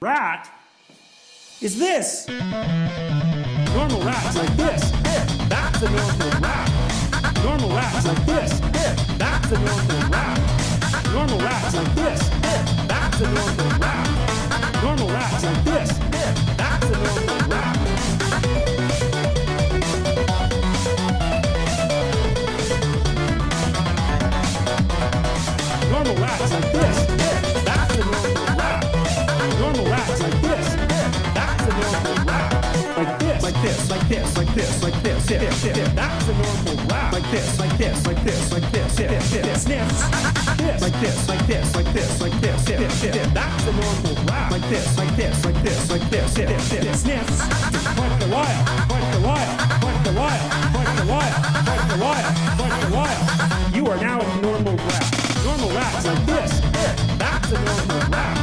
rat is this. Normal rat's like this. That's a normal rat. Normal rat's like this. That's a normal rat. Normal rat's like this. That's a normal rat. Normal rat's like this. That's a normal rat. Normal rat's like this. That's a normal rat. Normal rat's like this. That's a normal rat. Like this, like this, like this, like this, like this, that's a normal rat. Like this, like this, like this, like this, sniffs. This, like this, like this, like this, like this, that's a normal rat. Like this, like this, like this, like this, sniffs. Point the wire, point the wire, point the wire, point the wire, point the wire, point the wire. You are now a normal rat. Normal rat's like this. That's a normal rat.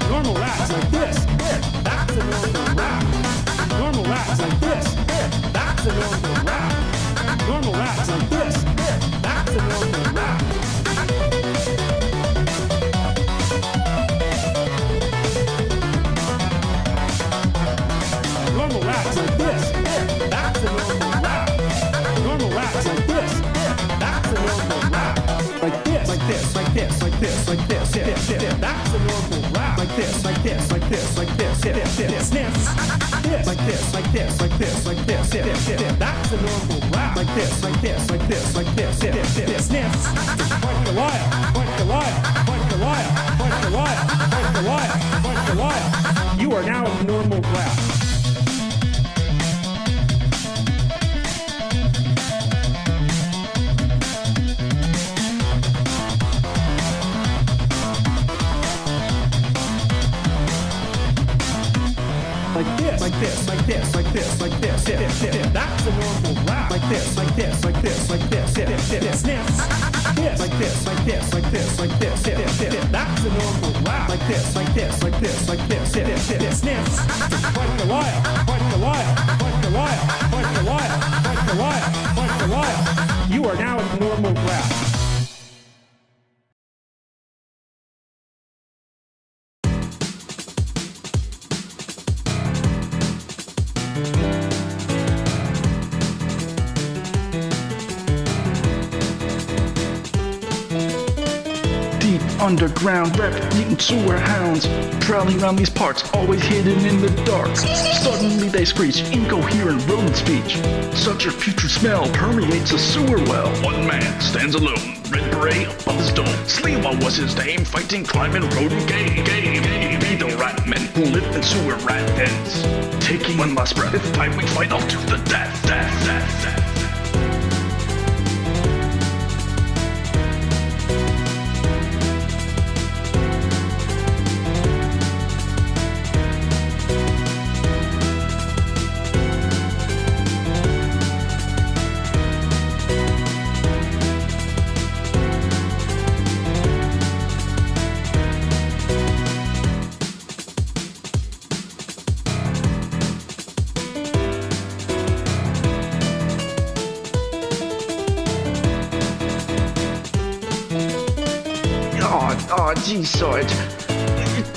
Normal rat's like this. That's a normal rat. Normal rat's like this. That's a normal rat. Normal rat's like this. That's a normal rat. Normal rat's like this. That's a normal rat. Normal rat's like this. That's a normal rat. Like this, like this, like this, like this, like this, that's a normal rat. Like this, like this, like this, like this, sniffs. This, like this, like this, like this, like this, that's a normal rat. Like this, like this, like this, like this, sniffs. Point the wire, point the wire, point the wire, point the wire, point the wire, point the wire. You are now a normal rat. Like this, like this, like this, like this, like this, that's a normal rat. Like this, like this, like this, like this, sniffs. This, like this, like this, like this, like this, that's a normal rat. Like this, like this, like this, like this, sniffs. Point the wire, point the wire, point the wire, point the wire, point the wire, point the wire. You are now a normal rat. Underground rap, eating sewer hounds, prowling around these parts, always hidden in the dark. Suddenly they screech, incoherent rodent speech. Such a putrid smell permeates a sewer well. One man stands alone, red beret above his dome. Sleema was his name, fighting, climbing, rodent game. Be the rat men who live in sewer rat dens. Taking one last breath, it's time we fight off to the death. Oh, geez, Sarge.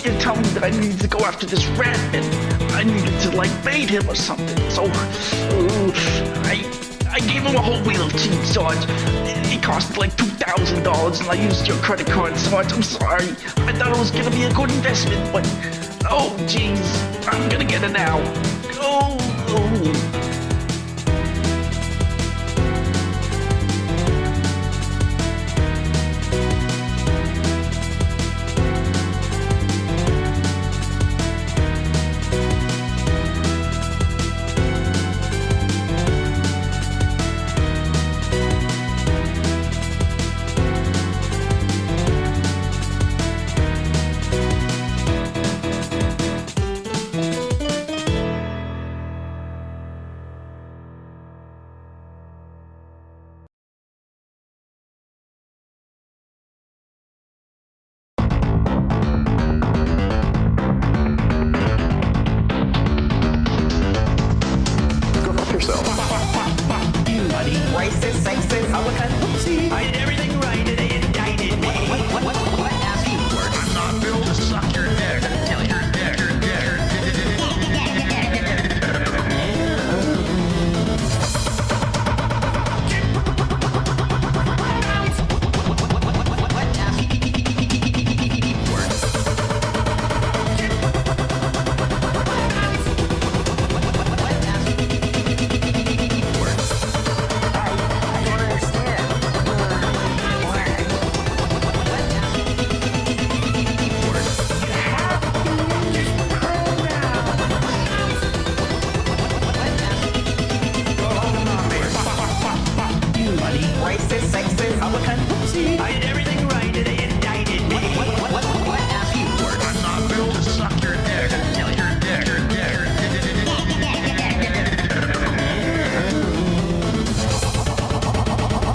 You're telling me that I need to go after this rat and I needed to, like, bait him or something. So, I gave him a whole wheel of cheese, Sarge. It cost like $2,000 and I used your credit card, Sarge. I'm sorry. I thought it was gonna be a good investment, but, oh, geez. I'm gonna get it now. Oh. sexist, Republican, whoopsie. I did everything right, and they indicted me. What ass you were? I'm not built to suck your dick. Tell your dick.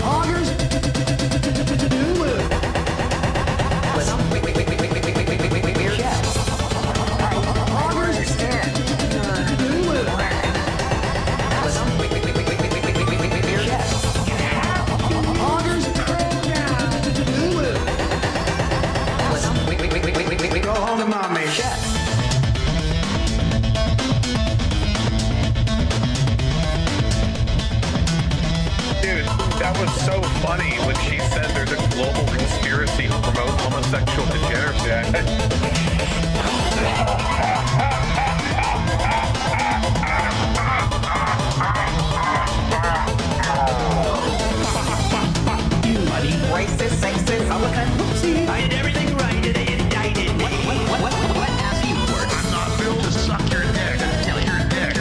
Augers, do it. Go home to mommy. Dude, that was so funny when she said there's a global conspiracy to promote homosexual degeneracy. You buddy. Racist, sexist, Republican, whoopsie. I did everything right, and they indicted me. What ass you were? I'm not built to suck your dick. Tell your dick.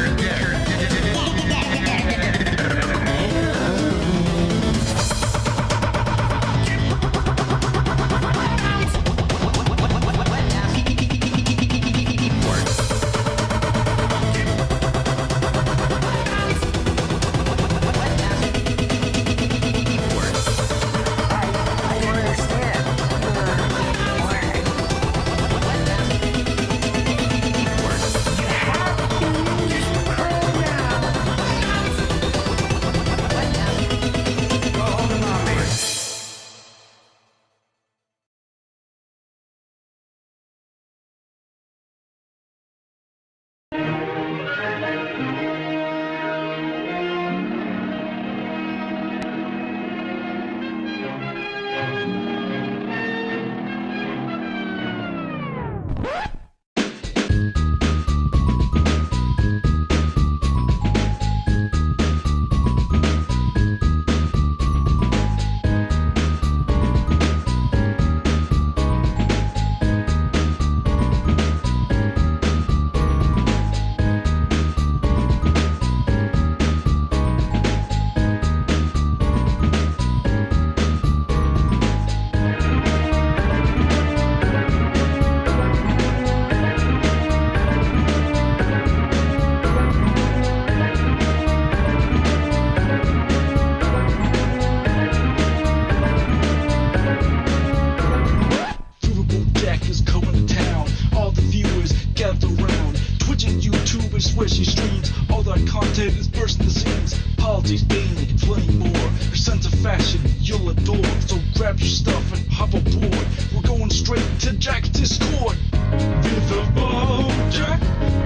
where she streams. All that content is bursting the seams. Politics, gaming, and plenty more. Her sense of fashion, you'll adore. So grab your stuff and hop aboard. We're going straight to Jack's Discord. Riverboat Jack,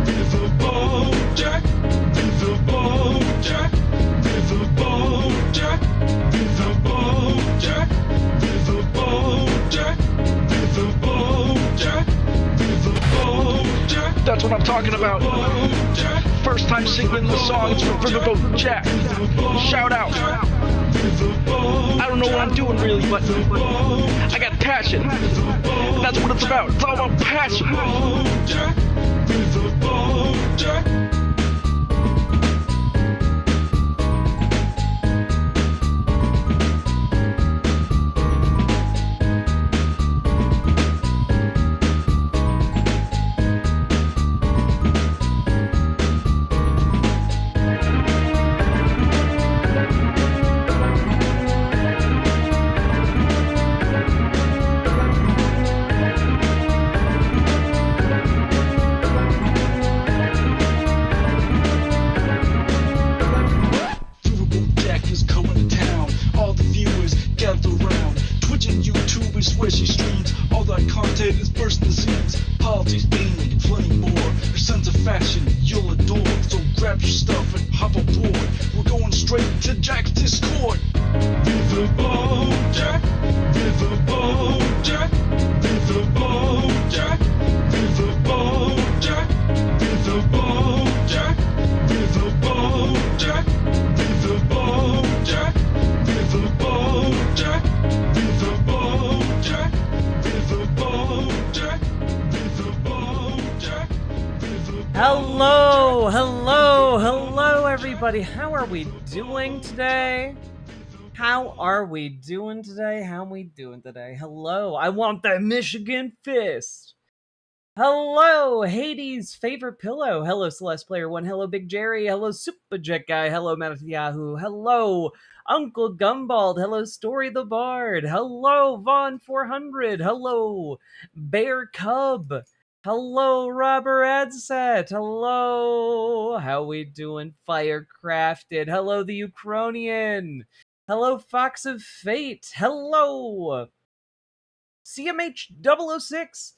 Riverboat Jack, Riverboat Jack, Riverboat Jack, Riverboat Jack, Riverboat Jack, Riverboat Jack, Riverboat Jack. That's what I'm talking about. First time singing the songs for Riverboat Jack. Shout out. I don't know what I'm doing really, but I got passion. And that's what it's about. It's all about passion. Where she streams, all that content is bursting the seams. Politics, gaming, and plenty more. Her sense of fashion, you'll adore. So grab your stuff and hop aboard. We're going straight to Jack's Discord. Riverboat Jack, Riverboat Jack, Riverboat Jack, Riverboat Jack, Riverboat Jack, Riverboat Jack, Riverboat Jack, Riverboat Jack, Riverboat Jack, Riverboat Jack, Riverboat Jack, Riverboat. Hello, hello, hello, everybody. How are we doing today? How are we doing today? How we doing today? Hello, I want that Michigan fist. Hello, Hades' favorite pillow. Hello, Celeste Player One. Hello, Big Jerry. Hello, Superjet Guy. Hello, Yahoo. Hello, Uncle Gumbald. Hello, Story the Bard. Hello, Vaughn 400. Hello, Bear Cub. Hello, Robert Adset. Hello, how we doing, Firecrafted? Hello, the Uchronian. Hello, Fox of Fate. Hello, CMH006.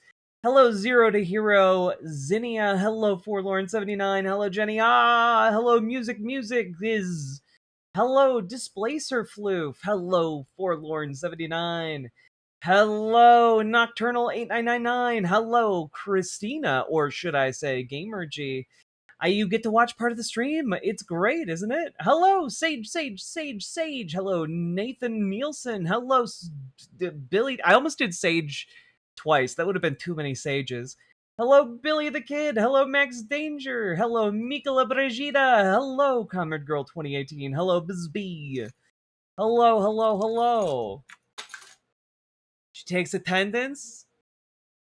Hello, Zero to Hero, Zinnia. Hello, Forlorn79. Hello, Jenny. Hello, Music is. Hello, Displacer Floof. Hello, Forlorn79. Hello, Nocturnal8999. Hello, Christina, or should I say Gamerg. You get to watch part of the stream. It's great, isn't it? Hello, Sage. Hello, Nathan Nielsen. Hello, Billy. I almost did Sage twice. That would have been too many Sages. Hello, Billy the Kid. Hello, Max Danger. Hello, Mikola Brigida. Hello, Comrade Girl 2018. Hello, Bizbee. Hello. She takes attendance.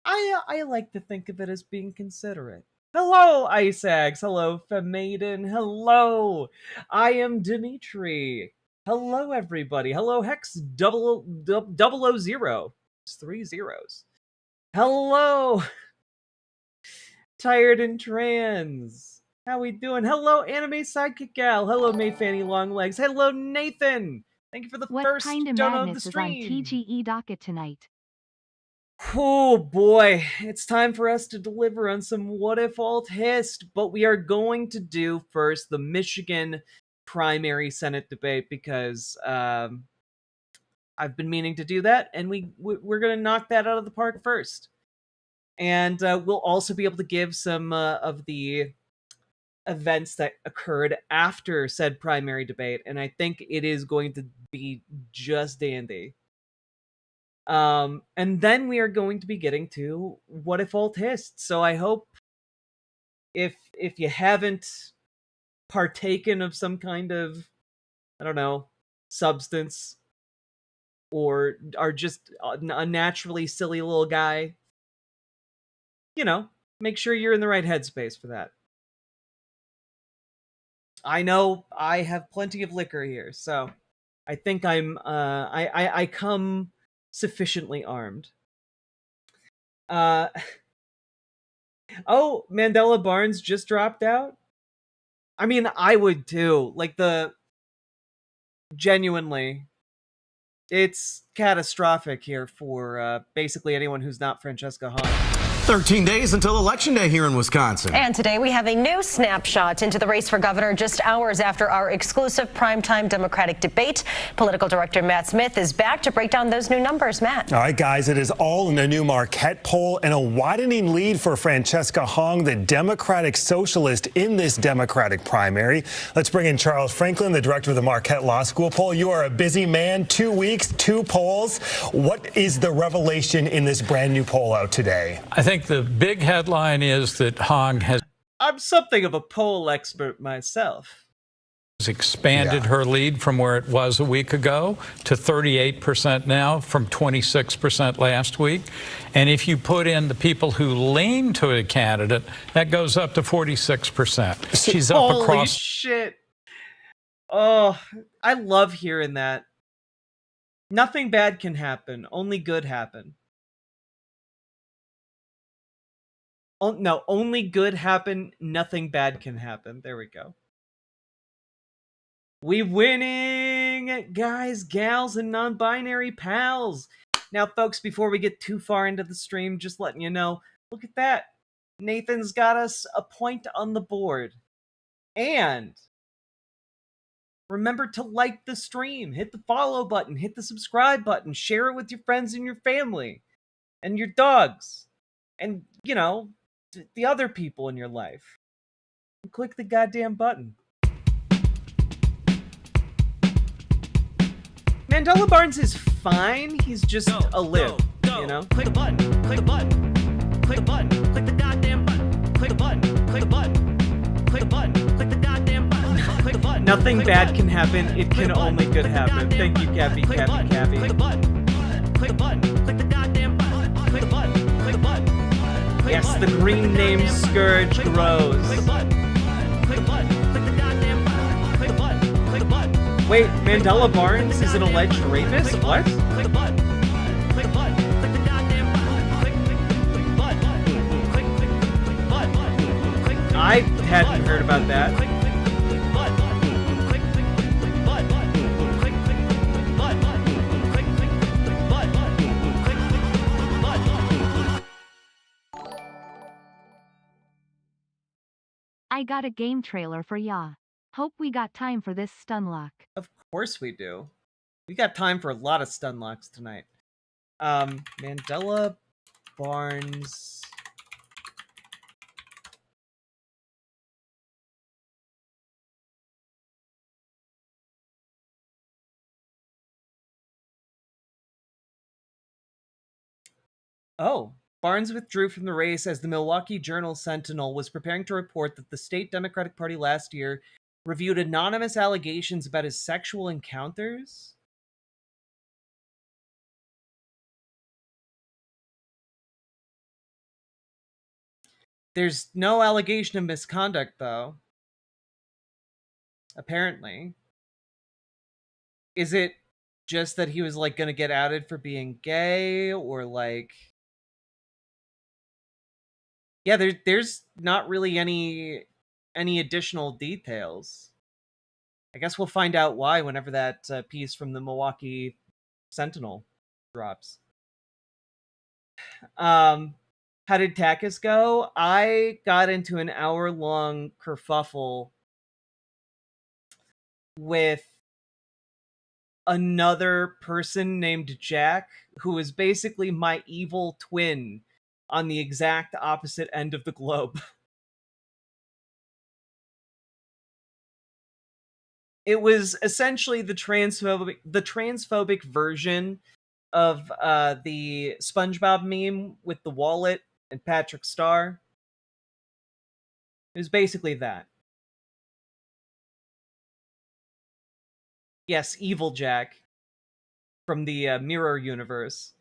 I like to think of it as being considerate. Hello, Iceax. Hello, Femaiden. Hello, I am Dimitri. Hello, everybody. Hello, Hex 000. It's 3 zeros. Hello, Tired and Trans. How we doing? Hello, Anime Sidekick Gal. Hello, May Fanny Longlegs. Hello, Nathan. Thank you for the first What kind of donut of the madness is stream. on TGE docket tonight? Oh boy, it's time for us to deliver on some What If Alt Hist, but we are going to do first the Michigan primary Senate debate because I've been meaning to do that, and we're going to knock that out of the park first. And we'll also be able to give some of the events that occurred after said primary debate, and I think it is going to be just dandy. And then we are going to be getting to What If Alt Hist. So I hope if you haven't partaken of some kind of, I don't know, substance, or are just a naturally silly little guy, make sure you're in the right headspace for that. I know I have plenty of liquor here, so I think I come sufficiently armed. Oh, Mandela Barnes just dropped out? I mean, I would too. Genuinely, it's catastrophic here for basically anyone who's not Francesca Hahn. 13 days until Election Day here in Wisconsin. And today we have a new snapshot into the race for governor just hours after our exclusive primetime Democratic debate. Political director Matt Smith is back to break down those new numbers. Matt. All right, guys, it is all in the new Marquette poll and a widening lead for Francesca Hong, the Democratic Socialist in this Democratic primary. Let's bring in Charles Franklin, the director of the Marquette Law School poll. You are a busy man, 2 weeks, 2 polls. What is the revelation in this brand new poll out today? I think the big headline is that Hong has I'm something of a poll expert myself. expanded her lead from where it was a week ago to 38% now from 26% last week. And if you put in the people who lean to a candidate, that goes up to 46%. She's up Holy across. shit. Oh, I love hearing that. Nothing bad can happen. Only good happen. Oh, no, only good happen. Nothing bad can happen. There we go. We winning, guys, gals, and non-binary pals. Now, folks, before we get too far into the stream, just letting you know, look at that. Nathan's got us a point on the board. And remember to like the stream, hit the follow button, hit the subscribe button, share it with your friends and your family, and your dogs, and, the other people in your life. Click the goddamn button. Mandela Barnes is fine. He's just a lib, Click the button. Click the button. Click the button. Click the goddamn button. Click the button. Click the button. Click the button. Click the goddamn button. Click the button. Nothing bad can happen. It can only good happen. Thank you, Cappy, Cappy, Cappy. Click the button. Click the button. Click the goddamn button. Click the button. Click the button. Yes, the green name Scourge grows. Click the button. Click the button. Click the goddamn button. Click the button. Click the button. Wait, Mandela Barnes is an alleged rapist? What? Click the button. Click the button. Click the goddamn button. Click the button. Click the button. Click. I hadn't heard about that. Click the button. Click the button. Click the button. Click the button. Click the button. I got a game trailer for ya. Hope we got time for this stunlock. Of course we do. We got time for a lot of stun locks tonight. Mandela Barnes. Oh, Barnes withdrew from the race as the Milwaukee Journal-Sentinel was preparing to report that the state Democratic Party last year reviewed anonymous allegations about his sexual encounters. There's no allegation of misconduct, though. Apparently. Is it just that he was, like, gonna get outed for being gay, or, like... Yeah, there's not really any additional details. I guess we'll find out why whenever that piece from the Milwaukee Sentinel drops. How did Takis go? I got into an hour-long kerfuffle with another person named Jack, who is basically my evil twin on the exact opposite end of the globe. It was essentially the transphobic version of the SpongeBob meme with the wallet and Patrick Star. It was basically that. Yes, Evil Jack from the Mirror Universe.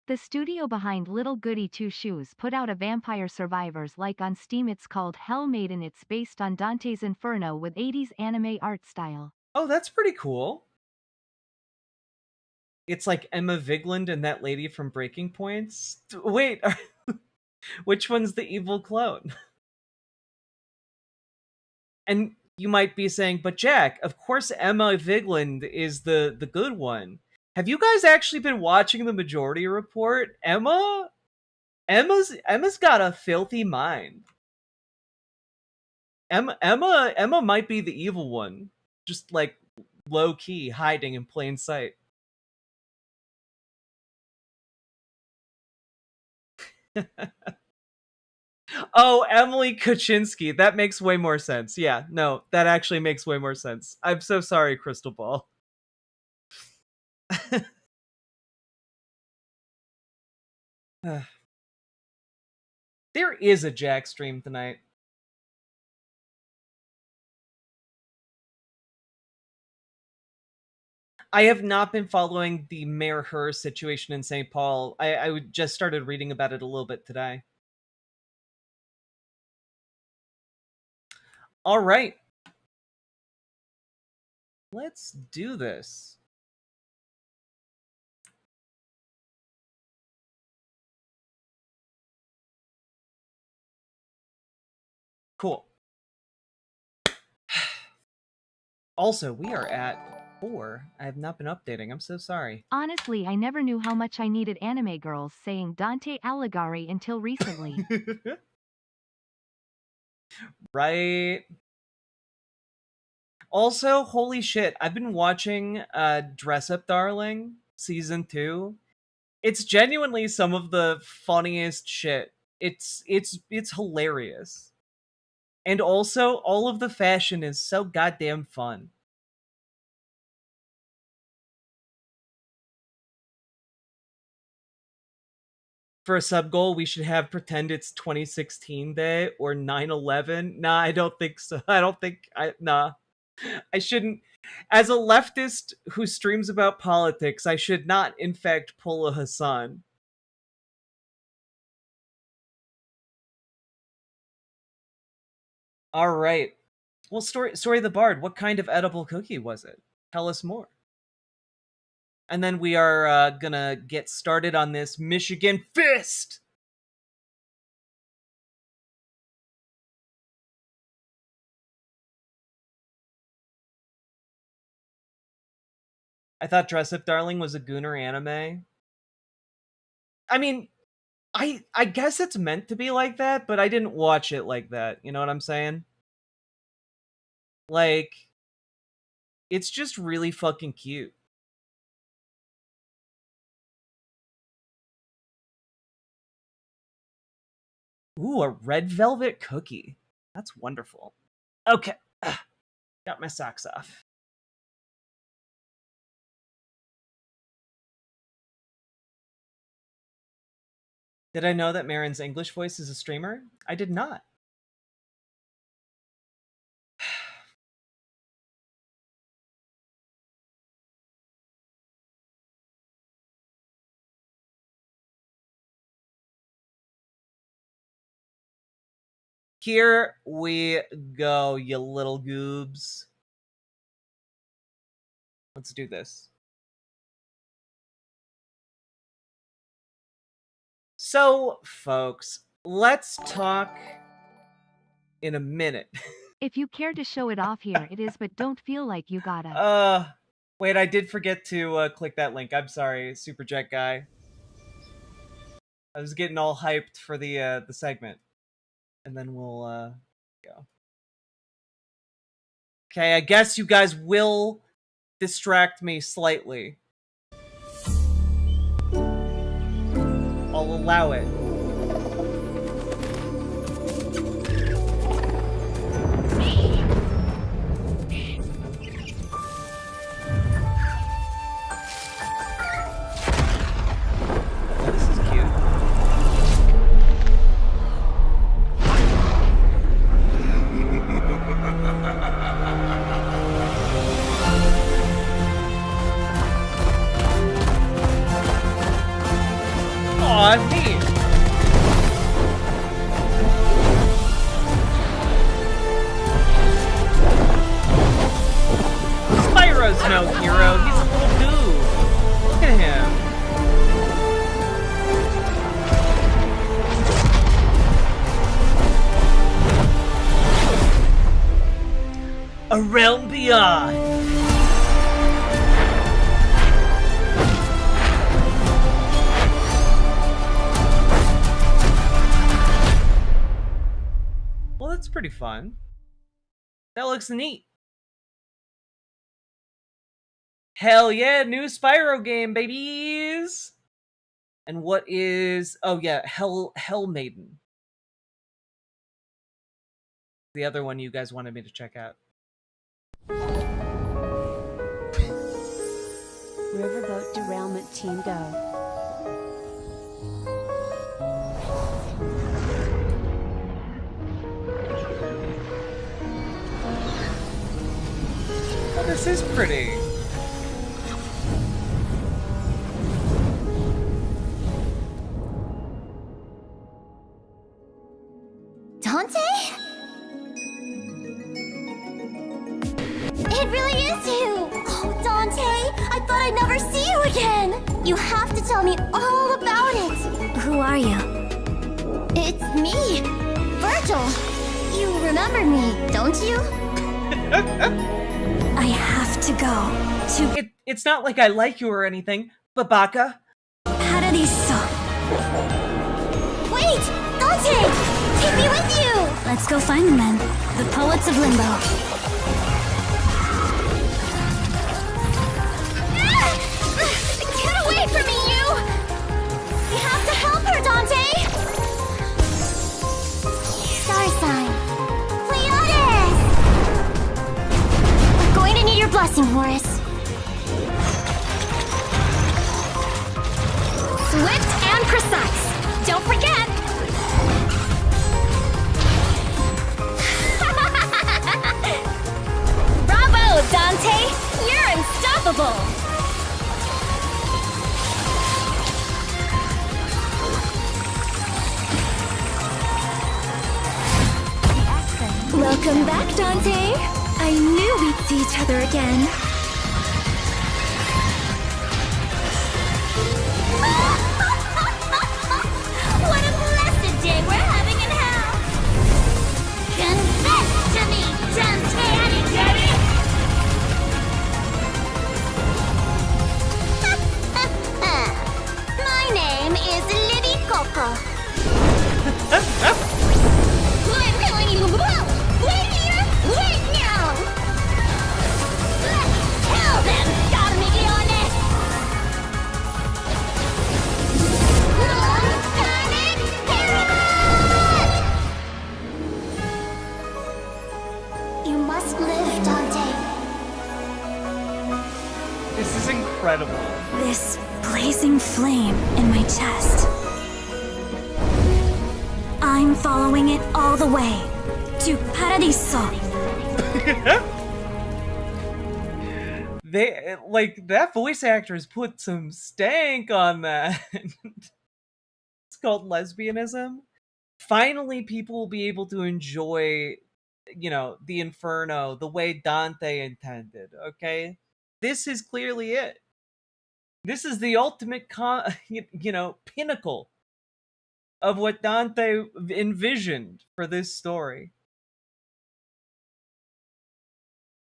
The studio behind Little Goody Two Shoes put out a Vampire Survivors like on Steam. It's called Hell Maiden. It's based on Dante's Inferno with 80s anime art style. Oh, that's pretty cool. It's like Emma Vigeland and that lady from Breaking Points. Wait, which one's the evil clone? And you might be saying, but Jack, of course Emma Vigeland is the good one. Have you guys actually been watching the Majority Report? Emma's got a filthy mind. Emma might be the evil one, just like low key, hiding in plain sight. Oh, Emily Kuczynski. That makes way more sense. Yeah, no, that actually makes way more sense. I'm so sorry, Crystal Ball. There is a Jack stream tonight. I have not been following the Mayor Her situation in St. Paul. I just started reading about it a little bit today. All right. Let's do this. Cool. Also, we are at 4. I have not been updating. I'm so sorry. Honestly, I never knew how much I needed anime girls saying Dante Alighieri until recently. Right. Also, holy shit, I've been watching Dress Up Darling season 2. It's genuinely some of the funniest shit. It's hilarious. And also, all of the fashion is so goddamn fun. for a sub goal, we should have pretend it's 2016 day or 9/11. Nah, I don't think so. Nah. I shouldn't. As a leftist who streams about politics, I should not, in fact, pull a Hassan. All right. Well, story the Bard. What kind of edible cookie was it? Tell us more. And then we are gonna get started on this Michigan fist. I thought Dress Up Darling was a Gooner anime. I mean, I guess it's meant to be like that, but I didn't watch it like that. You know what I'm saying? Like, it's just really fucking cute. Ooh, a red velvet cookie. That's wonderful. Okay. Got my socks off. Did I know that Marin's English voice is a streamer? I did not. Here we go, you little goobs. Let's do this. So, folks, let's talk in a minute. If you care to show it off here, it is, but don't feel like you gotta. Wait, I did forget to click that link. I'm sorry, Superjet guy. I was getting all hyped for the segment. And then we'll go. Okay, I guess you guys will distract me slightly. I'll allow it. This is cute. Aw, neat. Spyro's no hero. He's a little dude. Look at him. A realm beyond. Well, that's pretty fun. That looks neat. Hell yeah, new Spyro game, babies! And what is... Oh yeah, Hell Maiden. The other one you guys wanted me to check out. Riverboat derailment team go. Oh, this is pretty. Dante? It really is you! Oh, Dante! I thought I'd never see you again! You have to tell me all about it! Who are you? It's me! Virgil! You remember me, don't you? I have to go to... It's not like I like you or anything, Babaka. Paradiso. Wait! Dante! Take me with you! Let's go find them then. The poets of Limbo. Get away from me, you! We have to help her, Dante! Star sign. Pleiades! We're going to need your blessing, Horace. Swift and precise. Don't forget! Bravo, Dante! You're unstoppable! Welcome back, Dante! I knew we'd see each other again. What a blessed day we're having in hell! Confess to me, Dante! Daddy! My name is Libby Coco. Wait here! Wait now! Let's kill them, Darmiglione! Sonic Pyramid! You must live, Dante. This is incredible. This blazing flame in my chest. I'm following it all the way to Paradiso. They like that voice actor has put some stank on that. It's called lesbianism. Finally, people will be able to enjoy, the Inferno the way Dante intended. Okay, this is clearly it. This is the ultimate pinnacle of what Dante envisioned for this story.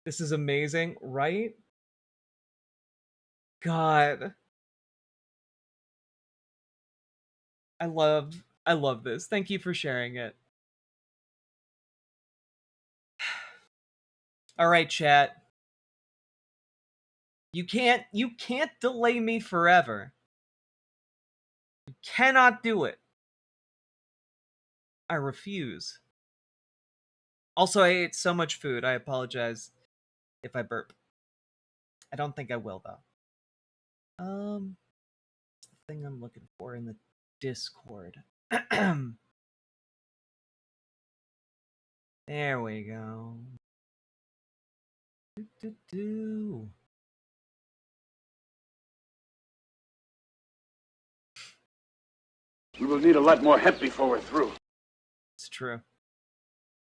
This is amazing, right? God. I love this. Thank you for sharing it. All right, chat. You can't delay me forever. You cannot do it. I refuse. Also, I ate so much food. I apologize if I burp. I don't think I will though. The thing I'm looking for in the Discord. There we go. Do. We will need a lot more hemp before we're through. It's true.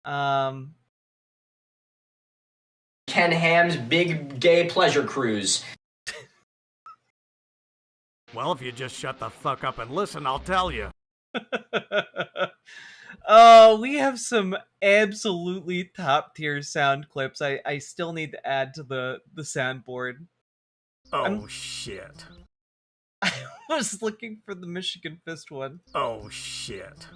Ken Ham's Big Gay Pleasure Cruise. Well, if you just shut the fuck up and listen, I'll tell you. Oh, we have some absolutely top tier sound clips. I still need to add to the soundboard. Oh, shit. I was looking for the Michigan Fist one. Oh, shit.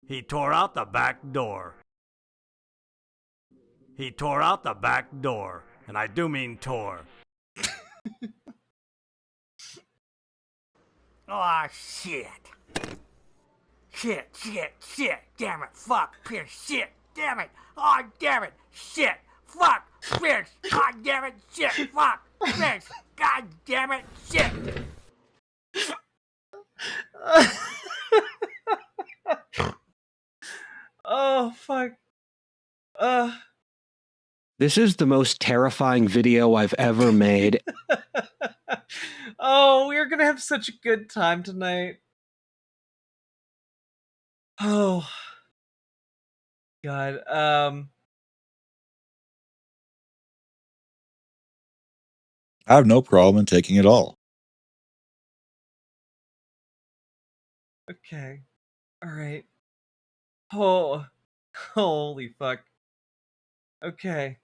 He tore out the back door. He tore out the back door. And I do mean tore. Aw, shit. Shit. Damn it. Fuck. Pierce. Shit. Damn it. Aw, damn it. Shit. Fuck. Pierce. Aw, damn it. Shit. Fuck. Pierce. God damn it. Shit. Oh, fuck. This is the most terrifying video I've ever made. Oh, we're gonna have such a good time tonight. Oh. God. I have no problem in taking it all. Okay. Alright. Oh. Holy fuck. Okay.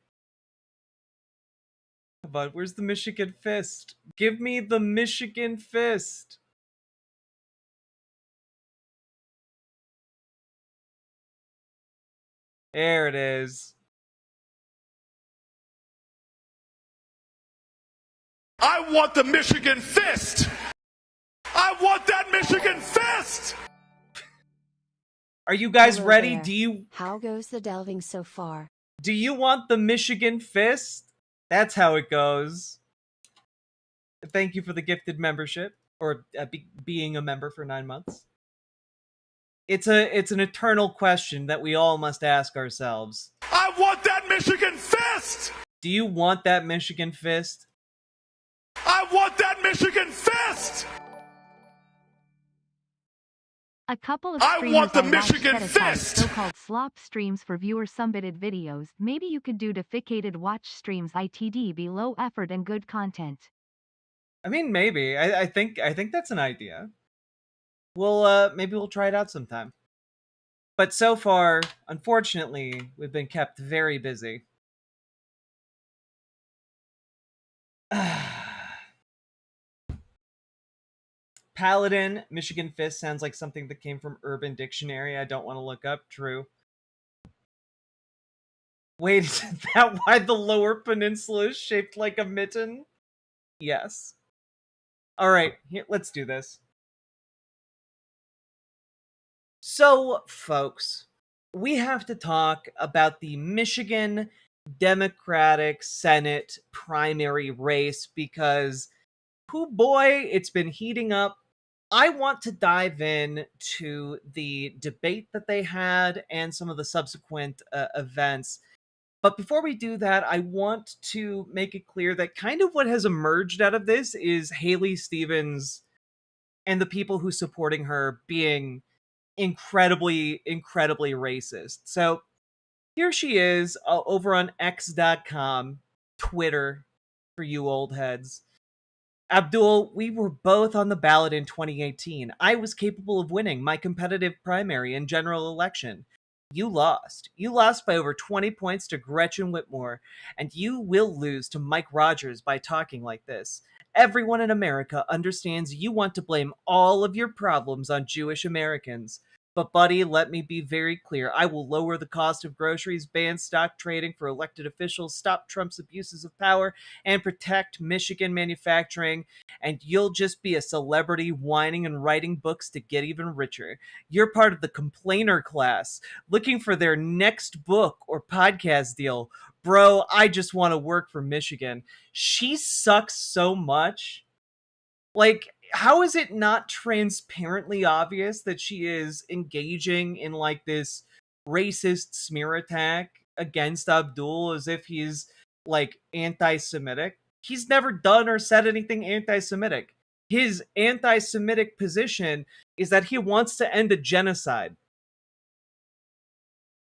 Come on, where's the Michigan Fist? Give me the Michigan Fist! There it is. I want the Michigan Fist! I want that Michigan Fist! Are you guys Hello ready? there. How goes the delving so far? Do you want the Michigan Fist? That's how it goes. Thank you for the gifted membership, or being a member for 9 months. It's an eternal question that we all must ask ourselves. I want that Michigan fist! Do you want that Michigan fist? I want that Michigan fist! A couple of I streamers want the I watched Michigan set aside fist! so-called slop streams for viewer-submitted videos. Maybe you could do defecated watch streams ITD be low effort and good content. I mean, maybe. I think that's an idea. We'll maybe we'll try it out sometime. But so far, unfortunately, we've been kept very busy. Paladin, Michigan Fist sounds like something that came from Urban Dictionary. I don't want to look up. True. Wait, is that why the Lower Peninsula is shaped like a mitten? Yes. Alright, let's do this. So, folks, we have to talk about the Michigan Democratic Senate primary race because, oh boy, it's been heating up. I want to dive in to the debate that they had and some of the subsequent events. But before we do that, I want to make it clear that kind of what has emerged out of this is Haley Stevens and the people who supporting her being incredibly racist. So here she is over on X.com, Twitter for you old heads. Abdul, we were both on the ballot in 2018. I was capable of winning my competitive primary and general election. You lost. You lost by over 20 points to Gretchen Whitmore, and you will lose to Mike Rogers by talking like this. Everyone in America understands you want to blame all of your problems on Jewish Americans. But buddy, let me be very clear. I will lower the cost of groceries, ban stock trading for elected officials, stop Trump's abuses of power, and protect Michigan manufacturing, and you'll just be a celebrity whining and writing books to get even richer. You're part of the complainer class, looking for their next book or podcast deal. Bro, I just want to work for Michigan. She sucks so much. Like, how is it not transparently obvious that she is engaging in like this racist smear attack against Abdul as if he's like anti-Semitic? He's never done or said anything anti-Semitic. His anti-Semitic position is that he wants to end a genocide.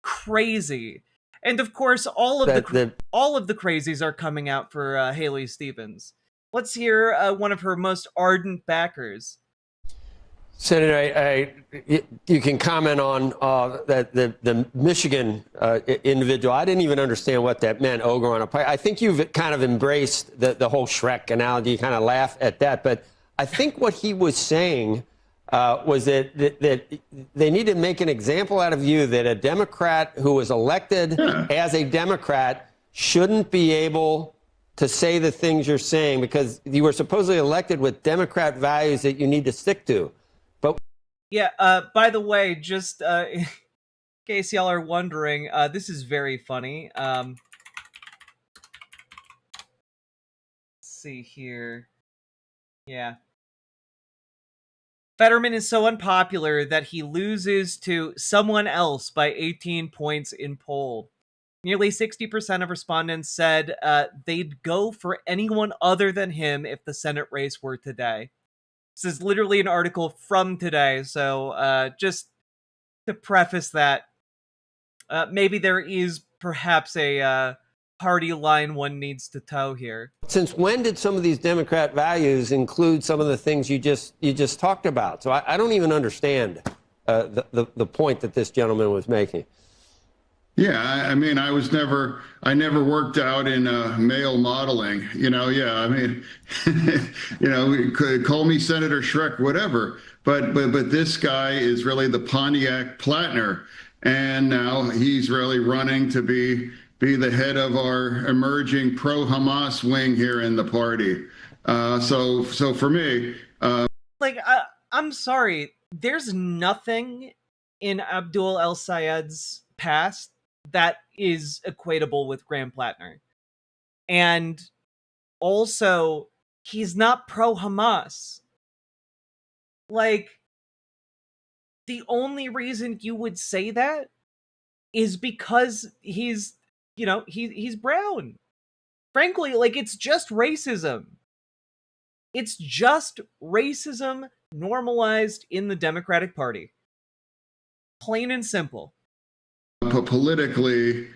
Crazy. And of course, all of the crazies are coming out for Haley Stevens. Let's hear one of her most ardent backers. Senator, you can comment on that the Michigan individual. I didn't even understand what that meant, ogre on a pike. I think you've kind of embraced the whole Shrek analogy. You kind of laugh at that. But I think what he was saying was that they need to make an example out of you, that a Democrat who was elected as a Democrat shouldn't be able to say the things you're saying because you were supposedly elected with Democrat values that you need to stick to. But yeah, by the way, just in case y'all are wondering, this is very funny. Let's see here. Yeah. Fetterman is so unpopular that he loses to someone else by 18 points in poll. Nearly 60% of respondents said they'd go for anyone other than him if the Senate race were today. This is literally an article from today, so just to preface that, maybe there is perhaps a party line one needs to toe here. Since when did some of these Democrat values include some of the things you just talked about? So I don't even understand the point that this gentleman was making. Yeah, I mean, I never worked out in male modeling, yeah, I mean, call me Senator Shrek, whatever, but this guy is really the Pontiac Platner, and now he's really running to be the head of our emerging pro-Hamas wing here in the party. So for me... I'm sorry, there's nothing in Abdul El Sayed's past that is equatable with Graham Platner. And also, he's not pro-Hamas. Like, the only reason you would say that is because he's, you know, he's brown. Frankly, like, it's just racism. It's just racism normalized in the Democratic Party. Plain and simple. Politically,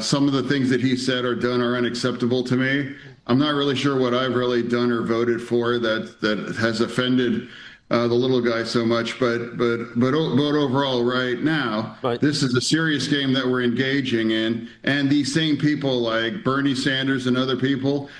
some of the things that he said or done are unacceptable to me. I'm not really sure what I've really done or voted for that has offended the little guy so much, but overall, right now, this is a serious game that we're engaging in, and these same people like Bernie Sanders and other people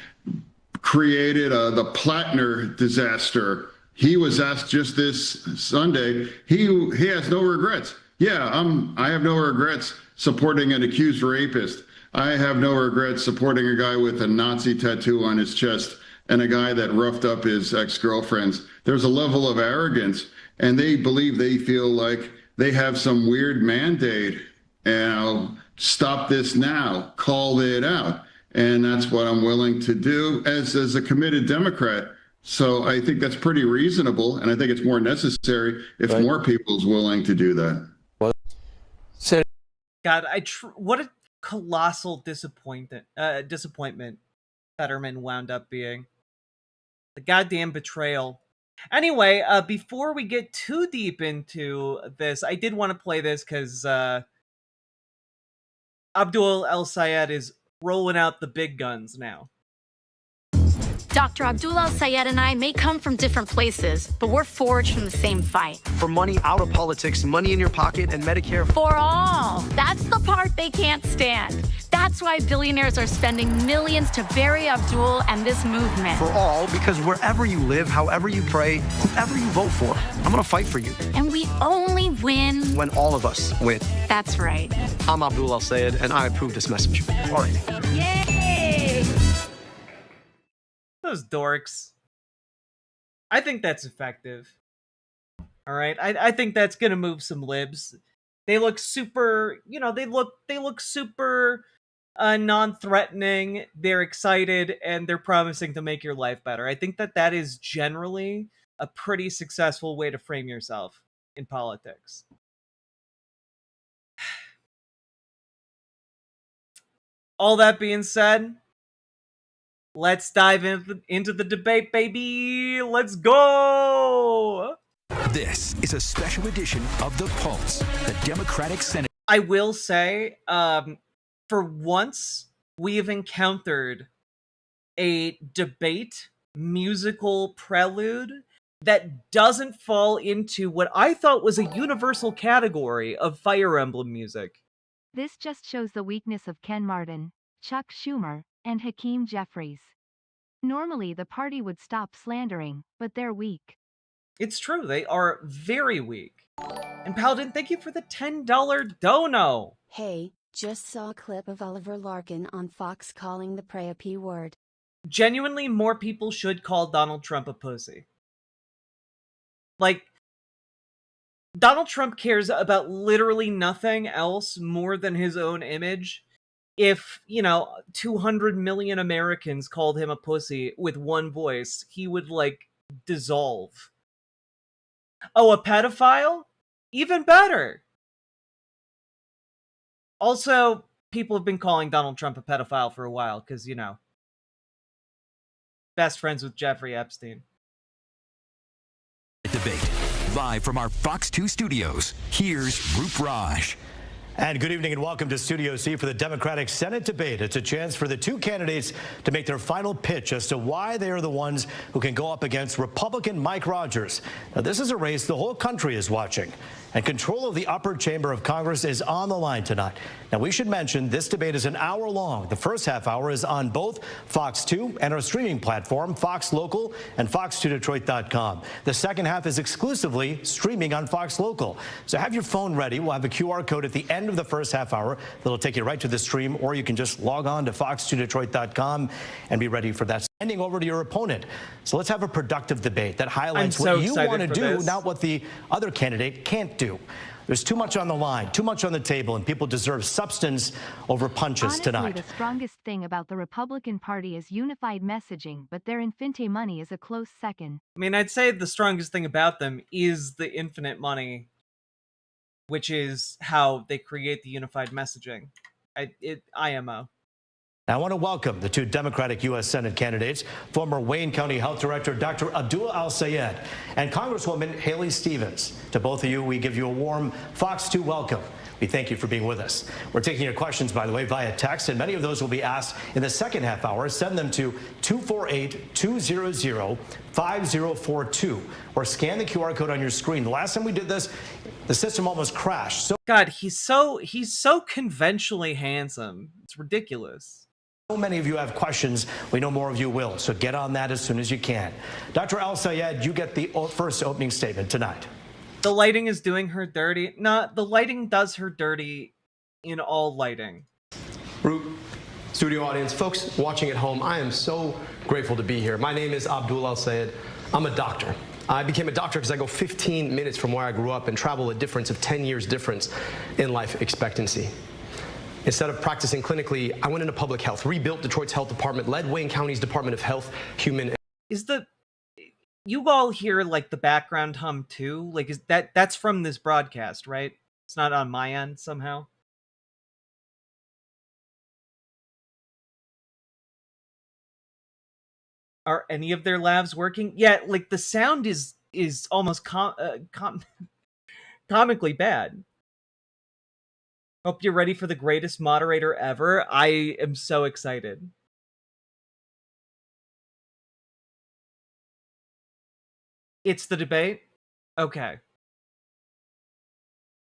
created the Plattner disaster. He was asked just this Sunday. He has no regrets. Yeah, I have no regrets supporting an accused rapist. I have no regrets supporting a guy with a Nazi tattoo on his chest and a guy that roughed up his ex-girlfriends. There's a level of arrogance, and they feel like they have some weird mandate. And I'll stop this now, call it out. And that's what I'm willing to do as a committed Democrat. So I think that's pretty reasonable, and I think it's more necessary if more people's willing to do that. God, what a colossal disappointment Fetterman wound up being. The goddamn betrayal. Anyway, before we get too deep into this, I did want to play this because Abdul El Sayed is rolling out the big guns now. Dr. Abdul El Sayed and I may come from different places, but we're forged from the same fight. For money out of politics, money in your pocket, and Medicare for all. That's the part they can't stand. That's why billionaires are spending millions to bury Abdul and this movement. For all, because wherever you live, however you pray, whoever you vote for, I'm gonna fight for you. And we only win when all of us win. That's right. I'm Abdul El Sayed, and I approve this message. All right. Yay! Those dorks. I think that's effective. All right, I think that's gonna move some libs. They look super, you know, they look super non-threatening. They're excited and they're promising to make your life better. I think that is generally a pretty successful way to frame yourself in politics. All that being said, let's dive into the debate, baby. Let's go. This is a special edition of The Pulse, the Democratic Senate. I will say, for once, we have encountered a debate musical prelude that doesn't fall into what I thought was a universal category of Fire Emblem music. This just shows the weakness of Ken Martin, Chuck Schumer, and Hakeem Jeffries. Normally the party would stop slandering, but they're weak. It's true, they are very weak. And Paladin, thank you for the $10 dono! Hey, just saw a clip of Oliver Larkin on Fox calling the prey a P word. Genuinely, more people should call Donald Trump a pussy. Like, Donald Trump cares about literally nothing else more than his own image. If, 200 million Americans called him a pussy with one voice, he would, dissolve. Oh, a pedophile? Even better! Also, people have been calling Donald Trump a pedophile for a while, because, best friends with Jeffrey Epstein. Debate. Live from our Fox 2 studios, here's Roop Raj. And good evening and welcome to Studio C for the Democratic Senate debate. It's a chance for the two candidates to make their final pitch as to why they are the ones who can go up against Republican Mike Rogers. Now, this is a race the whole country is watching, and control of the upper chamber of Congress is on the line tonight. Now, we should mention this debate is an hour long. The first half hour is on both Fox 2 and our streaming platform, Fox Local and Fox2Detroit.com. The second half is exclusively streaming on Fox Local. So have your phone ready. We'll have a QR code at the end of the first half hour that'll take you right to the stream, or you can just log on to Fox2Detroit.com and be ready for that. Handing over to your opponent. So let's have a productive debate that highlights what you want to do, not what the other candidate can't do. There's too much on the line, too much on the table, and people deserve substance over punches Honestly, tonight. the strongest thing about the Republican Party is unified messaging, but their infinite money is a close second. I mean, I'd say the strongest thing about them is the infinite money, which is how they create the unified messaging. IMO. I want to welcome the two Democratic U.S. Senate candidates, former Wayne County Health Director Dr. Abdul Al-Sayed and Congresswoman Haley Stevens. To both of you, we give you a warm Fox 2 welcome. We thank you for being with us. We're taking your questions, by the way, via text, and many of those will be asked in the second half hour. Send them to 248-200-5042 or scan the QR code on your screen. The last time we did this, the system almost crashed. So God, he's so conventionally handsome. It's ridiculous. So many of you have questions. We know more of you will, so get on that as soon as you can. Dr. Al-Sayed, you get the first opening statement tonight. The lighting is doing her dirty. No, the lighting does her dirty in all lighting. Root, studio audience, folks watching at home, I am so grateful to be here. My name is Abdul Al-Sayed. I'm a doctor. I became a doctor because I go 15 minutes from where I grew up and travel a difference of 10 years difference in life expectancy. Instead of practicing clinically, I went into public health, rebuilt Detroit's health department, led Wayne County's Department of Health, Human... You all hear like the background hum too? Like that's from this broadcast, right? It's not on my end somehow. Are any of their labs working? Yeah, like the sound is almost comically bad. Hope you're ready for the greatest moderator ever. I am so excited. It's the debate? Okay.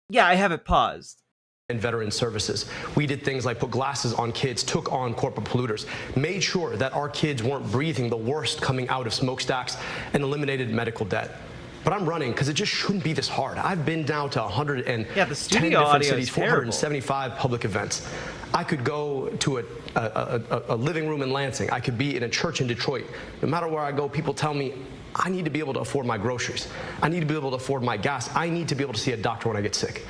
Yeah, I have it paused. And veteran services. We did things like put glasses on kids, took on corporate polluters, made sure that our kids weren't breathing the worst coming out of smokestacks, and eliminated medical debt. But I'm running because it just shouldn't be this hard. I've been down to 110 different cities, 475 public events. I could go to a living room in Lansing. I could be in a church in Detroit. No matter where I go, people tell me, I need to be able to afford my groceries. I need to be able to afford my gas. I need to be able to see a doctor when I get sick.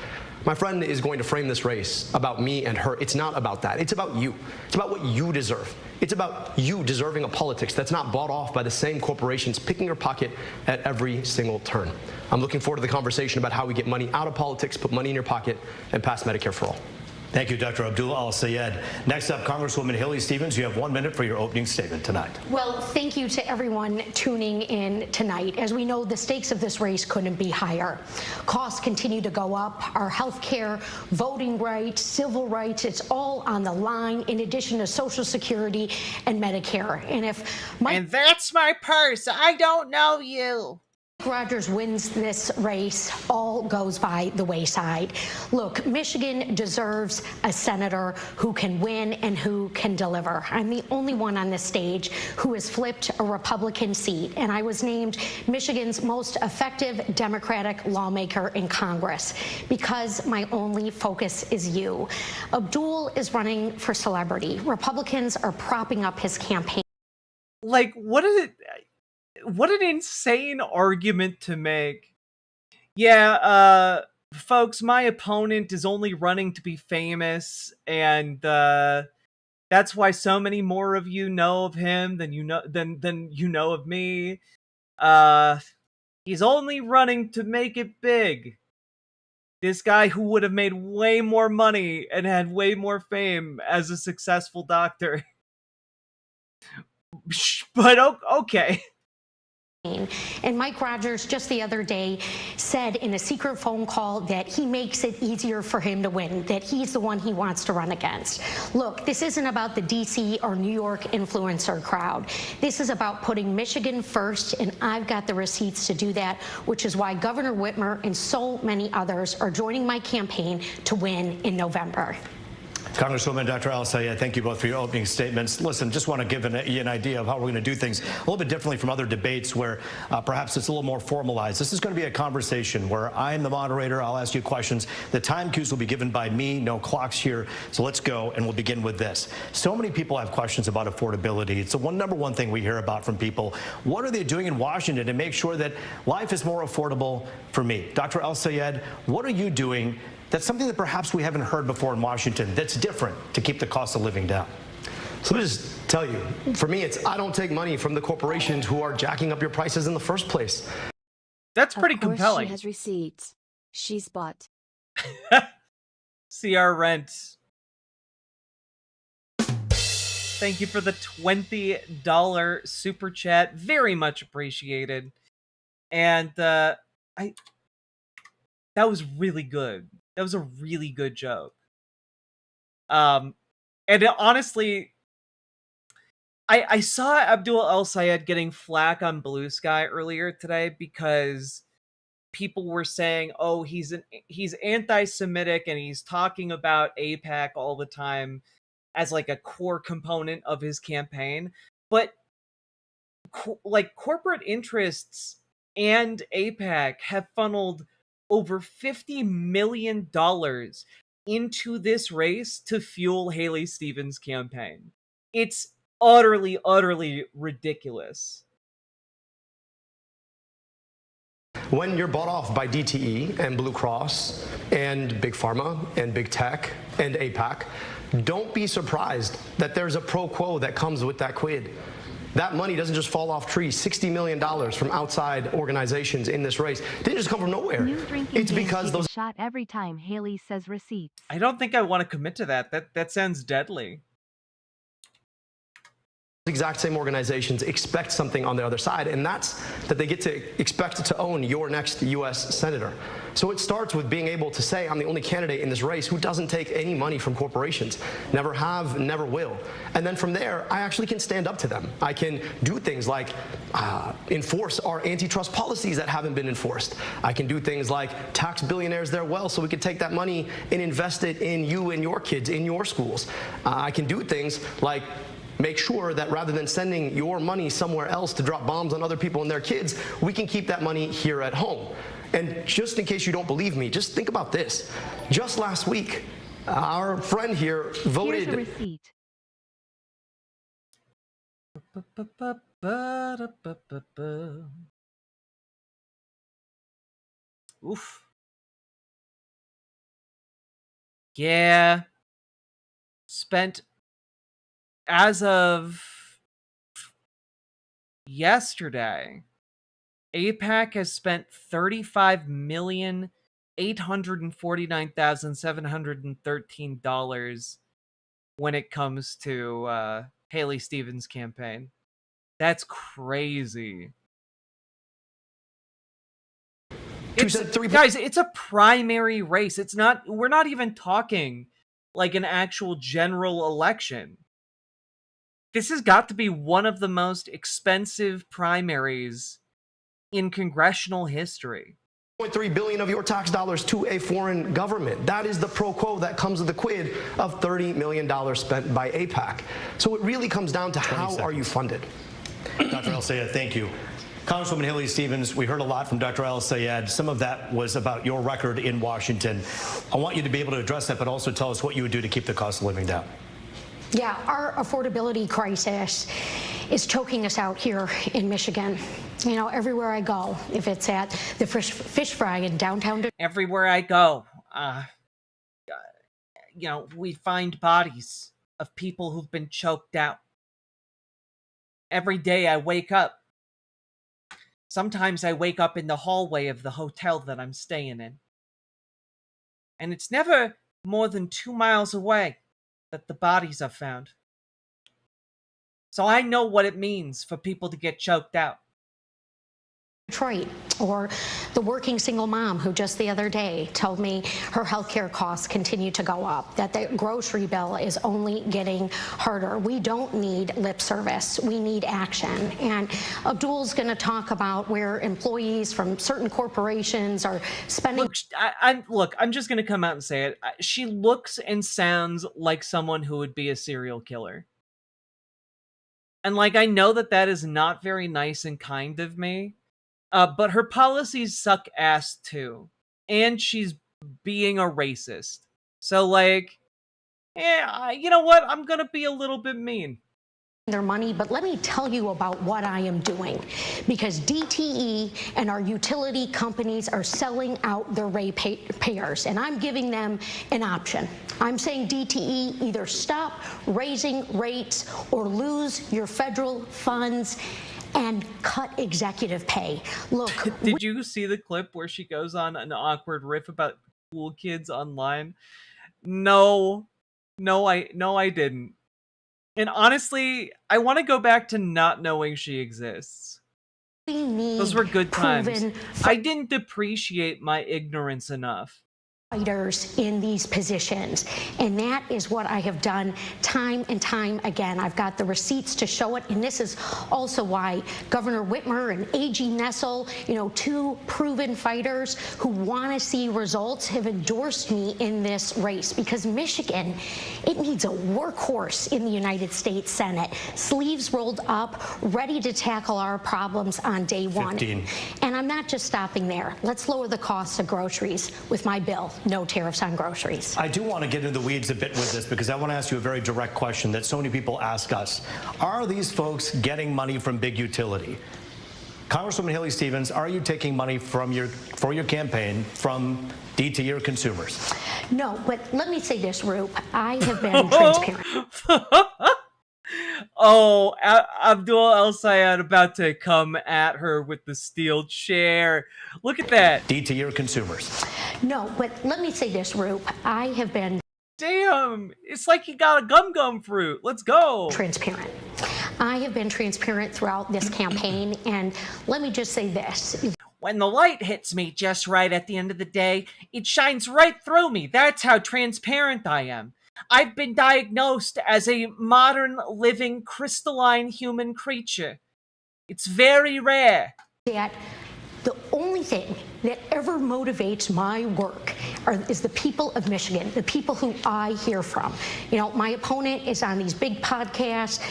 My friend is going to frame this race about me and her. It's not about that. It's about you. It's about what you deserve. It's about you deserving a politics that's not bought off by the same corporations picking your pocket at every single turn. I'm looking forward to the conversation about how we get money out of politics, put money in your pocket, and pass Medicare for all. Thank you, Dr. Abdul Al-Sayed. Next up, Congresswoman Haley Stevens, you have 1 minute for your opening statement tonight. Well, thank you to everyone tuning in tonight. As we know, the stakes of this race couldn't be higher. Costs continue to go up. Our health care, voting rights, civil rights, it's all on the line, in addition to Social Security and Medicare. And that's my purse. I don't know you. Rogers wins this race, all goes by the wayside. Look, Michigan deserves a senator who can win and who can deliver. I'm the only one on this stage who has flipped a Republican seat, and I was named Michigan's most effective Democratic lawmaker in Congress because my only focus is you. Abdul is running for celebrity. Republicans are propping up his campaign. Like, what an insane argument to make. Yeah, folks, my opponent is only running to be famous, and that's why so many more of you know of him than you know of me. He's only running to make it big. This guy who would have made way more money and had way more fame as a successful doctor. But okay. And Mike Rogers just the other day said in a secret phone call that he makes it easier for him to win, that he's the one he wants to run against. Look, this isn't about the DC or New York influencer crowd. This is about putting Michigan first, and I've got the receipts to do that, which is why Governor Whitmer and so many others are joining my campaign to win in November. Congresswoman Dr. Al-Sayed, thank you both for your opening statements. Listen, just want to give you an idea of how we're going to do things a little bit differently from other debates where perhaps it's a little more formalized. This is going to be a conversation where I'm the moderator. I'll ask you questions. The time cues will be given by me. No clocks here. So let's go, and we'll begin with this. So many people have questions about affordability. It's the number one thing we hear about from people. What are they doing in Washington to make sure that life is more affordable for me? Dr. Al-Sayed, what are you doing? That's something that perhaps we haven't heard before in Washington that's different to keep the cost of living down. So let me just tell you, for me, it's I don't take money from the corporations who are jacking up your prices in the first place. That's pretty Of course compelling. She has receipts. She's bought. See our rent. Thank you for the $20 super chat. Very much appreciated. And that was really good. That was a really good joke. And honestly, I saw Abdul El-Sayed getting flack on Blue Sky earlier today because people were saying, "Oh, he's anti-Semitic and he's talking about AIPAC all the time as like a core component of his campaign." But like corporate interests and AIPAC have funneled over $50 million into this race to fuel Haley Stevens' campaign. It's utterly, utterly ridiculous. When you're bought off by DTE and Blue Cross and Big Pharma and Big Tech and AIPAC, don't be surprised that there's a pro quo that comes with that quid. That money doesn't just fall off trees. $60 million from outside organizations in this race didn't just come from nowhere. It's because those shot every time Haley says receipts. I don't think I want to commit to that. That sounds deadly. exact same organizations expect something on the other side, and that's that they get to expect to own your next U.S. senator. So it starts with being able to say, I'm the only candidate in this race who doesn't take any money from corporations. Never have, never will. And then from there, I actually can stand up to them. I can do things like enforce our antitrust policies that haven't been enforced. I can do things like tax billionaires their wealth so we can take that money and invest it in you and your kids, in your schools. I can do things like make sure that rather than sending your money somewhere else to drop bombs on other people and their kids, we can keep that money here at home. And just in case you don't believe me, just think about this. Just last week, our friend here voted. Here's a receipt. Oof. Yeah. Spent as of yesterday, AIPAC has spent $35,849,713 when it comes to Haley Stevens' campaign. That's crazy. Guys, it's a primary race. We're not even talking like an actual general election. This has got to be one of the most expensive primaries in congressional history. $1.3 billion of your tax dollars to a foreign government. That is the pro quo that comes with the quid of $30 million spent by AIPAC. So it really comes down to how are you funded? Dr. El-Sayed, thank you. Congresswoman Haley Stevens, we heard a lot from Dr. El-Sayed. Some of that was about your record in Washington. I want you to be able to address that, but also tell us what you would do to keep the cost of living down. Yeah, our affordability crisis is choking us out here in Michigan. You know, everywhere I go, if it's at the fish fry in downtown. Everywhere I go, you know, we find bodies of people who've been choked out. Every day I wake up. Sometimes I wake up in the hallway of the hotel that I'm staying in. And it's never more than 2 miles away that the bodies are found. So I know what it means for people to get choked out. Detroit, or the working single mom who just the other day told me her healthcare costs continue to go up, that the grocery bill is only getting harder. We don't need lip service. We need action. And Abdul's going to talk about where employees from certain corporations are spending. Look, I'm just going to come out and say it. She looks and sounds like someone who would be a serial killer. And like, I know that that is not very nice and kind of me. But her policies suck ass too. And she's being a racist. So like, you know what? I'm gonna be a little bit mean. Their money, but let me tell you about what I am doing, because DTE and our utility companies are selling out their ratepayers, and I'm giving them an option. I'm saying DTE, either stop raising rates or lose your federal funds and cut executive pay. Look, did you see the clip where she goes on an awkward riff about cool kids online? No, I didn't. And honestly, I want to go back to not knowing she exists. Those were good times. I didn't appreciate my ignorance enough. Fighters in these positions, and that is what I have done time and time again. I've got the receipts to show it, and this is also why Governor Whitmer and AG Nessel, two proven fighters who want to see results, have endorsed me in this race, because Michigan, it needs a workhorse in the United States Senate, sleeves rolled up, ready to tackle our problems on day one. 15. And I'm not just stopping there. Let's lower the costs of groceries with my bill. No tariffs on groceries. I do want to get into the weeds a bit with this, because I want to ask you a very direct question that so many people ask us. Are these folks getting money from big utility? Congresswoman Haley Stevens, are you taking money for your campaign from DTE or consumers? No, but let me say this, Roop. I have been transparent. Oh, Abdul El Sayed about to come at her with the steel chair. Look at that. DTE or consumers? No, but let me say this, Roop. I have been... Damn, it's like you got a gum fruit. Let's go. Transparent. I have been transparent throughout this campaign, and let me just say this. When the light hits me just right at the end of the day, it shines right through me. That's how transparent I am. I've been diagnosed as a modern, living, crystalline human creature. It's very rare. That the only thing that ever motivates my work is the people of Michigan, the people who I hear from. My opponent is on these big podcasts.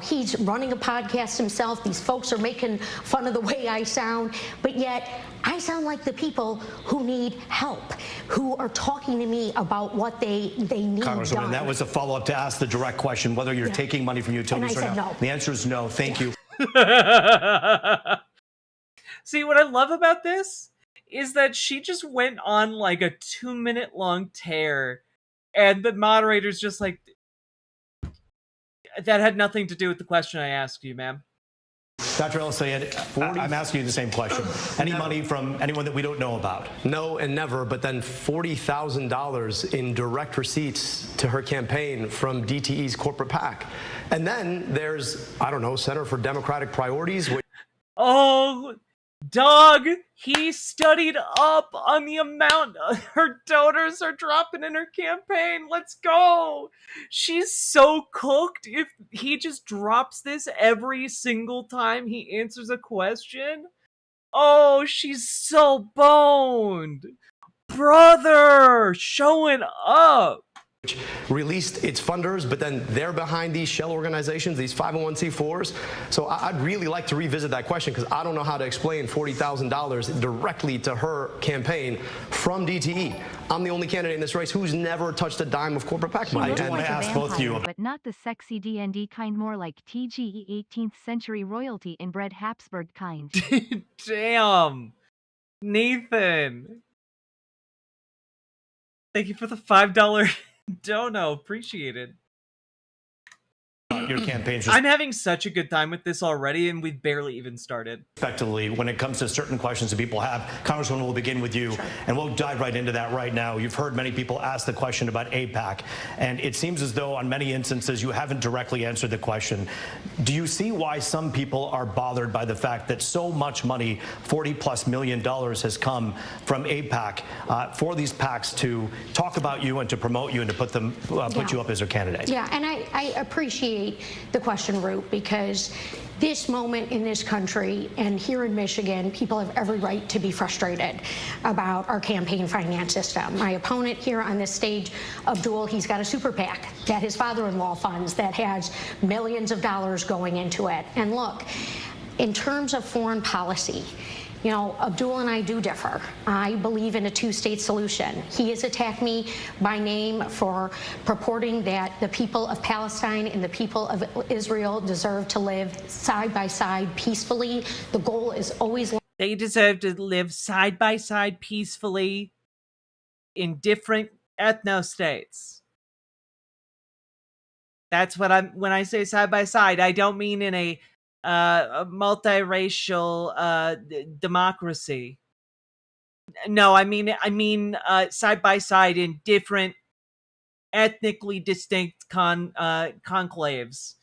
He's running a podcast himself. These folks are making fun of the way I sound, but yet I sound like the people who need help, who are talking to me about what they need Congresswoman, done. that was a follow-up to ask the direct question, whether you're taking money from utilities and I or said not. no. The answer is no. Thank you. See, what I love about this is that she just went on like a 2-minute long tear, and the moderator's just like, that had nothing to do with the question I asked you, ma'am. Dr. El Sayed, I'm asking you the same question. Any money from anyone that we don't know about? No and never, but then $40,000 in direct receipts to her campaign from DTE's corporate PAC. And then there's, I don't know, Center for Democratic Priorities. Oh, dog, he studied up on the amount her donors are dropping in her campaign. Let's go. She's so cooked if he just drops this every single time he answers a question. Oh, she's so boned. Brother, showing up. Which released its funders, but then they're behind these shell organizations, these 501c4s. So I'd really like to revisit that question, because I don't know how to explain $40,000 directly to her campaign from DTE. I'm the only candidate in this race who's never touched a dime of corporate PAC money. She And looks I like a asked both of you. vampire, but not the sexy D&D kind, more like TGE 18th century royalty inbred Habsburg kind. Damn. Nathan. Thank you for the $5 dono. Appreciated. your campaign's I'm having such a good time with this already, and we've barely even started. respectively when it comes to certain questions that people have. Congresswoman, we'll begin with you, and we'll dive right into that right now. You've heard many people ask the question about AIPAC, and it seems as though on many instances you haven't directly answered the question. Do you see why some people are bothered by the fact that so much money, $40+ million, has come from AIPAC for these PACs to talk about you and to promote you and to put you up as their candidate? Yeah, and I appreciate the question, Root, because this moment in this country and here in Michigan, people have every right to be frustrated about our campaign finance system. My opponent here on this stage, Abdul, he's got a super PAC that his father-in-law funds that has millions of dollars going into it. And look, in terms of foreign policy, you know, Abdul and I do differ. I believe in a two-state solution. He has attacked me by name for purporting that the people of Palestine and the people of Israel deserve to live side by side peacefully. The goal is always... They deserve to live side by side peacefully in different ethno-states. That's what when I say side by side, I don't mean in a multiracial democracy. No, I mean side by side in different ethnically distinct conclaves.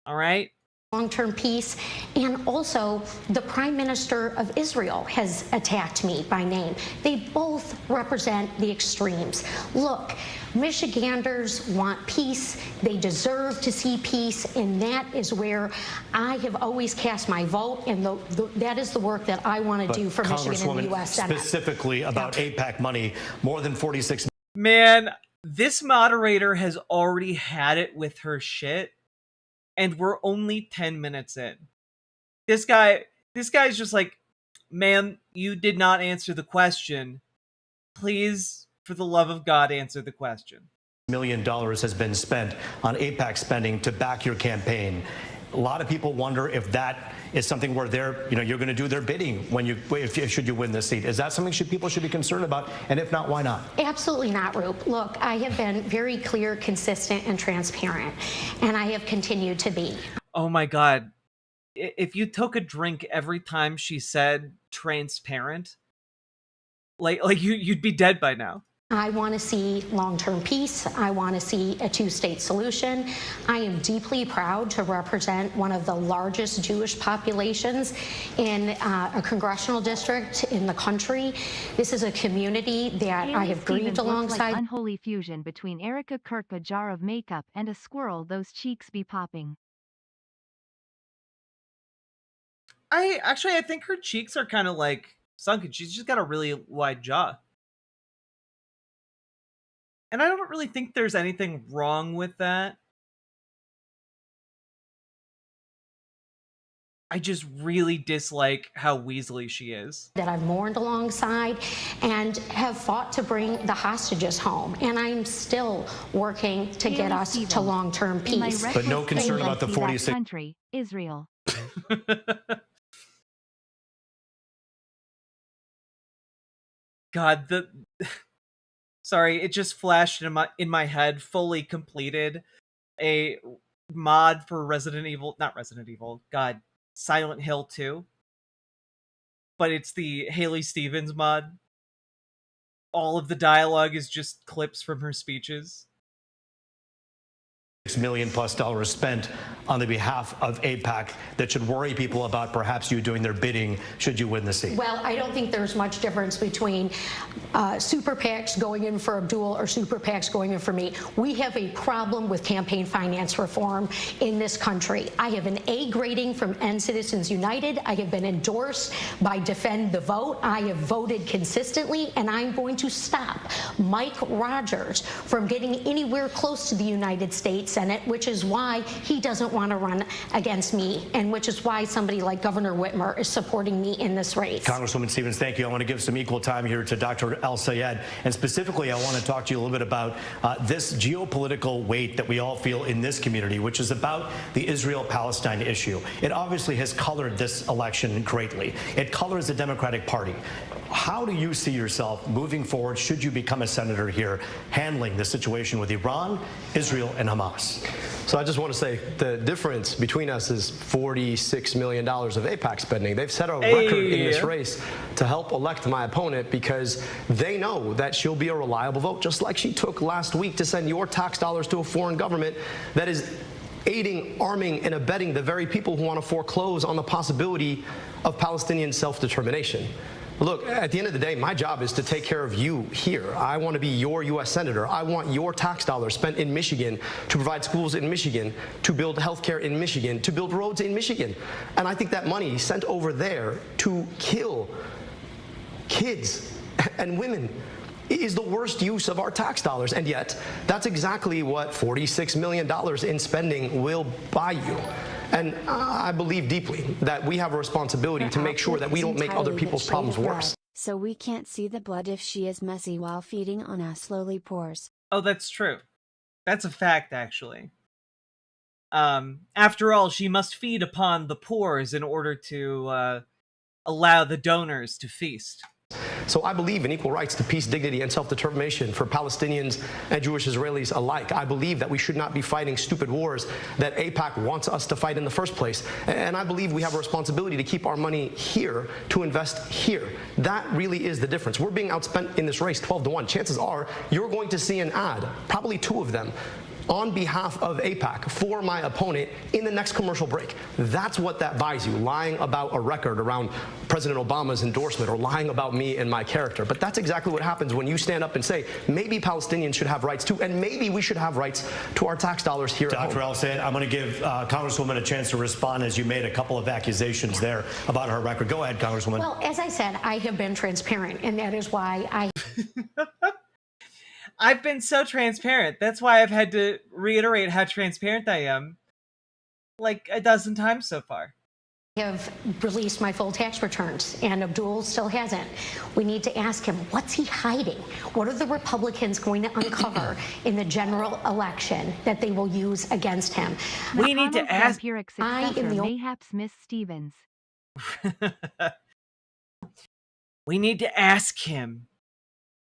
All right? Long-term peace, and also the Prime Minister of Israel has attacked me by name. They both represent the extremes. Look, Michiganders want peace. They deserve to see peace, and that is where I have always cast my vote, and that is the work that I want to do for Michigan in the U.S. Senate. Specifically about AIPAC money, more than 46. Man, this moderator has already had it with her shit. And we're only 10 minutes in. This guy's just like, ma'am, you did not answer the question. Please, for the love of God, answer the question. $1 million has been spent on AIPAC spending to back your campaign. A lot of people wonder if that is something where you're going to do their bidding should you win this seat. Is that something people should be concerned about? And if not, why not? Absolutely not, Roop. Look, I have been very clear, consistent, and transparent, and I have continued to be. Oh my God. If you took a drink every time she said transparent, like you'd be dead by now. I want to see long-term peace. I want to see a two-state solution. I am deeply proud to represent one of the largest Jewish populations in a congressional district in the country. This is a community that I have grieved alongside. Like unholy fusion between Erica Kirk, a jar of makeup, and a squirrel. Those cheeks be popping. I think her cheeks are kind of like sunken. She's just got a really wide jaw. And I don't really think there's anything wrong with that. I just really dislike how Weasley she is. That I've mourned alongside and have fought to bring the hostages home. And I'm still working to get us to long-term peace. But no concern about the 46... country, Israel. God, sorry, it just flashed in my head, fully completed, a mod for Silent Hill 2. But it's the Haley Stevens mod. All of the dialogue is just clips from her speeches. $6 million+ spent on the behalf of AIPAC that should worry people about perhaps you doing their bidding should you win the seat? Well, I don't think there's much difference between super PACs going in for Abdul or super PACs going in for me. We have a problem with campaign finance reform in this country. I have an A grading from End Citizens United. I have been endorsed by Defend the Vote. I have voted consistently, and I'm going to stop Mike Rogers from getting anywhere close to the United States Senate, which is why he doesn't want to run against me, and which is why somebody like Governor Whitmer is supporting me in this race. Congresswoman Stevens, thank you. I want to give some equal time here to Dr. El-Sayed, and specifically I want to talk to you a little bit about this geopolitical weight that we all feel in this community, which is about the Israel-Palestine issue. It obviously has colored this election greatly. It colors the Democratic Party. How do you see yourself moving forward, should you become a senator here, handling the situation with Iran, Israel, and Hamas? So I just want to say the difference between us is $46 million of AIPAC spending. They've set a record in this race to help elect my opponent because they know that she'll be a reliable vote, just like she took last week to send your tax dollars to a foreign government that is aiding, arming, and abetting the very people who want to foreclose on the possibility of Palestinian self-determination. Look, at the end of the day, my job is to take care of you here. I want to be your U.S. Senator. I want your tax dollars spent in Michigan to provide schools in Michigan, to build health care in Michigan, to build roads in Michigan. And I think that money sent over there to kill kids and women is the worst use of our tax dollars. And yet, that's exactly what $46 million in spending will buy you. And I believe deeply that we have a responsibility to make sure that we don't make other people's problems worse. So we can't see the blood if she is messy while feeding on us slowly pours. Oh, that's true. That's a fact, actually. After all, she must feed upon the pores in order to allow the donors to feast. So I believe in equal rights to peace, dignity, and self-determination for Palestinians and Jewish Israelis alike. I believe that we should not be fighting stupid wars that AIPAC wants us to fight in the first place. And I believe we have a responsibility to keep our money here, to invest here. That really is the difference. We're being outspent in this race 12-1. Chances are you're going to see an ad, probably 2 of them, on behalf of AIPAC for my opponent in the next commercial break. That's what that buys you, lying about a record around President Obama's endorsement or lying about me and my character. But that's exactly what happens when you stand up and say, maybe Palestinians should have rights too, and maybe we should have rights to our tax dollars here at home. Dr. El-Sayed, I'm going to give Congresswoman a chance to respond as you made a couple of accusations there about her record. Go ahead, Congresswoman. Well, as I said, I have been transparent, and that is why I've been so transparent. That's why I've had to reiterate how transparent I am like a dozen times so far. have released my full tax returns, and Abdul still hasn't. We need to ask him, what's he hiding? What are the Republicans going to uncover in the general election that they will use against him? We need to ask. Mayhaps Miss Stevens. We need to ask him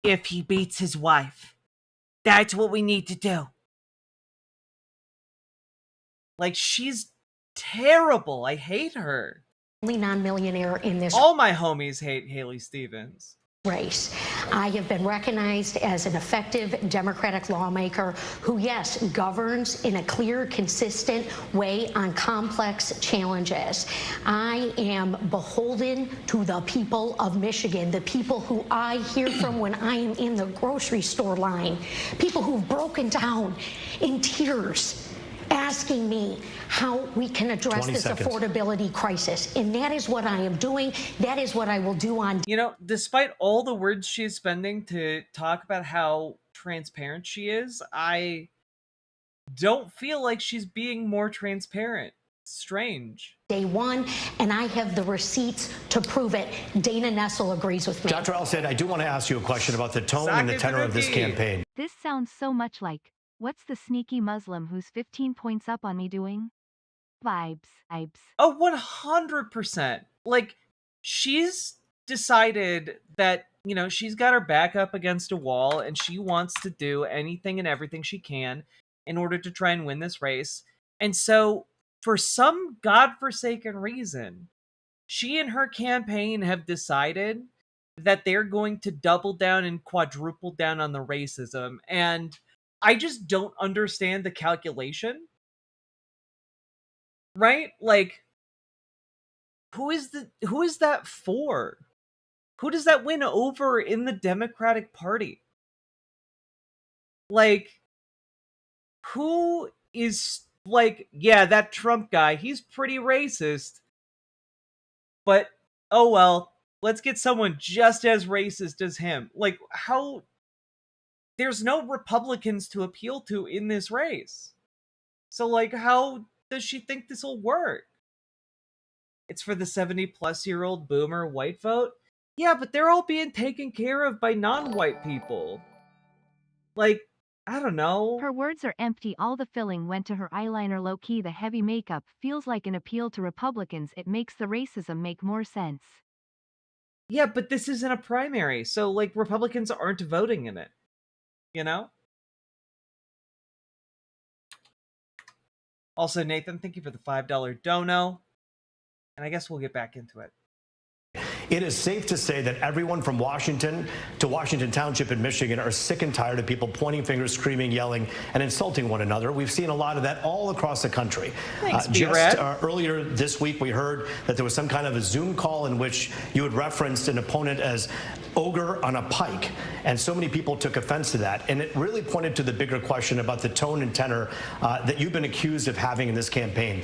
if he beats his wife. That's what we need to do. Like, she's terrible. I hate her. Only non-millionaire in this. All my homies hate Haley Stevens. Race. I have been recognized as an effective Democratic lawmaker who, yes, governs in a clear, consistent way on complex challenges. I am beholden to the people of Michigan, the people who I hear from when I am in the grocery store line, people who've broken down in tears, asking me how we can address this affordability crisis. And that is what I am doing. That is what I will do on. You know, despite all the words she's spending to talk about how transparent she is, I don't feel like she's being more transparent. Strange. Day one, and I have the receipts to prove it. Dana Nessel agrees with me. Dr. El-Sayed, I do want to ask you a question about the tone and the tenor of this campaign. This sounds so much like, what's the sneaky Muslim who's 15 points up on me doing? Vibes. Oh, 100%. Like, she's decided that, you know, she's got her back up against a wall and she wants to do anything and everything she can in order to try and win this race. And so, for some godforsaken reason, she and her campaign have decided that they're going to double down and quadruple down on the racism. And I just don't understand the calculation. Right? Like, who is that for? Who does that win over in the Democratic Party? Like, who is like, yeah, that Trump guy, he's pretty racist. But, oh well, let's get someone just as racist as him. Like, how? There's no Republicans to appeal to in this race. So, like, how does she think this will work? It's for the 70-plus-year-old boomer white vote? Yeah, but they're all being taken care of by non-white people. Like, I don't know. Her words are empty. All the filling went to her eyeliner. Low-key, the heavy makeup feels like an appeal to Republicans. It makes the racism make more sense. Yeah, but this isn't a primary, so, like, Republicans aren't voting in it. You know? Also, Nathan, thank you for the $5 dono. And I guess we'll get back into it. It is safe to say that everyone from Washington to Washington Township in Michigan are sick and tired of people pointing fingers, screaming, yelling, and insulting one another. We've seen a lot of that all across the country. Thanks, Earlier this week, we heard that there was some kind of a Zoom call in which you had referenced an opponent as ogre on a pike, and so many people took offense to that. And it really pointed to the bigger question about the tone and tenor that you've been accused of having in this campaign.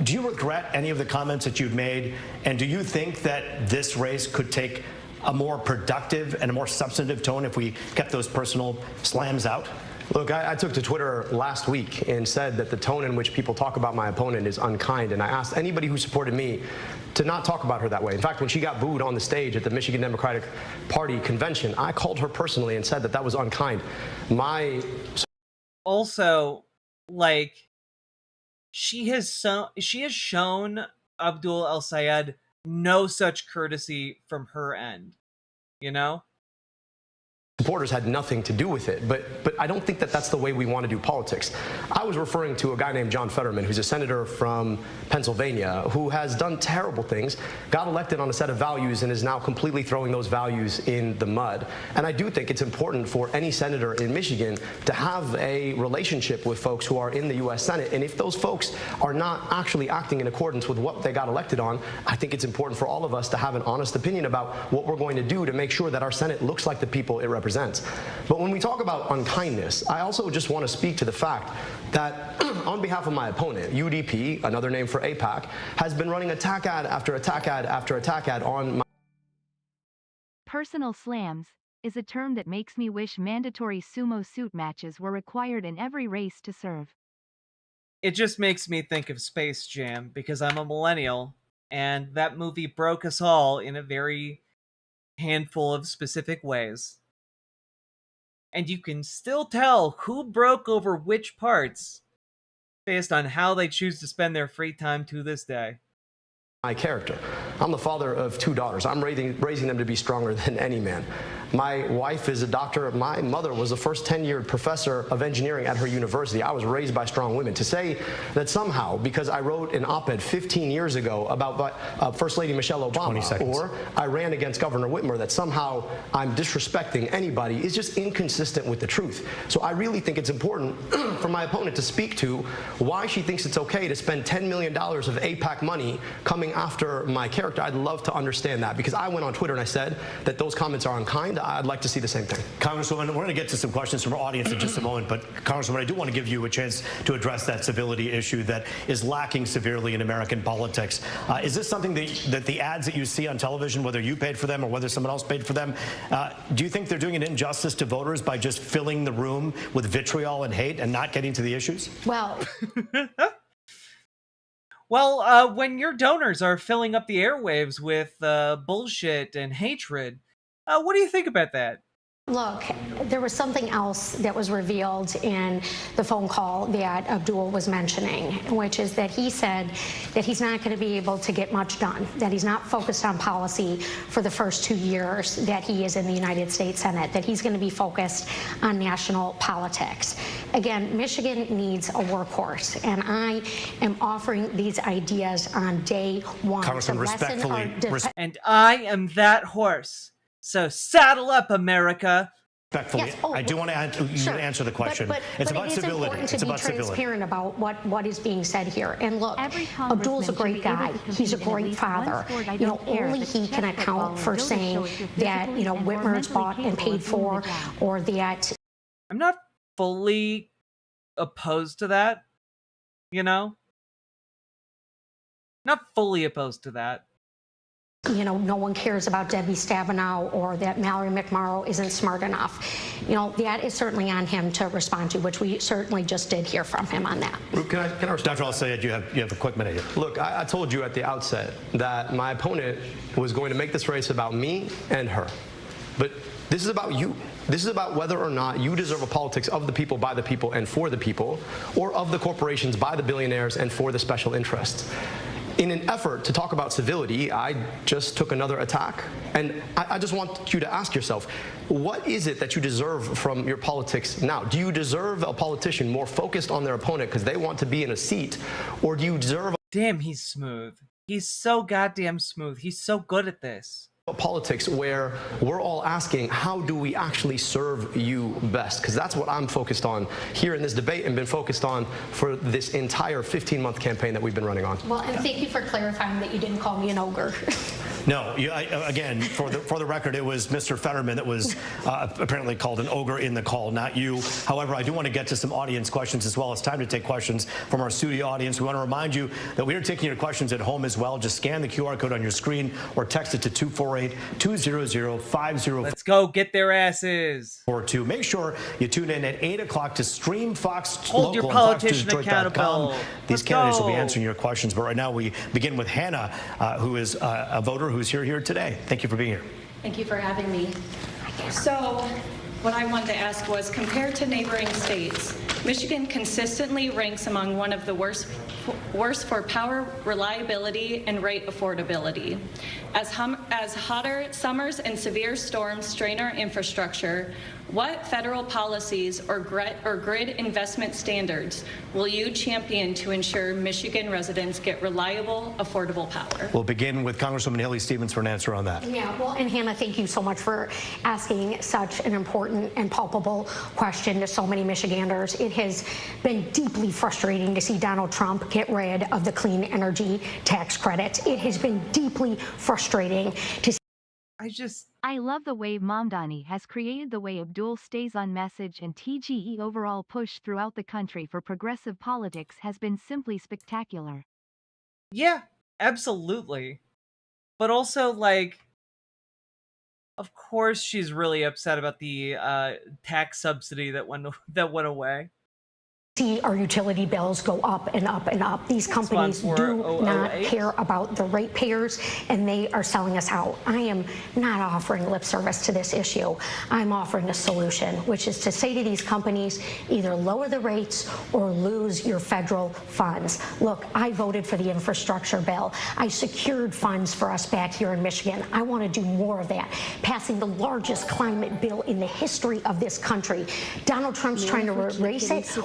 Do you regret any of the comments that you've made? And do you think that this race could take a more productive and a more substantive tone if we kept those personal slams out? Look, I took to Twitter last week and said that the tone in which people talk about my opponent is unkind. And I asked anybody who supported me to not talk about her that way. In fact, when she got booed on the stage at the Michigan Democratic Party convention, I called her personally and said that that was unkind. Also, like, she has shown Abdul El-Sayed no such courtesy from her end, you know? Supporters had nothing to do with it, but I don't think that that's the way we want to do politics. I was referring to a guy named John Fetterman, who's a senator from Pennsylvania, who has done terrible things, got elected on a set of values, and is now completely throwing those values in the mud. And I do think it's important for any senator in Michigan to have a relationship with folks who are in the U.S. Senate. And if those folks are not actually acting in accordance with what they got elected on, I think it's important for all of us to have an honest opinion about what we're going to do to make sure that our Senate looks like the people it represents. But when we talk about unkindness, I also just want to speak to the fact that on behalf of my opponent, UDP, another name for AIPAC, has been running attack ad after attack ad after attack ad on my... Personal slams is a term that makes me wish mandatory sumo suit matches were required in every race to serve. It just makes me think of Space Jam because I'm a millennial, and that movie broke us all in a very handful of specific ways. And you can still tell who broke over which parts based on how they choose to spend their free time to this day. My character. I'm the father of 2 daughters. I'm raising them to be stronger than any man. My wife is a doctor. My mother was the first tenured professor of engineering at her university. I was raised by strong women. To say that somehow, because I wrote an op-ed 15 years ago about First Lady Michelle Obama, or I ran against Governor Whitmer, that somehow I'm disrespecting anybody is just inconsistent with the truth. So I really think it's important for my opponent to speak to why she thinks it's okay to spend $10 million of AIPAC money coming after my character. I'd love to understand that, because I went on Twitter and I said that those comments are unkind. I'd like to see the same thing. Congresswoman, we're going to get to some questions from our audience in just a moment, but Congresswoman, I do want to give you a chance to address that civility issue that is lacking severely in American politics. Is this something that the ads that you see on television, whether you paid for them or whether someone else paid for them, do you think they're doing an injustice to voters by just filling the room with vitriol and hate and not getting to the issues? Well... Well, when your donors are filling up the airwaves with bullshit and hatred, what do you think about that? Look, there was something else that was revealed in the phone call that Abdul was mentioning, which is that he said that he's not going to be able to get much done, that he's not focused on policy for the first 2 years that he is in the United States Senate, that he's going to be focused on national politics. Again, Michigan needs a workhorse, and I am offering these ideas on day one. Congressman, respectfully. And I am that horse. So saddle up, America. Respectfully, yes. I do want to answer the question. It's about civility. It's about civility. Transparent about what is being said here. And look, Abdul's a great guy. He's a great father. You know, only he can account for saying that, you know, Whitmer's bought and paid for, or that. I'm not fully opposed to that, you know? Not fully opposed to that. You know, no one cares about Debbie Stabenow, or that Mallory McMorrow isn't smart enough. You know, that is certainly on him to respond to, which we certainly just did hear from him on that. Can I Dr. El-Sayed, you have a quick minute here. Look, I told you at the outset that my opponent was going to make this race about me and her. But this is about you. This is about whether or not you deserve a politics of the people, by the people, and for the people, or of the corporations, by the billionaires, and for the special interests. In an effort to talk about civility, I just took another attack. And I just want you to ask yourself, what is it that you deserve from your politics now? Do you deserve a politician more focused on their opponent because they want to be in a seat? Or do you deserve... Damn, he's smooth. He's so goddamn smooth. He's so good at this. Politics where we're all asking, how do we actually serve you best? Because that's what I'm focused on here in this debate and been focused on for this entire 15-month campaign that we've been running on. Well, and thank you for clarifying that you didn't call me an ogre. No, again, for the record, it was Mr. Fetterman that was apparently called an ogre in the call, not you. However, I do want to get to some audience questions as well. It's time to take questions from our studio audience. We want to remind you that we are taking your questions at home as well. Just scan the QR code on your screen or text it to 248-200-50. Let's go get their asses. Or two. Make sure you tune in at 8 o'clock to stream Fox Hold your Local politician and accountable. These candidates will be answering your questions. But right now we begin with Hannah, who is a voter who's here today. Thank you for being here. Thank you for having me. So, what I wanted to ask was, compared to neighboring states, Michigan consistently ranks among one of the worst for power reliability and rate affordability. As hotter summers and severe storms strain our infrastructure, what federal policies or grid investment standards will you champion to ensure Michigan residents get reliable, affordable power? We'll begin with Congresswoman Haley Stevens for an answer on that. Yeah, well, and Hannah, thank you so much for asking such an important and palpable question to so many Michiganders. It has been deeply frustrating to see Donald Trump get rid of the clean energy tax credits. It has been deeply frustrating to see. I love the way Mamdani has created the way Abdul stays on message, and TGE overall push throughout the country for progressive politics has been simply spectacular. Yeah, absolutely. But also, like, of course she's really upset about the tax subsidy that went away. See our utility bills go up and up and up. These companies do not care about the ratepayers, and they are selling us out. I am not offering lip service to this issue. I'm offering a solution, which is to say to these companies, either lower the rates or lose your federal funds. Look, I voted for the infrastructure bill. I secured funds for us back here in Michigan. I want to do more of that, passing the largest climate bill in the history of this country. Donald Trump's trying to erase it.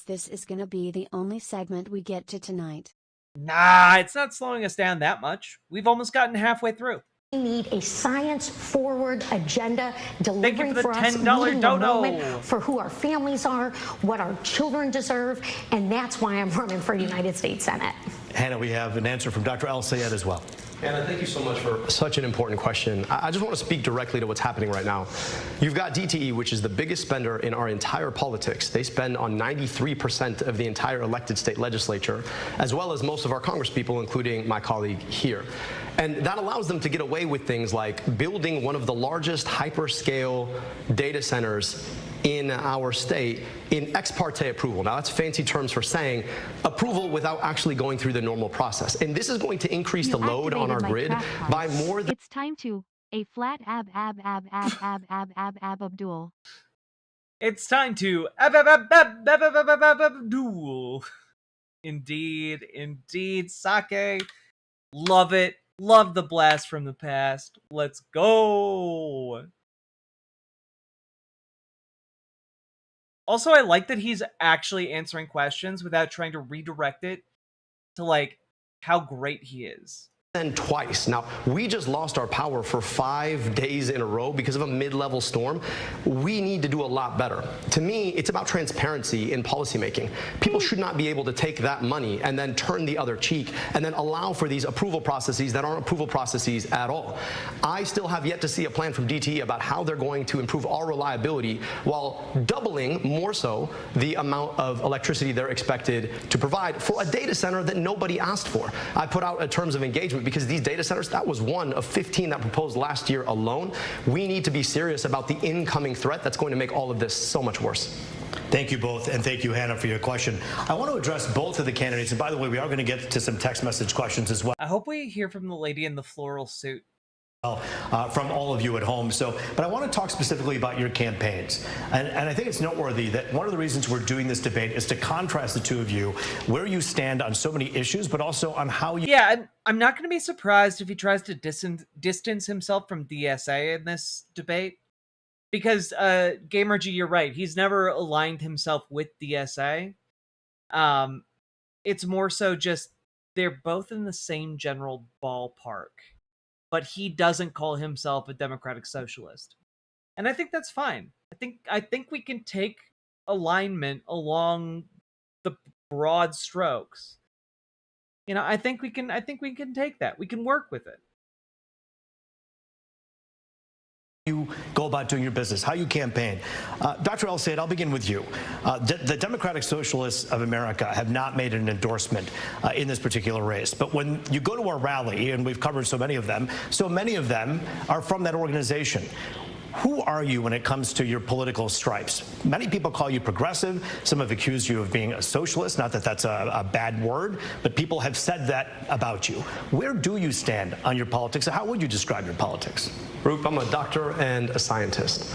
This is gonna be the only segment we get to tonight. Nah, it's not slowing us down that much. We've almost gotten halfway through. We need a science-forward agenda delivering for us $10 dodo for who our families are, what our children deserve, and that's why I'm running for United States Senate. Hannah, we have an answer from Dr. El Sayed as well. Anna, thank you so much for such an important question. I just want to speak directly to what's happening right now. You've got DTE, which is the biggest spender in our entire politics. They spend on 93% of the entire elected state legislature, as well as most of our congresspeople, including my colleague here. And that allows them to get away with things like building one of the largest hyperscale data centers in our state in ex parte approval. Now, that's fancy terms for saying approval without actually going through the normal process. And this is going to increase the load on our grid by more than... It's time to a flat Abdul. It's time to Abdul. Indeed, Sake. Love it. Love the blast from the past. Let's go. Also, I like that he's actually answering questions without trying to redirect it to, like, how great he is. And twice. Now, we just lost our power for 5 days in a row because of a mid-level storm. We need to do a lot better. To me, it's about transparency in policymaking. People should not be able to take that money and then turn the other cheek and then allow for these approval processes that aren't approval processes at all. I still have yet to see a plan from DTE about how they're going to improve our reliability while doubling, more so, the amount of electricity they're expected to provide for a data center that nobody asked for. I put out a terms of engagement because these data centers, that was one of 15 that proposed last year alone. We need to be serious about the incoming threat that's going to make all of this so much worse. Thank you both, and thank you, Hannah, for your question. I want to address both of the candidates, and by the way, we are going to get to some text message questions as well. I hope we hear from the lady in the floral suit. from all of you at home. But I want to talk specifically about your campaigns. And I think it's noteworthy that one of the reasons we're doing this debate is to contrast the two of you, where you stand on so many issues, but also on how you... Yeah, I'm not going to be surprised if he tries to distance himself from DSA in this debate. Because, Gamergy, you're right. He's never aligned himself with DSA. It's more so just they're both in the same general ballpark. But he doesn't call himself a democratic socialist. And I think that's fine. I think we can take alignment along the broad strokes. You know, I think we can take that. We can work with it. You go about doing your business, how you campaign. Dr. El-Sayed, I'll begin with you. The Democratic Socialists of America have not made an endorsement in this particular race. But when you go to our rally, and we've covered so many of them are from that organization. Who are you when it comes to your political stripes? Many people call you progressive. Some have accused you of being a socialist. Not that that's a bad word, but people have said that about you. Where do you stand on your politics? How would you describe your politics? Roop, I'm a doctor and a scientist.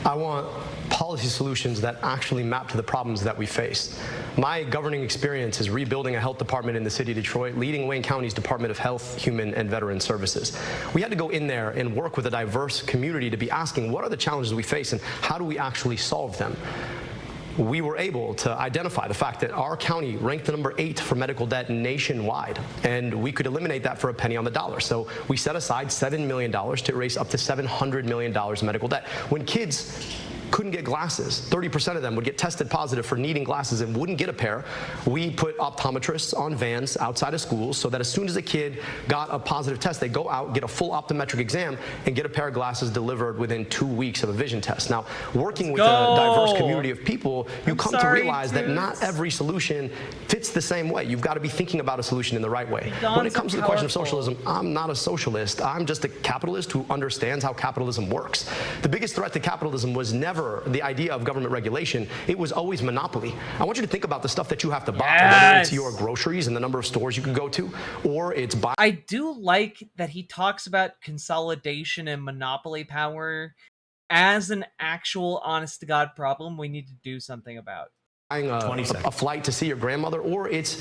I want policy solutions that actually map to the problems that we face. My governing experience is rebuilding a health department in the city of Detroit, leading Wayne County's Department of Health, Human and Veteran Services. We had to go in there and work with a diverse community to be asking what are the challenges we face and how do we actually solve them. We were able to identify the fact that our county ranked the number 8 for medical debt nationwide, and we could eliminate that for a penny on the dollar. So we set aside $7 million to erase up to $700 million in medical debt. When kids couldn't get glasses, 30% of them would get tested positive for needing glasses and wouldn't get a pair. We put optometrists on vans outside of schools so that as soon as a kid got a positive test, they go out, get a full optometric exam, and get a pair of glasses delivered within 2 weeks of a vision test. Now, working with a diverse community of people, you come to realize that not every solution fits the same way. You've got to be thinking about a solution in the right way. When it comes to the question of socialism, I'm not a socialist. I'm just a capitalist who understands how capitalism works. The biggest threat to capitalism was never the idea of government regulation. It was always monopoly. I want you to think about the stuff that you have to buy, whether it's your groceries and the number of stores you can go to, or it's buy. I do like that he talks about consolidation and monopoly power as an actual honest-to-God problem we need to do something about. A flight to see your grandmother, or it's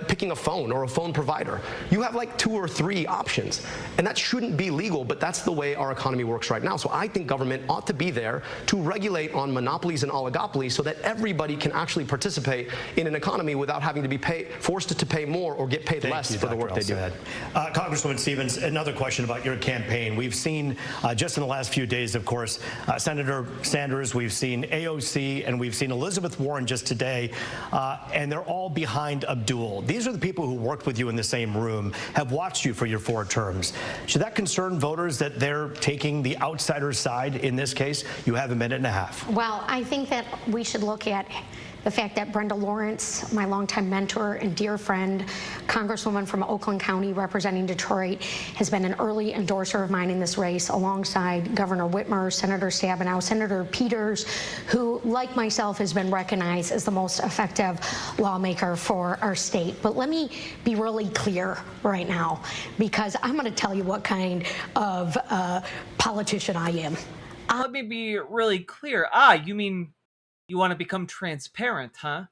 picking a phone or a phone provider. You have like 2 or 3 options, and that shouldn't be legal, but that's the way our economy works right now. So I think government ought to be there to regulate on monopolies and oligopolies so that everybody can actually participate in an economy without having to be forced to pay more or get paid less for the work they do. Congresswoman Stevens, another question about your campaign. We've seen just in the last few days, of course, Senator Sanders, we've seen AOC, and we've seen Elizabeth Warren just today, and they're all behind Abdul. These are the people who worked with you in the same room, have watched you for your 4 terms. Should that concern voters that they're taking the outsider side in this case? You have a minute and a half. Well, I think that we should look at the fact that Brenda Lawrence, my longtime mentor and dear friend, Congresswoman from Oakland County representing Detroit, has been an early endorser of mine in this race alongside Governor Whitmer, Senator Stabenow, Senator Peters, who, like myself, has been recognized as the most effective lawmaker for our state. But let me be really clear right now, because I'm going to tell you what kind of politician I am. Let me be really clear. You mean you want to become transparent, huh?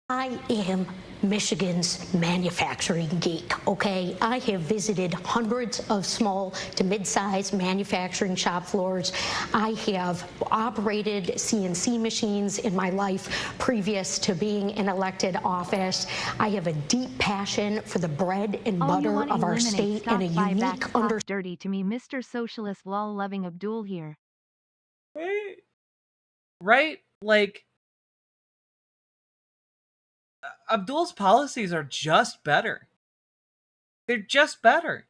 I am Michigan's manufacturing geek, okay? I have visited hundreds of small to mid-sized manufacturing shop floors. I have operated CNC machines in my life previous to being in elected office. I have a deep passion for the bread and butter of our state and a unique dirty to me, Mr. Socialist law-loving Abdul here. Right? Like, Abdul's policies are just better. They're just better.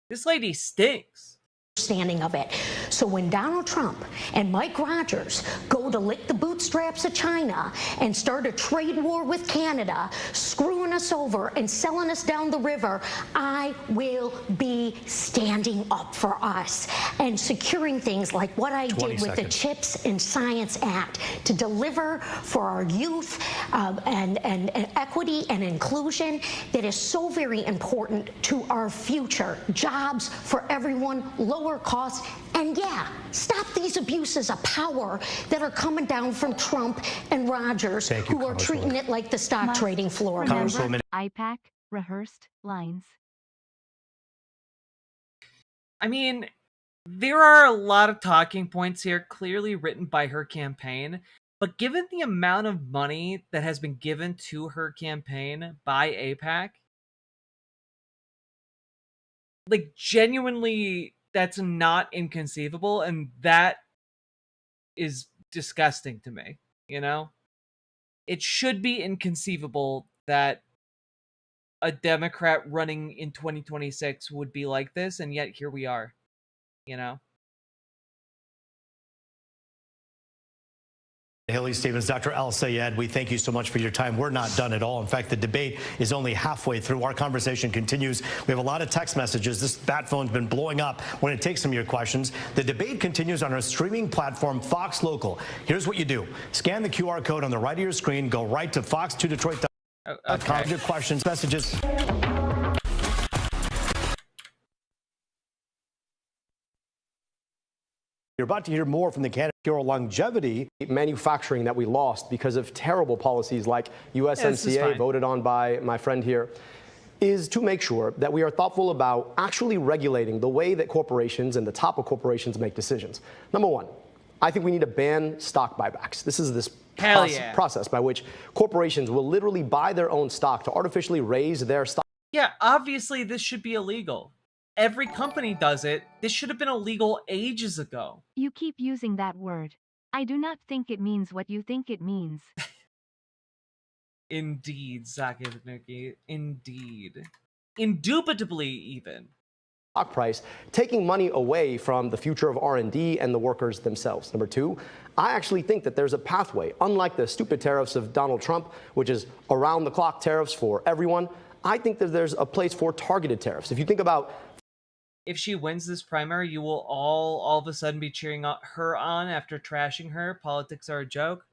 This lady stinks. Understanding of it. So when Donald Trump and Mike Rogers go to lick the bootstraps of China and start a trade war with Canada, screwing us over and selling us down the river, I will be standing up for us and securing things like what I did with the CHIPS and Science Act to deliver for our youth and equity and inclusion that is so very important to our future. Jobs for everyone, lower costs, and yeah, stop these abuses of power that are coming down from Trump and Rogers, who are treating it like the stock trading floor. Remember, IPAC, rehearsed lines. I mean, there are a lot of talking points here clearly written by her campaign, but given the amount of money that has been given to her campaign by AIPAC, like, genuinely, that's not inconceivable, and that is disgusting to me, you know? It should be inconceivable that a Democrat running in 2026 would be like this, and yet here we are, you know? Haley Stevens, Dr. Al Sayed, we thank you so much for your time. We're not done at all. In fact, the debate is only halfway through. Our conversation continues. We have a lot of text messages. This bat phone's been blowing up when it takes some of your questions. The debate continues on our streaming platform, Fox Local. Here's what you do. Scan the QR code on the right of your screen. Go right to fox2detroit.com. Your questions, messages. You're about to hear more from the candidate for longevity. Manufacturing that we lost because of terrible policies like USMCA, voted on by my friend here, is to make sure that we are thoughtful about actually regulating the way that corporations and the top of corporations make decisions. Number one, I think we need to ban stock buybacks. This is this process by which corporations will literally buy their own stock to artificially raise their stock. Yeah, obviously this should be illegal. Every company does it. This should have been illegal ages ago. You keep using that word. I do not think it means what you think it means. Indeed, Sakazuki. Indeed. Indubitably, even. Stock price, taking money away from the future of R&D and the workers themselves. Number two, I actually think that there's a pathway, unlike the stupid tariffs of Donald Trump, which is around-the-clock tariffs for everyone. I think that there's a place for targeted tariffs. If you think about if she wins this primary, you will all of a sudden be cheering her on after trashing her. Politics are a joke.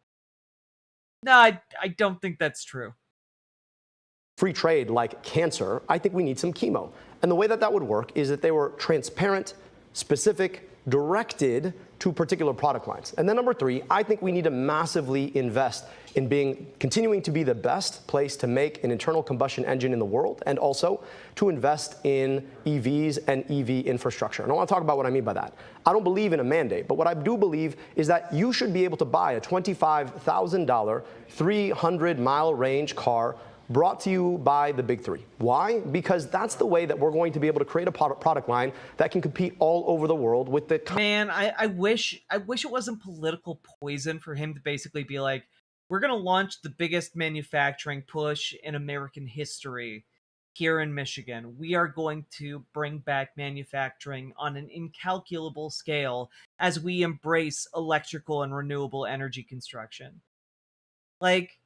No, I don't think that's true. Free trade like cancer, I think we need some chemo. And the way that that would work is that they were transparent, specific, directed to particular product lines. And then number three, I think we need to massively invest in continuing to be the best place to make an internal combustion engine in the world, and also to invest in EVs and EV infrastructure. And I want to talk about what I mean by that. I don't believe in a mandate, but what I do believe is that you should be able to buy a $25,000, 300-mile range car brought to you by the big three. Why? Because that's the way that we're going to be able to create a product line that can compete all over the world with the... Man, I wish it wasn't political poison for him to basically be like, we're going to launch the biggest manufacturing push in American history here in Michigan. We are going to bring back manufacturing on an incalculable scale as we embrace electrical and renewable energy construction. Like,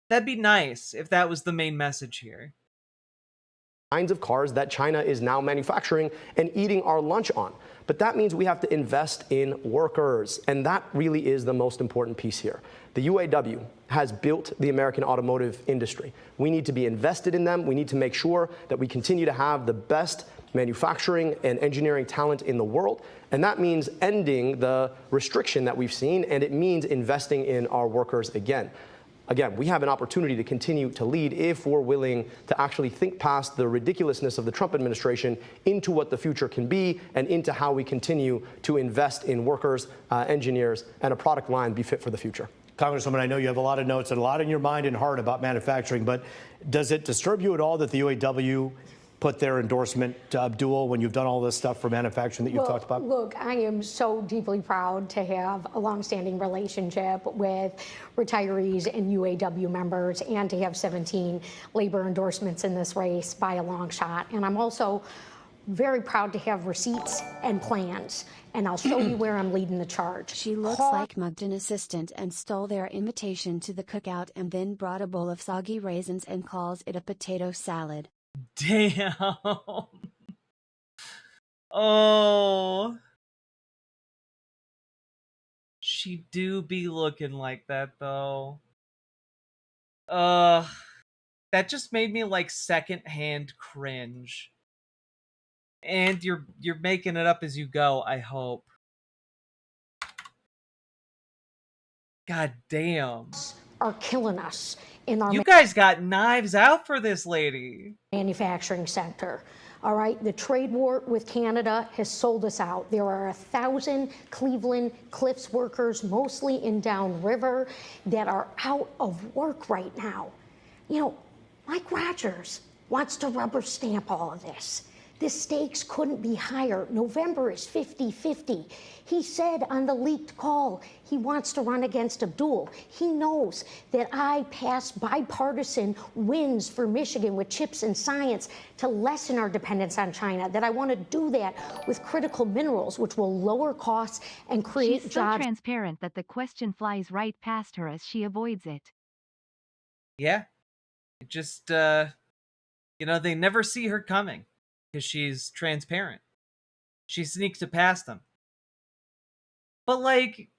that'd be nice if that was the main message here. Kinds of cars that China is now manufacturing and eating our lunch on. But that means we have to invest in workers, and that really is the most important piece here. The UAW has built the American automotive industry. We need to be invested in them. We need to make sure that we continue to have the best manufacturing and engineering talent in the world, and that means ending the restriction that we've seen, and it means investing in our workers again. Again, we have an opportunity to continue to lead if we're willing to actually think past the ridiculousness of the Trump administration into what the future can be and into how we continue to invest in workers, engineers, and a product line be fit for the future. Congresswoman, I know you have a lot of notes and a lot in your mind and heart about manufacturing, but does it disturb you at all that the UAW put their endorsement to Abdul when you've done all this stuff for manufacturing that you've talked about? Look, I am so deeply proud to have a longstanding relationship with retirees and UAW members and to have 17 labor endorsements in this race by a long shot. And I'm also very proud to have receipts and plans and I'll show you where I'm leading the charge. She looks like mugged an assistant and stole their invitation to the cookout and then brought a bowl of soggy raisins and calls it a potato salad. Damn. Oh. She do be looking like that, though. That just made me, like, secondhand cringe. And you're making it up as you go, I hope. God damn. Are killing us in our You guys got knives out for this lady. manufacturing sector. All right, the trade war with Canada has sold us out. There are 1,000 Cleveland Cliffs workers, mostly in downriver, that are out of work right now. You know, Mike Rogers wants to rubber stamp all of this. The stakes couldn't be higher. November is 50-50. He said on the leaked call he wants to run against Abdul. He knows that I passed bipartisan wins for Michigan with chips and science to lessen our dependence on China, that I want to do that with critical minerals, which will lower costs and create She's so jobs. transparent that the question flies right past her as she avoids it. Yeah. It just, you know, they never see her coming because she's transparent. She sneaks it past them. But, like,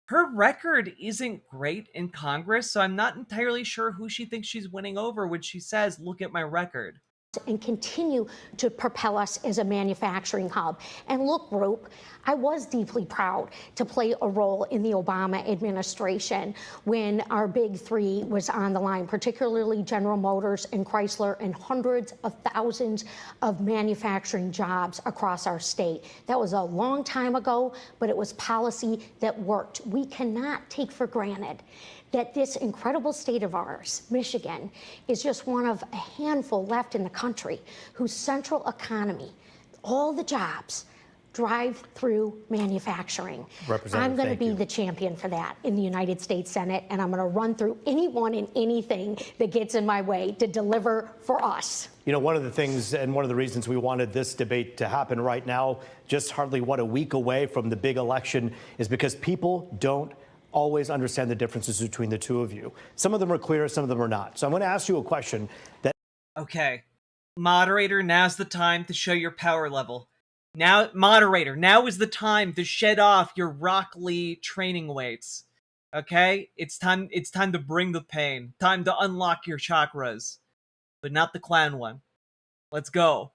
her record isn't great in Congress, so I'm not entirely sure who she thinks she's winning over when she says, look at my record. And continue to propel us as a manufacturing hub. And look, Group, I was deeply proud to play a role in the Obama administration when our big three was on the line, particularly General Motors and Chrysler, and hundreds of thousands of manufacturing jobs across our state. That was a long time ago, but it was policy that worked. We cannot take for granted that this incredible state of ours, Michigan, is just one of a handful left in the country whose central economy, all the jobs, drive through manufacturing. I'm going to be the champion for that in the United States Senate, and I'm going to run through anyone and anything that gets in my way to deliver for us. You know, one of the things and one of the reasons we wanted this debate to happen right now, just hardly, a week away from the big election, is because people don't always understand the differences between the two of you. Some of them are clear, some of them are not. So I'm going to ask you a question that... Okay. Moderator, now's the time to show your power level. Now, moderator, now is the time to shed off your Rock Lee training weights. Okay? It's time to bring the pain. Time to unlock your chakras. But not the clown one. Let's go.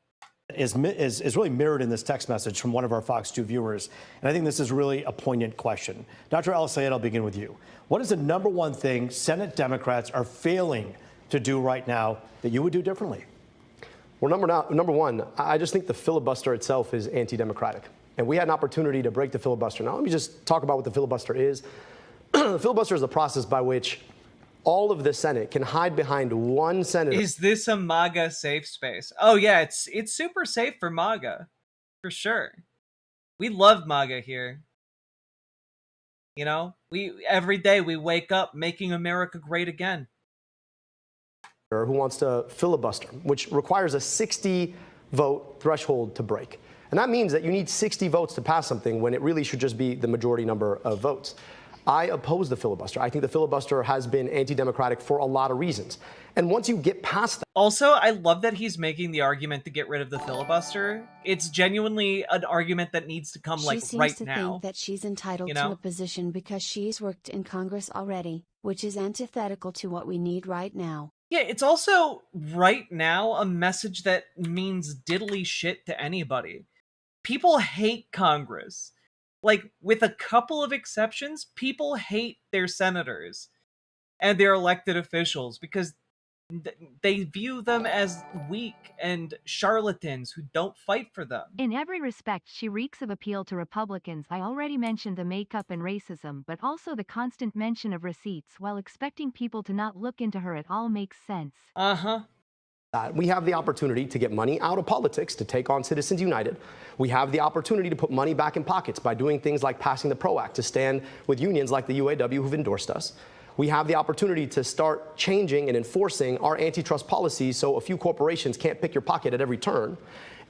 Is really mirrored in this text message from one of our Fox 2 viewers. And I think this is really a poignant question. Dr. El-Sayed, I'll begin with you. What is the number one thing Senate Democrats are failing to do right now that you would do differently? Well, number one, I just think the filibuster itself is anti-democratic. And we had an opportunity to break the filibuster. Now, let me just talk about what the filibuster is. The filibuster is a process by which all of the Senate can hide behind one senator. Is this a MAGA safe space? Oh yeah, it's super safe for MAGA, for sure. We love MAGA here. You know, every day we wake up making America great again. Who wants to filibuster, which requires a 60-vote threshold to break. And that means that you need 60 votes to pass something when it really should just be the majority number of votes. I oppose the filibuster. I think the filibuster has been anti-democratic for a lot of reasons. And once you get past that... Also, I love that he's making the argument to get rid of the filibuster. It's genuinely an argument that needs to come, like, right now. She seems to think that she's entitled to a position because she's worked in Congress already, which is antithetical to what we need right now. Yeah, it's also, right now, a message that means diddly shit to anybody. People hate Congress. Like, with a couple of exceptions, people hate their senators and their elected officials because they view them as weak and charlatans who don't fight for them. In every respect, she reeks of appeal to Republicans. I already mentioned the makeup and racism, but also the constant mention of receipts while expecting people to not look into her at all makes sense. Uh-huh. We have the opportunity to get money out of politics to take on Citizens United. We have the opportunity to put money back in pockets by doing things like passing the PRO Act to stand with unions like the UAW who've endorsed us. We have the opportunity to start changing and enforcing our antitrust policies so a few corporations can't pick your pocket at every turn.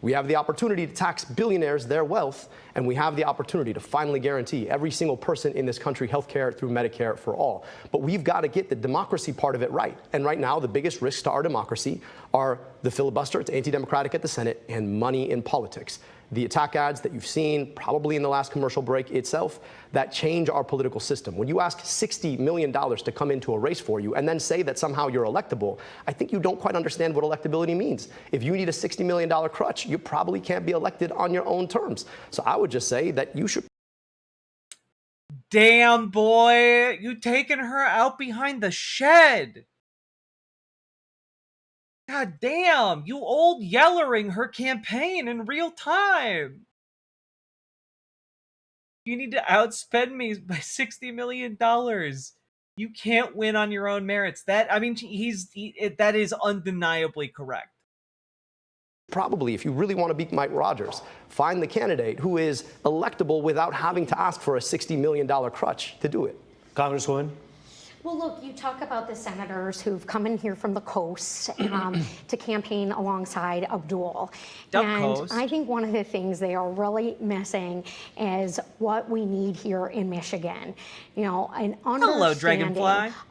We have the opportunity to tax billionaires their wealth, and we have the opportunity to finally guarantee every single person in this country health care through Medicare for all. But we've got to get the democracy part of it right. And right now, the biggest risks to our democracy are the filibuster, it's anti-democratic at the Senate, and money in politics. The attack ads that you've seen, probably in the last commercial break itself, that change our political system. When you ask $60 million to come into a race for you and then say that somehow you're electable, I think you don't quite understand what electability means. If you need a $60 million crutch, you probably can't be elected on your own terms. So I would just say that you should. Damn, boy, you taking her out behind the shed. God damn, you old yellering her campaign in real time. You need to outspend me by $60 million. You can't win on your own merits. That that is undeniably correct. Probably, if you really want to beat Mike Rogers, find the candidate who is electable without having to ask for a $60 million crutch to do it. Congresswoman? Well, look, you talk about the senators who've come in here from the coast to campaign alongside Abdul. And I think one of the things they are really missing is what we need here in Michigan. You know, an understanding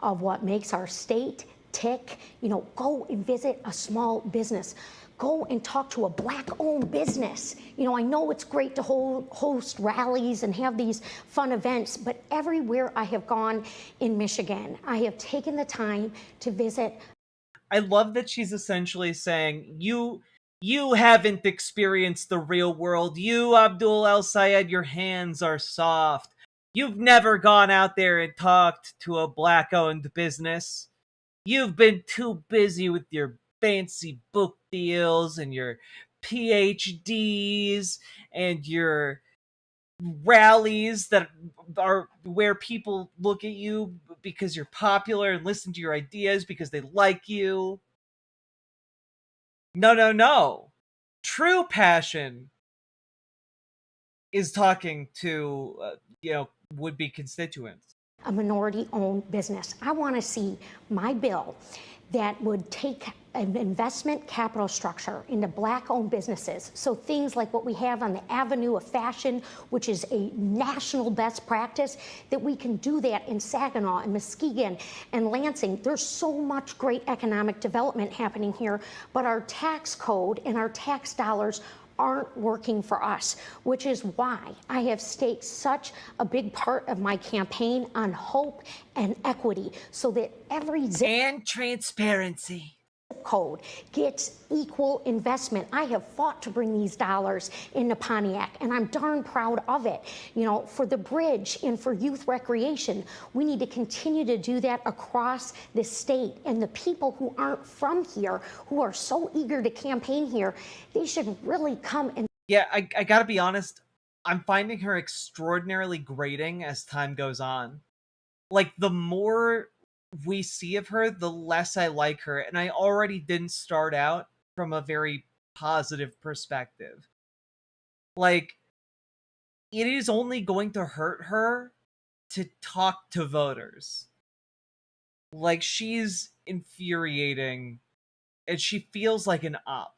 of what makes our state tick. You know, go and visit a small business. Go and talk to a Black-owned business. You know, I know it's great to host rallies and have these fun events, but everywhere I have gone in Michigan, I have taken the time to visit. I love that she's essentially saying, you haven't experienced the real world. You, Abdul El Sayed, your hands are soft. You've never gone out there and talked to a Black-owned business. You've been too busy with your fancy book deals and your PhDs and your rallies that are where people look at you because you're popular and listen to your ideas because they like you. No. True passion is talking to, would-be constituents. A minority-owned business. I want to see my bill that would take an investment capital structure into Black-owned businesses. So things like what we have on the Avenue of Fashion, which is a national best practice, that we can do that in Saginaw and Muskegon and Lansing. There's so much great economic development happening here, but our tax code and our tax dollars aren't working for us, which is why I have staked such a big part of my campaign on hope and equity, so that every and transparency code gets equal investment. I have fought to bring these dollars into Pontiac, and I'm darn proud of it. You know, for the bridge and for youth recreation, we need to continue to do that across the state. And the people who aren't from here, who are so eager to campaign here, they should really come and... Yeah, I gotta be honest, I'm finding her extraordinarily grating as time goes on. Like, the more we see of her, the less I like her, and I already didn't start out from a very positive perspective. Like, it is only going to hurt her to talk to voters. Like, she's infuriating, and she feels like an op.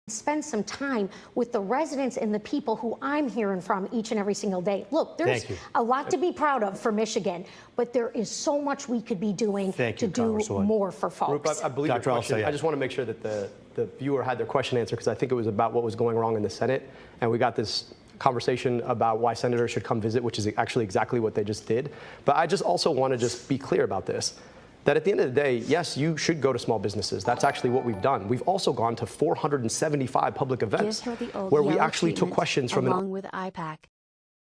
Spend some time with the residents and the people who I'm hearing from each and every single day. Look, there's a lot to be proud of for Michigan, but there is so much we could be doing to do more for folks. Rup, I believe your question. I just want to make sure that the viewer had their question answered, because I think it was about what was going wrong in the Senate, and we got this conversation about why senators should come visit, which is actually exactly what they just did. But I just also want to just be clear about this. That at the end of the day, yes, you should go to small businesses. That's actually what we've done. We've also gone to 475 public events where we actually took questions from along with IPAC.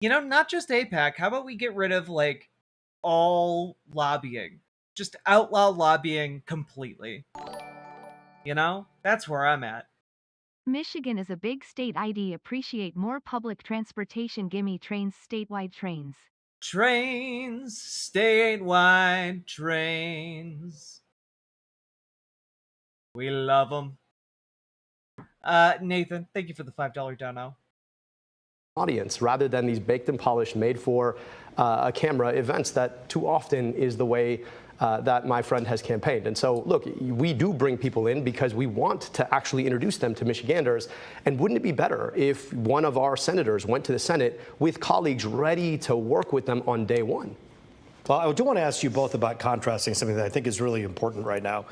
You know, not just AIPAC. How about we get rid of, like, all lobbying? Just outlaw lobbying completely. You know? That's where I'm at. Michigan is a big state. I'd appreciate more public transportation. Gimme trains, statewide trains. Trains, statewide trains. We love them. Nathan, thank you for the $5 dono. Audience, rather than these baked and polished, made for a camera events that too often is the way that my friend has campaigned. And so, look, we do bring people in because we want to actually introduce them to Michiganders. And wouldn't it be better if one of our senators went to the Senate with colleagues ready to work with them on day one? Well, I do want to ask you both about contrasting something that I think is really important right now.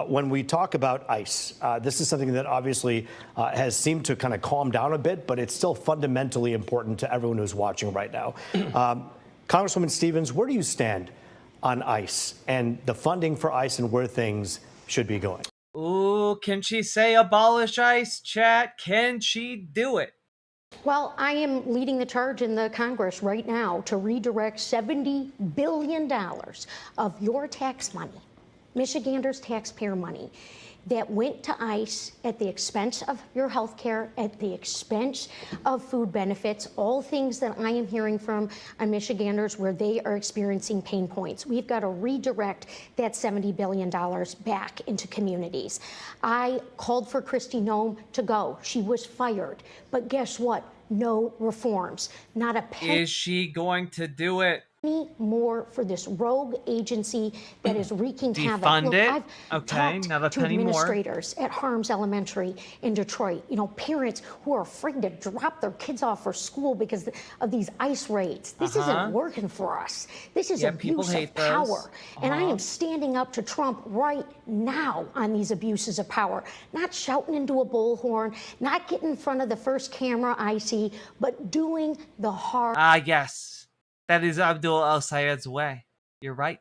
When we talk about ICE, this is something that obviously has seemed to kind of calm down a bit, but it's still fundamentally important to everyone who's watching right now. Congresswoman Stevens, where do you stand on ICE and the funding for ICE and where things should be going? Ooh, can she say abolish ICE, chat? Can she do it? Well, I am leading the charge in the Congress right now to redirect $70 billion of your tax money, Michiganders' taxpayer money, that went to ICE at the expense of your health care, at the expense of food benefits, all things that I am hearing from Michiganders where they are experiencing pain points. We've got to redirect that $70 billion back into communities. I called for Kristi Noem to go. She was fired. But guess what? No reforms. Not a penny. Is she going to do it? More for this rogue agency that is wreaking havoc. Defund Look, it? I've Okay, talked not a to penny more. administrators at Harms Elementary in Detroit, parents who are afraid to drop their kids off for school because of these ICE raids. This isn't working for us. This is abuse of power. And I am standing up to Trump right now on these abuses of power, not shouting into a bullhorn, not getting in front of the first camera I see, but doing the hard. Yes. That is Abdul El-Sayed's way. You're right.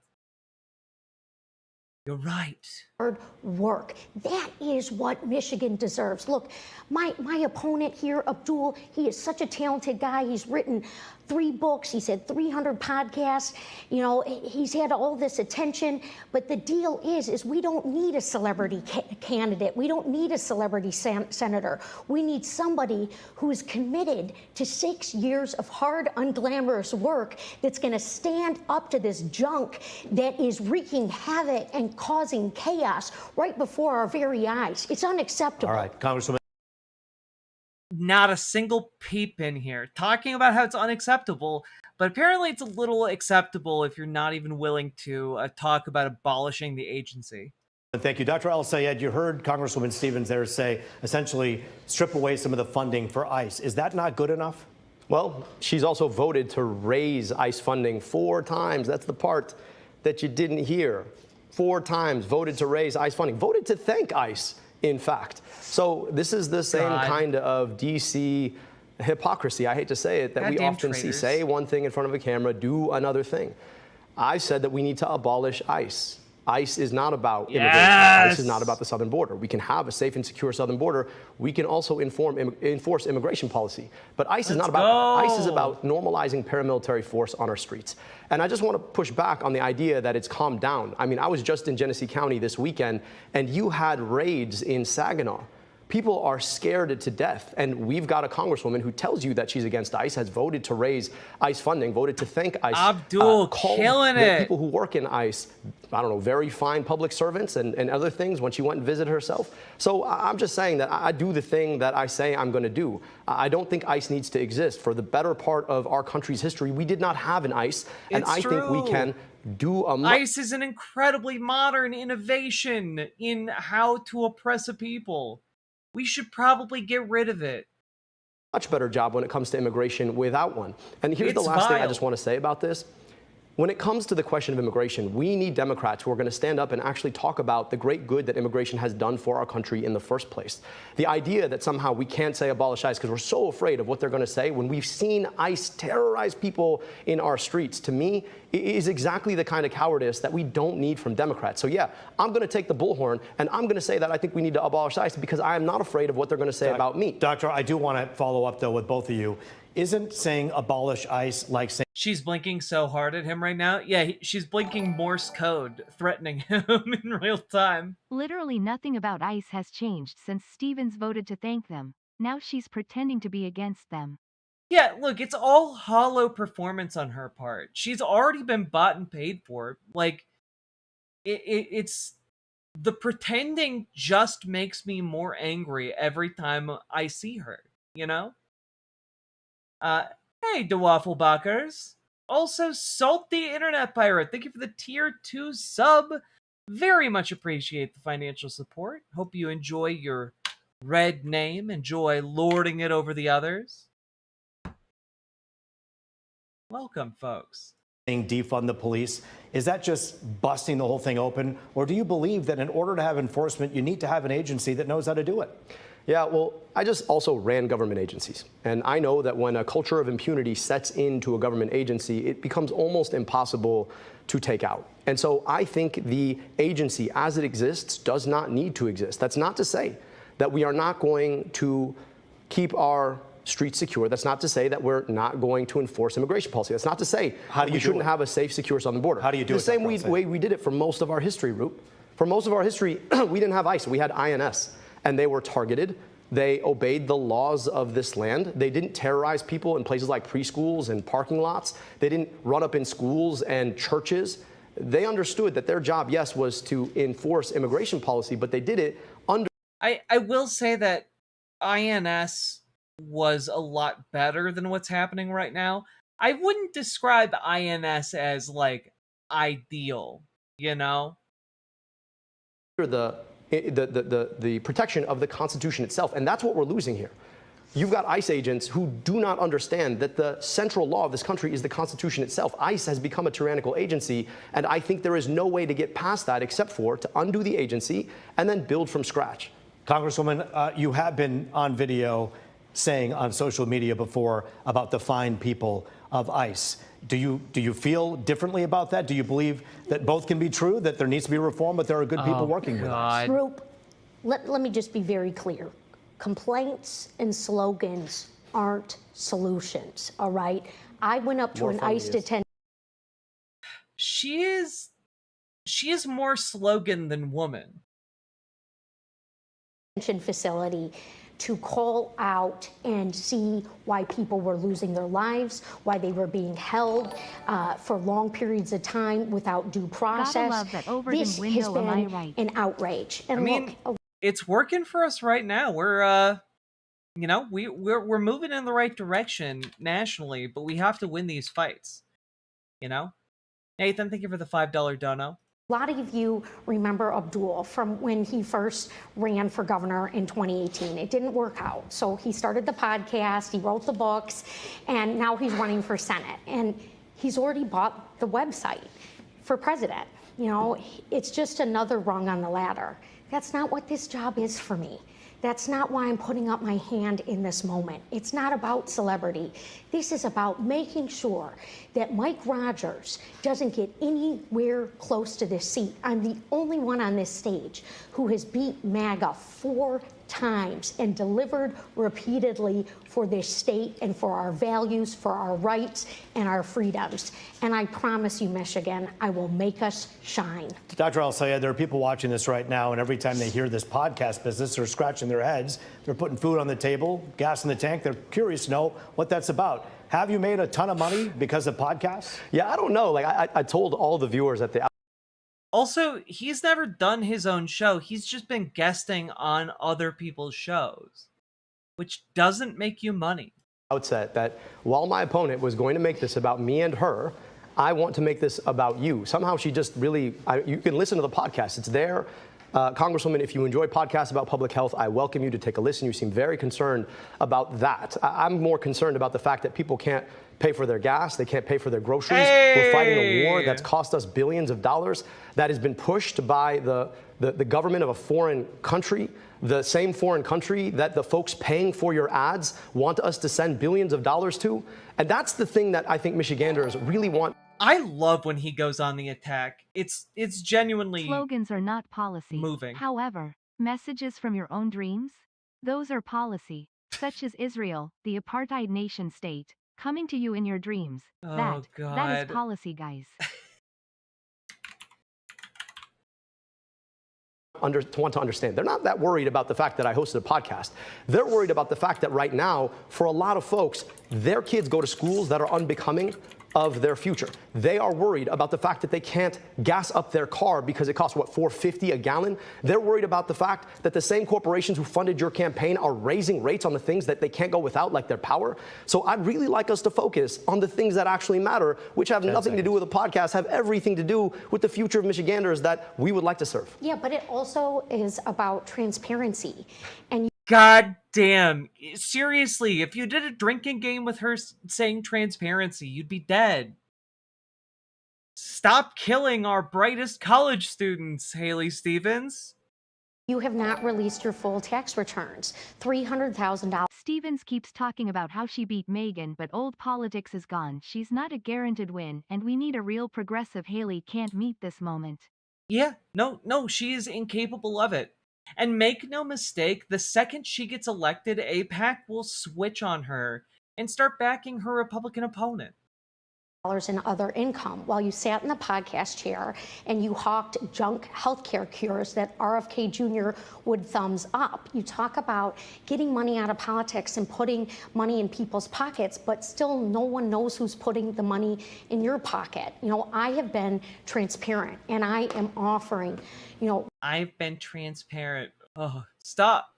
You're right. Hard work. That is what Michigan deserves. Look, my opponent here, Abdul, he is such a talented guy. He's written 3 books. He's had 300 podcasts. He's had all this attention. But the deal is we don't need a celebrity candidate. We don't need a celebrity senator. We need somebody who is committed to 6 years of hard, unglamorous work that's going to stand up to this junk that is wreaking havoc and causing chaos right before our very eyes. It's unacceptable. All right, Congresswoman. Not a single peep in here talking about how it's unacceptable, but apparently it's a little acceptable if you're not even willing to talk about abolishing the agency. Thank you. Dr. El-Sayed, you heard Congresswoman Stevens there say, essentially, strip away some of the funding for ICE. Is that not good enough? Well, she's also voted to raise ICE funding 4 times. That's the part that you didn't hear. 4 times voted to raise ICE funding, voted to thank ICE, in fact. So this is the same kind of DC hypocrisy, I hate to say it, that we often see. Say one thing in front of a camera, do another thing. I said that we need to abolish ICE. ICE is not about immigration. ICE is not about the southern border. We can have a safe and secure southern border. We can also enforce immigration policy. But ICE is not about ICE is about normalizing paramilitary force on our streets. And I just want to push back on the idea that it's calmed down. I mean, I was just in Genesee County this weekend, and you had raids in Saginaw. People are scared to death, and we've got a congresswoman who tells you that she's against ICE, has voted to raise ICE funding, voted to thank ICE. Abdul, killing it. People who work in ICE, I don't know, very fine public servants and other things when she went and visited herself. So I'm just saying that I do the thing that I say I'm going to do. I don't think ICE needs to exist. For the better part of our country's history, we did not have an ICE, and I think we can do a... ICE is an incredibly modern innovation in how to oppress a people. We should probably get rid of it. Much better job when it comes to immigration without one. And here's the last thing I just want to say about this. When it comes to the question of immigration, we need Democrats who are going to stand up and actually talk about the great good that immigration has done for our country in the first place. The idea that somehow we can't say abolish ICE because we're so afraid of what they're going to say when we've seen ICE terrorize people in our streets, to me, is exactly the kind of cowardice that we don't need from Democrats. So yeah, I'm going to take the bullhorn, and I'm going to say that I think we need to abolish ICE because I am not afraid of what they're going to say about me. Doctor, I do want to follow up, though, with both of you. Isn't saying abolish ICE like saying... She's blinking so hard at him right now. Yeah, she's blinking Morse code, threatening him in real time. Literally nothing about ICE has changed since Stevens voted to thank them. Now she's pretending to be against them. Yeah, look, it's all hollow performance on her part. She's already been bought and paid for. Like, it's... The pretending just makes me more angry every time I see her, you know? Hey, the Wafflebuckers. Also, Salt the Internet Pirate, thank you for the tier 2 sub. Very much appreciate the financial support. Hope you enjoy your red name, enjoy lording it over the others. Welcome, folks. Defund the police. Is that just busting the whole thing open? Or do you believe that in order to have enforcement, you need to have an agency that knows how to do it? Yeah, well, I just also ran government agencies. And I know that when a culture of impunity sets into a government agency, it becomes almost impossible to take out. And so I think the agency as it exists does not need to exist. That's not to say that we are not going to keep our streets secure. That's not to say that we're not going to enforce immigration policy. That's not to say that we shouldn't have a safe, secure southern border. How do you do it? The same way we did it for most of our history, Roop. For most of our history, we didn't have ICE. We had INS. And they were targeted. They obeyed the laws of this land. They didn't terrorize people in places like preschools and parking lots. They didn't run up in schools and churches. They understood that their job, yes, was to enforce immigration policy, but they did it under... I will say that INS was a lot better than what's happening right now. I wouldn't describe INS as, like, ideal, you know? The protection of the Constitution itself. And that's what we're losing here. You've got ICE agents who do not understand that the central law of this country is the Constitution itself. ICE has become a tyrannical agency, and I think there is no way to get past that except for to undo the agency and then build from scratch. Congresswoman, you have been on video saying on social media before about the fine people of ICE. Do you feel differently about that? Do you believe that both can be true, that there needs to be reform, but there are good people working with ICE? Roop, let me just be very clear. Complaints and slogans aren't solutions, all right? I went up to an ICE detention. She is more slogan than woman. Facility to call out and see why people were losing their lives, why they were being held for long periods of time without due process. Gotta love that Overton This window, has been am I right? an outrage. And I mean, it's working for us right now. We're you know, we're moving in the right direction nationally, but we have to win these fights. You know? Nathan, thank you for the $5 dono. A lot of you remember Abdul from when he first ran for governor in 2018. It didn't work out. So he started the podcast, he wrote the books, and now he's running for Senate. And he's already bought the website for president. You know, it's just another rung on the ladder. That's not what this job is for me. That's not why I'm putting up my hand in this moment. It's not about celebrity. This is about making sure that Mike Rogers doesn't get anywhere close to this seat. I'm the only one on this stage who has beat MAGA 4 times and delivered repeatedly for this state and for our values, for our rights and our freedoms. And I promise you, Michigan, I will make us shine. Dr. Al-Sayed, there are people watching this right now, and every time they hear this podcast business, they're scratching their heads. They're putting food on the table, gas in the tank. They're curious to know what that's about. Have you made a ton of money because of podcasts? Yeah, I don't know. Like I told all the viewers at the... Also, he's never done his own show. He's just been guesting on other people's shows, which doesn't make you money. Outset that while my opponent was going to make this about me and her, I want to make this about you. Somehow she just really, you can listen to the podcast. It's there. Congresswoman, if you enjoy podcasts about public health, I welcome you to take a listen. You seem very concerned about that. I'm more concerned about the fact that people can't pay for their gas. They can't pay for their groceries. We're fighting a war that's cost us billions of dollars that has been pushed by the government of a foreign country, the same foreign country that the folks paying for your ads want us to send billions of dollars to. And that's the thing that I think Michiganders really want. I love when he goes on the attack. It's genuinely Slogans are not policy. Moving. However, messages from your own dreams? Those are policy, such as Israel, the apartheid nation state, coming to you in your dreams. Oh, that God. is policy, guys. Want to understand. They're not that worried about the fact that I hosted a podcast. They're worried about the fact that right now, for a lot of folks, their kids go to schools that are unbecoming of their future. They are worried about the fact that they can't gas up their car because it costs, what, $4.50 a gallon? They're worried about the fact that the same corporations who funded your campaign are raising rates on the things that they can't go without, like their power. So I'd really like us to focus on the things that actually matter, which have nothing to do with the podcast, have everything to do with the future of Michiganders that we would like to serve. Yeah, but it also is about transparency. And God damn. Seriously, if you did a drinking game with her saying transparency, you'd be dead. Stop killing our brightest college students, Haley Stevens. you have not released your full tax returns. $300,000. Stevens keeps talking about how she beat Megan, but old politics is gone. She's not a guaranteed win, and we need a real progressive. Haley can't meet this moment. Yeah, no, she is incapable of it. And make no mistake, the second she gets elected, AIPAC will switch on her and start backing her Republican opponent. In other income while you sat in the podcast chair and you hawked junk healthcare cures that RFK Jr. would thumbs up. You talk about getting money out of politics and putting money in people's pockets, but still no one knows who's putting the money in your pocket. You know, I have been transparent and I am offering, you know. I've been transparent. Oh, stop.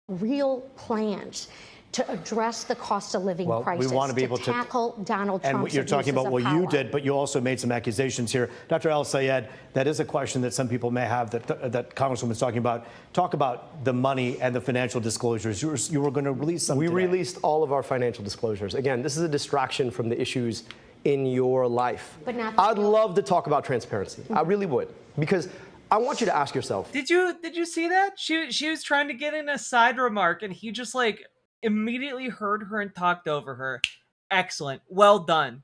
Real plans to address the cost of living crisis, we want to be able to tackle Donald Trump's And you're talking about what you did, but you also made some accusations here. Dr. El-Sayed, that is a question that some people may have that Congresswoman's talking about. Talk about the money and the financial disclosures. You were going to release some We today. released all of our financial disclosures. Again, this is a distraction from the issues in your life. But not I'd love to talk about transparency. I really would. Because I want you to ask yourself. Did you see that? She was trying to get in a side remark and he just like immediately heard her and talked over her. Excellent. Well done.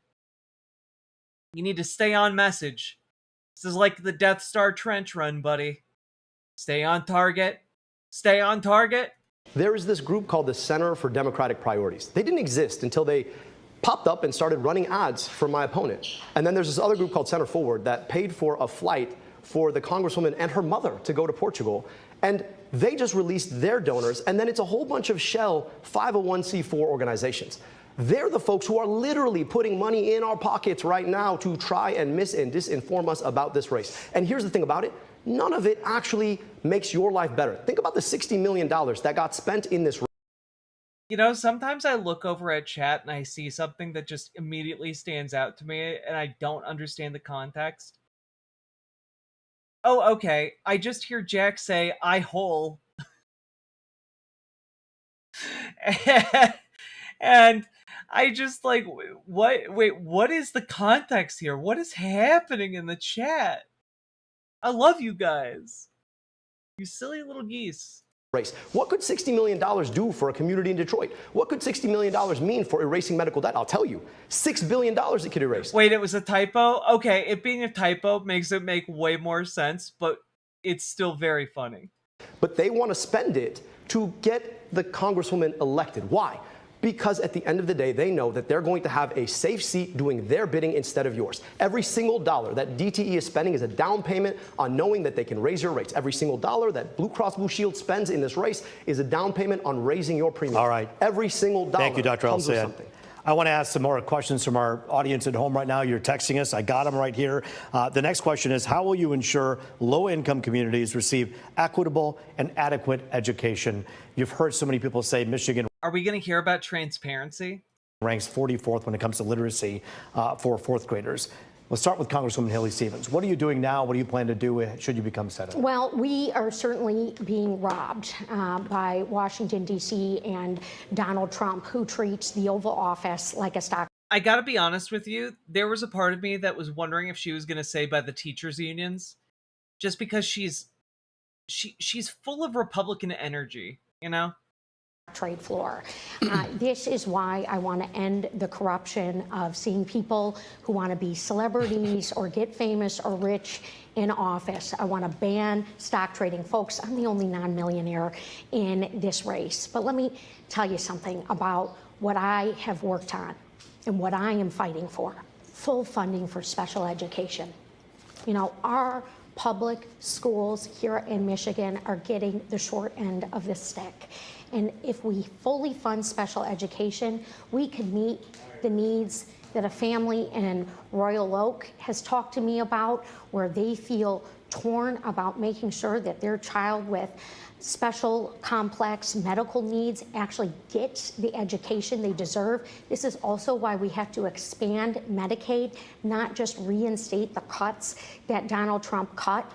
You need to stay on message. This is like the Death Star trench run, buddy. Stay on target. Stay on target. There is this group called the Center for Democratic Priorities. They didn't exist until they popped up and started running ads for my opponent. And then there's this other group called Center Forward that paid for a flight for the Congresswoman and her mother to go to Portugal. And they just released their donors, and then it's a whole bunch of shell 501c4 organizations. They're the folks who are literally putting money in our pockets right now to try and mis and disinform us about this race. And here's the thing about it. None of it actually makes your life better. Think about the $60 million that got spent in this race. You know, sometimes I look over at chat and I see something that just immediately stands out to me, and I don't understand the context. Oh, okay. I just hear Jack say, "I hole." And I just like, what? Wait, what is the context here? What is happening in the chat? I love you guys. You silly little geese. Race. What could $60 million do for a community in Detroit? What could $60 million mean for erasing medical debt? I'll tell you. $6 billion it could erase. Wait, it was a typo? Okay, it being a typo makes it make way more sense, but it's still very funny. But they want to spend it to get the Congresswoman elected. Why? Because at the end of the day, they know that they're going to have a safe seat doing their bidding instead of yours. Every single dollar that DTE is spending is a down payment on knowing that they can raise your rates. Every single dollar that Blue Cross Blue Shield spends in this race is a down payment on raising your premium. All right. Every single dollar. Thank you, Dr. comes with El-Sayed. something. I want to ask some more questions from our audience at home right now. You're texting us. I got them right here. The next question is, how will you ensure low-income communities receive equitable and adequate education? You've heard so many people say Michigan Are we going to hear about transparency? ranks 44th when it comes to literacy for fourth graders. Let's start with Congresswoman Haley Stevens. What are you doing now? What do you plan to do should you become senator? Well, we are certainly being robbed by Washington, D.C. and Donald Trump, who treats the Oval Office like a stock. I gotta be honest with you, there was a part of me that was wondering if she was going to say by the teachers' unions, just because she's full of Republican energy, you know? Trade floor. This is why I want to end the corruption of seeing people who want to be celebrities or get famous or rich in office. I want to ban stock trading. Folks, I'm the only non-millionaire in this race. But let me tell you something about what I have worked on and what I am fighting for. Full funding for special education. You know, our public schools here in Michigan are getting the short end of the stick. And if we fully fund special education, we can meet the needs that a family in Royal Oak has talked to me about, where they feel torn about making sure that their child with special complex medical needs actually gets the education they deserve. This is also why we have to expand Medicaid, not just reinstate the cuts that Donald Trump cut.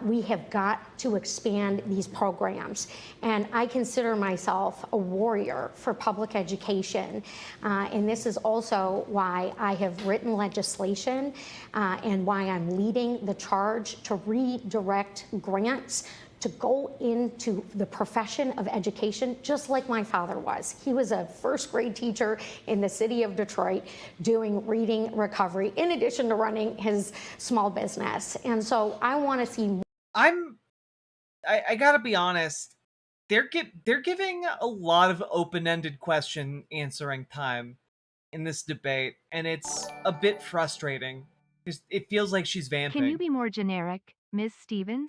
We have got to expand these programs. And I consider myself a warrior for public education. And this is also why I have written legislation and why I'm leading the charge to redirect grants to go into the profession of education, just like my father was. He was a first grade teacher in the city of Detroit doing reading recovery, in addition to running his small business. And so I want to see. I gotta be honest, they're giving a lot of open-ended question answering time in this debate, and it's a bit frustrating. It feels like she's vamping. Can you be more generic, Ms. Stevens?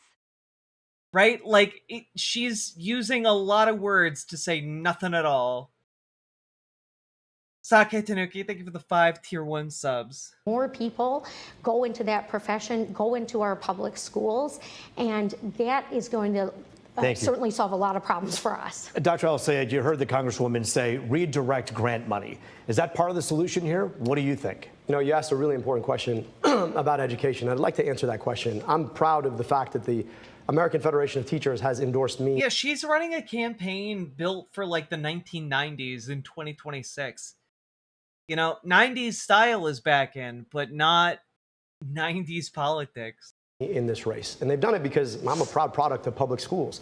Right? Like, she's using a lot of words to say nothing at all. Sake Tanuki, thank you for the 5 tier 1 subs. More people go into that profession, go into our public schools, and that is going to certainly solve a lot of problems for us. Dr. El-Sayed, you heard the Congresswoman say redirect grant money. Is that part of the solution here? What do you think? You know, you asked a really important question about education. I'd like to answer that question. I'm proud of the fact that the American Federation of Teachers has endorsed me. Yeah, she's running a campaign built for like the 1990s in 2026. You know, 90s style is back in, but not 90s politics. In this race. And they've done it because I'm a proud product of public schools.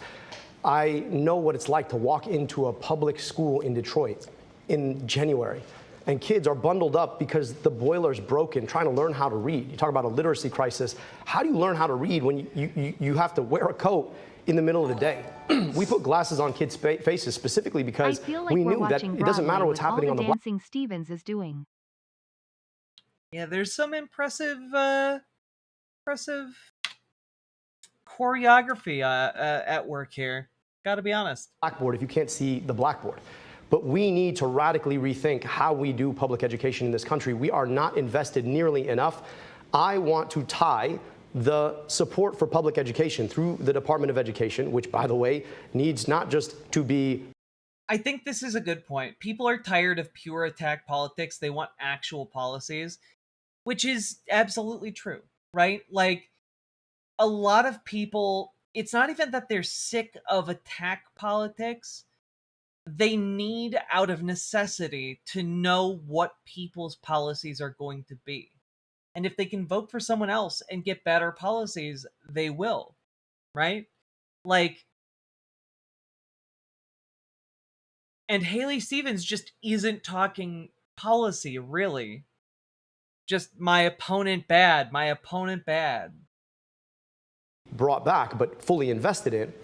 I know what it's like to walk into a public school in Detroit in January, and kids are bundled up because the boiler's broken, trying to learn how to read. You talk about a literacy crisis. How do you learn how to read when you have to wear a coat in the middle of the day? We put glasses on kids' faces specifically because we knew that it doesn't matter what's happening on the block. Dancing Stevens is doing. Yeah, there's some impressive choreography at work here. Gotta be honest. Blackboard if you can't see the blackboard. But we need to radically rethink how we do public education in this country. We are not invested nearly enough. I want to tie the support for public education through the Department of Education, which, by the way, needs not just to be. I think this is a good point. People are tired of pure attack politics. They want actual policies, which is absolutely true, right? Like, a lot of people, it's not even that they're sick of attack politics. They need, out of necessity, to know what people's policies are going to be. And if they can vote for someone else and get better policies, they will, right? Like, and Haley Stevens just isn't talking policy, really. Just my opponent bad, my opponent bad. Brought back, but fully invested in.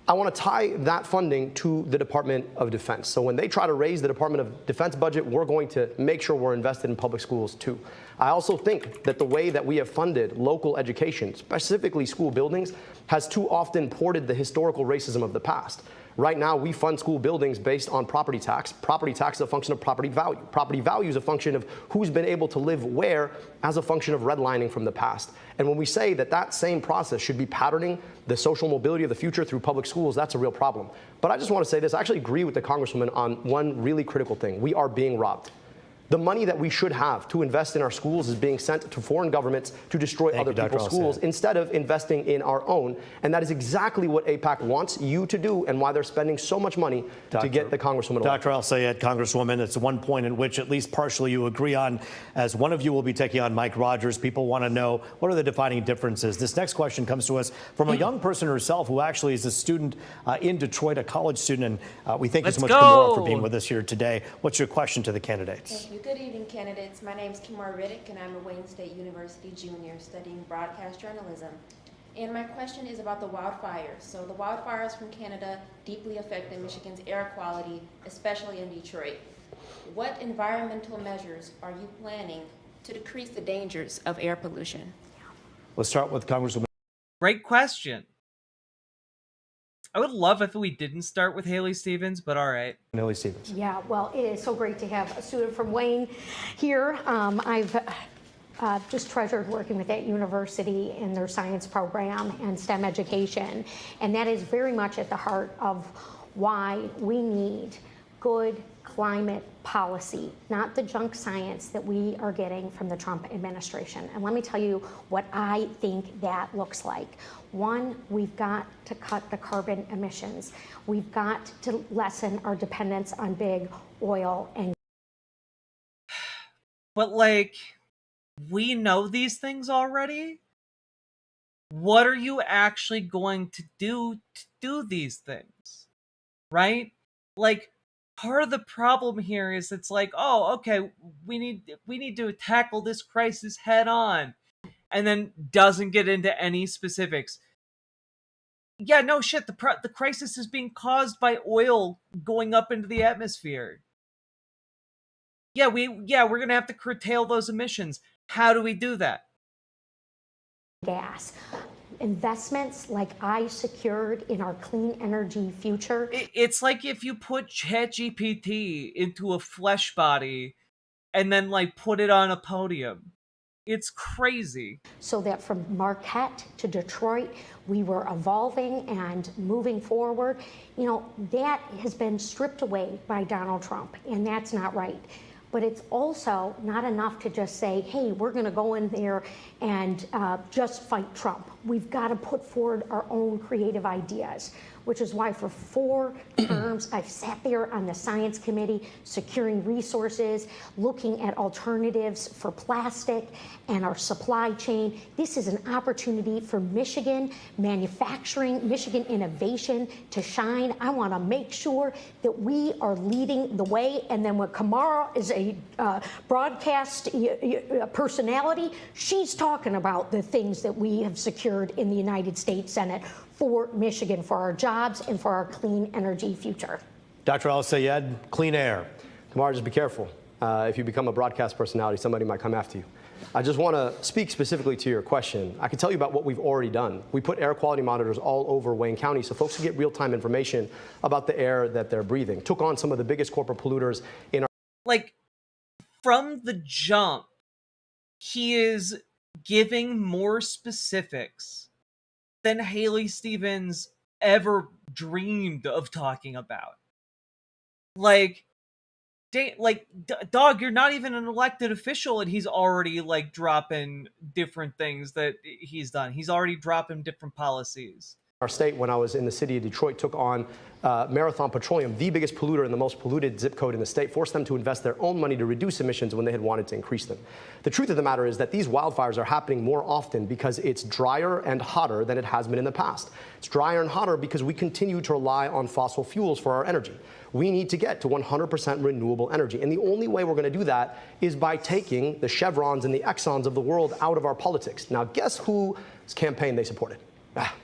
I want to tie that funding to the Department of Defense. So when they try to raise the Department of Defense budget, we're going to make sure we're invested in public schools too. I also think that the way that we have funded local education, specifically school buildings, has too often ported the historical racism of the past. Right now, we fund school buildings based on property tax. Property tax is a function of property value. Property value is a function of who's been able to live where as a function of redlining from the past. And when we say that that same process should be patterning the social mobility of the future through public schools, that's a real problem. But I just want to say this. I actually agree with the Congresswoman on one really critical thing. We are being robbed. The money that we should have to invest in our schools is being sent to foreign governments to destroy other people's schools instead of investing in our own. And that is exactly what AIPAC wants you to do and why they're spending so much money to get the Congresswoman elected. Dr. El-Sayed, Congresswoman, it's one point in which at least partially you agree on. As one of you will be taking on Mike Rogers, people want to know what are the defining differences. This next question comes to us from a young person herself who actually is a student in Detroit, a college student. And we thank you so much, Kimora, for being with us here today. What's your question to the candidates? Good evening, candidates. My name is Kimora Riddick, and I'm a Wayne State University junior studying broadcast journalism. And my question is about the wildfires. So the wildfires from Canada deeply affected Michigan's air quality, especially in Detroit. What environmental measures are you planning to decrease the dangers of air pollution? Let's start with Congresswoman. Great question. I would love if we didn't start with Haley Stevens, but all right. Haley Stevens. Yeah, well, it is so great to have a student from Wayne here. I've just treasured working with that university in their science program and STEM education. And that is very much at the heart of why we need good climate policy, not the junk science that we are getting from the Trump administration. And let me tell you what I think that looks like. One, we've got to cut the carbon emissions. We've got to lessen our dependence on big oil and. But like, we know these things already. What are you actually going to do these things? Right? Like, part of the problem here is it's like, oh, okay, we need to tackle this crisis head on, and then doesn't get into any specifics. Yeah, no shit. The crisis is being caused by oil going up into the atmosphere. Yeah, we're gonna have to curtail those emissions. How do we do that? Gas. Investments like I secured in our clean energy future. It's like if you put ChatGPT into a flesh body and then like put it on a podium. It's crazy. So that from Marquette to Detroit, we were evolving and moving forward. You know, that has been stripped away by Donald Trump, and that's not right. But it's also not enough to just say, hey, we're going to go in there and just fight Trump. We've got to put forward our own creative ideas, which is why for 4 terms I've sat there on the science committee, securing resources, looking at alternatives for plastic and our supply chain. This is an opportunity for Michigan manufacturing, Michigan innovation to shine. I want to make sure that we are leading the way. And then when Kamara is a broadcast personality, she's talking about the things that we have secured in the United States Senate for Michigan, for our jobs and for our clean energy future. Dr. Al-Sayed, clean air. Kamara, just be careful. If you become a broadcast personality, somebody might come after you. I just want to speak specifically to your question. I can tell you about what we've already done. We put air quality monitors all over Wayne County so folks can get real-time information about the air that they're breathing. Took on some of the biggest corporate polluters in our... Like, from the jump, he is giving more specifics than Haley Stevens ever dreamed of talking about. Like, dog, you're not even an elected official, and he's already like dropping different things that he's done. He's already dropping different policies. Our state, when I was in the city of Detroit, took on Marathon Petroleum, the biggest polluter and the most polluted zip code in the state, forced them to invest their own money to reduce emissions when they had wanted to increase them. The truth of the matter is that these wildfires are happening more often because it's drier and hotter than it has been in the past. It's drier and hotter because we continue to rely on fossil fuels for our energy. We need to get to 100% renewable energy. And the only way we're going to do that is by taking the Chevrons and the Exxons of the world out of our politics. Now, guess whose campaign they supported?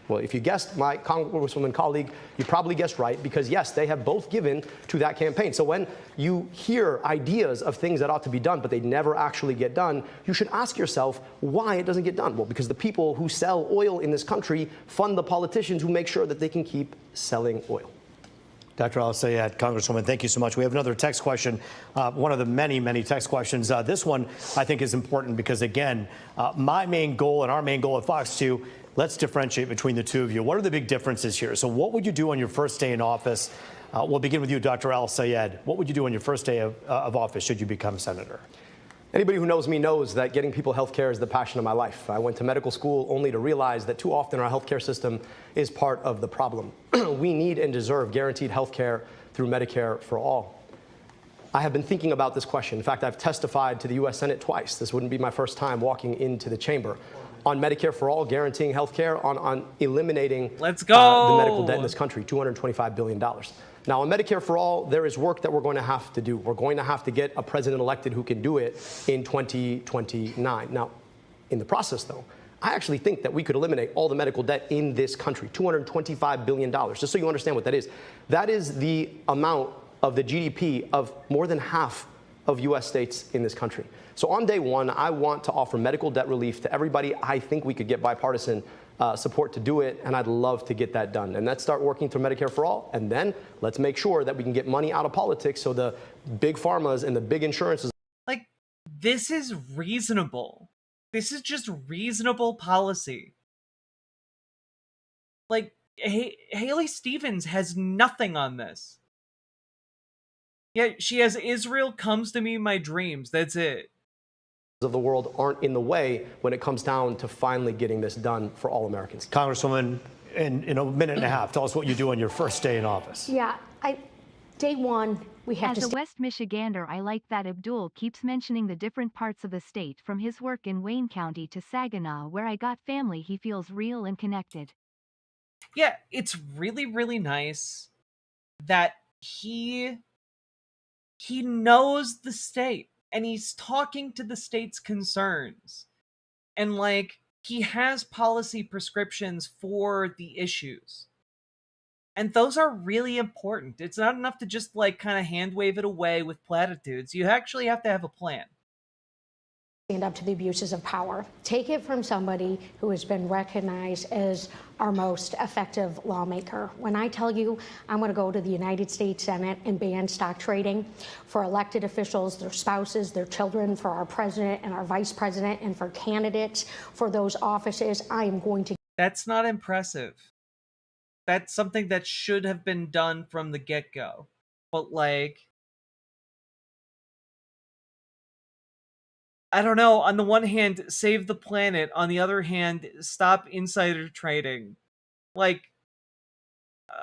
Well, if you guessed my Congresswoman colleague, you probably guessed right, because yes, they have both given to that campaign. So when you hear ideas of things that ought to be done, but they never actually get done, you should ask yourself why it doesn't get done. Well, because the people who sell oil in this country fund the politicians who make sure that they can keep selling oil. Dr. Al-Sayed, Congresswoman, thank you so much. We have another text question, one of the many, many text questions. This one, I think, is important because, again, my main goal and our main goal at Fox 2, let's differentiate between the two of you. What are the big differences here? So what would you do on your first day in office? We'll begin with you, Dr. Al-Sayed. What would you do on your first day of office should you become senator? Anybody who knows me knows that getting people health care is the passion of my life. I went to medical school only to realize that too often our health care system is part of the problem. We need and deserve guaranteed health care through Medicare for all. I have been thinking about this question. In fact, I've testified to the U.S. Senate twice. This wouldn't be my first time walking into the chamber. On Medicare for all, guaranteeing health care, on eliminating the medical debt in this country, $225 billion. Now, on Medicare for all, there is work that we're going to have to do. We're going to have to get a president elected who can do it in 2029. Now, in the process, though, I actually think that we could eliminate all the medical debt in this country, $225 billion. Just so you understand what that is the amount of the GDP of more than half of U.S. states in this country. So on day one, I want to offer medical debt relief to everybody. I think we could get bipartisan support to do it, and I'd love to get that done. And let's start working through Medicare for all, and then let's make sure that we can get money out of politics so the big pharmas and the big insurances. Like, this is reasonable. This is just reasonable policy. Like, Haley Stevens has nothing on this. Yeah, she has Israel comes to me in my dreams. That's it. Of the world aren't in the way when it comes down to finally getting this done for all Americans. Congresswoman, in a minute and a half, tell us what you do on your first day in office. Yeah, day one, we have As to a West Michigander, I like that Abdul keeps mentioning the different parts of the state, from his work in Wayne County to Saginaw, where I got family. He feels real and connected. Yeah, it's really, really nice that he knows the state and he's talking to the state's concerns. And like, he has policy prescriptions for the issues. And those are really important. It's not enough to just like kind of hand wave it away with platitudes. You actually have to have a plan. Stand up to the abuses of power. Take it from somebody who has been recognized as our most effective lawmaker. When I tell you I'm going to go to the United States Senate and ban stock trading for elected officials, their spouses, their children, for our president and our vice president, and for candidates for those offices, I am going to. That's not impressive. That's something that should have been done from the get-go. But like, I don't know, on the one hand, save the planet, on the other hand, stop insider trading. Like,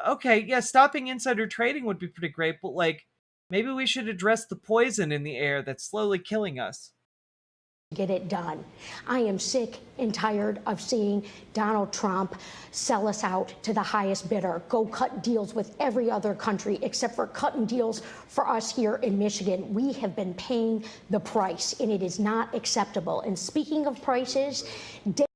okay, yeah, stopping insider trading would be pretty great, but like, maybe we should address the poison in the air that's slowly killing us. Get it done. I am sick and tired of seeing Donald Trump sell us out to the highest bidder, go cut deals with every other country except for cutting deals for us here in Michigan. We have been paying the price, and it is not acceptable. And speaking of prices,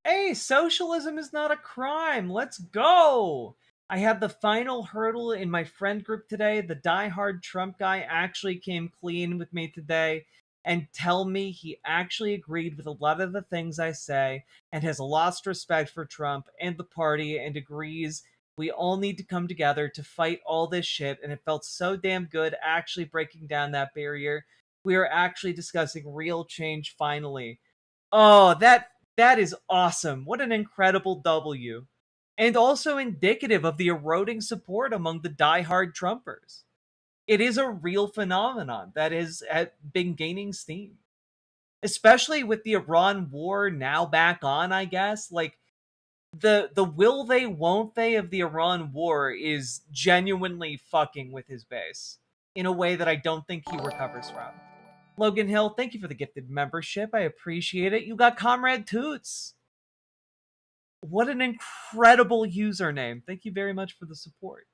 hey, socialism is not a crime. Let's go. I had the final hurdle in my friend group today. The diehard Trump guy actually came clean with me today and tell me he actually agreed with a lot of the things I say and has lost respect for Trump and the party and agrees we all need to come together to fight all this shit. And it felt so damn good actually breaking down that barrier. We are actually discussing real change finally. Oh, that is awesome. What an incredible W. And also indicative of the eroding support among the diehard Trumpers. It is a real phenomenon that has been gaining steam. Especially with the Iran war now back on, I guess. Like, the will they, won't they of the Iran war is genuinely fucking with his base. In a way that I don't think he recovers from. Logan Hill, thank you for the gifted membership. I appreciate it. You got Comrade Toots. What an incredible username. Thank you very much for the support.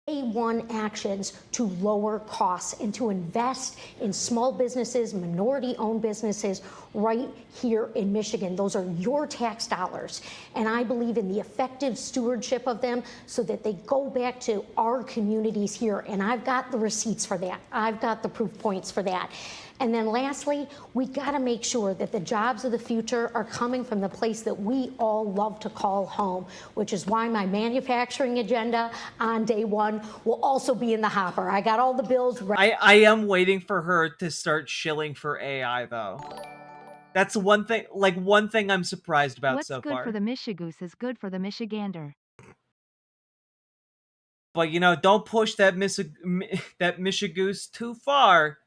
A1 actions to lower costs and to invest in small businesses, minority-owned businesses right here in Michigan. Those are your tax dollars, and I believe in the effective stewardship of them so that they go back to our communities here, and I've got the receipts for that. I've got the proof points for that. And then lastly, we got to make sure that the jobs of the future are coming from the place that we all love to call home, which is why my manufacturing agenda on day one will also be in the hopper. I got all the bills ready. I am waiting for her to start shilling for AI, though. That's one thing I'm surprised about What's so good far. for the Michigoose is good for the Michigander. But, you know, don't push that Michigoose too far.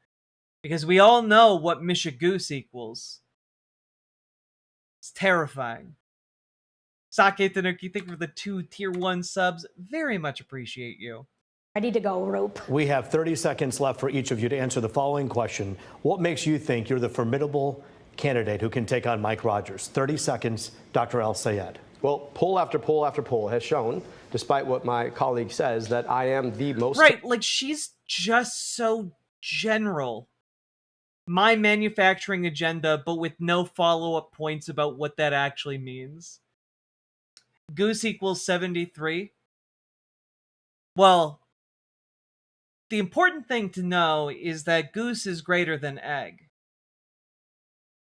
Because we all know what Michigoose equals. It's terrifying. Sake Tanuki, thank you for the 2 tier 1 subs. Very much appreciate you. Ready to go, Rope. We have 30 seconds left for each of you to answer the following question. What makes you think you're the formidable candidate who can take on Mike Rogers? 30 seconds, Dr. El Sayed. Well, poll after poll after poll has shown, despite what my colleague says, that I am the most... Right, like she's just so general. My manufacturing agenda, but with no follow-up points about what that actually means. Goose equals 73. Well, the important thing to know is that goose is greater than egg.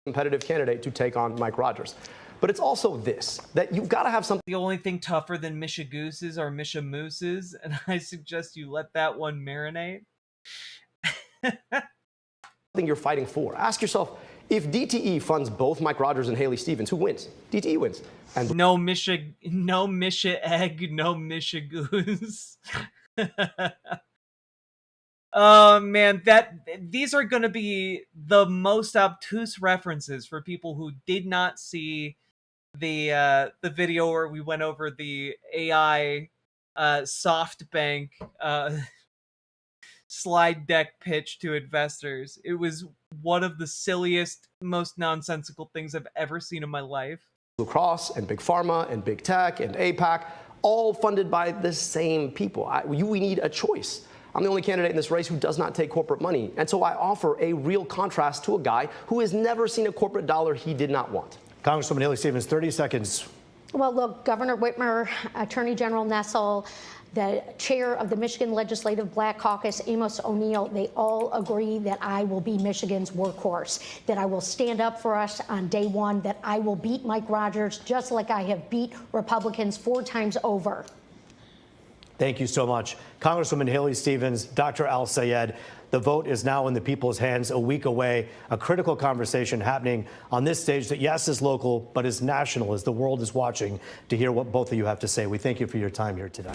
competitive candidate to take on Mike Rogers. But it's also this, that you've got to have something. The only thing tougher than Mishagooses are Mishamooses, and I suggest you let that one marinate. You're fighting for. Ask yourself, if DTE funds both Mike Rogers and Haley Stevens, who wins? DTE wins. And no Misha egg, no Misha goose. Oh man, these are going to be the most obtuse references for people who did not see the video where we went over the AI SoftBank slide deck pitch to investors. It was one of the silliest, most nonsensical things I've ever seen in my life. Blue Cross and Big Pharma and Big Tech and APAC, all funded by the same people. We need a choice. I'm the only candidate in this race who does not take corporate money. And so I offer a real contrast to a guy who has never seen a corporate dollar he did not want. Congresswoman Haley Stevens, 30 seconds. Well, look, Governor Whitmer, Attorney General Nessel, the chair of the Michigan Legislative Black Caucus, Amos O'Neill, they all agree that I will be Michigan's workhorse, that I will stand up for us on day one, that I will beat Mike Rogers just like I have beat Republicans 4 times over. Thank you so much. Congresswoman Haley Stevens, Dr. Al Sayed, the vote is now in the people's hands, a week away. A critical conversation happening on this stage that, yes, is local, but is national as the world is watching to hear what both of you have to say. We thank you for your time here today.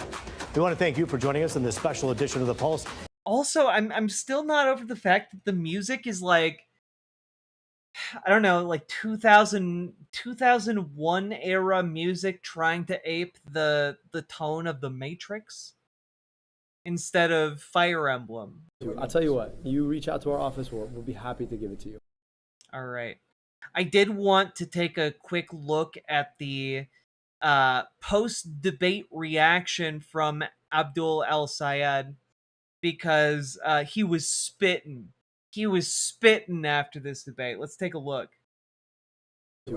We want to thank you for joining us in this special edition of The Pulse. Also, I'm still not over the fact that the music is like, I don't know, like 2001 era music trying to ape the tone of The Matrix instead of Fire Emblem. I'll tell you what, you reach out to our office, we'll be happy to give it to you. All right. I did want to take a quick look at the post-debate reaction from Abdul El-Sayed because he was spitting. He was spitting after this debate. Let's take a look.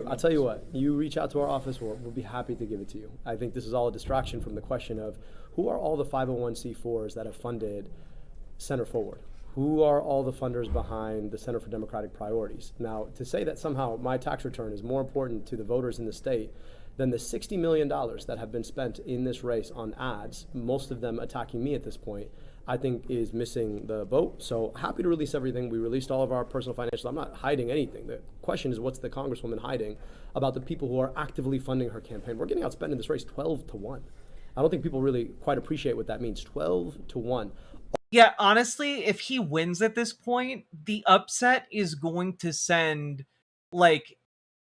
I'll tell you what, you reach out to our office, we'll be happy to give it to you. I think this is all a distraction from the question of who are all the 501c4s that have funded Center Forward? Who are all the funders behind the Center for Democratic Priorities? Now, to say that somehow my tax return is more important to the voters in the state than the $60 million that have been spent in this race on ads, most of them attacking me at this point, I think is missing the boat. So happy to release everything. We released all of our personal financials. I'm not hiding anything. The question is, what's the Congresswoman hiding about the people who are actively funding her campaign? We're getting outspent in this race 12-1. I don't think people really quite appreciate what that means. 12-1. Yeah, honestly, if he wins at this point, the upset is going to send, like,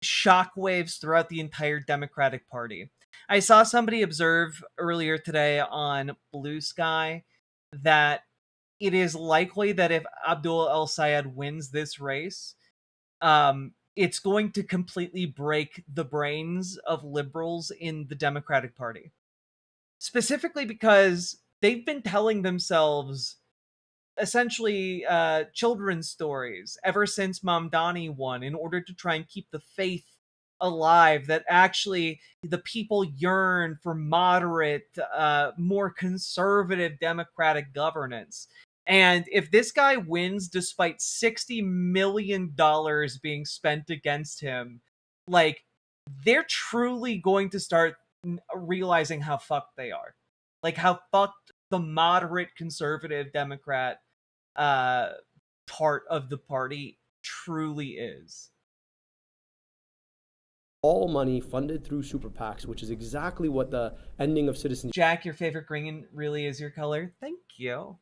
shockwaves throughout the entire Democratic Party. I saw somebody observe earlier today on Blue Sky that it is likely that if Abdul El-Sayed wins this race, it's going to completely break the brains of liberals in the Democratic Party. Specifically because they've been telling themselves essentially children's stories ever since Mamdani won in order to try and keep the faith alive that actually the people yearn for moderate, more conservative democratic governance. And if this guy wins despite $60 million being spent against him, like, they're truly going to start realizing how fucked they are. Like, how fucked the moderate conservative Democrat part of the party truly is. All money funded through super PACs, which is exactly what the ending of Citizens Jack, your favorite green really is your color. Thank you.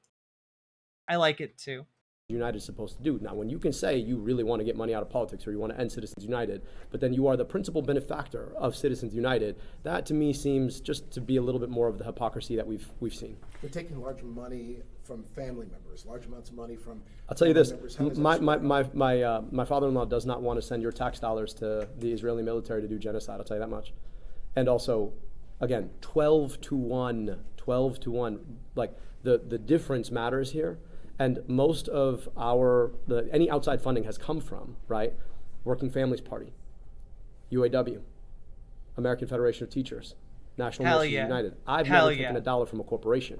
I like it too. United is supposed to do. Now, when you can say you really want to get money out of politics or you want to end Citizens United, but then you are the principal benefactor of Citizens United, that to me seems just to be a little bit more of the hypocrisy that we've seen. They're taking large money from family members, large amounts of money from. I'll tell you this: my father-in-law does not want to send your tax dollars to the Israeli military to do genocide. I'll tell you that much. And also, again, 12-1, 12-1. Like the difference matters here. And most of any outside funding has come from, right, Working Families Party, UAW, American Federation of Teachers, National Nurses United. I've never taken a dollar from a corporation.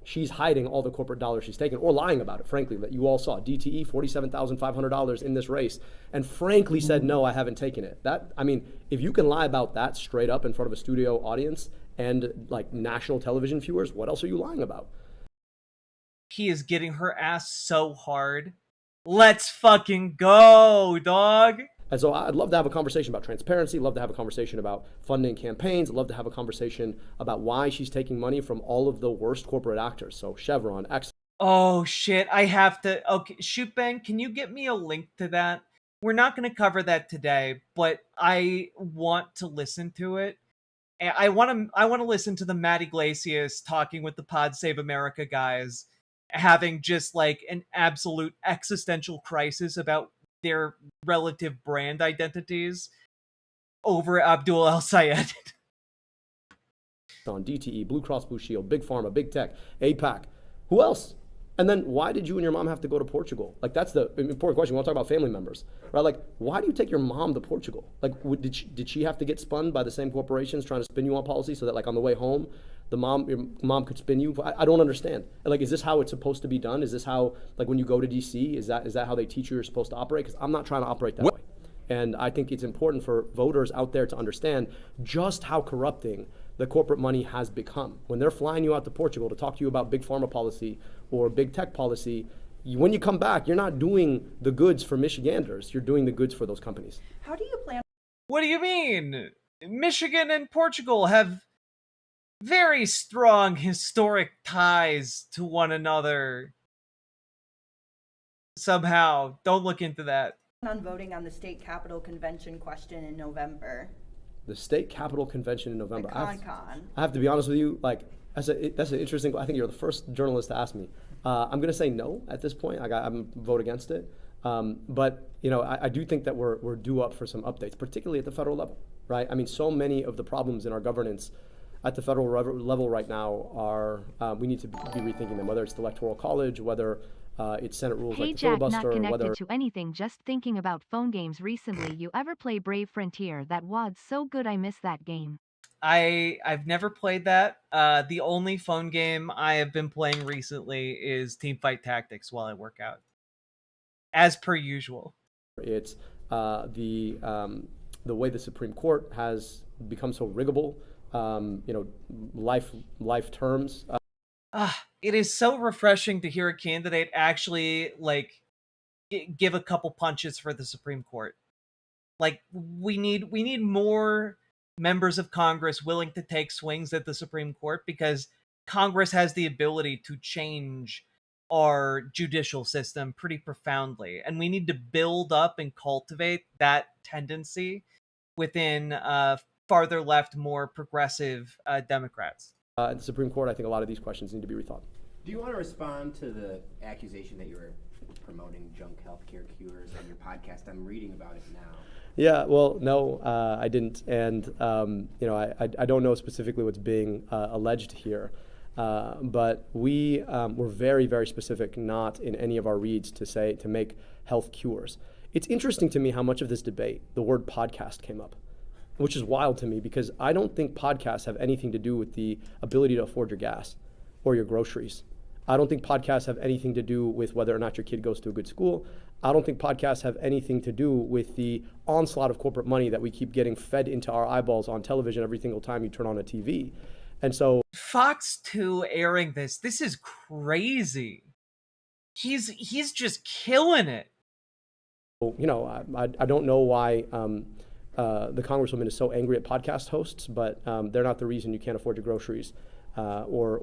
she's hiding all the corporate dollars she's taken, or lying about it, frankly, that you all saw. DTE, $47,500 in this race, and frankly said, no, I haven't taken it. That, I mean, if you can lie about that straight up in front of a studio audience and like national television viewers, what else are you lying about? He is getting her ass so hard. Let's fucking go, dog. And so I'd love to have a conversation about transparency, love to have a conversation about funding campaigns, love to have a conversation about why she's taking money from all of the worst corporate actors. So Chevron, Exxon. Oh shit, I have to. Okay, Shootbang, can you get me a link to that? We're not going to cover that today, but I want to listen to it. I want to listen to the Matt Iglesias talking with the Pod Save America guys, having just like an absolute existential crisis about their relative brand identities over Abdul El-Sayed. On DTE, Blue Cross Blue Shield, Big Pharma, Big Tech, APAC. Who else? And then why did you and your mom have to go to Portugal? Like, that's the important question. We want to talk about family members, right? Like, why do you take your mom to Portugal? Like, did she have to get spun by the same corporations trying to spin you on policy so that, like, on the way home, your mom could spin you? I don't understand. Like, is this how it's supposed to be done? Is this how, like, when you go to DC, is that how they teach you you're supposed to operate? Because I'm not trying to operate that way. And I think it's important for voters out there to understand just how corrupting the corporate money has become. When they're flying you out to Portugal to talk to you about big pharma policy or big tech policy, when you come back, you're not doing the goods for Michiganders. You're doing the goods for those companies. How do you plan? What do you mean? Michigan and Portugal have very strong historic ties to one another. Somehow. Don't look into that. On voting on the state capitol convention question in November. The state capitol convention in November. The con. I have to be honest with you, like, that's an interesting, I think you're the first journalist to ask me. I'm going to say no at this point. I'm vote against it. But, you know, I do think that we're due up for some updates, particularly at the federal level, right? I mean, so many of the problems in our governance at the federal level right now are, we need to be rethinking them, whether it's the Electoral College, whether it's Senate rules like the Jack, filibuster, not connected whether... to anything, just thinking about phone games recently. You ever play Brave Frontier? That was so good, I miss that game. I've never played that. The only phone game I have been playing recently is Teamfight Tactics while I work out. As per usual. It's the way the Supreme Court has become so riggable, you know, life terms. It is so refreshing to hear a candidate actually like give a couple punches for the Supreme Court. Like we need more members of Congress willing to take swings at the Supreme Court, because Congress has the ability to change our judicial system pretty profoundly, and we need to build up and cultivate that tendency within farther left, more progressive Democrats. At the Supreme Court, I think a lot of these questions need to be rethought. Do you want to respond to the accusation that you were promoting junk healthcare cures on your podcast? I'm reading about it now. Yeah, well, no, I didn't, and you know, I don't know specifically what's being alleged here, but we were very, very specific, not in any of our reads to make health cures. It's interesting to me how much of this debate the word podcast came up, which is wild to me, because I don't think podcasts have anything to do with the ability to afford your gas or your groceries. I don't think podcasts have anything to do with whether or not your kid goes to a good school. I don't think podcasts have anything to do with the onslaught of corporate money that we keep getting fed into our eyeballs on television every single time you turn on a TV. And so Fox 2 airing this is crazy. He's just killing it. You know, I don't know why the Congresswoman is so angry at podcast hosts, but they're not the reason you can't afford your groceries or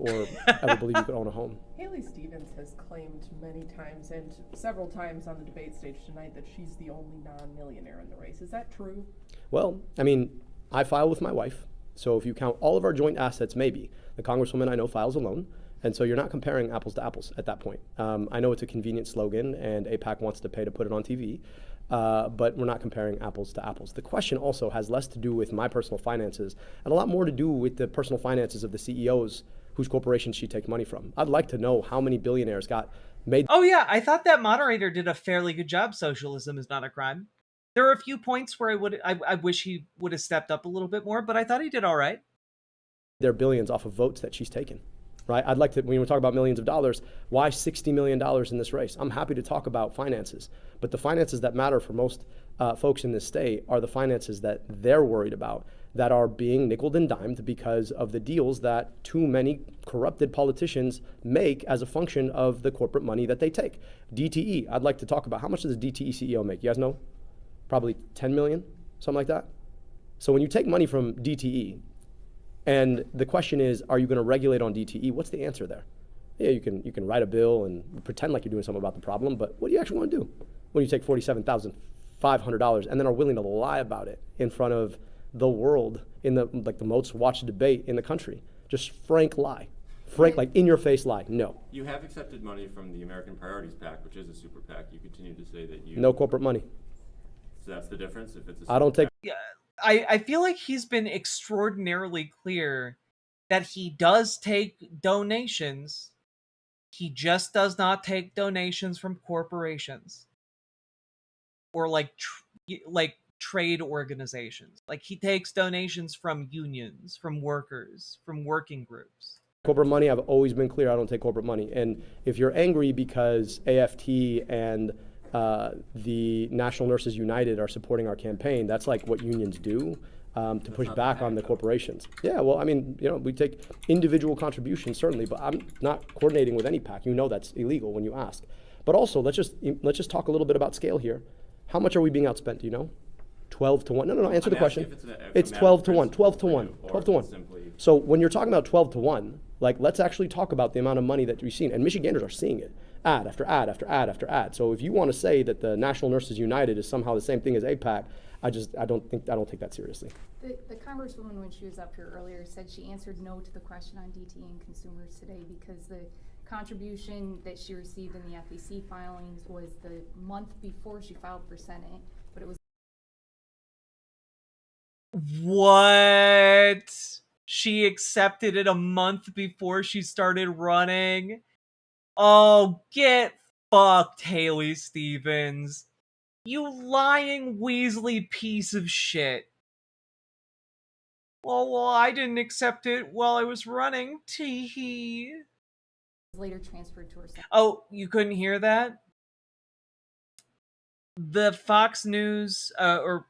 ever believe you could own a home. Haley Stevens has claimed many times and several times on the debate stage tonight that she's the only non-millionaire in the race. Is that true? Well, I mean, I file with my wife. So if you count all of our joint assets, maybe. The Congresswoman I know files alone. And so you're not comparing apples to apples at that point. I know it's a convenient slogan and AIPAC wants to pay to put it on TV, but we're not comparing apples to apples. The question also has less to do with my personal finances and a lot more to do with the personal finances of the CEOs whose corporations she takes money from. I'd like to know how many billionaires got made. Oh yeah, I thought that moderator did a fairly good job. Socialism is not a crime. There are a few points where I wish he would have stepped up a little bit more, but I thought he did all right. Their billions off of votes that she's taken. right? I'd like to, when we talk about millions of dollars, why $60 million in this race? I'm happy to talk about finances, but the finances that matter for most folks in this state are the finances that they're worried about, that are being nickeled and dimed because of the deals that too many corrupted politicians make as a function of the corporate money that they take. DTE, I'd like to talk about, how much does the DTE CEO make? You guys know? Probably 10 million, something like that. So when you take money from DTE, and the question is, are you going to regulate on DTE? What's the answer there? Yeah, you can write a bill and pretend like you're doing something about the problem, but what do you actually want to do when you take $47,500 and then are willing to lie about it in front of the world in the most watched debate in the country? Just frank lie, frank, like in your face lie. No. You have accepted money from the American Priorities PAC, which is a super PAC. You continue to say that you no corporate money. So that's the difference. If it's a I don't take. Yeah, I feel like he's been extraordinarily clear that he does take donations. He just does not take donations from corporations or like trade organizations. Like he takes donations from unions, from workers, from working groups. Corporate money, I've always been clear, I don't take corporate money. And if you're angry because AFT and the National Nurses United are supporting our campaign, that's like what unions do to push back on the corporations. Yeah, well, I mean, we take individual contributions, certainly, but I'm not coordinating with any PAC. You know that's illegal when you ask. But also, let's just talk a little bit about scale here. How much are we being outspent, do you know? 12 to 1. No, answer the question. It's 12 to 1, 12 to 1, 12 to 1. So when you're talking about 12 to 1, like, let's actually talk about the amount of money that we've seen. And Michiganders are seeing it. Ad after ad after ad after ad. So if you want to say that the National Nurses United is somehow the same thing as APAC, I don't take that seriously. The Congresswoman, when she was up here earlier, said she answered no to the question on DTE and consumers today because the contribution that she received in the FEC filings was the month before she filed for Senate, but it was. What? She accepted it a month before she started running? Oh, get fucked, Haley Stevens. You lying Weasley piece of shit. Well, I didn't accept it while I was running. Tee-hee. Later transferred to her. Oh, you couldn't hear that? The Fox News, or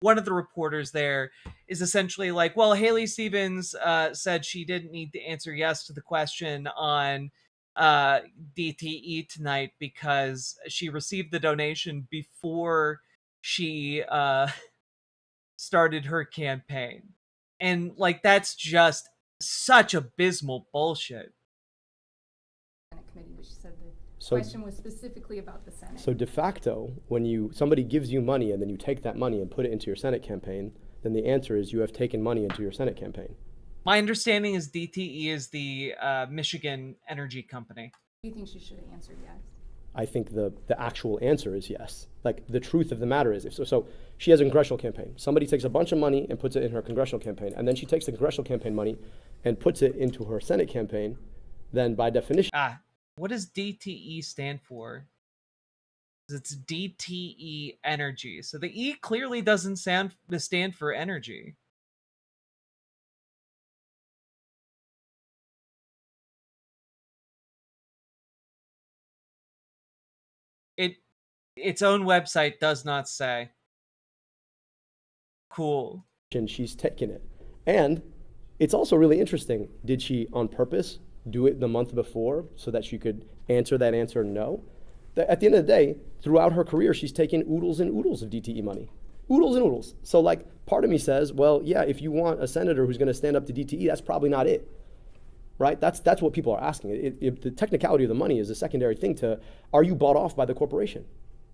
one of the reporters there is essentially like, well, Haley Stevens said she didn't need to answer yes to the question on DTE tonight because she received the donation before she started her campaign. And like, that's just such abysmal bullshit. Committee, which said the question was specifically about the Senate. So de facto, when somebody gives you money and then you take that money and put it into your Senate campaign, then the answer is you have taken money into your Senate campaign. My understanding is DTE is the Michigan energy company. Do you think she should have answered yes? I think the actual answer is yes. Like, the truth of the matter is, so she has a congressional campaign. Somebody takes a bunch of money and puts it in her congressional campaign, and then she takes the congressional campaign money and puts it into her Senate campaign, then by definition... What does DTE stand for? It's DTE Energy. So the E clearly doesn't stand for energy. Its own website does not say. Cool. And she's taken it. And it's also really interesting. Did she on purpose do it the month before so that she could answer that answer no? At the end of the day, throughout her career, she's taken oodles and oodles of DTE money. Oodles and oodles. So like, part of me says, well, yeah, if you want a senator who's going to stand up to DTE, that's probably not it. Right? That's what people are asking. The technicality of the money is a secondary thing to, are you bought off by the corporation?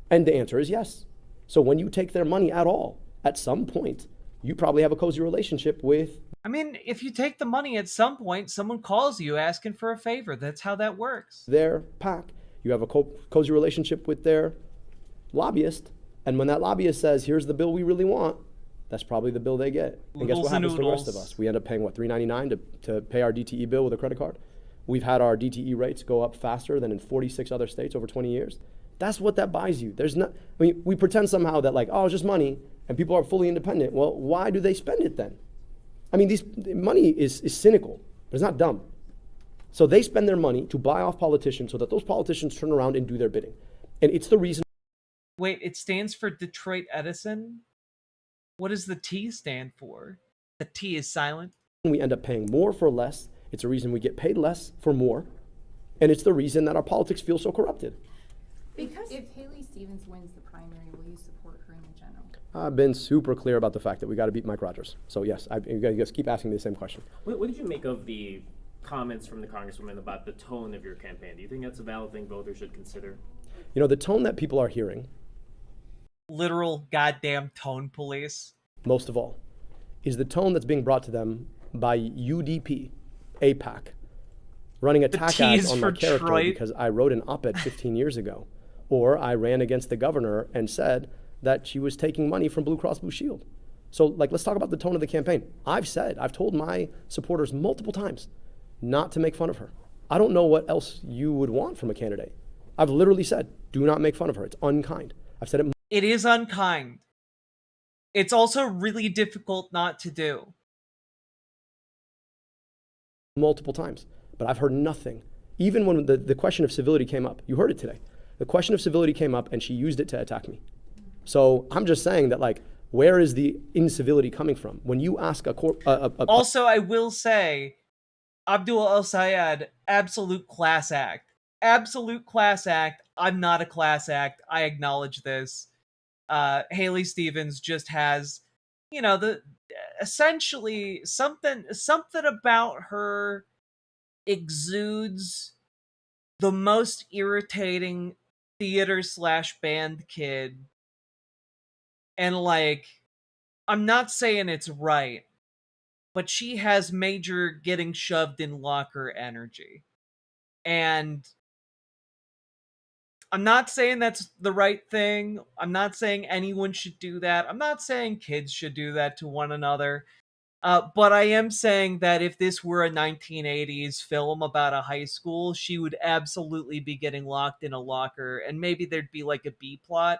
And the answer is yes. So when you take their money at all, at some point, you probably have a cozy relationship with... I mean, if you take the money at some point, someone calls you asking for a favor. That's how that works. Their PAC. You have a cozy relationship with their lobbyist. And when that lobbyist says, here's the bill we really want, that's probably the bill they get. And guess what happens to the rest of us? We end up paying, what, $3.99 to pay our DTE bill with a credit card? We've had our DTE rates go up faster than in 46 other states over 20 years. That's what that buys you. There's not, I mean, we pretend somehow that like, oh, it's just money, and people are fully independent. Well, why do they spend it then? I mean, money is cynical, but it's not dumb. So they spend their money to buy off politicians so that those politicians turn around and do their bidding. And it's the reason. Wait, it stands for Detroit Edison? What does the T stand for? The T is silent. We end up paying more for less. It's the reason we get paid less for more. And it's the reason that our politics feel so corrupted. Because if Haley Stevens wins the primary, will you support her in the general? I've been super clear about the fact that we got to beat Mike Rogers. So yes, you guys keep asking me the same question. What did you make of the comments from the Congresswoman about the tone of your campaign? Do you think that's a valid thing voters should consider? You know, the tone that people are hearing, literal goddamn tone police, most of all, is the tone that's being brought to them by UDP, AIPAC, running attack ads on my character because I wrote an op-ed 15 years ago, or I ran against the governor and said that she was taking money from Blue Cross Blue Shield. So, like, let's talk about the tone of the campaign. I've told my supporters multiple times not to make fun of her. I don't know what else you would want from a candidate. I've literally said, do not make fun of her. It's unkind. I've said it. It is unkind. It's also really difficult not to do. Multiple times, but I've heard nothing. Even when the question of civility came up, you heard it today. The question of civility came up and she used it to attack me. So I'm just saying that, like, where is the incivility coming from? When you ask Also, I will say, Abdul El-Sayed, absolute class act. Absolute class act. I'm not a class act. I acknowledge this. Haley Stevens just has, you know, essentially something about her exudes the most irritating theater/band kid. And, like, I'm not saying it's right, but she has major getting shoved in locker energy. And I'm not saying that's the right thing. I'm not saying anyone should do that. I'm not saying kids should do that to one another. But I am saying that if this were a 1980s film about a high school, she would absolutely be getting locked in a locker. And maybe there'd be like a B plot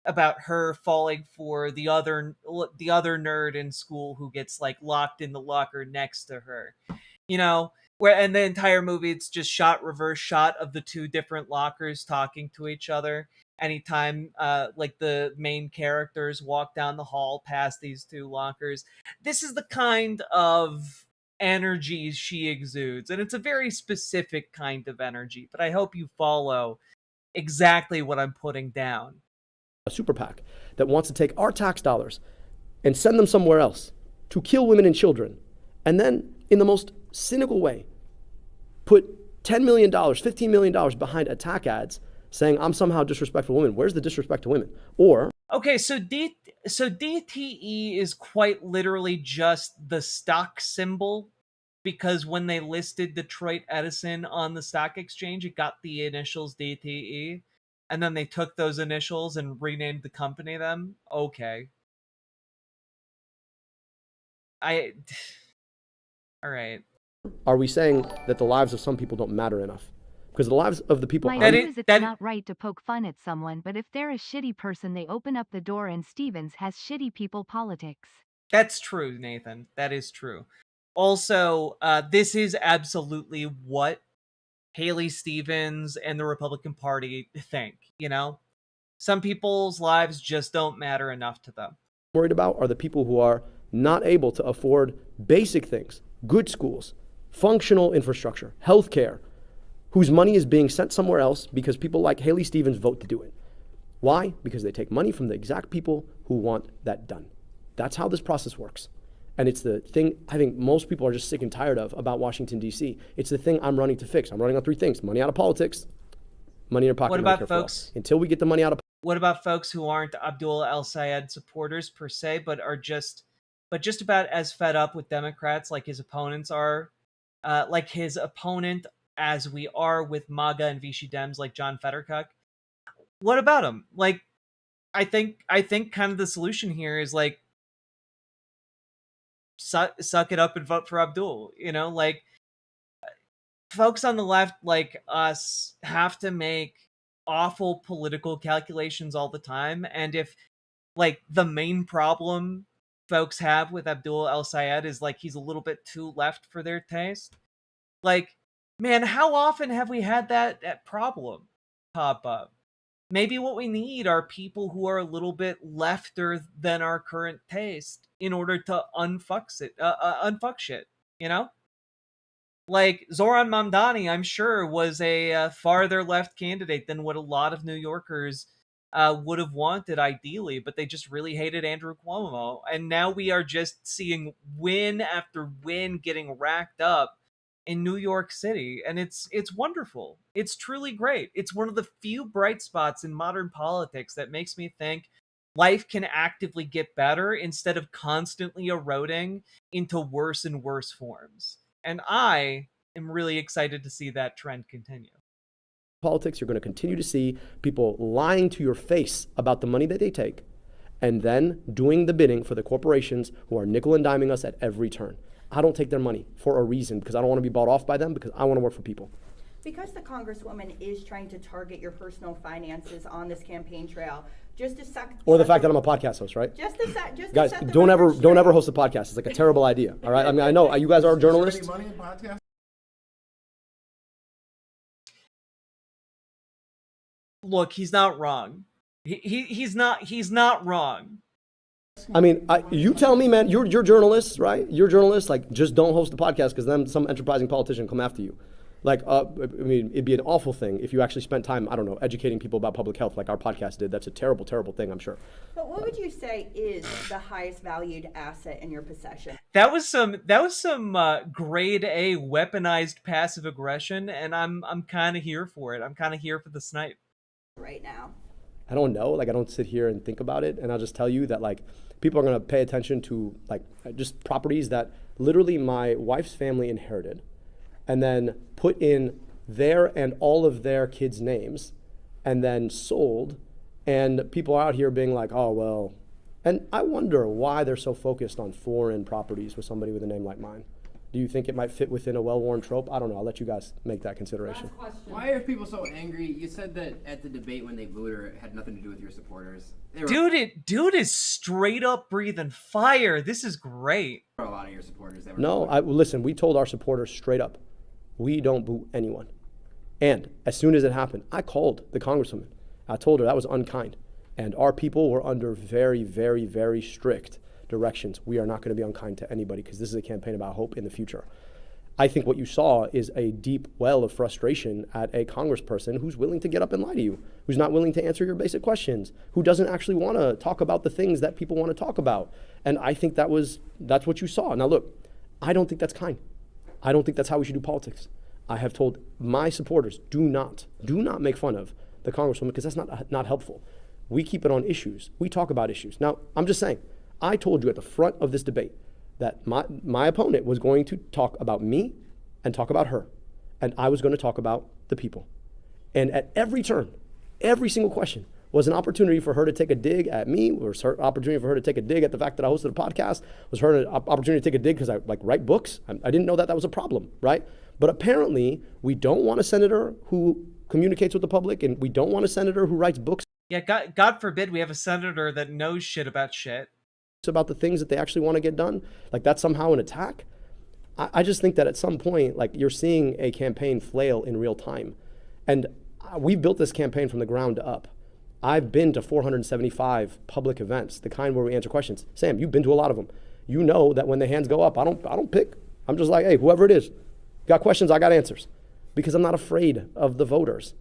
about her falling for the other nerd in school who gets like locked in the locker next to her. You know, and the entire movie, it's just reverse shot of the two different lockers talking to each other. Anytime, like, the main characters walk down the hall past these two lockers. This is the kind of energy she exudes, and it's a very specific kind of energy, but I hope you follow exactly what I'm putting down. A super PAC that wants to take our tax dollars and send them somewhere else to kill women and children, and then, in the most cynical way, put $10 million, $15 million behind attack ads saying I'm somehow disrespectful to women. Where's the disrespect to women? Or okay, so DTE is quite literally just the stock symbol, because when they listed Detroit Edison on the stock exchange, it got the initials DTE, and then they took those initials and renamed the company them. Okay. All right. Are we saying that the lives of some people don't matter enough? Because the lives of the people... My view is it's not right to poke fun at someone, but if they're a shitty person, they open up the door, and Stevens has shitty people politics. That's true, Nathan. That is true. Also, this is absolutely what Haley Stevens and the Republican Party think, you know? Some people's lives just don't matter enough to them. Worried about are the people who are not able to afford basic things, good schools, functional infrastructure, healthcare, whose money is being sent somewhere else because people like Haley Stevens vote to do it. Why? Because they take money from the exact people who want that done. That's how this process works. And it's the thing I think most people are just sick and tired of about Washington, D.C. It's the thing I'm running to fix. I'm running on three things: money out of politics, money in your pocket. What about folks? Until we get the money out of... What about folks who aren't Abdul El-Sayed supporters per se, but just about as fed up with Democrats like his opponents are, like his opponent as we are with MAGA and Vichy Dems like John Fettercuck? What about him? Like, I think kind of the solution here is like, suck it up and vote for Abdul. You know, like, folks on the left like us have to make awful political calculations all the time, and if like the main problem folks have with Abdul El-Sayed is like he's a little bit too left for their taste, like, Man, how often have we had that problem pop up? Maybe what we need are people who are a little bit lefter than our current taste in order to unfuck shit, you know? Like, Zoran Mamdani, I'm sure, was a farther left candidate than what a lot of New Yorkers would have wanted ideally, but they just really hated Andrew Cuomo. And now we are just seeing win after win getting racked up in New York City, and it's wonderful. It's truly great. It's one of the few bright spots in modern politics that makes me think life can actively get better instead of constantly eroding into worse and worse forms. And I am really excited to see that trend continue. Politics, you're going to continue to see people lying to your face about the money that they take and then doing the bidding for the corporations who are nickel and diming us at every turn. I don't take their money for a reason, because I don't want to be bought off by them, because I want to work for people. Because the Congresswoman is trying to target your personal finances on this campaign trail, just a sec. Or the fact that I'm a podcast host, right? Just a sec. Just guys, to set the don't record ever host a podcast. It's like a terrible idea. All right. I mean, I know you guys are journalists. Is there any money in podcasts? Look, he's not wrong. He's not wrong. I mean, you tell me, man. You're journalists, right? You're journalists. Like, just don't host the podcast, because then some enterprising politician come after you. Like, I mean, it'd be an awful thing if you actually spent time, I don't know, educating people about public health, like our podcast did. That's a terrible, terrible thing, I'm sure. But what would you say is the highest valued asset in your possession? That was some grade A weaponized passive aggression, and I'm kind of here for it. I'm kind of here for the snipe. Right now. I don't know. Like, I don't sit here and think about it. And I'll just tell you that, like, people are going to pay attention to, like, just properties that literally my wife's family inherited and then put in their and all of their kids' names and then sold. And people are out here being like, oh, well. And I wonder why they're so focused on foreign properties with somebody with a name like mine. Do you think it might fit within a well-worn trope? I don't know. I'll let you guys make that consideration. Why are people so angry? You said that at the debate when they booed her, it had nothing to do with your supporters. Dude is straight up breathing fire. This is great. A lot of your supporters. That were No, listen, we told our supporters straight up, we don't boo anyone. And as soon as it happened, I called the Congresswoman. I told her that was unkind. And our people were under very, very, very strict directions. We are not going to be unkind to anybody, because this is a campaign about hope in the future. I think what you saw is a deep well of frustration at a congressperson who's willing to get up and lie to you, who's not willing to answer your basic questions, who doesn't actually want to talk about the things that people want to talk about. And I think that's what you saw. Now look, I don't think that's kind. I don't think that's how we should do politics. I have told my supporters, do not make fun of the Congresswoman, because that's not helpful. We keep it on issues. We talk about issues. Now, I'm just saying, I told you at the front of this debate that my opponent was going to talk about me and talk about her, and I was going to talk about the people. And at every turn, every single question was an opportunity for her to take a dig at me, was an opportunity for her to take a dig at the fact that I hosted a podcast, was her an opportunity to take a dig because I write books. I didn't know that was a problem, right? But apparently, we don't want a senator who communicates with the public, and we don't want a senator who writes books. Yeah, God forbid we have a senator that knows shit about shit. About the things that they actually want to get done, like that's somehow an attack. I just think that at some point, like, you're seeing a campaign flail in real time. And we've built this campaign from the ground up. I've been to 475 public events, the kind where we answer questions. Sam, you've been to a lot of them. You know that when the hands go up, I don't pick. I'm just like, hey, whoever it is, got questions, I got answers. Because I'm not afraid of the voters.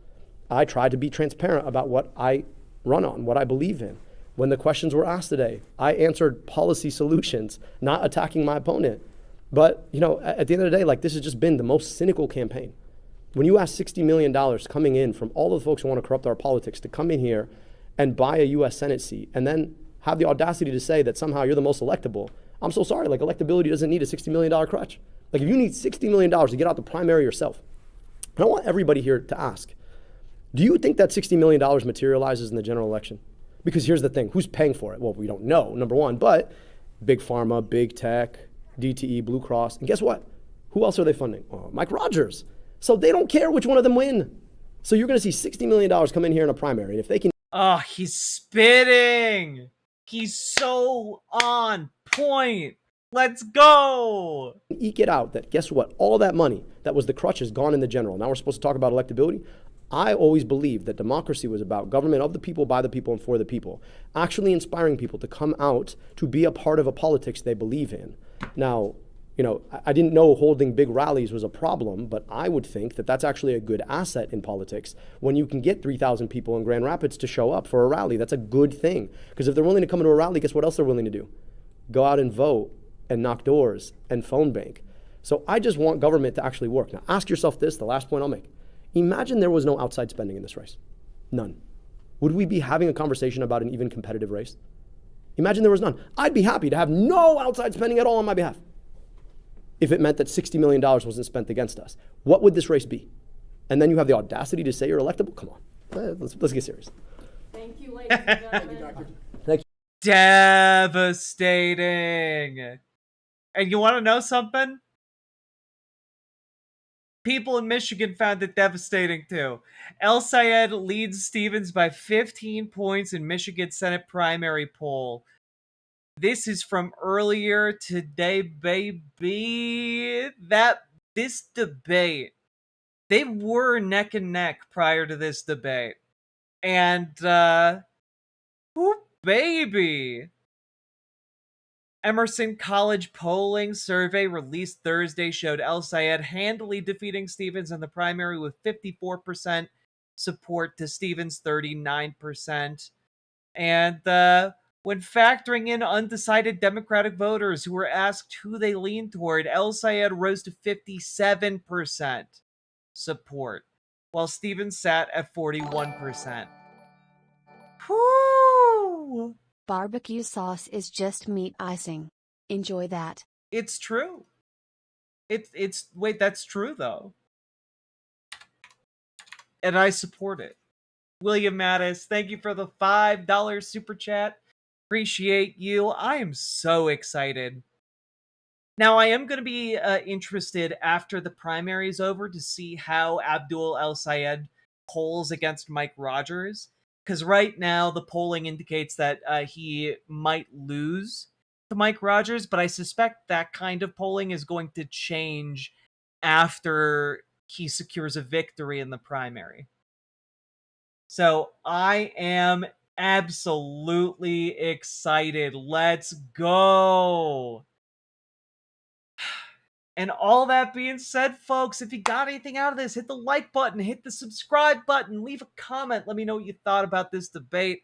I try to be transparent about what I run on, what I believe in. When the questions were asked today, I answered policy solutions, not attacking my opponent. But, you know, at the end of the day, like, this has just been the most cynical campaign. When you ask $60 million coming in from all the folks who want to corrupt our politics to come in here and buy a U.S. Senate seat and then have the audacity to say that somehow you're the most electable, I'm so sorry. Like, electability doesn't need a $60 million crutch. Like, if you need $60 million to get out the primary yourself, and I want everybody here to ask, do you think that $60 million materializes in the general election? Because here's the thing, who's paying for it? Well, we don't know, number one, but big pharma, big tech, DTE, Blue Cross, and guess what? Who else are they funding? Mike Rogers. So they don't care which one of them win. So you're gonna see $60 million come in here in a primary, and if they can— Oh, he's spitting! He's so on point! Let's go! Eke it out that, guess what? All that money that was the crutch is gone in the general. Now we're supposed to talk about electability. I always believed that democracy was about government of the people, by the people, and for the people. Actually inspiring people to come out to be a part of a politics they believe in. Now, you know, I didn't know holding big rallies was a problem, but I would think that that's actually a good asset in politics. When you can get 3,000 people in Grand Rapids to show up for a rally, that's a good thing. Because if they're willing to come into a rally, guess what else they're willing to do? Go out and vote and knock doors and phone bank. So I just want government to actually work. Now ask yourself this, the last point I'll make. Imagine there was no outside spending in this race. None. Would we be having a conversation about an even competitive race? Imagine there was none. I'd be happy to have no outside spending at all on my behalf if it meant that $60 million wasn't spent against us. What would this race be? And then you have the audacity to say you're electable? Come on. Let's get serious. Thank you, ladies and gentlemen. Thank you. Devastating. And you want to know something? People in Michigan found it devastating too. El Sayed leads Stevens by 15 points in Michigan Senate primary poll. This is from earlier today, baby. This debate, they were neck and neck prior to this debate. And, baby. Emerson College polling survey released Thursday showed El Sayed handily defeating Stevens in the primary with 54% support to Stevens' 39%. And when factoring in undecided Democratic voters who were asked who they lean toward, El Sayed rose to 57% support, while Stevens sat at 41%. Whoo! Barbecue sauce is just meat icing. Enjoy that. It's true. Wait, that's true though. And I support it. William Mattis, thank you for the $5 super chat. Appreciate you. I am so excited. Now, I am going to be interested after the primary is over to see how Abdul El Sayed polls against Mike Rogers. Because right now, the polling indicates that he might lose to Mike Rogers, but I suspect that kind of polling is going to change after he secures a victory in the primary. So I am absolutely excited. Let's go. And all that being said, folks, if you got anything out of this, hit the like button, hit the subscribe button, leave a comment. Let me know what you thought about this debate.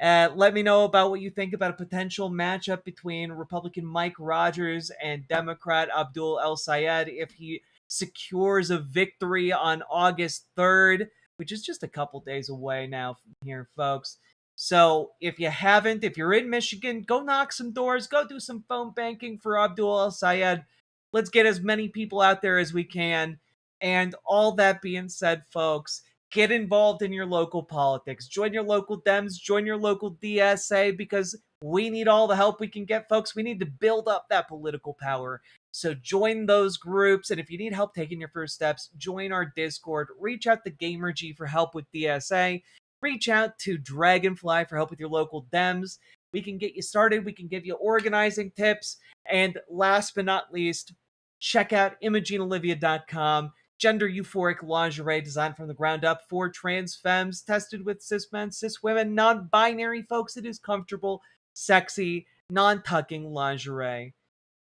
Let me know about what you think about a potential matchup between Republican Mike Rogers and Democrat Abdul El Sayed if he secures a victory on August 3rd, which is just a couple days away now from here, folks. So if you're in Michigan, go knock some doors, go do some phone banking for Abdul El Sayed. Let's get as many people out there as we can. And all that being said, folks, get involved in your local politics. Join your local Dems, join your local DSA, because we need all the help we can get, folks. We need to build up that political power. So join those groups. And if you need help taking your first steps, join our Discord. Reach out to GamerG for help with DSA. Reach out to Dragonfly for help with your local Dems. We can get you started. We can give you organizing tips. And last but not least, check out ImogeneOlivia.com. Gender euphoric lingerie designed from the ground up for trans femmes, tested with cis men, cis women, non-binary folks. It is comfortable, sexy, non-tucking lingerie.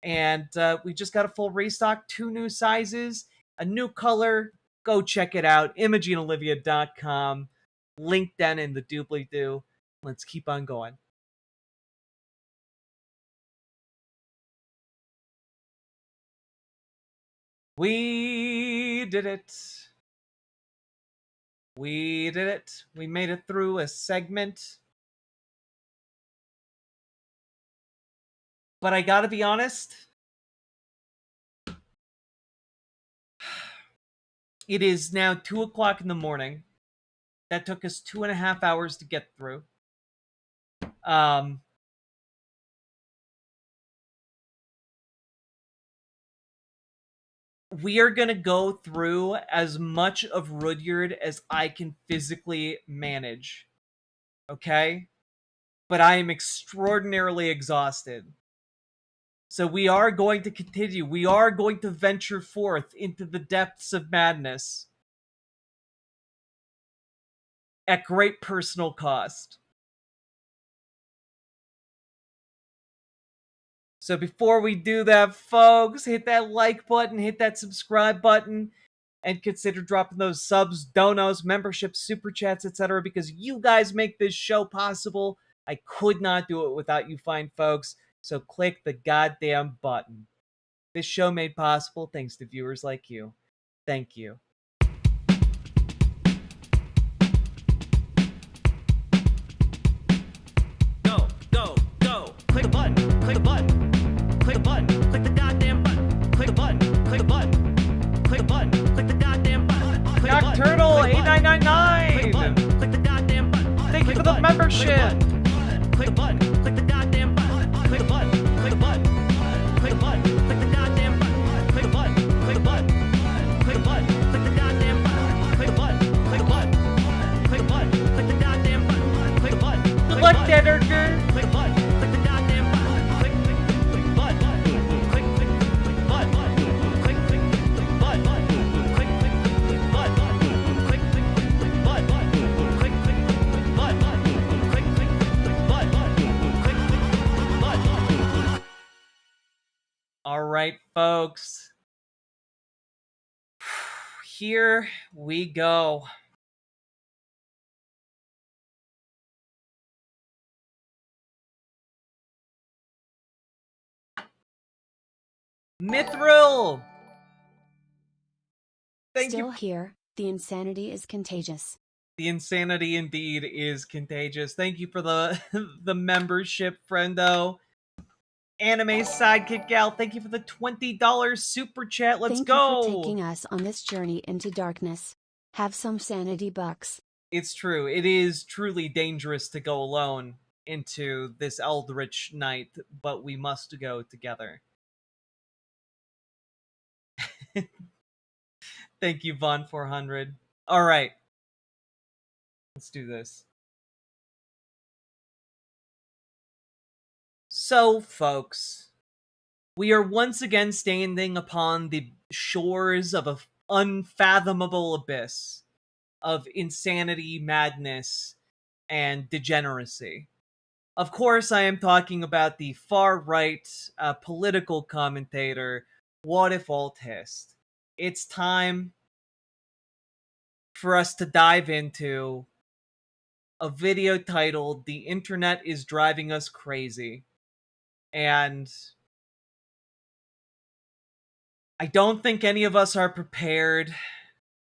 And we just got a full restock, 2 new sizes, a new color. Go check it out, ImogeneOlivia.com. Link down in the doobly-doo. Let's keep on going. We did it. We did it. We made it through a segment. But I gotta be honest. It is now 2 o'clock in the morning. That took us 2.5 hours to get through. We are going to go through as much of Rudyard as I can physically manage. Okay? But I am extraordinarily exhausted. So we are going to continue. We are going to venture forth into the depths of madness at great personal cost. So before we do that, folks, hit that like button, hit that subscribe button, and consider dropping those subs, donos, memberships, super chats, etc. because you guys make this show possible. I could not do it without you fine folks. So click the goddamn button. This show made possible thanks to viewers like you. Thank you. Go, go, go. Click the button, click the button, click the button, click the goddamn button, click the button, click the button, click the button, click the goddamn button. Nocturnal 8999. Click the goddamn button. Thank you for the membership. Click the button, click the goddamn button, click the button, click the button, click the button, click the goddamn button, click the button, click the button, click the button, click the goddamn button, click the button, click the button, click the button, click the goddamn button, click the button. Good luck, editor. Click the button, click the goddamn button, click button, click button, click button, click button, click button. All right, folks. Here we go. Mithril! Thank Still you. here, the insanity is contagious. The insanity indeed is contagious. Thank you for the the membership, friendo. Anime Sidekick Gal, thank you for the $20 super chat. Let's Thank go! you for taking us on this journey into darkness. Have some sanity bucks. It's true. It is truly dangerous to go alone into this eldritch night, but we must go together. Thank you, Von400. All right. Let's do this. So, folks, we are once again standing upon the shores of an unfathomable abyss of insanity, madness, and degeneracy. Of course, I am talking about the far-right political commentator, What If Altist. It's time for us to dive into a video titled "The Internet is Driving Us Crazy." And I don't think any of us are prepared.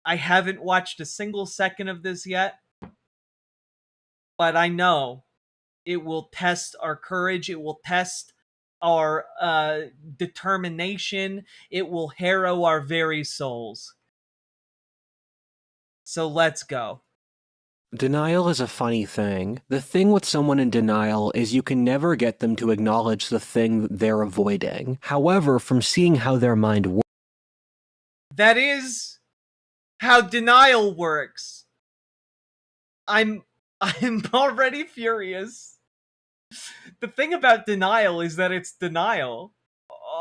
I haven't watched a single second of this yet. But I know it will test our courage. It will test our determination. It will harrow our very souls. So let's go. Denial is a funny thing. The thing with someone in denial is you can never get them to acknowledge the thing that they're avoiding. However, from seeing how their mind works... That is how denial works. I'm already furious. The thing about denial is that it's denial.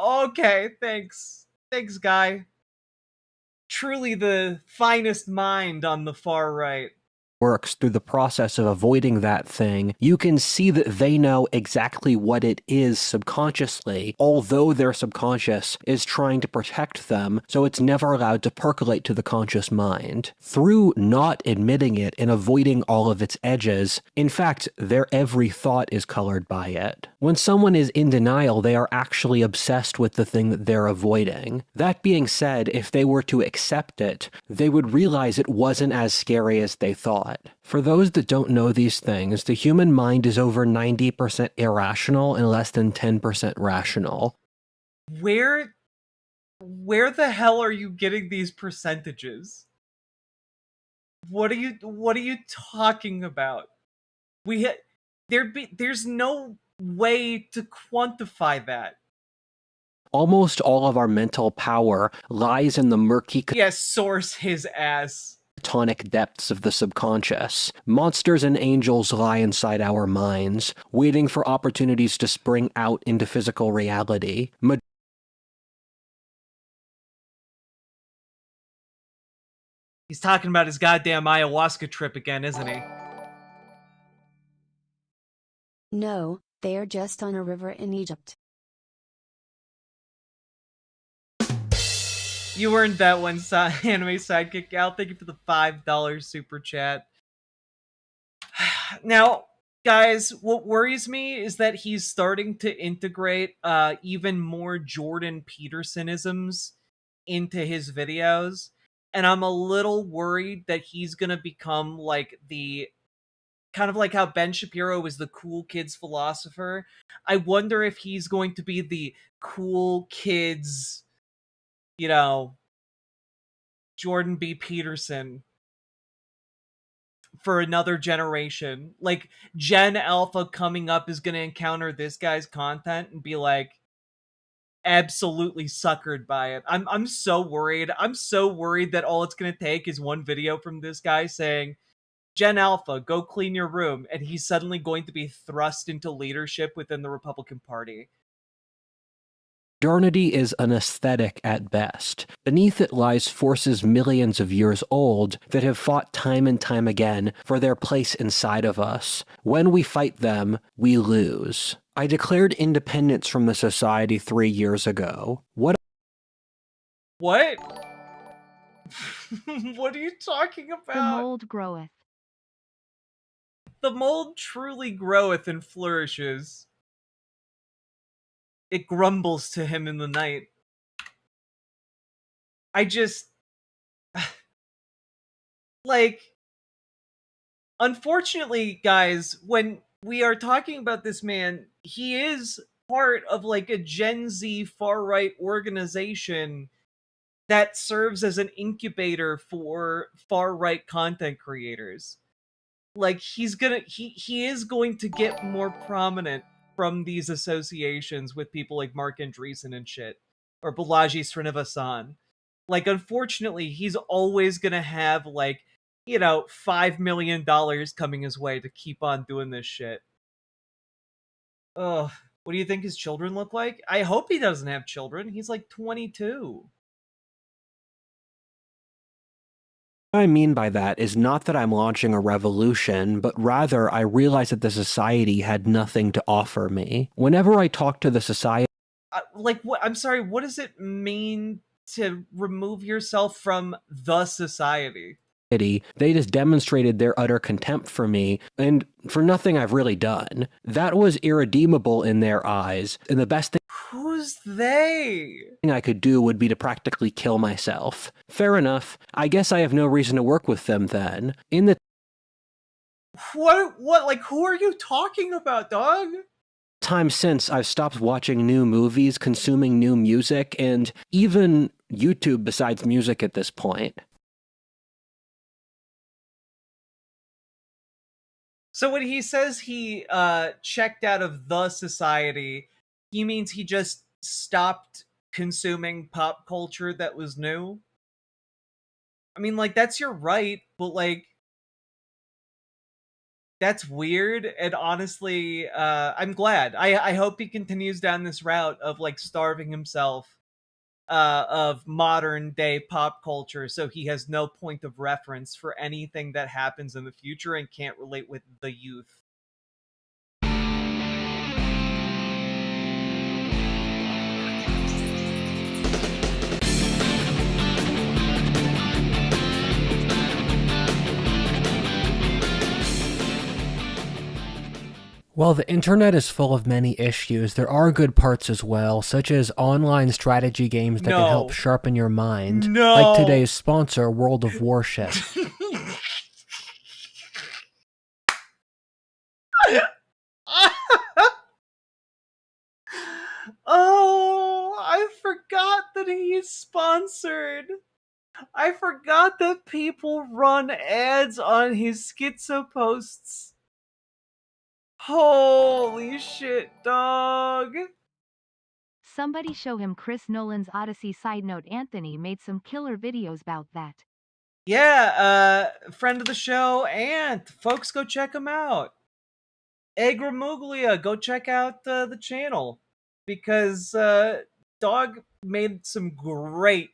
Okay, thanks. Thanks, guy. Truly the finest mind on the far right. works through the process of avoiding that thing, you can see that they know exactly what it is subconsciously, although their subconscious is trying to protect them, so it's never allowed to percolate to the conscious mind. Through not admitting it and avoiding all of its edges, in fact, their every thought is colored by it. When someone is in denial, they are actually obsessed with the thing that they're avoiding. That being said, if they were to accept it, they would realize it wasn't as scary as they thought. For those that don't know these things, the human mind is over 90% irrational and less than 10% rational. Where the hell are you getting these percentages? What are you talking about? There's no way to quantify that. Almost all of our mental power lies in the murky... Yes, source his ass. tonic depths of the subconscious. Monsters and angels lie inside our minds, waiting for opportunities to spring out into physical reality. He's talking about his goddamn ayahuasca trip again, isn't he? No, they are just on a river in Egypt. You earned that one, anime sidekick gal. Thank you for the $5 super chat. Now, guys, what worries me is that he's starting to integrate even more Jordan Petersonisms into his videos, and I'm a little worried that he's gonna become like the kind of like how Ben Shapiro was the cool kids philosopher. I wonder if he's going to be the cool kids, you know, Jordan B. Peterson for another generation. Like, Gen Alpha coming up is going to encounter this guy's content and be like absolutely suckered by it. I'm so worried. I'm so worried that all it's going to take is one video from this guy saying, Gen Alpha, go clean your room, and he's suddenly going to be thrust into leadership within the Republican Party. Modernity is an aesthetic at best. Beneath it lies forces millions of years old that have fought time and time again for their place inside of us. When we fight them, we lose. I declared independence from the society 3 years ago. What? What are you talking about? The mold groweth. The mold truly groweth and flourishes. It grumbles to him in the night. I just... like... Unfortunately, guys, when we are talking about this man, he is part of like a Gen Z far-right organization that serves as an incubator for far-right content creators. Like, he is going to get more prominent from these associations with people like Mark Andreessen and shit, or Balaji Srinivasan. Like, unfortunately, he's always gonna have, like, you know, $5 million coming his way to keep on doing this shit. Ugh. What do you think his children look like? I hope he doesn't have children. He's like 22. What I mean by that is not that I'm launching a revolution, but rather I realize that the society had nothing to offer me. Whenever I talk to the society... Like, what? I'm sorry, what does it mean to remove yourself from the society? They just demonstrated their utter contempt for me, and for nothing I've really done. That was irredeemable in their eyes, and the best thing Who's they? I could do would be to practically kill myself. Fair enough. I guess I have no reason to work with them then. In the What, like, who are you talking about, dog? time since, I've stopped watching new movies, consuming new music, and even YouTube besides music at this point. So when he says he checked out of the society, he means he just stopped consuming pop culture that was new? I mean, like, that's your right, but, like, that's weird, and honestly, I'm glad. I hope he continues down this route of, like, starving himself of modern day pop culture so he has no point of reference for anything that happens in the future and can't relate with the youth. While the internet is full of many issues, there are good parts as well, such as online strategy games that can help sharpen your mind, like today's sponsor, World of Warship. Oh, I forgot that he's sponsored. I forgot that people run ads on his schizo posts. Holy shit, dog. Somebody show him Chris Nolan's Odyssey. Side note, Anthony made some killer videos about that. Yeah, friend of the show, Ant. Folks, go check him out. Agramuglia, go check out the channel. Because Dog made some great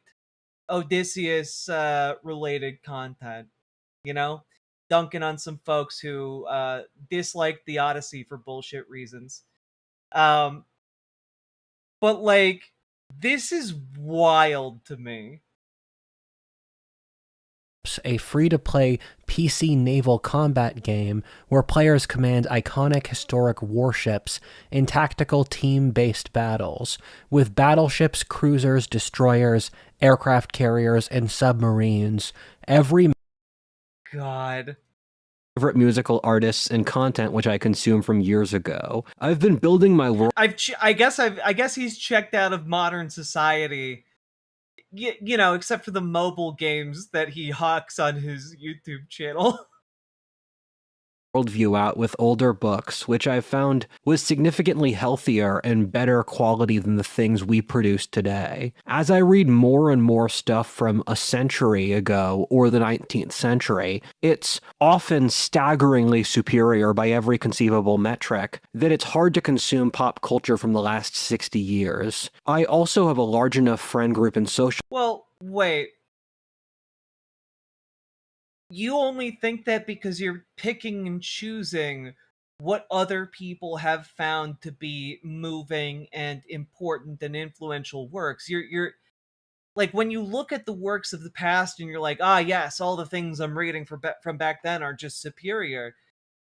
Odysseus related content. You know? Dunking on some folks who disliked the Odyssey for bullshit reasons. But like, this is wild to me. A free-to-play PC naval combat game where players command iconic historic warships in tactical team-based battles, with battleships, cruisers, destroyers, aircraft carriers, and submarines. Every God. Favorite musical artists and content which I consume from years ago. I've been building my world. I guess he's checked out of modern society. You know, except for the mobile games that he hawks on his YouTube channel. Worldview out with older books, which I've found was significantly healthier and better quality than the things we produce today. As I read more and more stuff from a century ago or the 19th century, it's often staggeringly superior by every conceivable metric that it's hard to consume pop culture from the last 60 years. I also have a large enough friend group and social— Well, wait. You only think that because you're picking and choosing what other people have found to be moving and important and influential works. You're like, when you look at the works of the past and you're like, ah, yes, all the things I'm reading from back then are just superior.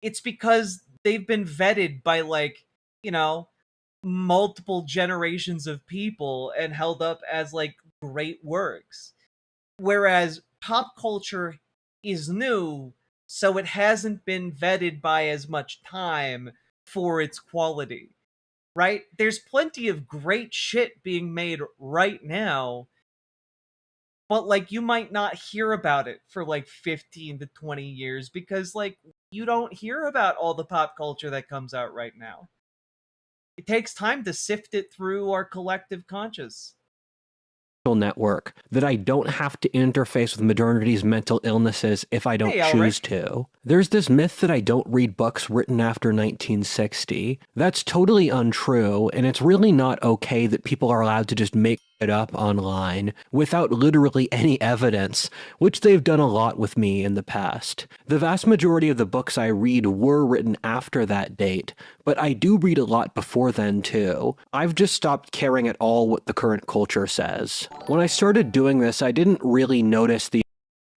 It's because they've been vetted by, like, you know, multiple generations of people and held up as like great works. Whereas pop culture is new, so it hasn't been vetted by as much time for its quality, right? There's plenty of great shit being made right now, but like, you might not hear about it for like 15 to 20 years because like, you don't hear about all the pop culture that comes out right now. It takes time to sift it through our collective conscious network that I don't have to interface with modernity's mental illnesses if I don't choose to. There's this myth that I don't read books written after 1960. That's totally untrue, and it's really not okay that people are allowed to just make it up online without literally any evidence, which they've done a lot with me in the past. The vast majority of the books I read were written after that date, but I do read a lot before then too. I've just stopped caring at all what the current culture says. When I started doing this, I didn't really notice the—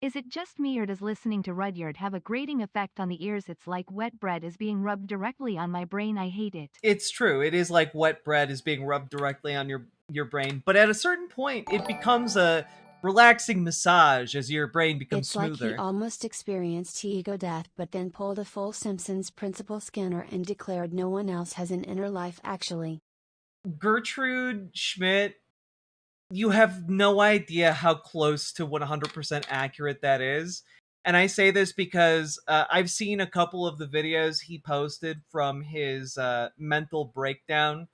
Is it just me, or does listening to Rudyard have a grating effect on the ears? It's like wet bread is being rubbed directly on my brain. I hate it. It's true. It is like wet bread is being rubbed directly on your brain. But at a certain point, it becomes a relaxing massage as your brain becomes smoother. It's like he almost experienced ego death, but then pulled a full Simpsons Principal Skinner and declared no one else has an inner life actually. Gertrude Schmidt, you have no idea how close to 100% accurate that is. And I say this because I've seen a couple of the videos he posted from his mental breakdown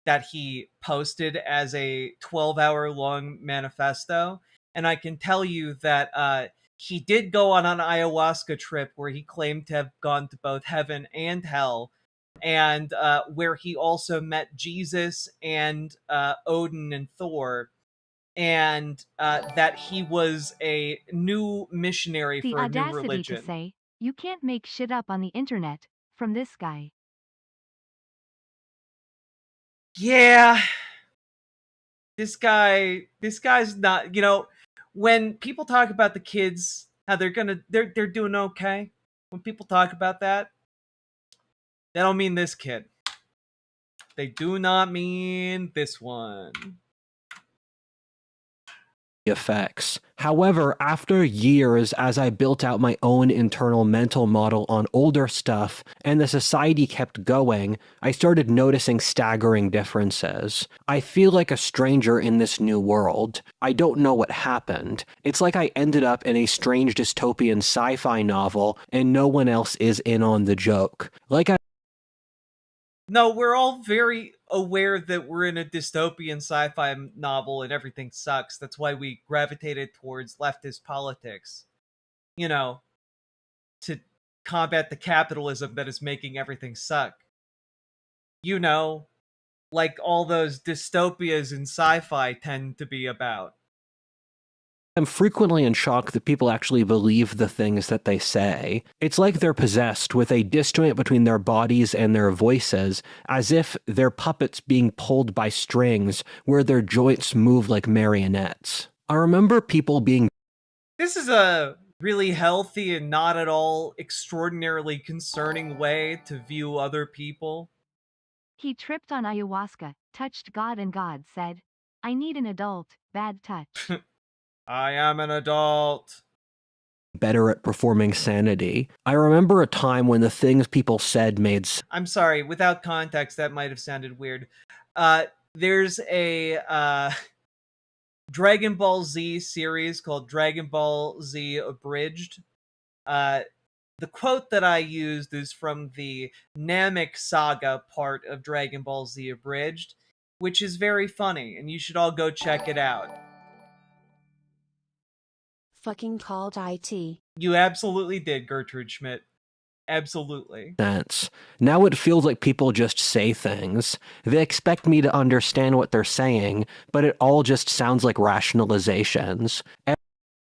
that he posted as a 12-hour-long manifesto. And I can tell you that he did go on an ayahuasca trip where he claimed to have gone to both heaven and hell, and where he also met Jesus and Odin and Thor, and that he was a new missionary The for a new audacity religion. to say, you can't make shit up on the internet, from this guy. Yeah. This guy's not, you know, when people talk about the kids, how they're doing okay, when people talk about that, they don't mean this kid. They do not mean this one. effects. However, after years as I built out my own internal mental model on older stuff and the society kept going, I started noticing staggering differences. I feel like a stranger in this new world. I don't know what happened. It's like I ended up in a strange dystopian sci-fi novel and no one else is in on the joke. Like No, we're all very aware that we're in a dystopian sci-fi novel and everything sucks. That's why we gravitated towards leftist politics. You know, to combat the capitalism that is making everything suck. You know, like all those dystopias in sci-fi tend to be about. I'm frequently in shock that people actually believe the things that they say. It's like they're possessed with a disjoint between their bodies and their voices, as if they're puppets being pulled by strings where their joints move like marionettes. I remember people being. This is a really healthy and not at all extraordinarily concerning way to view other people. He tripped on ayahuasca, touched God, and God said, I need an adult, bad touch. I am an adult. Better at performing sanity. I remember a time when the things people said made. I'm sorry, without context, that might have sounded weird. There's a Dragon Ball Z series called Dragon Ball Z Abridged. The quote that I used is from the Namek Saga part of Dragon Ball Z Abridged, which is very funny, and you should all go check it out. Fucking called IT. You absolutely did, Gertrude Schmidt. Absolutely. Sense. Now it feels like people just say things. They expect me to understand what they're saying, but it all just sounds like rationalizations.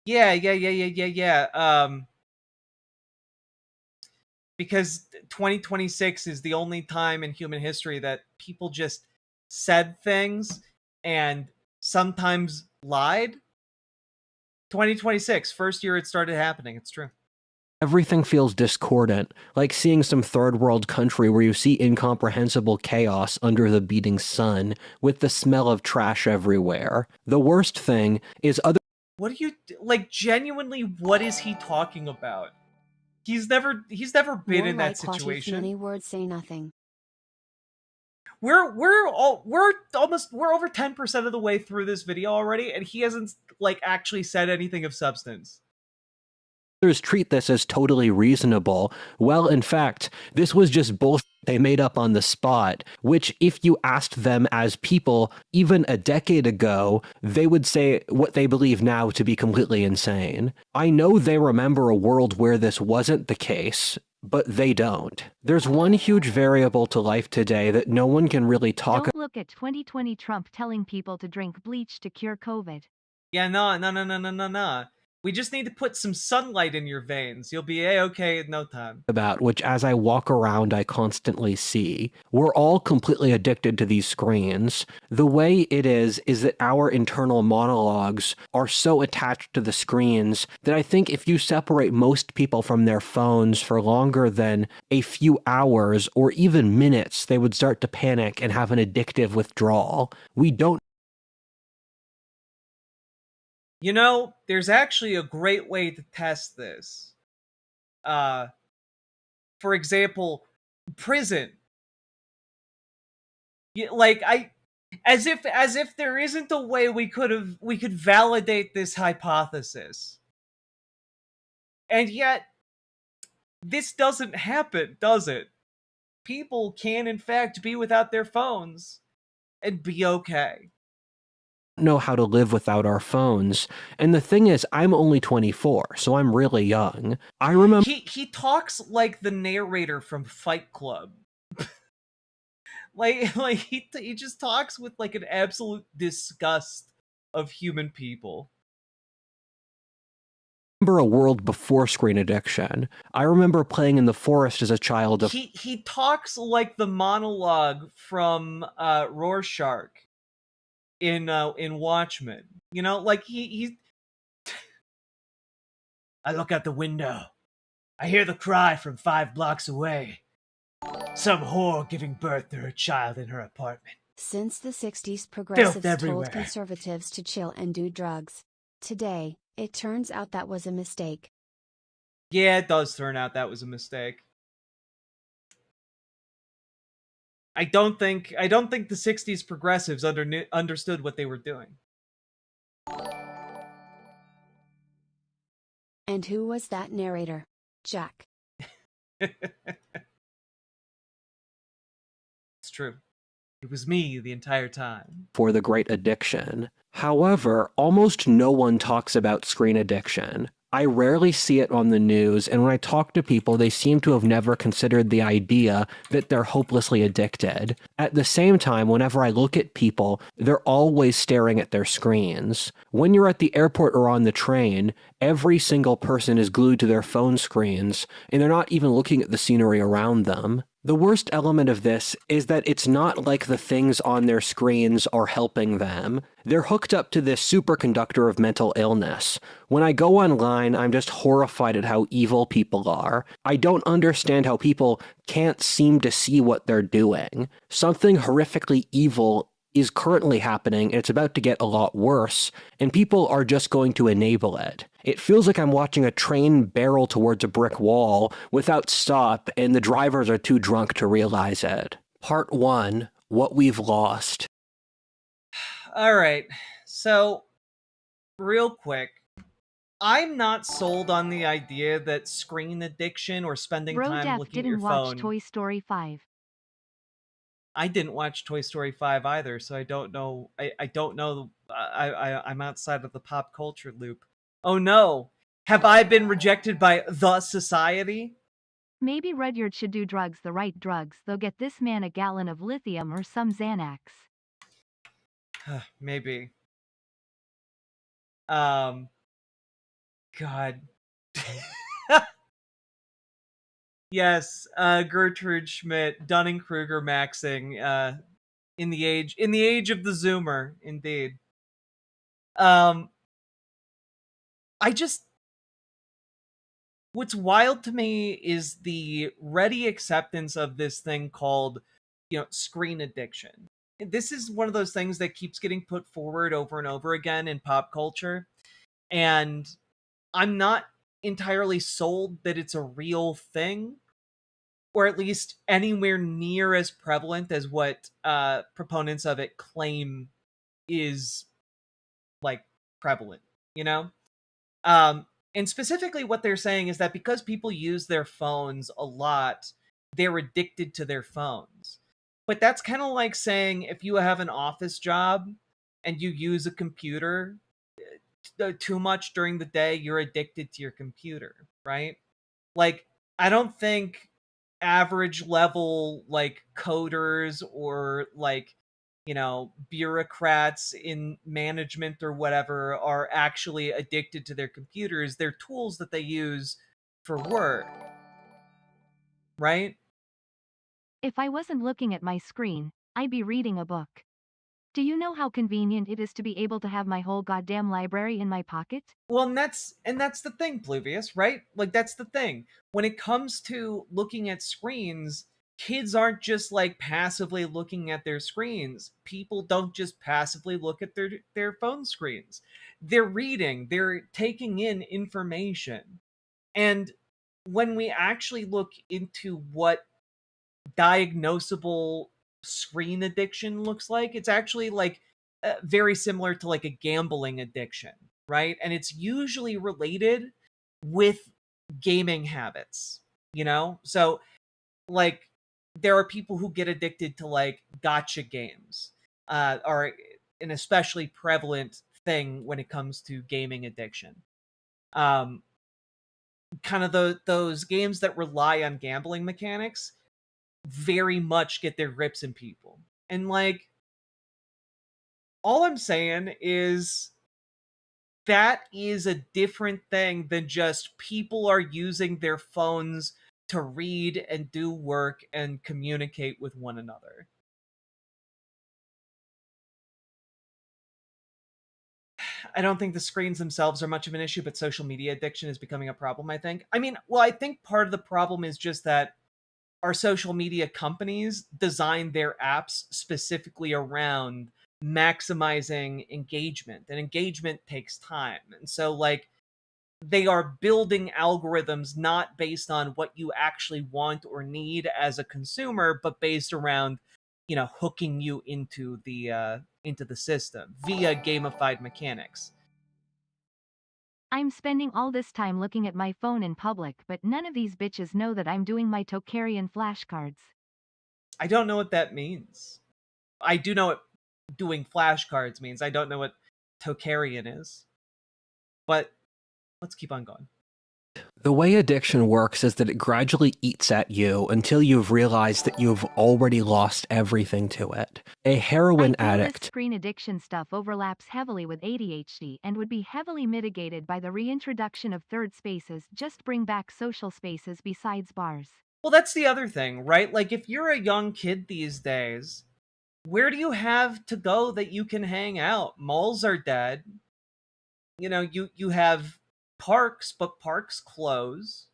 Yeah. Because 2026 is the only time in human history that people just said things and sometimes lied. 2026, first year it started happening. It's true. Everything feels discordant, like seeing some third world country where you see incomprehensible chaos under the beating sun, with the smell of trash everywhere. The worst thing is other. What are you, like, genuinely, what is he talking about? He's never been More in that like what if situation. many words say nothing. We're over 10% of the way through this video already, and he hasn't like actually said anything of substance. Others treat this as totally reasonable. Well, in fact, this was just bullshit they made up on the spot, which if you asked them as people even a decade ago, they would say what they believe now to be completely insane. I know they remember a world where this wasn't the case, but they don't. There's one huge variable to life today that no one can really talk about. Don't look at 2020 Trump telling people to drink bleach to cure COVID. Yeah, no. We just need to put some sunlight in your veins. You'll be A-okay in no time. About, which as I walk around I constantly see. We're all completely addicted to these screens. The way it is that our internal monologues are so attached to the screens that I think if you separate most people from their phones for longer than a few hours or even minutes, they would start to panic and have an addictive withdrawal. We don't. You know, there's actually a great way to test this. For example, prison. As if there isn't a way we could validate this hypothesis. And yet, this doesn't happen, does it? People can in fact be without their phones and be okay. Know how to live without our phones. And the thing is, I'm only 24, so I'm really young. I remember he talks like the narrator from Fight Club. like he just talks with like an absolute disgust of human people. A world before screen addiction. I remember playing in the forest as a child of. He talks like the monologue from Rorschach in Watchmen. You know, like he I look out the window. I hear the cry from 5 blocks away. Some whore giving birth to her child in her apartment. Since the 60s, progressives everywhere. told conservatives to chill and do drugs. Today, it turns out that was a mistake. Yeah, it does turn out that was a mistake. I don't think the 60s progressives understood what they were doing. And who was that narrator? Jack. true. It was me the entire time. For the great addiction. However, almost no one talks about screen addiction. I rarely see it on the news, and when I talk to people, they seem to have never considered the idea that they're hopelessly addicted. At the same time, whenever I look at people, they're always staring at their screens. When you're at the airport or on the train, every single person is glued to their phone screens, and they're not even looking at the scenery around them. The worst element of this is that it's not like the things on their screens are helping them. They're hooked up to this superconductor of mental illness. When I go online, I'm just horrified at how evil people are. I don't understand how people can't seem to see what they're doing. Something horrifically evil is currently happening, and it's about to get a lot worse, and people are just going to enable it. It feels like I'm watching a train barrel towards a brick wall without stop, and the drivers are too drunk to realize it. Part 1, What We've Lost. All right, so real quick, I'm not sold on the idea that screen addiction or spending Bro time Def looking at your didn't watch phone. Toy Story 5. I didn't watch Toy Story 5 either, so I don't know. I don't know. I'm outside of the pop culture loop. Oh no! Have I been rejected by the society? Maybe Rudyard should do drugs, the right drugs. They'll get this man a gallon of lithium or some Xanax. Maybe. God. Yes, Gertrude Schmidt, Dunning-Kruger maxing, in the age of the Zoomer, indeed. I just, what's wild to me is the ready acceptance of this thing called, screen addiction. This is one of those things that keeps getting put forward over and over again in pop culture, and I'm not entirely sold that it's a real thing, or at least anywhere near as prevalent as what proponents of it claim is like prevalent, you know? And specifically what they're saying is that because people use their phones a lot, they're addicted to their phones. But that's kind of like saying if you have an office job and you use a computer too much during the day, you're addicted to your computer, right? Like, I don't think average level like coders or like bureaucrats in management or whatever are actually addicted to their computers. They're tools that they use for work, right? If I wasn't looking at my screen, I'd be reading a book. Do you know how convenient it is to be able to have my whole goddamn library in my pocket? Well, and that's the thing, Pluvius, right? Like, that's the thing. When it comes to looking at screens, kids aren't just like passively looking at their screens. People don't just passively look at their phone screens. They're reading, they're taking in information. And when we actually look into what diagnosable screen addiction looks like, it's actually like very similar to like a gambling addiction, right? And it's usually related with gaming habits, So like there are people who get addicted to like gotcha games, are an especially prevalent thing when it comes to gaming addiction. Kind of those games that rely on gambling mechanics very much get their grips in people. And like, all I'm saying is that is a different thing than just people are using their phones to read and do work and communicate with one another. I don't think the screens themselves are much of an issue, but social media addiction is becoming a problem, I think. I mean, well, I think part of the problem is just that our social media companies design their apps specifically around maximizing engagement, and engagement takes time. And so like they are building algorithms not based on what you actually want or need as a consumer, but based around hooking you into the system via gamified mechanics. I'm spending all this time looking at my phone in public, but none of these bitches know that I'm doing my Tokarian flashcards. I don't know what that means. I do know what doing flashcards means. I don't know what Tokarian is. But let's keep on going. The way addiction works is that it gradually eats at you until you've realized that you've already lost everything to it. A heroin I feel this addict. screen addiction stuff overlaps heavily with ADHD and would be heavily mitigated by the reintroduction of third spaces. Just bring back social spaces besides bars. Well, that's the other thing, right? Like, if you're a young kid these days, where do you have to go that you can hang out? Malls are dead. You know, you have parks, but parks close.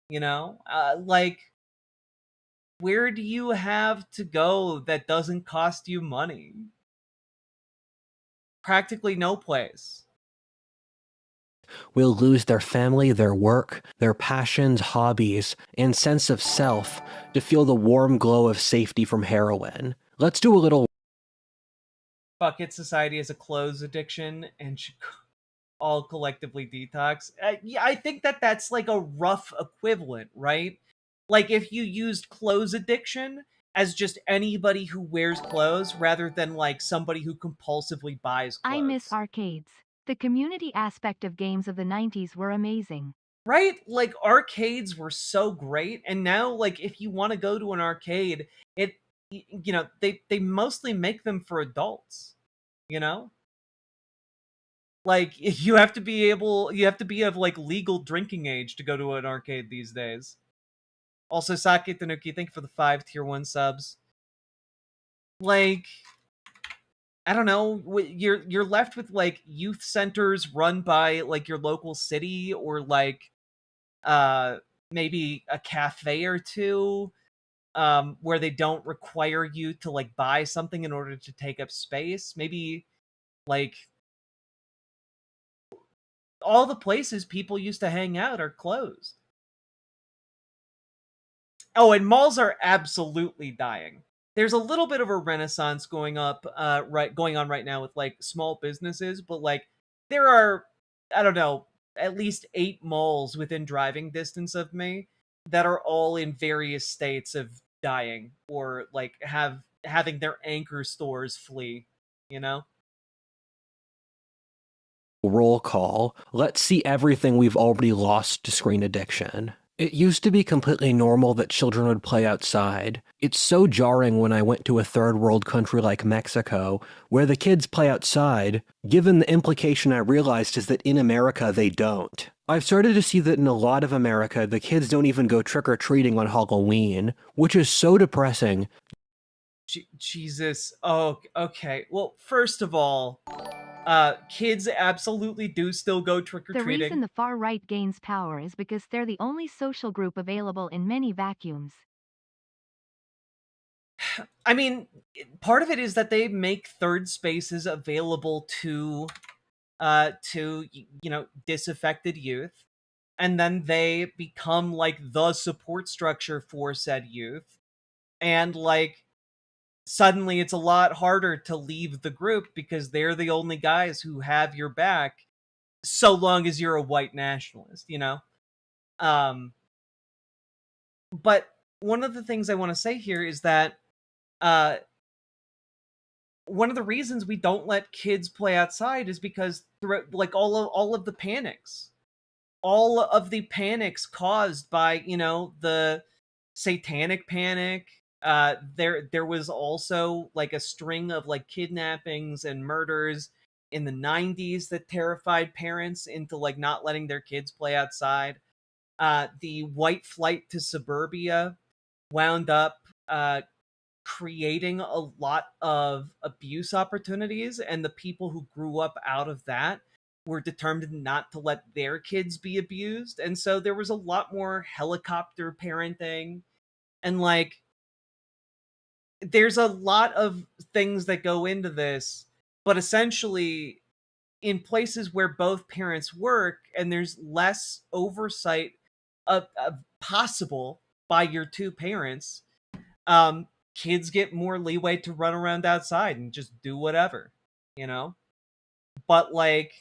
You know, like, where do you have to go that doesn't cost you money? Practically no place. Will lose their family, their work, their passions, hobbies, and sense of self to feel the warm glow of safety from heroin. Let's do a little. Bucket society has a clothes addiction and should all collectively detox. Yeah, I think that that's like a rough equivalent, right? Like if you used clothes addiction as just anybody who wears clothes rather than like somebody who compulsively buys clothes. I miss arcades. The community aspect of games of the 90s were amazing. Right? Like arcades were so great, and now like if you want to go to an arcade, you know, they mostly make them for adults, you know? Like you have to be of like legal drinking age to go to an arcade these days. Also, Sake Tanuki, thank you for the 5 tier 1 subs. Like, I don't know, you're left with like youth centers run by like your local city, or like maybe a cafe or two, where they don't require you to like buy something in order to take up space. Maybe like all the places people used to hang out are closed. Oh, and malls are absolutely dying. There's a little bit of a renaissance going on right now with like small businesses, but like there are, I don't know, at least 8 malls within driving distance of me that are all in various states of dying, or like having their anchor stores flee, you know? Roll call. Let's see everything we've already lost to screen addiction. It used to be completely normal that children would play outside. It's so jarring when I went to a third world country like Mexico, where the kids play outside, given the implication I realized is that in America they don't. I've started to see that in a lot of America, the kids don't even go trick-or-treating on Halloween, which is so depressing. Jesus. Oh, okay. Well, first of all, kids absolutely do still go The trick-or-treating. reason the far right gains power is because they're the only social group available in many vacuums. I mean, part of it is that they make third spaces available to you know, disaffected youth, and then they become like the support structure for said youth, and like suddenly it's a lot harder to leave the group because they're the only guys who have your back, so long as you're a white nationalist, you know? But one of the things I want to say here is that uh one of the reasons we don't let kids play outside is because like all of the panics, caused by, you know, the satanic panic. There was also like a string of like kidnappings and murders in the 90s that terrified parents into like not letting their kids play outside. The white flight to suburbia wound up creating a lot of abuse opportunities, and the people who grew up out of that were determined not to let their kids be abused. And so there was a lot more helicopter parenting, and like there's a lot of things that go into this, but essentially in places where both parents work and there's less oversight of possible by your two parents, kids get more leeway to run around outside and just do whatever, you know? But like,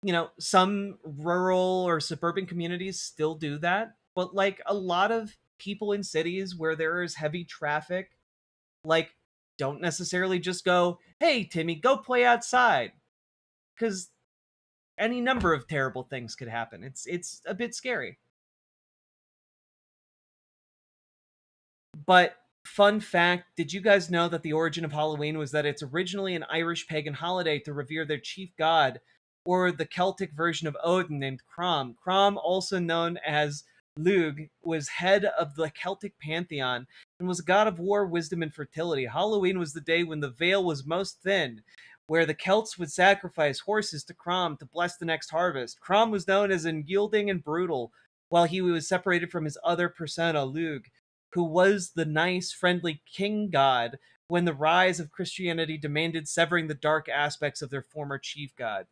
you know, some rural or suburban communities still do that, but like a lot of people in cities where there is heavy traffic, like, don't necessarily just go, hey, Timmy, go play outside. Because any number of terrible things could happen. It's a bit scary. But fun fact, did you guys know that the origin of Halloween was that it's originally an Irish pagan holiday to revere their chief god, or the Celtic version of Odin named Crom? Crom, also known as Lugh, was head of the Celtic pantheon and was a god of war, wisdom, and fertility. Halloween was the day when the veil was most thin, where the Celts would sacrifice horses to Crom to bless the next harvest. Crom was known as unyielding and brutal, while he was separated from his other persona, Lugh, who was the nice, friendly king god when the rise of Christianity demanded severing the dark aspects of their former chief god.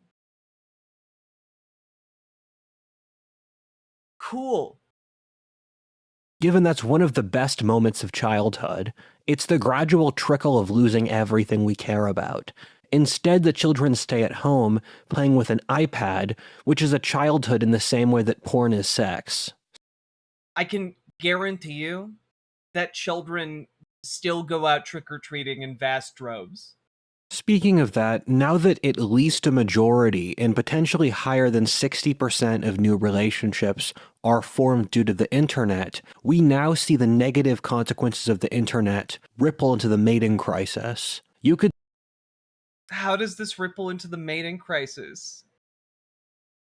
Cool. Given that's one of the best moments of childhood, it's the gradual trickle of losing everything we care about. Instead, the children stay at home playing with an iPad, which is a childhood in the same way that porn is sex. I can guarantee you that children still go out trick-or-treating in vast droves. Speaking of that, now that at least a majority and potentially higher than 60% of new relationships are formed due to the internet, we now see the negative consequences of the internet ripple into the mating crisis. You could How does this ripple into the mating crisis?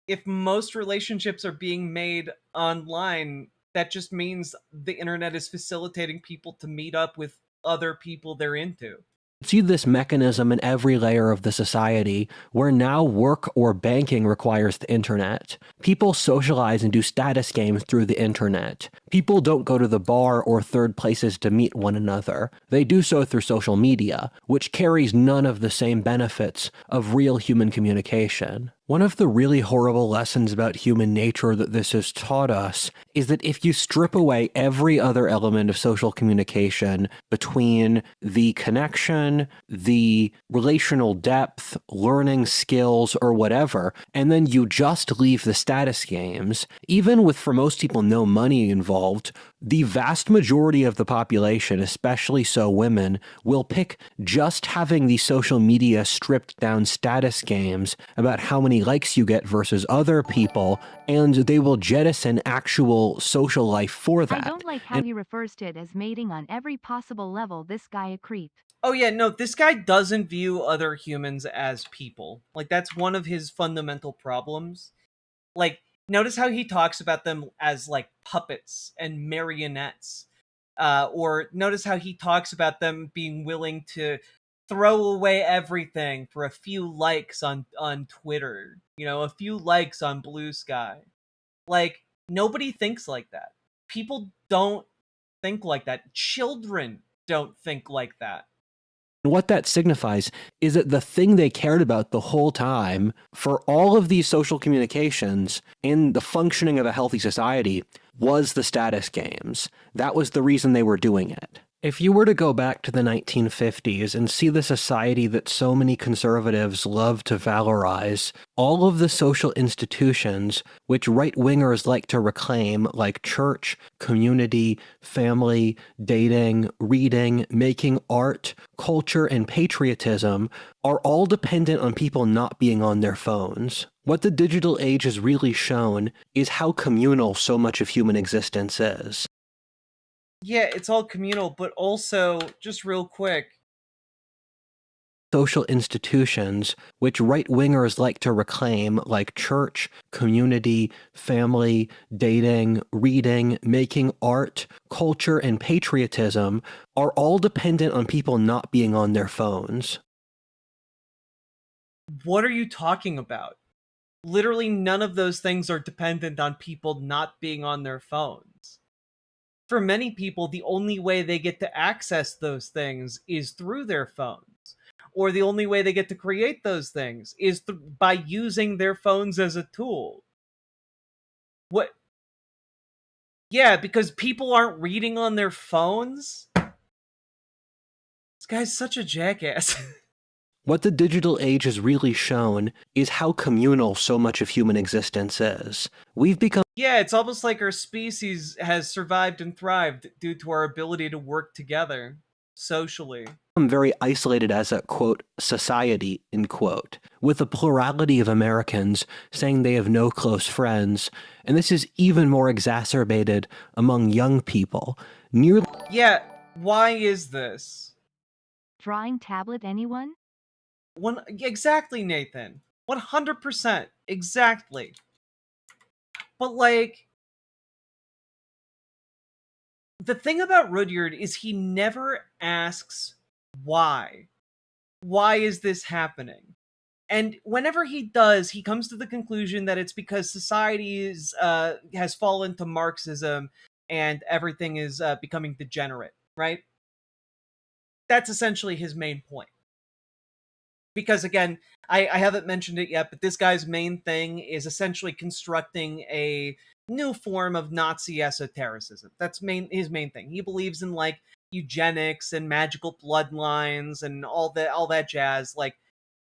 If most relationships are being made online, that just means the internet is facilitating people to meet up with other people they're into. see this mechanism in every layer of the society where now work or banking requires the internet. People socialize and do status games through the internet. People don't go to the bar or third places to meet one another. They do so through social media, which carries none of the same benefits of real human communication. One of the really horrible lessons about human nature that this has taught us is that if you strip away every other element of social communication between the connection, the relational depth, learning skills, or whatever, and then you just leave the status games, even with for most people no money involved, the vast majority of the population, especially so women, will pick just having the social media stripped down status games about how many likes you get versus other people, and they will jettison actual social life for that. I don't like how he refers to it as mating on every possible level. This guy a creep. Oh yeah, no, this guy doesn't view other humans as people. Like, that's one of his fundamental problems. Like, notice how he talks about them as, like, puppets and marionettes. Or notice how he talks about them being willing to throw away everything for a few likes on Twitter. You know, a few likes on Blue Sky. Like, nobody thinks like that. People don't think like that. Children don't think like that. What that signifies is that the thing they cared about the whole time for all of these social communications and the functioning of a healthy society was the status games. That was the reason they were doing it. If you were to go back to the 1950s and see the society that so many conservatives love to valorize, all of the social institutions which right-wingers like to reclaim, like church, community, family, dating, reading, making art, culture, and patriotism, are all dependent on people not being on their phones. What the digital age has really shown is how communal so much of human existence is. Yeah, it's all communal, but also, just real quick, social institutions which right-wingers like to reclaim, like church, community, family, dating, reading, making art, culture, and patriotism, are all dependent on people not being on their phones. What are you talking about? Literally none of those things are dependent on people not being on their phones. For many people, the only way they get to access those things is through their phones. Or the only way they get to create those things is by using their phones as a tool. What? Yeah, because people aren't reading on their phones? This guy's such a jackass. What the digital age has really shown is how communal so much of human existence is. We've become Yeah, it's almost like our species has survived and thrived due to our ability to work together socially. very isolated as a, quote, society, end quote, with a plurality of Americans saying they have no close friends, and this is even more exacerbated among young people. Yeah, why is this? Drawing tablet, anyone? Exactly, Nathan. 100%. Exactly. But, like, the thing about Rudyard is he never asks why. Why is this happening? And whenever he does, he comes to the conclusion that it's because society has fallen to Marxism and everything is becoming degenerate, right? That's essentially his main point. Because again, I haven't mentioned it yet, but this guy's main thing is essentially constructing a new form of Nazi esotericism. That's his main thing. He believes in like eugenics and magical bloodlines and all that jazz. Like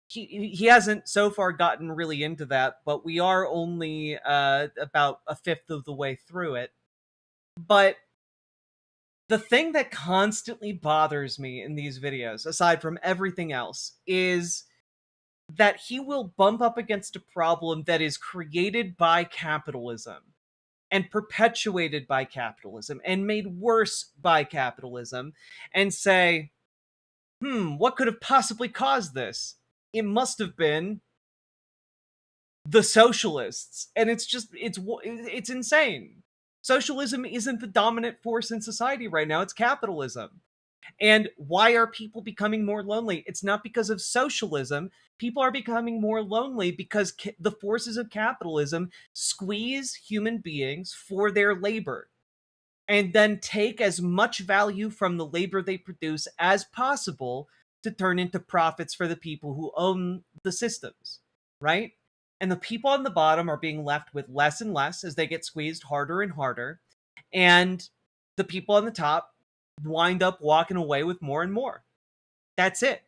he hasn't so far gotten really into that, but we are only about a fifth of the way through it. But the thing that constantly bothers me in these videos, aside from everything else, is that he will bump up against a problem that is created by capitalism and perpetuated by capitalism and made worse by capitalism and say, what could have possibly caused this? It must have been the socialists. And it's insane. Socialism isn't the dominant force in society right now, it's capitalism. And why are people becoming more lonely? It's not because of socialism. People are becoming more lonely because the forces of capitalism squeeze human beings for their labor and then take as much value from the labor they produce as possible to turn into profits for the people who own the systems, right? And the people on the bottom are being left with less and less as they get squeezed harder and harder. And the people on the top wind up walking away with more and more. That's it.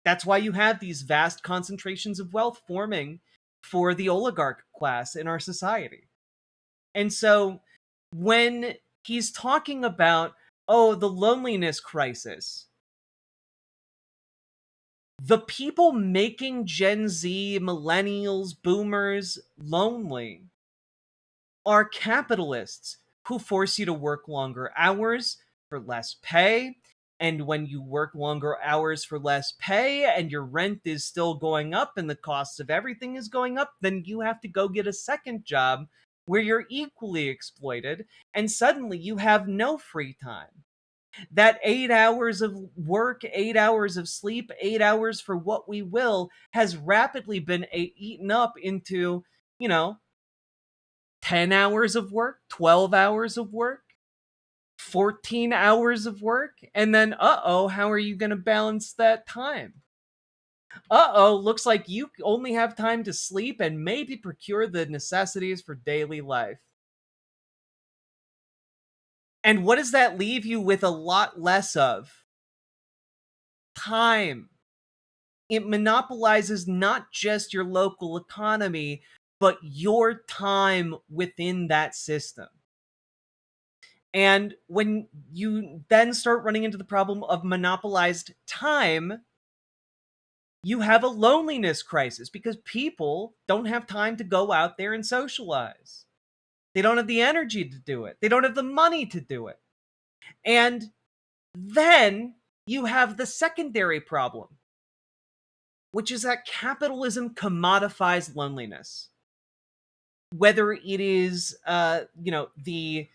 That's why you have these vast concentrations of wealth forming for the oligarch class in our society. And so when he's talking about, the loneliness crisis, the people making Gen Z, millennials, boomers lonely are capitalists who force you to work longer hours for less pay. And when you work longer hours for less pay and your rent is still going up and the cost of everything is going up, then you have to go get a second job where you're equally exploited. And suddenly you have no free time. That 8 hours of work, 8 hours of sleep, 8 hours for what we will has rapidly been eaten up into, 10 hours of work, 12 hours of work, 14 hours of work, and then, how are you going to balance that time? Looks like you only have time to sleep and maybe procure the necessities for daily life. And what does that leave you with? A lot less of time. It monopolizes not just your local economy, but your time within that system. And when you then start running into the problem of monopolized time, you have a loneliness crisis because people don't have time to go out there and socialize. They don't have the energy to do it. They don't have the money to do it. And then you have the secondary problem, which is that capitalism commodifies loneliness. Whether it is, the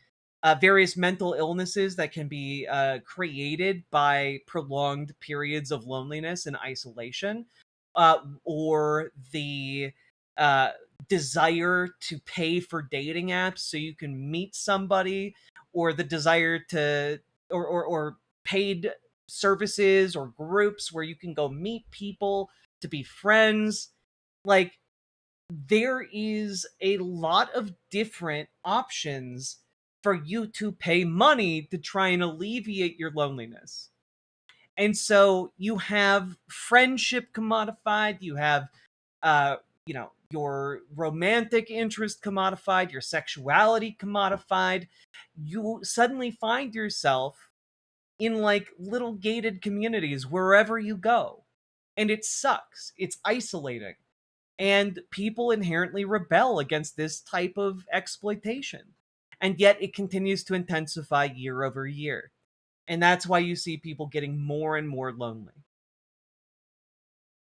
various mental illnesses that can be created by prolonged periods of loneliness and isolation, or the desire to pay for dating apps so you can meet somebody, or the desire to, or paid services or groups where you can go meet people to be friends. Like, there is a lot of different options for you to pay money to try and alleviate your loneliness. And so you have friendship commodified, you have, your romantic interest commodified, your sexuality commodified. You suddenly find yourself in like little gated communities wherever you go. And it sucks. It's isolating. And people inherently rebel against this type of exploitation. And yet it continues to intensify year over year. And that's why you see people getting more and more lonely.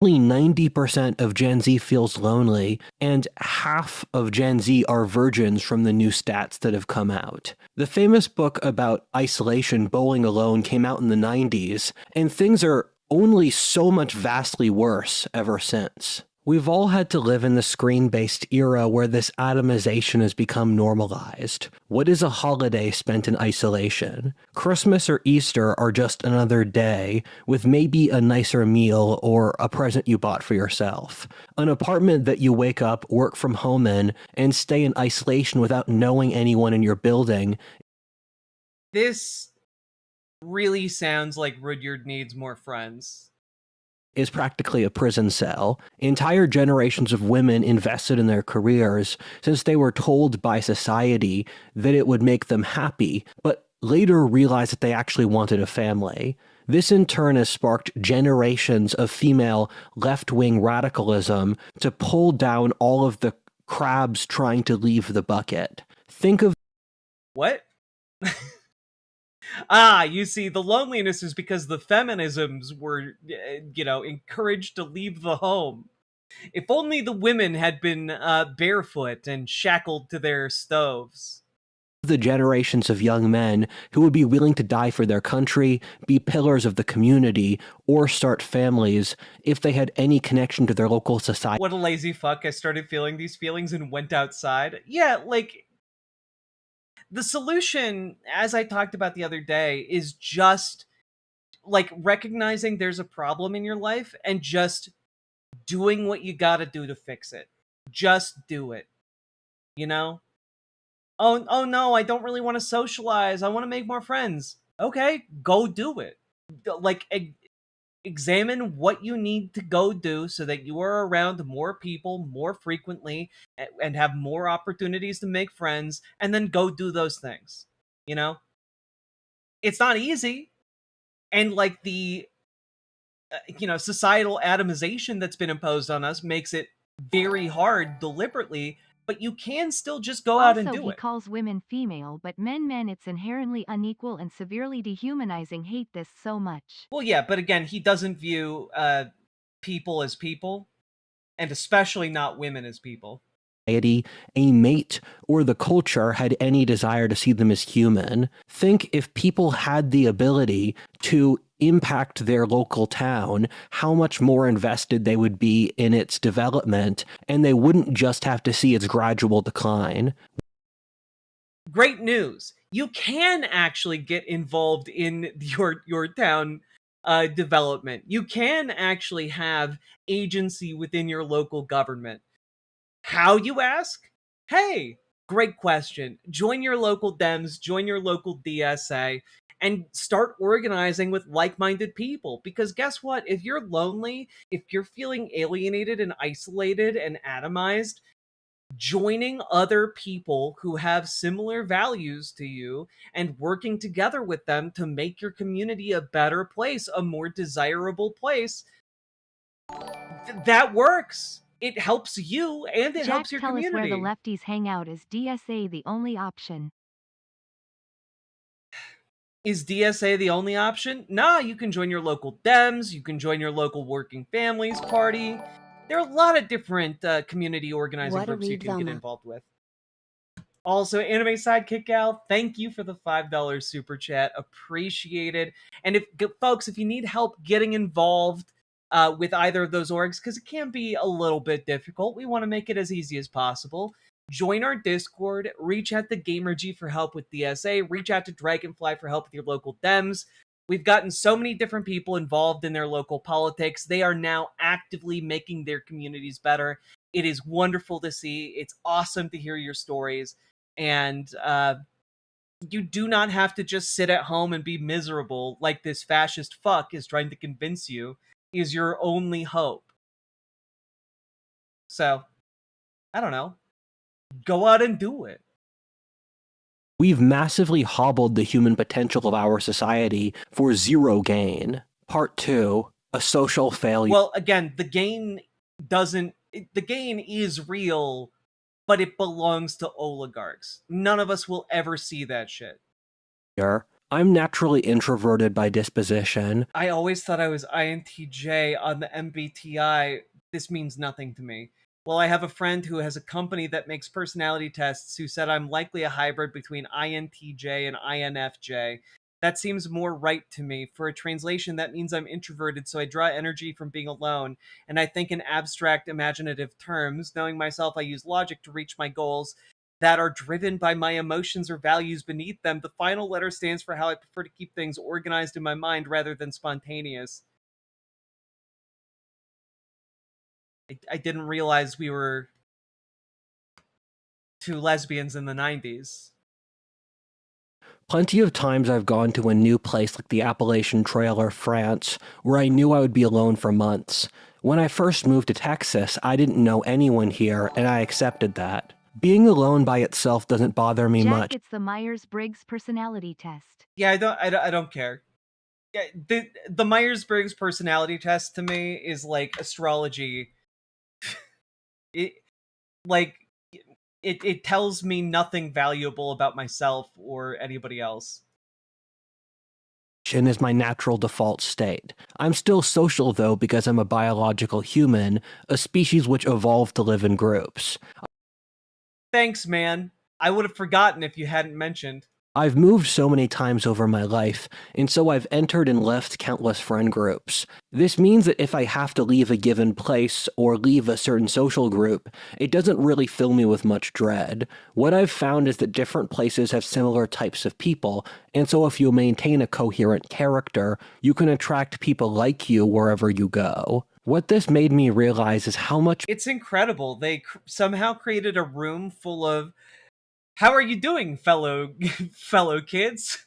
Only 90% of Gen Z feels lonely, and half of Gen Z are virgins from the new stats that have come out. The famous book about isolation, Bowling Alone, came out in the 90s, and things are only so much vastly worse ever since. We've all had to live in the screen-based era where this atomization has become normalized. What is a holiday spent in isolation? Christmas or Easter are just another day, with maybe a nicer meal or a present you bought for yourself. An apartment that you wake up, work from home in, and stay in isolation without knowing anyone in your building. This really sounds like Rudyard needs more friends. Is practically a prison cell. Entire generations of women invested in their careers since they were told by society that it would make them happy, but later realized that they actually wanted a family. This in turn has sparked generations of female left-wing radicalism to pull down all of the crabs trying to leave the bucket. Think of... What? You see, the loneliness is because the feminisms were, encouraged to leave the home. If only the women had been barefoot and shackled to their stoves. The generations of young men who would be willing to die for their country, be pillars of the community, or start families if they had any connection to their local society. What a lazy fuck. I started feeling these feelings and went outside. Yeah, like... The solution, as I talked about the other day, is just like recognizing there's a problem in your life and just doing what you gotta do to fix it. Just do it. You know? Oh no, I don't really want to socialize. I want to make more friends. Okay, go do it. Like, examine what you need to go do so that you are around more people more frequently and have more opportunities to make friends, and then go do those things. You know? It's not easy. And like the societal atomization that's been imposed on us makes it very hard deliberately, but you can still just go out and do Also, he it. calls women female but men. It's inherently unequal and severely dehumanizing. Hate this so much. Well, yeah, but again, he doesn't view people as people, and especially not women as people. A mate, or the culture had any desire to see them as human. Think if people had the ability to impact their local town, how much more invested they would be in its development, and they wouldn't just have to see its gradual decline. Great news. You can actually get involved in your town development. You can actually have agency within your local government. How, you ask? Hey, great question. Join your local Dems, join your local DSA, and start organizing with like-minded people. Because guess what? If you're lonely, if you're feeling alienated and isolated and atomized, joining other people who have similar values to you and working together with them to make your community a better place, a more desirable place, that works. It helps you, and it Jack, helps your tell community. us where the lefties hang out. Is DSA the only option? Is DSA the only option? Nah, you can join your local Dems, you can join your local Working Families Party. There are a lot of different community organizing groups you can get involved with. Also, Anime Sidekick Gal, thank you for the $5 super chat. Appreciate it. And folks, if you need help getting involved with either of those orgs, because it can be a little bit difficult, we want to make it as easy as possible. Join our Discord, reach out to GamerG for help with DSA, reach out to Dragonfly for help with your local Dems. We've gotten so many different people involved in their local politics. They are now actively making their communities better. It is wonderful to see. It's awesome to hear your stories. And You do not have to just sit at home and be miserable like this fascist fuck is trying to convince you is your only hope. So, I don't know. Go out and do it. We've massively hobbled the human potential of our society for zero gain. Part 2, a social failure. Well, again, the gain is real, but it belongs to oligarchs. None of us will ever see that shit. I'm naturally introverted by disposition. I always thought I was INTJ on the MBTI. This means nothing to me. Well, I have a friend who has a company that makes personality tests who said I'm likely a hybrid between INTJ and INFJ. That seems more right to me. For a translation, that means I'm introverted, so I draw energy from being alone, and I think in abstract, imaginative terms. Knowing myself, I use logic to reach my goals that are driven by my emotions or values beneath them. The final letter stands for how I prefer to keep things organized in my mind rather than spontaneous. I didn't realize we were two lesbians in the 90s. Plenty of times I've gone to a new place like the Appalachian Trail or France, where I knew I would be alone for months. When I first moved to Texas, I didn't know anyone here, and I accepted that. Being alone by itself doesn't bother me Jack, much. it's the Myers-Briggs personality test. Yeah, I don't care. Yeah, the Myers-Briggs personality test to me is like astrology. It tells me nothing valuable about myself or anybody else. Is my natural default state. I'm still social though because I'm a biological human, a species which evolved to live in groups. Thanks, man. I would have forgotten if you hadn't mentioned. I've moved so many times over my life, and so I've entered and left countless friend groups. This means that if I have to leave a given place or leave a certain social group, it doesn't really fill me with much dread. What I've found is that different places have similar types of people, and so if you maintain a coherent character, you can attract people like you wherever you go. What this made me realize is how much— It's incredible. They somehow created a room full of, how are you doing, fellow kids?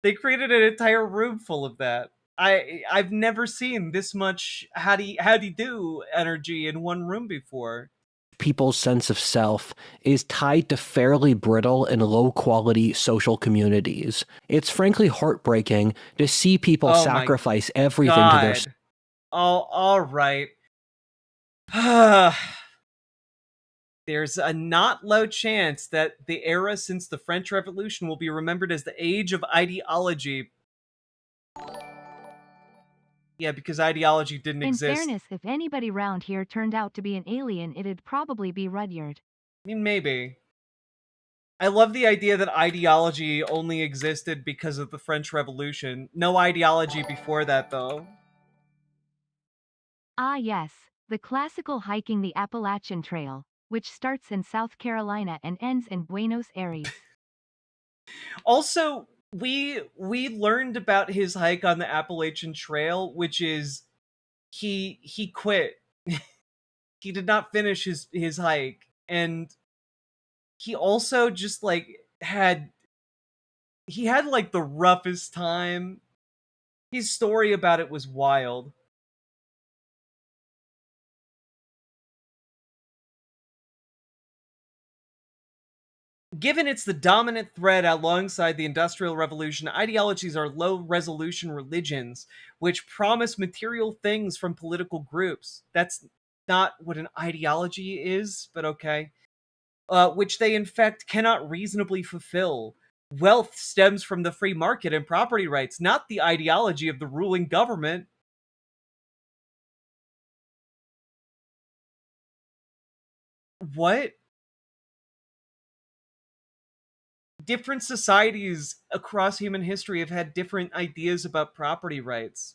They created an entire room full of that. I've never seen this much howdy do energy in one room before. People's sense of self is tied to fairly brittle and low-quality social communities. It's frankly heartbreaking to see people sacrifice everything to their— Oh, all right. There's a not low chance that the era since the French Revolution will be remembered as the age of ideology. Yeah, because ideology didn't exist. In fairness, if anybody round here turned out to be an alien, it'd probably be Rudyard. I mean, maybe. I love the idea that ideology only existed because of the French Revolution. No ideology before that, though. Ah yes, the classical hiking the Appalachian Trail, which starts in South Carolina and ends in Buenos Aires. Also, we learned about his hike on the Appalachian Trail, which is he quit. He did not finish his hike, and he also just like had like the roughest time. His story about it was wild. Given it's the dominant thread alongside the Industrial Revolution, ideologies are low-resolution religions which promise material things from political groups. That's not what an ideology is, but okay. Which they in fact cannot reasonably fulfill. Wealth stems from the free market and property rights, not the ideology of the ruling government. What? Different societies across human history have had different ideas about property rights.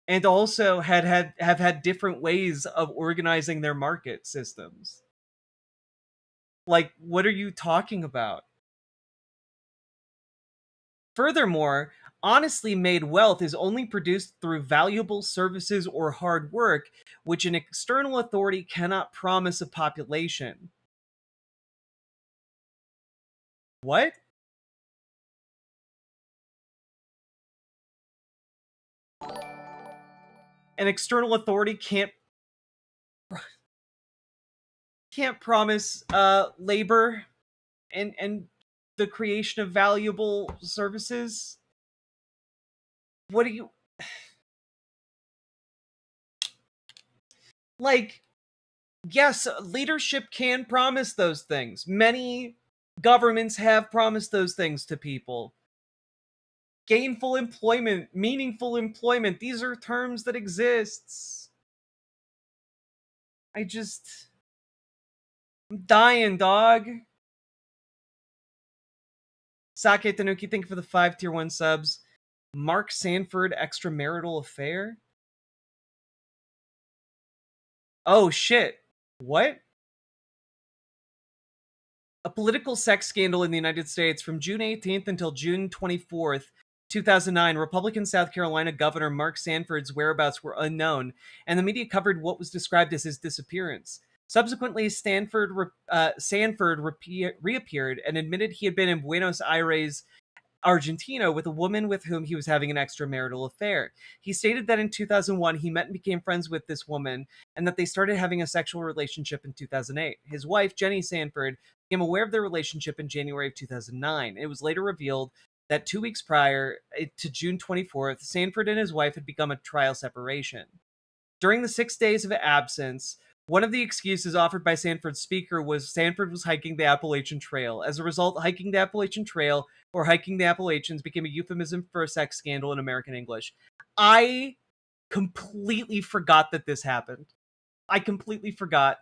And also have had different ways of organizing their market systems. Like, what are you talking about? Furthermore, honestly made wealth is only produced through valuable services or hard work, which an external authority cannot promise a population. What? an external authority can't promise labor and the creation of valuable services. What do you like? Yes, leadership can promise those things. Many governments have promised those things to people. Gainful employment, meaningful employment, these are terms that exist. I'm dying, dog. Sake Tanuki, thank you for the 5 tier 1 subs. Mark Sanford extramarital affair? Oh shit. What? A political sex scandal in the United States from June 18th until June 24th, 2009, Republican South Carolina Governor Mark Sanford's whereabouts were unknown, and the media covered what was described as his disappearance. Subsequently, Sanford reappeared and admitted he had been in Buenos Aires, Argentina, with a woman with whom he was having an extramarital affair. He stated that in 2001 he met and became friends with this woman, and that they started having a sexual relationship in 2008. His wife, Jenny Sanford, became aware of their relationship in January of 2009. It was later revealed that 2 weeks prior to June 24th, Sanford and his wife had become a trial separation. During the 6 days of absence, one of the excuses offered by Sanford's speaker was Sanford was hiking the Appalachian Trail. As a result, hiking the Appalachian Trail, or hiking the Appalachians, became a euphemism for a sex scandal in American English. I completely forgot that this happened. I completely forgot.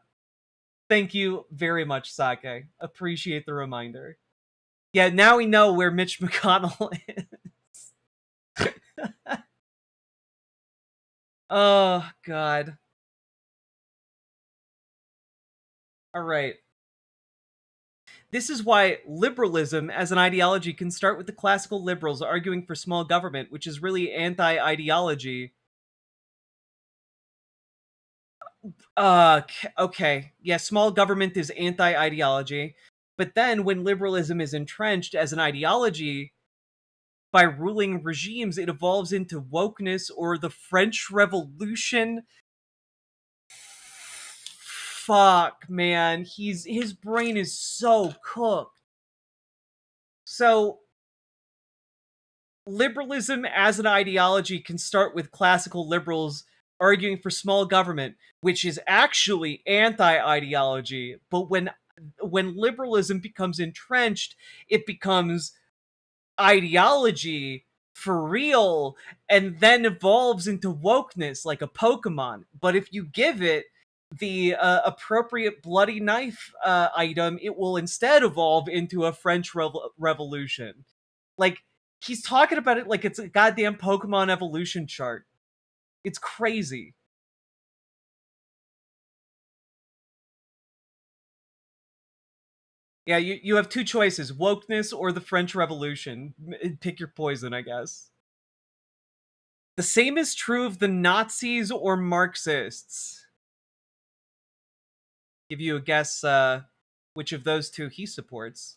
Thank you very much, Sake. Appreciate the reminder. Yeah, now we know where Mitch McConnell is. Oh, God. All right. This is why liberalism as an ideology can start with the classical liberals arguing for small government, which is really anti-ideology. Okay. Yeah, small government is anti-ideology. But then when liberalism is entrenched as an ideology by ruling regimes, it evolves into wokeness or the French Revolution. Fuck, man. His brain is so cooked. So liberalism as an ideology can start with classical liberals arguing for small government, which is actually anti-ideology. But when liberalism becomes entrenched, it becomes ideology for real, and then evolves into wokeness like a Pokemon. But if you give it the appropriate bloody knife item, it will instead evolve into a French Revolution. Like, he's talking about it like it's a goddamn Pokemon evolution chart. It's crazy. Yeah, you have two choices, wokeness or the French Revolution. Pick your poison, I guess. The same is true of the Nazis or Marxists. Give you a guess which of those two he supports.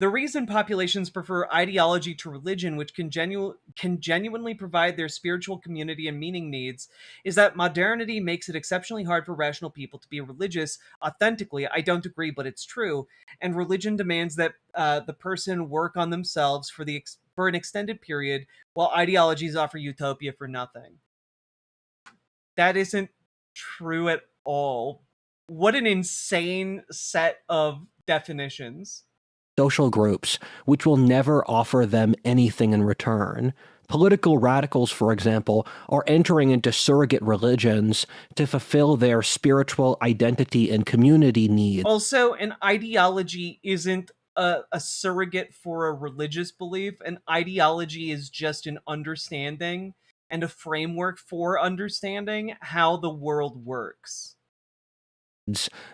The reason populations prefer ideology to religion, which can genuinely provide their spiritual community and meaning needs, is that modernity makes it exceptionally hard for rational people to be religious authentically. I don't agree, but it's true. And religion demands that the person work on themselves for an extended period, while ideologies offer utopia for nothing. That isn't true at all. What an insane set of definitions. Social groups, which will never offer them anything in return. Political radicals, for example, are entering into surrogate religions to fulfill their spiritual identity and community needs. Also, an ideology isn't a surrogate for a religious belief. An ideology is just an understanding and a framework for understanding how the world works.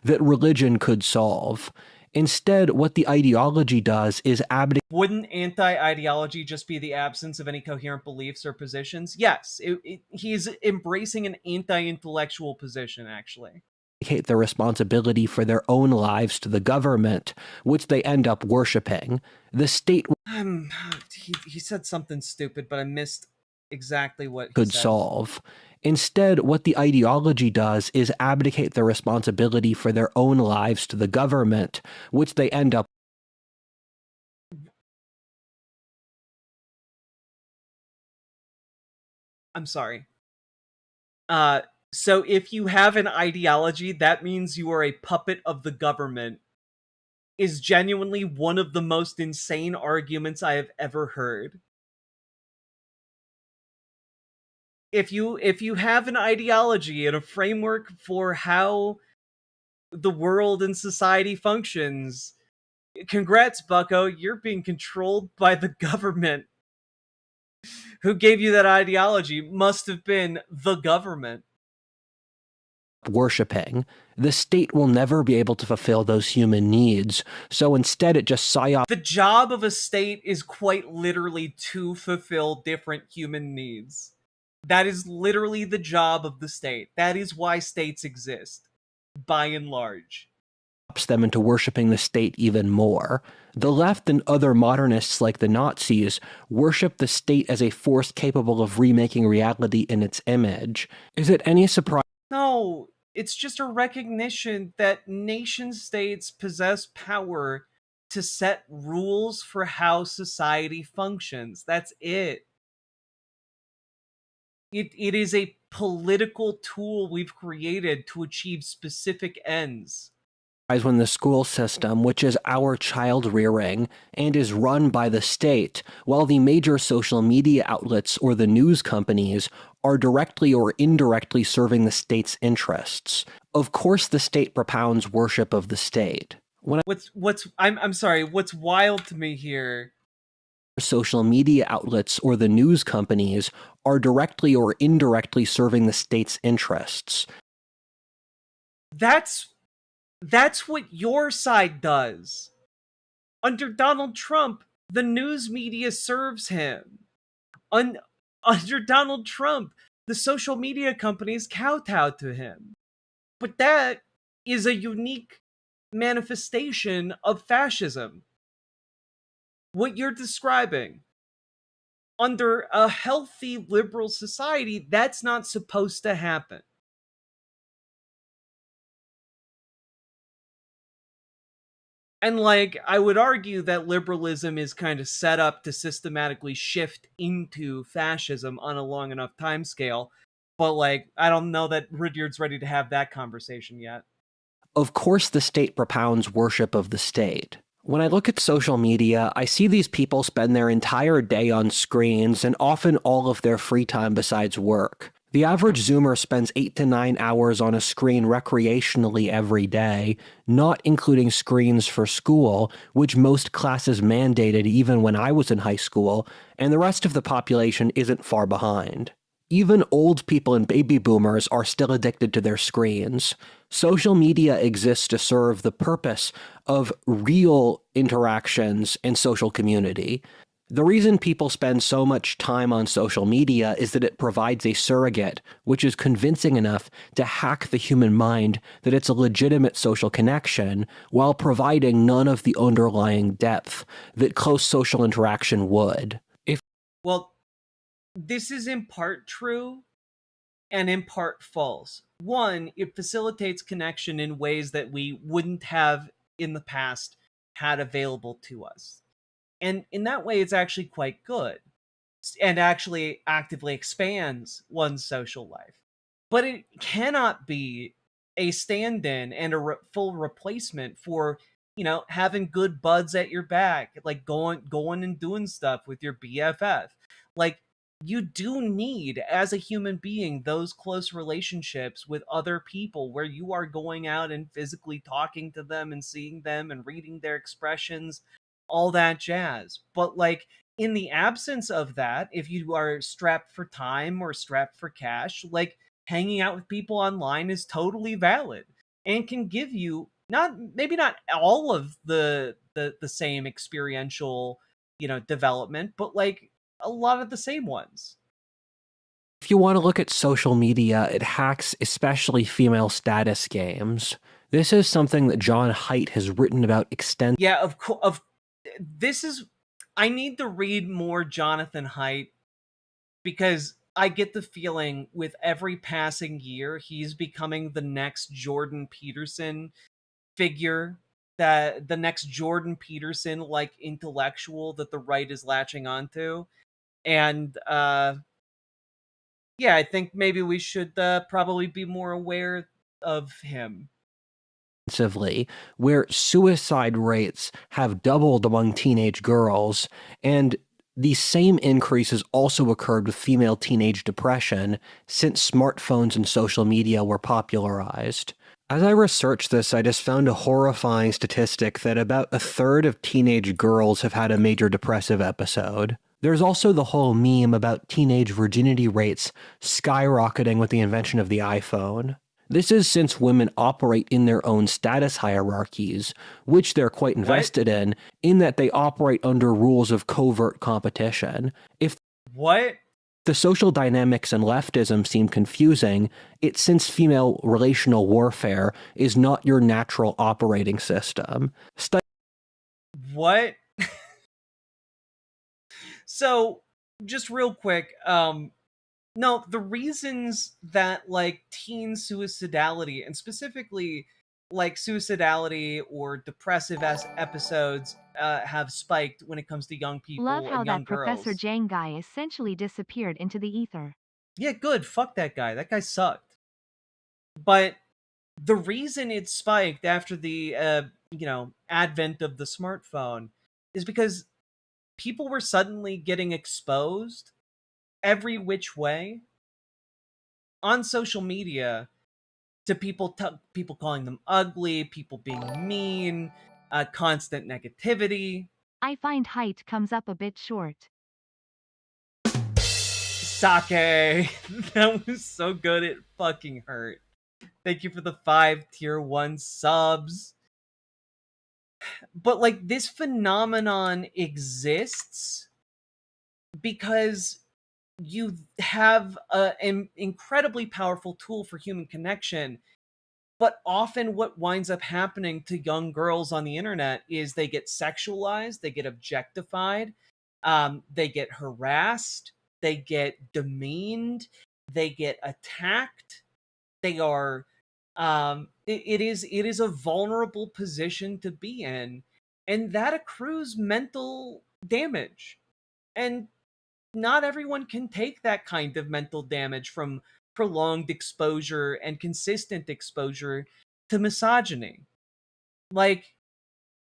That religion could solve. Instead, what the ideology does is abdicate. Wouldn't anti-ideology just be the absence of any coherent beliefs or positions? Yes, he's embracing an anti-intellectual position, actually. The responsibility for their own lives to the government, which they end up worshipping. The state He said something stupid, but I missed exactly what he could said. solve. Instead, what the ideology does is abdicate their responsibility for their own lives to the government, which they end up. I'm sorry. So if you have an ideology, that means you are a puppet of the government, is genuinely one of the most insane arguments I have ever heard. If you have an ideology and a framework for how the world and society functions, congrats, bucko, you're being controlled by the government. Who gave you that ideology must have been the government. Worshipping. The state will never be able to fulfill those human needs, so instead it just psyops. The job of a state is quite literally to fulfill different human needs. That is literally the job of the state. That is why states exist, by and large. Them into worshipping the state even more. The left and other modernists like the Nazis worship the state as a force capable of remaking reality in its image. Is it any surprise? No, it's just a recognition that nation states possess power to set rules for how society functions. That's it. It is a political tool we've created to achieve specific ends. When the school system, which is our child rearing and is run by the state, while the major social media outlets or the news companies are directly or indirectly serving the state's interests. Of course, the state propounds worship of the state. I'm sorry, what's wild to me here, social media outlets or the news companies are directly or indirectly serving the state's interests. That's what your side does. Under Donald Trump, the news media serves him. Under Donald Trump, the social media companies kowtow to him. But that is a unique manifestation of fascism. What you're describing. Under a healthy liberal society, that's not supposed to happen. And, like, I would argue that liberalism is kind of set up to systematically shift into fascism on a long enough timescale. But, like, I don't know that Rudyard's ready to have that conversation yet. Of course, the state propounds worship of the state. When I look at social media, I see these people spend their entire day on screens and often all of their free time besides work. The average Zoomer spends 8 to 9 hours on a screen recreationally every day, not including screens for school, which most classes mandated even when I was in high school, and the rest of the population isn't far behind. Even old people and baby boomers are still addicted to their screens. Social media exists to serve the purpose of real interactions and social community. The reason people spend so much time on social media is that it provides a surrogate, which is convincing enough to hack the human mind that it's a legitimate social connection, while providing none of the underlying depth that close social interaction would. Well, this is in part true and in part false. One, it facilitates connection in ways that we wouldn't have in the past had available to us. And in that way, it's actually quite good and actually actively expands one's social life. But it cannot be a stand-in and a full replacement for, having good buds at your back, like going and doing stuff with your BFF. Like, you do need, as a human being, those close relationships with other people where you are going out and physically talking to them and seeing them and reading their expressions, all that jazz. But, like, in the absence of that, if you are strapped for time or strapped for cash, like, hanging out with people online is totally valid and can give you maybe not all of the same experiential, development, but, like, a lot of the same ones. If you want to look at social media, it hacks especially female status games. This is something that John Haidt has written about extensively. Yeah, of course. I need to read more Jonathan Haidt, because I get the feeling with every passing year, he's becoming the next Jordan Peterson figure, that the next Jordan Peterson like intellectual that the right is latching onto. And yeah, I think maybe we should probably be more aware of him. Where suicide rates have doubled among teenage girls, and the same increases also occurred with female teenage depression since smartphones and social media were popularized. As I researched this, I just found a horrifying statistic that about a third of teenage girls have had a major depressive episode. There's also the whole meme about teenage virginity rates skyrocketing with the invention of the iPhone. This is since women operate in their own status hierarchies, which they're quite invested in that they operate under rules of covert competition. If the social dynamics and leftism seem confusing, it's since female relational warfare is not your natural operating system. What? So, just real quick, no, the reasons that like teen suicidality, and specifically like suicidality or depressive episodes have spiked when it comes to young people Love how and young that Professor girls. Jang guy essentially disappeared into the ether. Yeah, good. Fuck that guy. That guy sucked. But the reason it spiked after the advent of the smartphone is because people were suddenly getting exposed every which way on social media to people people calling them ugly, people being mean, constant negativity. I find height comes up a bit short. Sake. That was so good it fucking hurt. Thank you for the 5 tier 1 subs. But like this phenomenon exists because you have an incredibly powerful tool for human connection. But often what winds up happening to young girls on the internet is they get sexualized, they get objectified, they get harassed, they get demeaned, they get attacked. They are it is a vulnerable position to be in, and that accrues mental damage. And not everyone can take that kind of mental damage from prolonged exposure and consistent exposure to misogyny. Like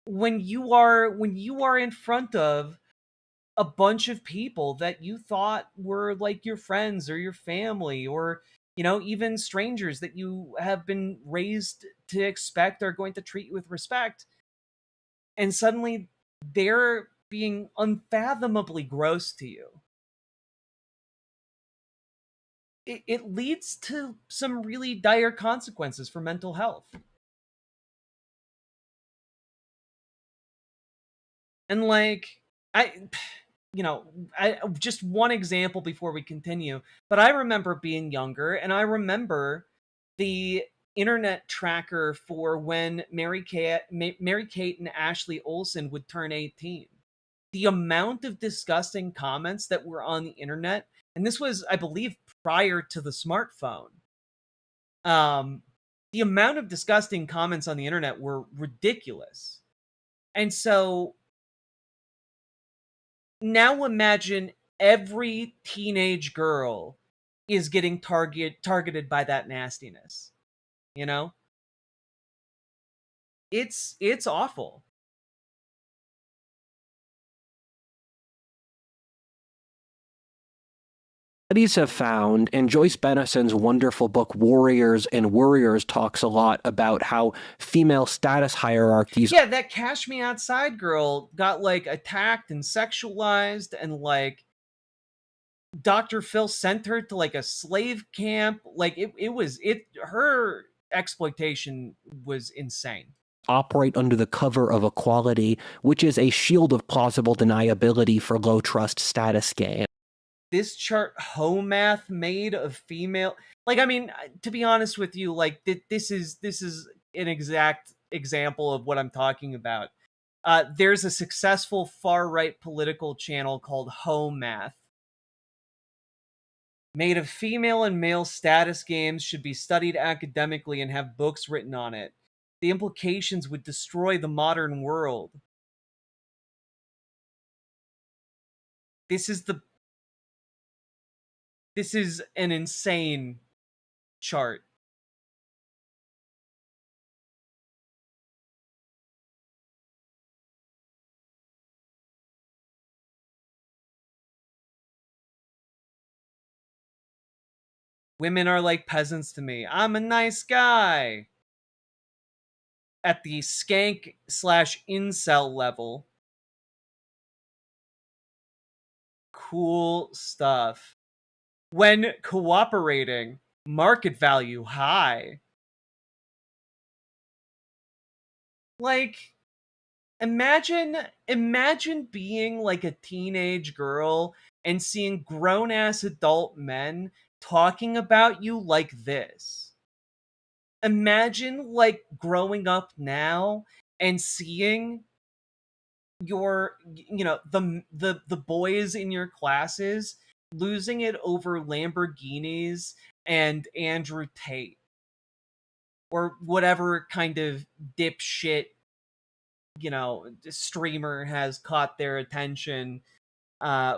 when you are in front of a bunch of people that you thought were like your friends or your family, or even strangers that you have been raised to expect are going to treat you with respect, and suddenly they're being unfathomably gross to you, it leads to some really dire consequences for mental health. And like, I just one example before we continue, but I remember being younger, and I remember the internet tracker for when Mary-Kate and Ashley Olsen would turn 18. The amount of disgusting comments that were on the internet, and this was, I believe, prior to the smartphone. The amount of disgusting comments on the internet were ridiculous. And so now imagine every teenage girl is getting targeted by that nastiness. It's awful. Studies have found, and Joyce Bennison's wonderful book Warriors and Worriers talks a lot about how female status hierarchies. Yeah, that Cash Me Outside girl got like attacked and sexualized, and like Dr. Phil sent her to like a slave camp. Like her exploitation was insane. Operate under the cover of equality, which is a shield of plausible deniability for low trust status games. This chart Homath made of female, like, I mean, to be honest with you, like this is an exact example of what I'm talking about. There's a successful far right political channel called Homath, made of female and male status games should be studied academically and have books written on it. The implications would destroy the modern world. This is an insane chart. Women are like peasants to me. I'm a nice guy. At the skank/incel level. Cool stuff. When cooperating, market value high. Like, imagine being like a teenage girl and seeing grown-ass adult men talking about you like this. Imagine like growing up now and seeing the boys in your classes losing it over Lamborghinis and Andrew Tate or whatever kind of dipshit streamer has caught their attention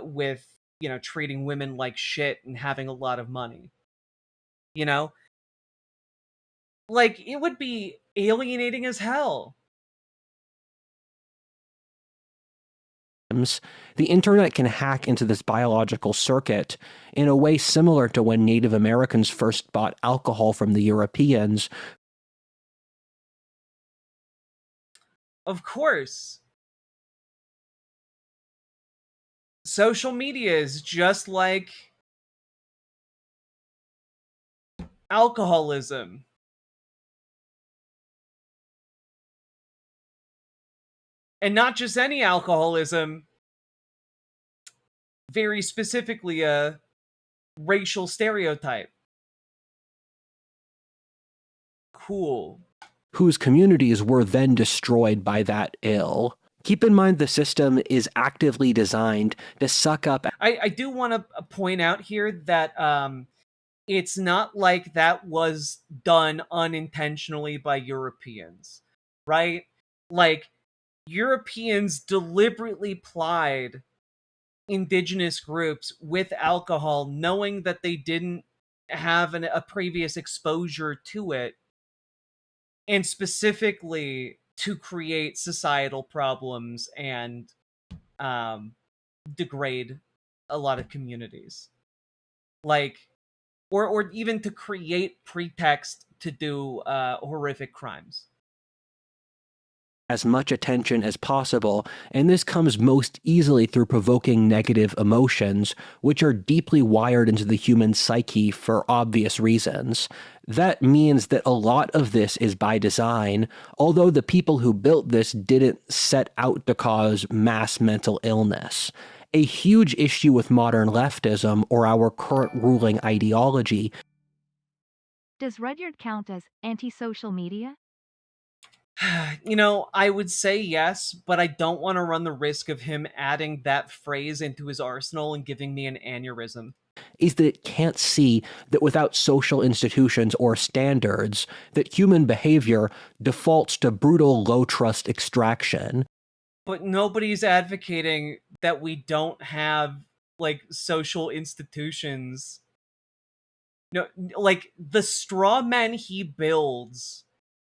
with treating women like shit and having a lot of money. Like, it would be alienating as hell. The internet can hack into this biological circuit in a way similar to when Native Americans first bought alcohol from the Europeans. Of course. Social media is just like alcoholism. And not just any alcoholism, very specifically a racial stereotype. Cool. Whose communities were then destroyed by that ill. Keep in mind the system is actively designed to suck up... I do want to point out here that it's not like that was done unintentionally by Europeans, right? Like, Europeans deliberately plied indigenous groups with alcohol, knowing that they didn't have a previous exposure to it, and specifically to create societal problems and degrade a lot of communities. Like, or even to create pretext to do horrific crimes. As much attention as possible, and this comes most easily through provoking negative emotions, which are deeply wired into the human psyche for obvious reasons. That means that a lot of this is by design, although the people who built this didn't set out to cause mass mental illness. A huge issue with modern leftism, or our current ruling ideology. Does Rudyard count as anti-social media? I would say yes, but I don't want to run the risk of him adding that phrase into his arsenal and giving me an aneurysm. Is that it can't see that without social institutions or standards, that human behavior defaults to brutal low-trust extraction. But nobody's advocating that we don't have, like, social institutions. No, like, the straw men he builds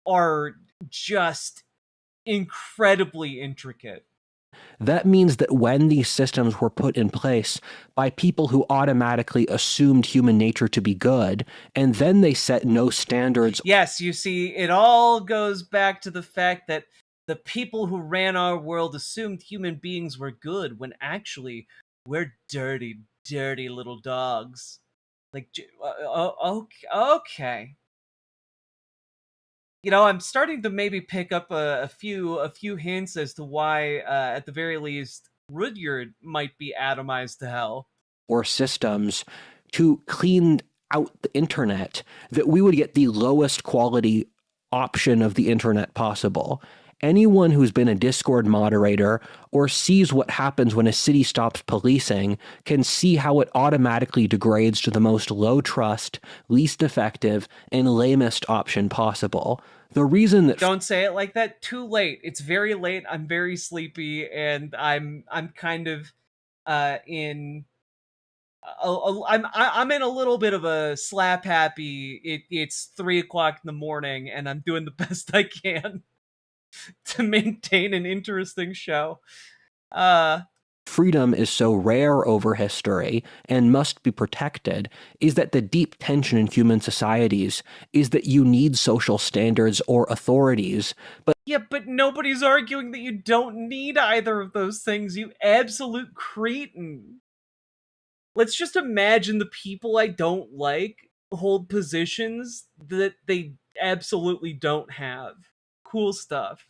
are just incredibly intricate. That means that when these systems were put in place by people who automatically assumed human nature to be good, and then they set no standards... Yes, you see, it all goes back to the fact that the people who ran our world assumed human beings were good, when actually we're dirty, dirty little dogs. Like, okay. I'm starting to maybe pick up a few hints as to why, at the very least, Rudyard might be atomized to hell. Or systems to clean out the internet, that we would get the lowest quality option of the internet possible. Anyone who's been a Discord moderator or sees what happens when a city stops policing can see how it automatically degrades to the most low trust, least effective, and lamest option possible. The reason that Don't say it like that. Too late. It's very late. I'm very sleepy, and I'm kind of in. I'm in a little bit of a slap happy. It's 3 o'clock in the morning, and I'm doing the best I can to maintain an interesting show. Freedom is so rare over history and must be protected is that the deep tension in human societies is that you need social standards or authorities, but Yeah, but nobody's arguing that you don't need either of those things, you absolute cretin. Let's just imagine the people I don't like hold positions that they absolutely don't have. Cool stuff.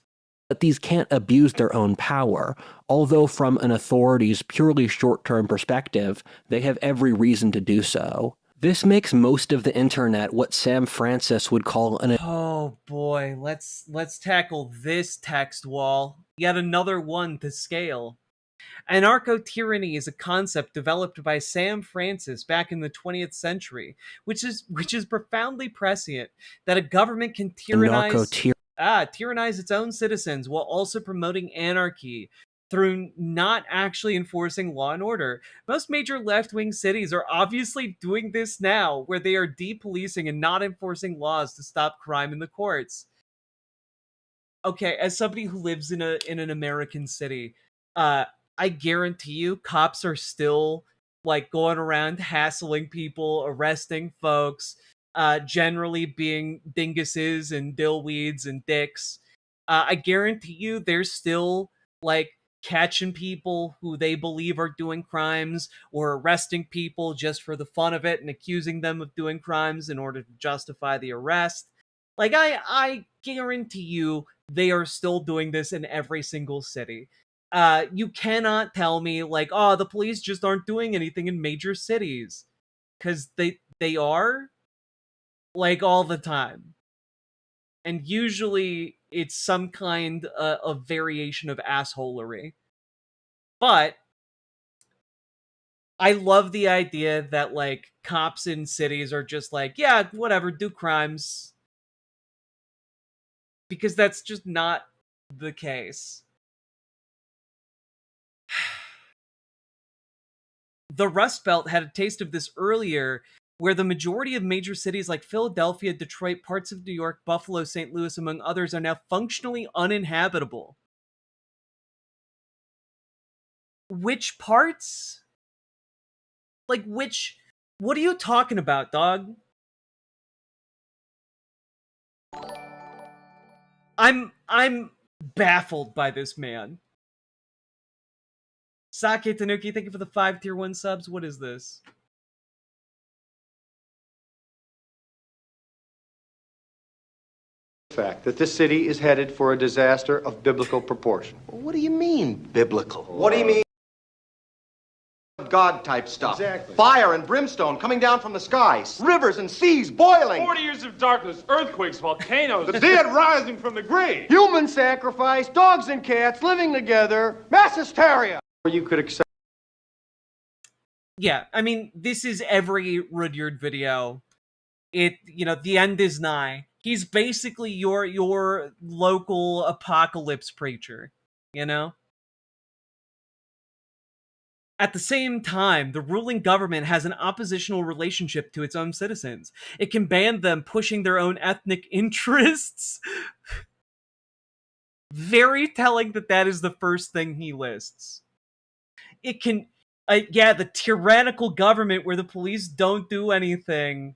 these can't abuse their own power, although from an authority's purely short-term perspective, they have every reason to do so. This makes most of the internet what Sam Francis would call an Oh boy, let's tackle this text wall. Yet another one to scale. Anarcho-tyranny is a concept developed by Sam Francis back in the 20th century, which is profoundly prescient that a government can tyrannize its own citizens while also promoting anarchy through not actually enforcing law and order. Most major left-wing cities are obviously doing this now, where they are depolicing and not enforcing laws to stop crime in the courts. Okay, as somebody who lives in an American city, I guarantee you cops are still like going around hassling people, arresting folks, generally being dinguses and dillweeds and dicks. I guarantee you there's still like catching people who they believe are doing crimes or arresting people just for the fun of it and accusing them of doing crimes in order to justify the arrest. Like I guarantee you they are still doing this in every single city. You cannot tell me like, oh, the police just aren't doing anything in major cities, because they are, like, all the time, and usually it's some kind of variation of assholery. But I love the idea that like cops in cities are just like, yeah, whatever, do crimes, because that's just not the case. The Rust Belt had a taste of this earlier, where the majority of major cities like Philadelphia, Detroit, parts of New York, Buffalo, St. Louis, among others, are now functionally uninhabitable. Which parts? Like, which? What are you talking about, dog? I'm baffled by this man. Sake Tanuki, thank you for the 5 tier 1 subs. What is this? Fact that this city is headed for a disaster of biblical proportion. What do you mean, biblical? What do you mean? God type stuff. Exactly. Fire and brimstone coming down from the skies. Rivers and seas boiling. 40 years of darkness, earthquakes, volcanoes. The dead rising from the grave. Human sacrifice, dogs and cats living together, mass hysteria. Or you could accept. Yeah, I mean, this is every Rudyard video. The end is nigh. He's basically your local apocalypse preacher, you know? At the same time, the ruling government has an oppositional relationship to its own citizens. It can ban them pushing their own ethnic interests. Very telling that is the first thing he lists. It can, the tyrannical government where the police don't do anything,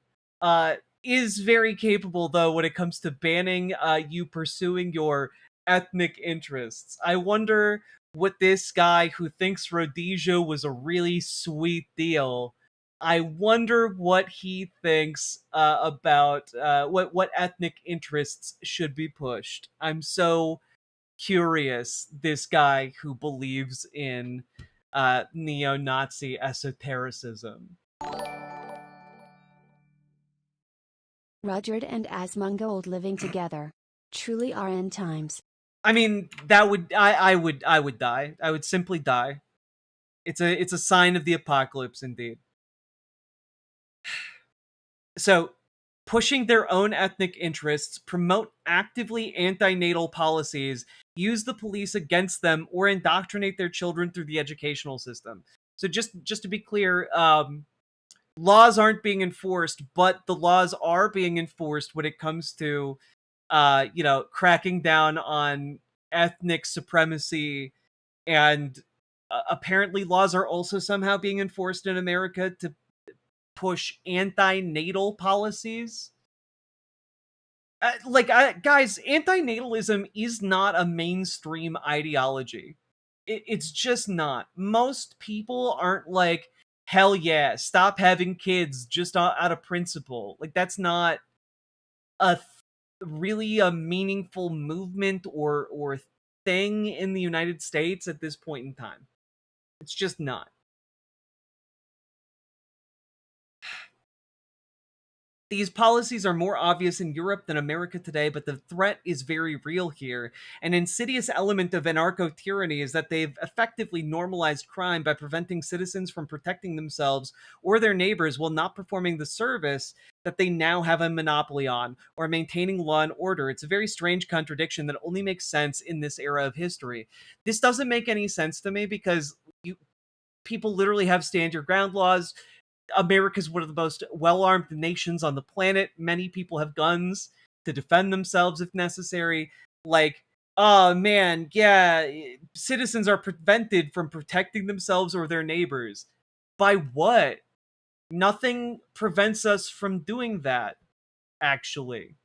is very capable, though, when it comes to banning you pursuing your ethnic interests. I wonder what this guy who thinks Rhodesia was a really sweet deal, I wonder what he thinks about what ethnic interests should be pushed. I'm so curious, this guy who believes in neo-Nazi esotericism. Rudyard and Asmongold living together. Truly are end times. I mean, I would die. I would simply die. It's a sign of the apocalypse indeed. So, pushing their own ethnic interests, promote actively anti-natal policies, use the police against them, or indoctrinate their children through the educational system. So just to be clear, laws aren't being enforced, but the laws are being enforced when it comes to, cracking down on ethnic supremacy, and apparently laws are also somehow being enforced in America to push anti-natal policies. Guys, anti-natalism is not a mainstream ideology. It's just not. Most people aren't like, hell yeah, stop having kids just out of principle. Like, that's not really a meaningful movement or thing in the United States at this point in time. It's just not. These policies are more obvious in Europe than America today, but the threat is very real here. An insidious element of anarcho-tyranny is that they've effectively normalized crime by preventing citizens from protecting themselves or their neighbors while not performing the service that they now have a monopoly on, or maintaining law and order. It's a very strange contradiction that only makes sense in this era of history. This doesn't make any sense to me because people literally have stand your ground laws. America's one of the most well-armed nations on the planet. Many people have guns to defend themselves if necessary. Like, oh man, yeah, citizens are prevented from protecting themselves or their neighbors. By what? Nothing prevents us from doing that, actually.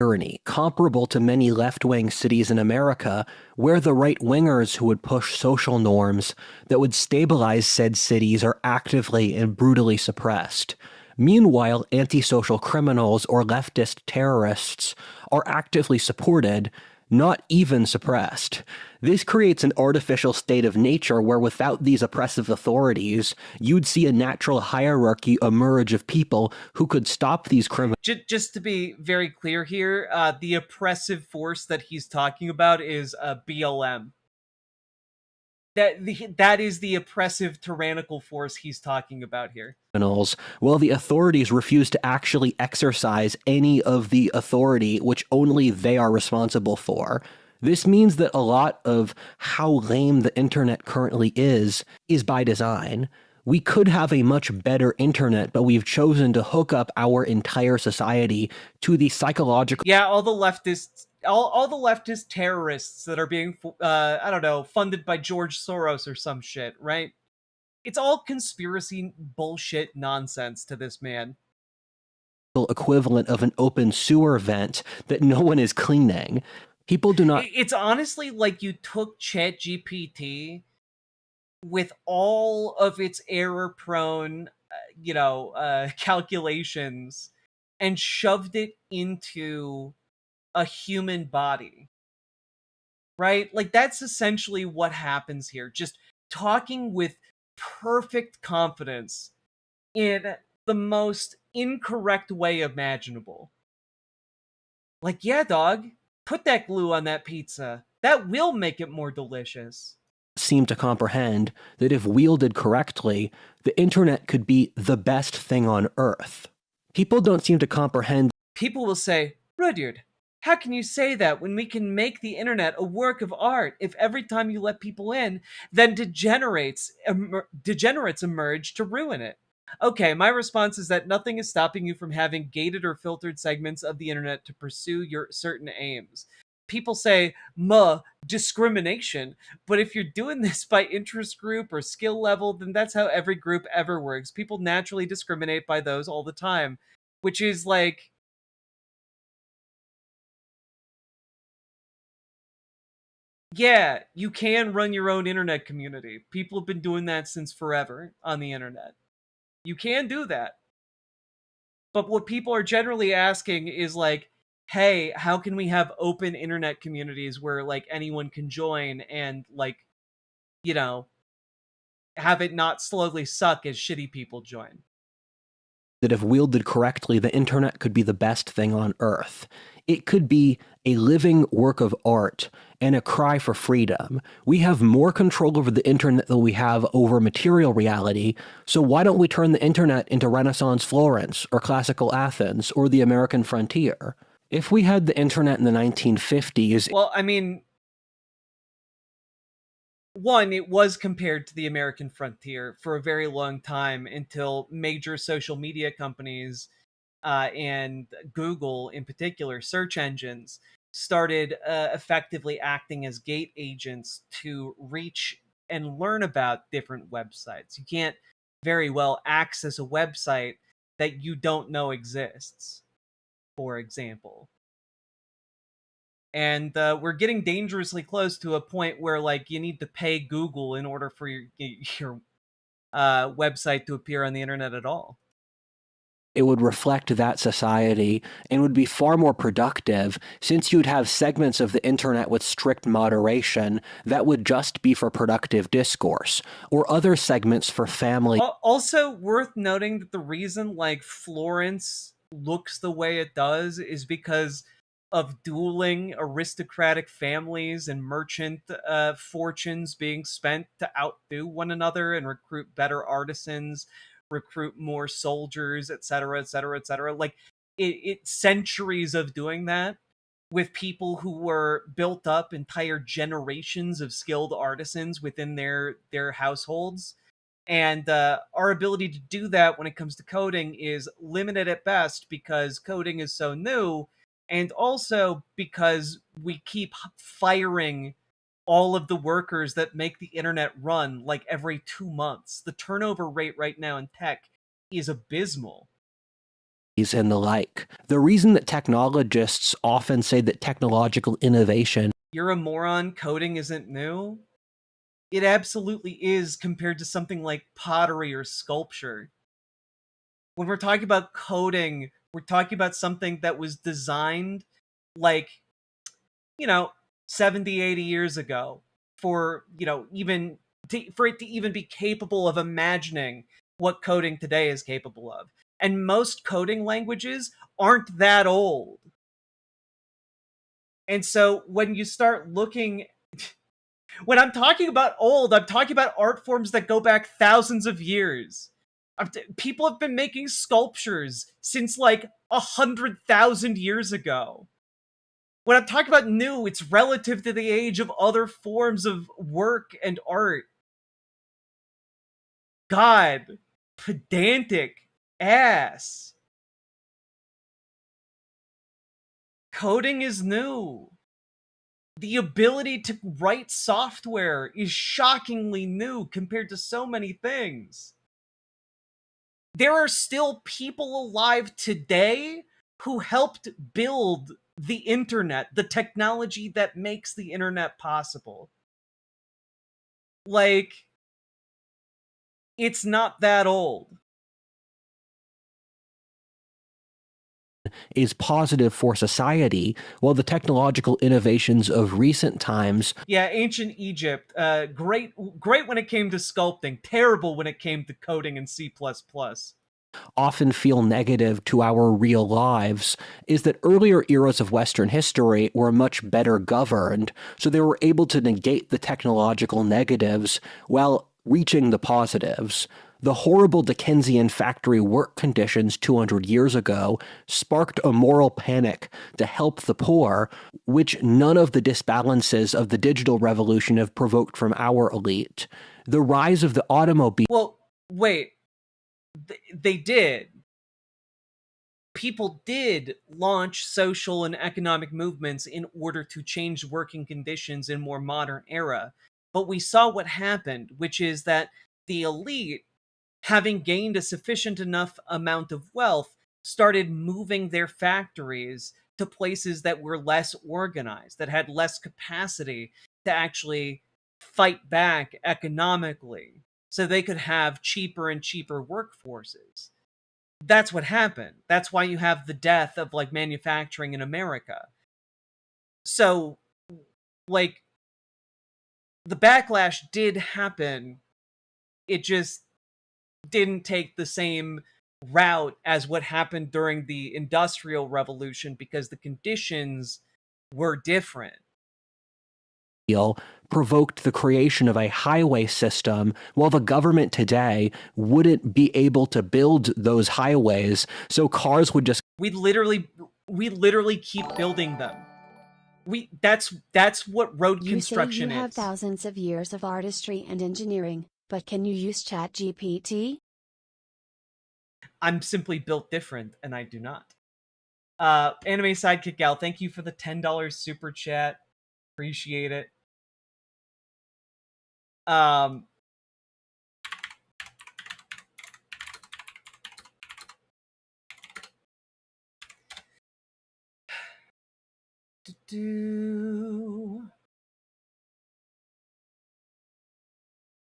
Tyranny, comparable to many left-wing cities in America, where the right-wingers who would push social norms that would stabilize said cities are actively and brutally suppressed. Meanwhile, antisocial criminals or leftist terrorists are actively supported, not even suppressed. This creates an artificial state of nature where without these oppressive authorities, you'd see a natural hierarchy emerge of people who could stop these criminals. Just to be very clear here, the oppressive force that he's talking about is BLM. That is the oppressive tyrannical force he's talking about here. While the authorities refuse to actually exercise any of the authority which only they are responsible for. This means that a lot of how lame the internet currently is by design. We could have a much better internet, but we've chosen to hook up our entire society to the psychological... Yeah, all the leftists, all the leftist terrorists that are being, I don't know, funded by George Soros or some shit, right? It's all conspiracy bullshit nonsense to this man. Equivalent of an open sewer vent that no one is cleaning. People do not... It's honestly like you took ChatGPT with all of its error-prone, calculations and shoved it into a human body. Right? Like, that's essentially what happens here. Just talking with perfect confidence in the most incorrect way imaginable. Like, yeah, dog, put that glue on that pizza. That will make it more delicious. Seem to comprehend that if wielded correctly, the internet could be the best thing on earth. People don't seem to comprehend. People will say, Rudyard, how can you say that when we can make the internet a work of art if every time you let people in, then degenerates emerge to ruin it? Okay, my response is that nothing is stopping you from having gated or filtered segments of the internet to pursue your certain aims. People say, discrimination, but if you're doing this by interest group or skill level, then that's how every group ever works. People naturally discriminate by those all the time, which is like... Yeah, you can run your own internet community. People have been doing that since forever on the internet. You can do that. But what people are generally asking is like, hey, how can we have open internet communities where like anyone can join and like, have it not slowly suck as shitty people join? that if wielded correctly, the internet could be the best thing on earth. It could be a living work of art and a cry for freedom. We have more control over the internet than we have over material reality, so why don't we turn the internet into Renaissance Florence, or classical Athens, or the American frontier? If we had the internet in the 1950s... Well, I mean, one, it was compared to the American frontier for a very long time until major social media companies and Google in particular, search engines, started effectively acting as gate agents to reach and learn about different websites. You can't very well access a website that you don't know exists, for example. And we're getting dangerously close to a point where, like, you need to pay Google in order for your website to appear on the internet at all. It would reflect that society and would be far more productive, since you'd have segments of the internet with strict moderation that would just be for productive discourse, or other segments for family. Also worth noting that the reason, like, Florence looks the way it does is because of dueling aristocratic families and merchant fortunes being spent to outdo one another and recruit better artisans, recruit more soldiers, etc., etc., etc. Like, it centuries of doing that with people who were built up entire generations of skilled artisans within their households. And our ability to do that when it comes to coding is limited at best because coding is so new, and also because we keep firing all of the workers that make the internet run like every 2 months. The turnover rate right now in tech is abysmal. And the like. The reason that technologists often say that technological innovation... You're a moron, coding isn't new? It absolutely is compared to something like pottery or sculpture. When we're talking about coding, we're talking about something that was designed like, 70, 80 years ago for, even for it to even be capable of imagining what coding today is capable of. And most coding languages aren't that old. And so when you start looking... When I'm talking about old, I'm talking about art forms that go back thousands of years. People have been making sculptures since like 100,000 years ago. When I'm talking about new, it's relative to the age of other forms of work and art. God, pedantic ass. Coding is new. The ability to write software is shockingly new compared to so many things. There are still people alive today who helped build the internet, the technology that makes the internet possible. Like, it's not that old. Is positive for society, while the technological innovations of recent times... Yeah, ancient Egypt, great when it came to sculpting, terrible when it came to coding in C++. often feel negative to our real lives is that earlier eras of Western history were much better governed, so they were able to negate the technological negatives while reaching the positives. The horrible Dickensian factory work conditions 200 years ago sparked a moral panic to help the poor, which none of the disbalances of the digital revolution have provoked from our elite. The rise of the automobile... Well, wait. They did. People did launch social and economic movements in order to change working conditions in a more modern era. But we saw what happened, which is that the elite, having gained a sufficient enough amount of wealth, started moving their factories to places that were less organized, that had less capacity to actually fight back economically, so they could have cheaper and cheaper workforces. That's what happened. That's why you have the death of, like, manufacturing in America. So, like, the backlash did happen. It just didn't take the same route as what happened during the Industrial Revolution because the conditions were different. Provoked the creation of a highway system, while the government today wouldn't be able to build those highways, so cars would just we literally keep building them. That's what road You construction say you have is. thousands of years of artistry and engineering, but can you use ChatGPT? I'm simply built different, and I do not. Anime Sidekick Gal, thank you for the $10 super chat. Appreciate it.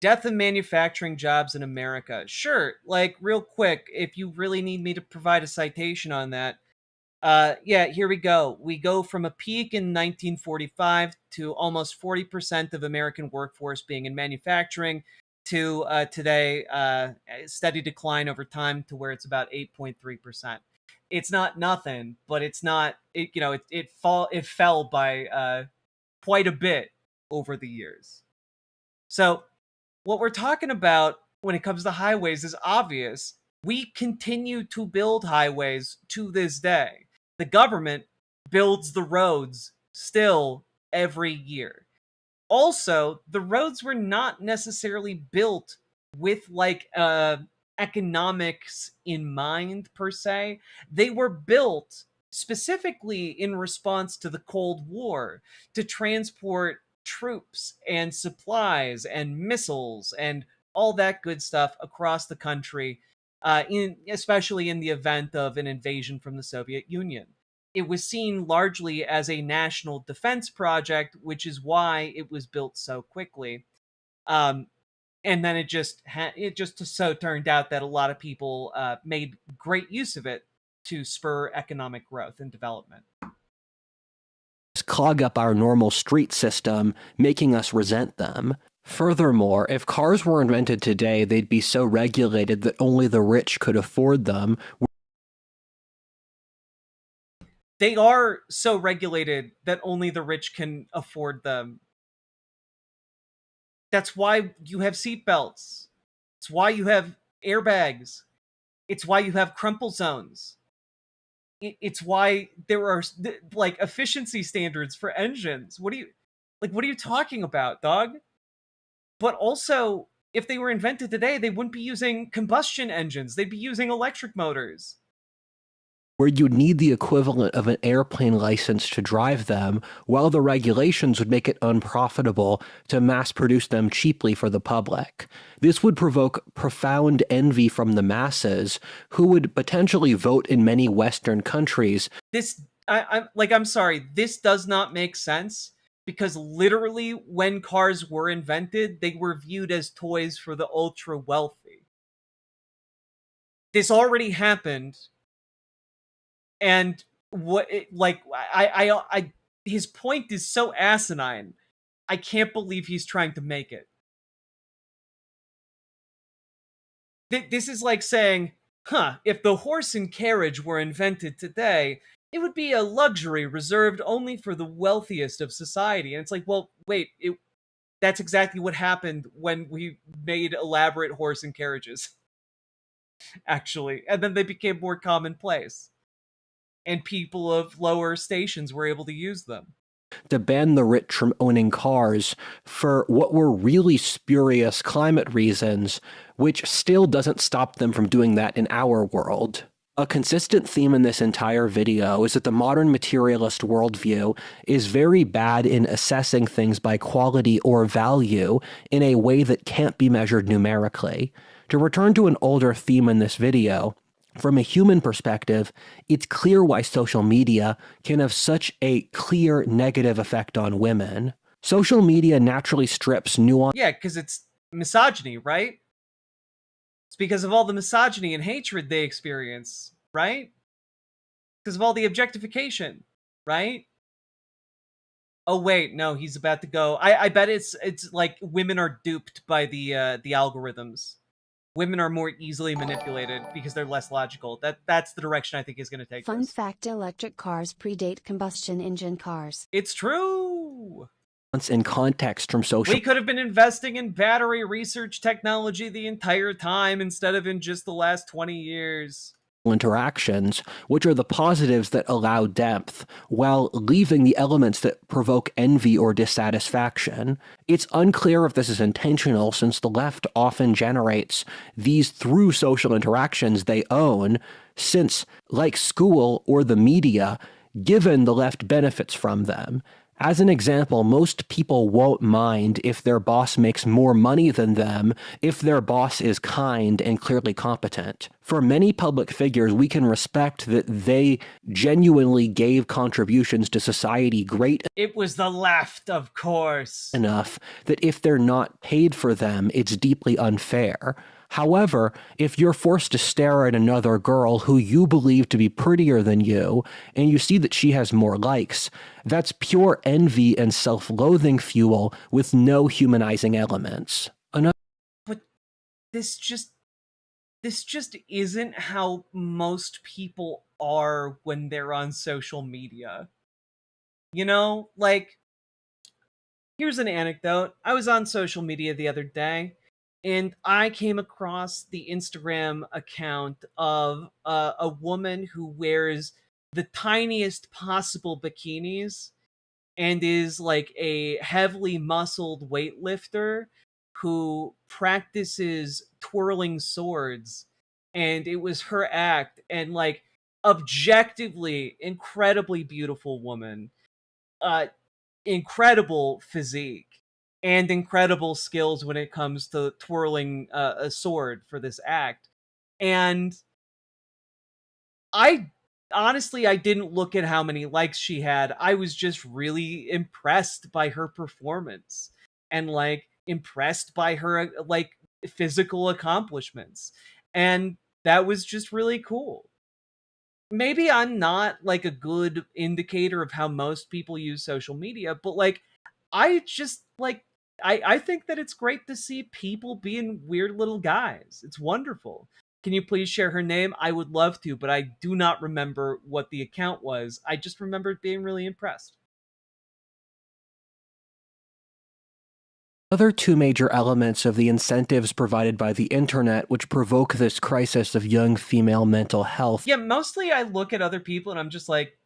Death of manufacturing jobs in America. Sure, like real quick, if you really need me to provide a citation on that. Yeah, here we go. We go from a peak in 1945 to almost 40% of American workforce being in manufacturing to today, a steady decline over time to where it's about 8.3%. It's not nothing, but it's not, it fell by quite a bit over the years. So what we're talking about when it comes to highways is obvious. We continue to build highways to this day. The government builds the roads still every year. Also, the roads were not necessarily built with economics in mind per se. They were built specifically in response to the Cold War to transport troops and supplies and missiles and all that good stuff across the country, especially in the event of an invasion from the Soviet Union. It was seen largely as a national defense project, which is why it was built so quickly. And then it just so turned out that a lot of people made great use of it to spur economic growth and development. clog up our normal street system, making us resent them. Furthermore, if cars were invented today, they'd be so regulated that only the rich could afford them. They are so regulated that only the rich can afford them. That's why you have seatbelts. It's why you have airbags. It's why you have crumple zones. It's why there are like efficiency standards for engines. What are you talking about, dog? But also, if they were invented today, they wouldn't be using combustion engines. They'd be using electric motors. Where you need the equivalent of an airplane license to drive them, while the regulations would make it unprofitable to mass produce them cheaply for the public. This would provoke profound envy from the masses, who would potentially vote in many Western countries. I'm sorry, this does not make sense, because literally when cars were invented, they were viewed as toys for the ultra wealthy. This already happened. And his point is so asinine. I can't believe he's trying to make it. This is like saying, if the horse and carriage were invented today, it would be a luxury reserved only for the wealthiest of society. And it's like, well, wait, that's exactly what happened when we made elaborate horse and carriages. Actually. And then they became more commonplace. And people of lower stations were able to use them. To ban the rich from owning cars for what were really spurious climate reasons, which still doesn't stop them from doing that in our world. A consistent theme in this entire video is that the modern materialist worldview is very bad in assessing things by quality or value in a way that can't be measured numerically. To return to an older theme in this video, from a human perspective, it's clear why social media can have such a clear negative effect on women. Social media naturally strips nuance. Yeah, because it's misogyny, right? It's because of all the misogyny and hatred they experience, right? Because of all the objectification, right? Oh wait, no, he's about to go. I bet it's like women are duped by the algorithms. women are more easily manipulated because they're less logical. That's the direction I think is going to take Fun this. fact: electric cars predate combustion engine cars. It's true. In context from social We could have been investing in battery research technology the entire time instead of in just the last 20 years. interactions, which are the positives that allow depth, while leaving the elements that provoke envy or dissatisfaction. It's unclear if this is intentional, since the left often generates these through social interactions they own, since, like school or the media, given the left benefits from them. As an example, most people won't mind if their boss makes more money than them if their boss is kind and clearly competent. For many public figures, we can respect that they genuinely gave contributions to society great It was the left, of course. enough that if they're not paid for them, it's deeply unfair. However, if you're forced to stare at another girl who you believe to be prettier than you, and you see that she has more likes, that's pure envy and self-loathing fuel with no humanizing elements. But this just isn't how most people are when they're on social media. You know, like, here's an anecdote. I was on social media the other day, and I came across the Instagram account of a woman who wears the tiniest possible bikinis and is like a heavily muscled weightlifter who practices twirling swords. And it was her act, and like, objectively incredibly beautiful woman, incredible physique, and incredible skills when it comes to twirling a sword for this act. And I honestly, I didn't look at how many likes she had. I was just really impressed by her performance and like impressed by her like physical accomplishments. And that was just really cool. Maybe I'm not like a good indicator of how most people use social media, but like, I just like, I think that it's great to see people being weird little guys. It's wonderful. Can you please share her name? I would love to, but I do not remember what the account was. I just remembered being really impressed. Other two major elements of the incentives provided by the internet which provoke this crisis of young female mental health. Yeah, mostly I look at other people and I'm just like,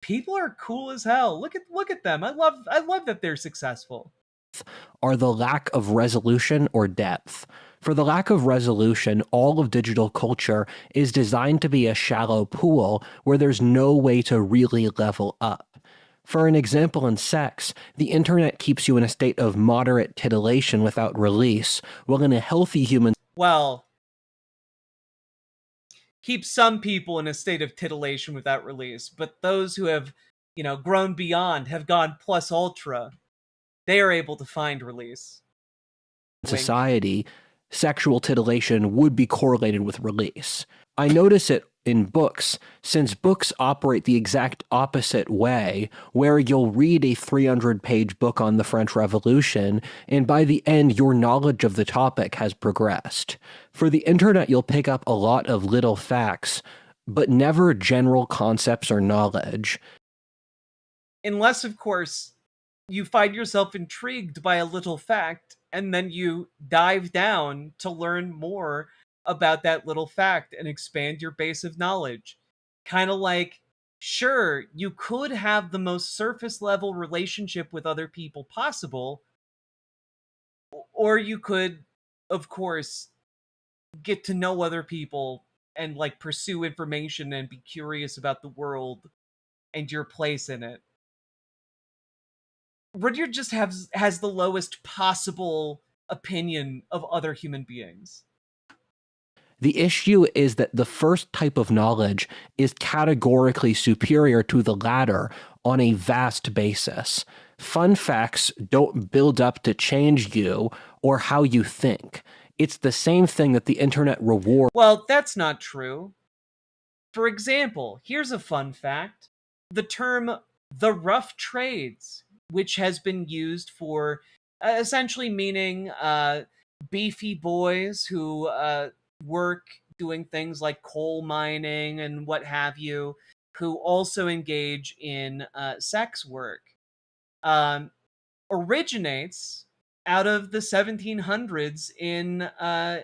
people are cool as hell. Look at them. I love that they're successful. Are the lack of resolution or depth. For the lack of resolution, all of digital culture is designed to be a shallow pool where there's no way to really level up. For an example in sex, the internet keeps you in a state of moderate titillation without release, while in a healthy human keep some people in a state of titillation without release, but those who have, grown beyond, have gone plus ultra, they are able to find release. society, sexual titillation would be correlated with release. I notice it in books, since books operate the exact opposite way, where you'll read a 300-page book on the French Revolution, and by the end your knowledge of the topic has progressed. For the internet, you'll pick up a lot of little facts, but never general concepts or knowledge. Unless, of course, you find yourself intrigued by a little fact, and then you dive down to learn more about that little fact and expand your base of knowledge. Kind of like, sure, you could have the most surface level relationship with other people possible, or you could, of course, get to know other people and like pursue information and be curious about the world and your place in it. Rudyard just has the lowest possible opinion of other human beings. The issue is that the first type of knowledge is categorically superior to the latter on a vast basis. Fun facts don't build up to change you or how you think. It's the same thing that the internet rewards. Well, that's not true. For example, here's a fun fact. The term the rough trades, which has been used for essentially meaning beefy boys who work doing things like coal mining and what have you, who also engage in sex work, originates out of the 1700s in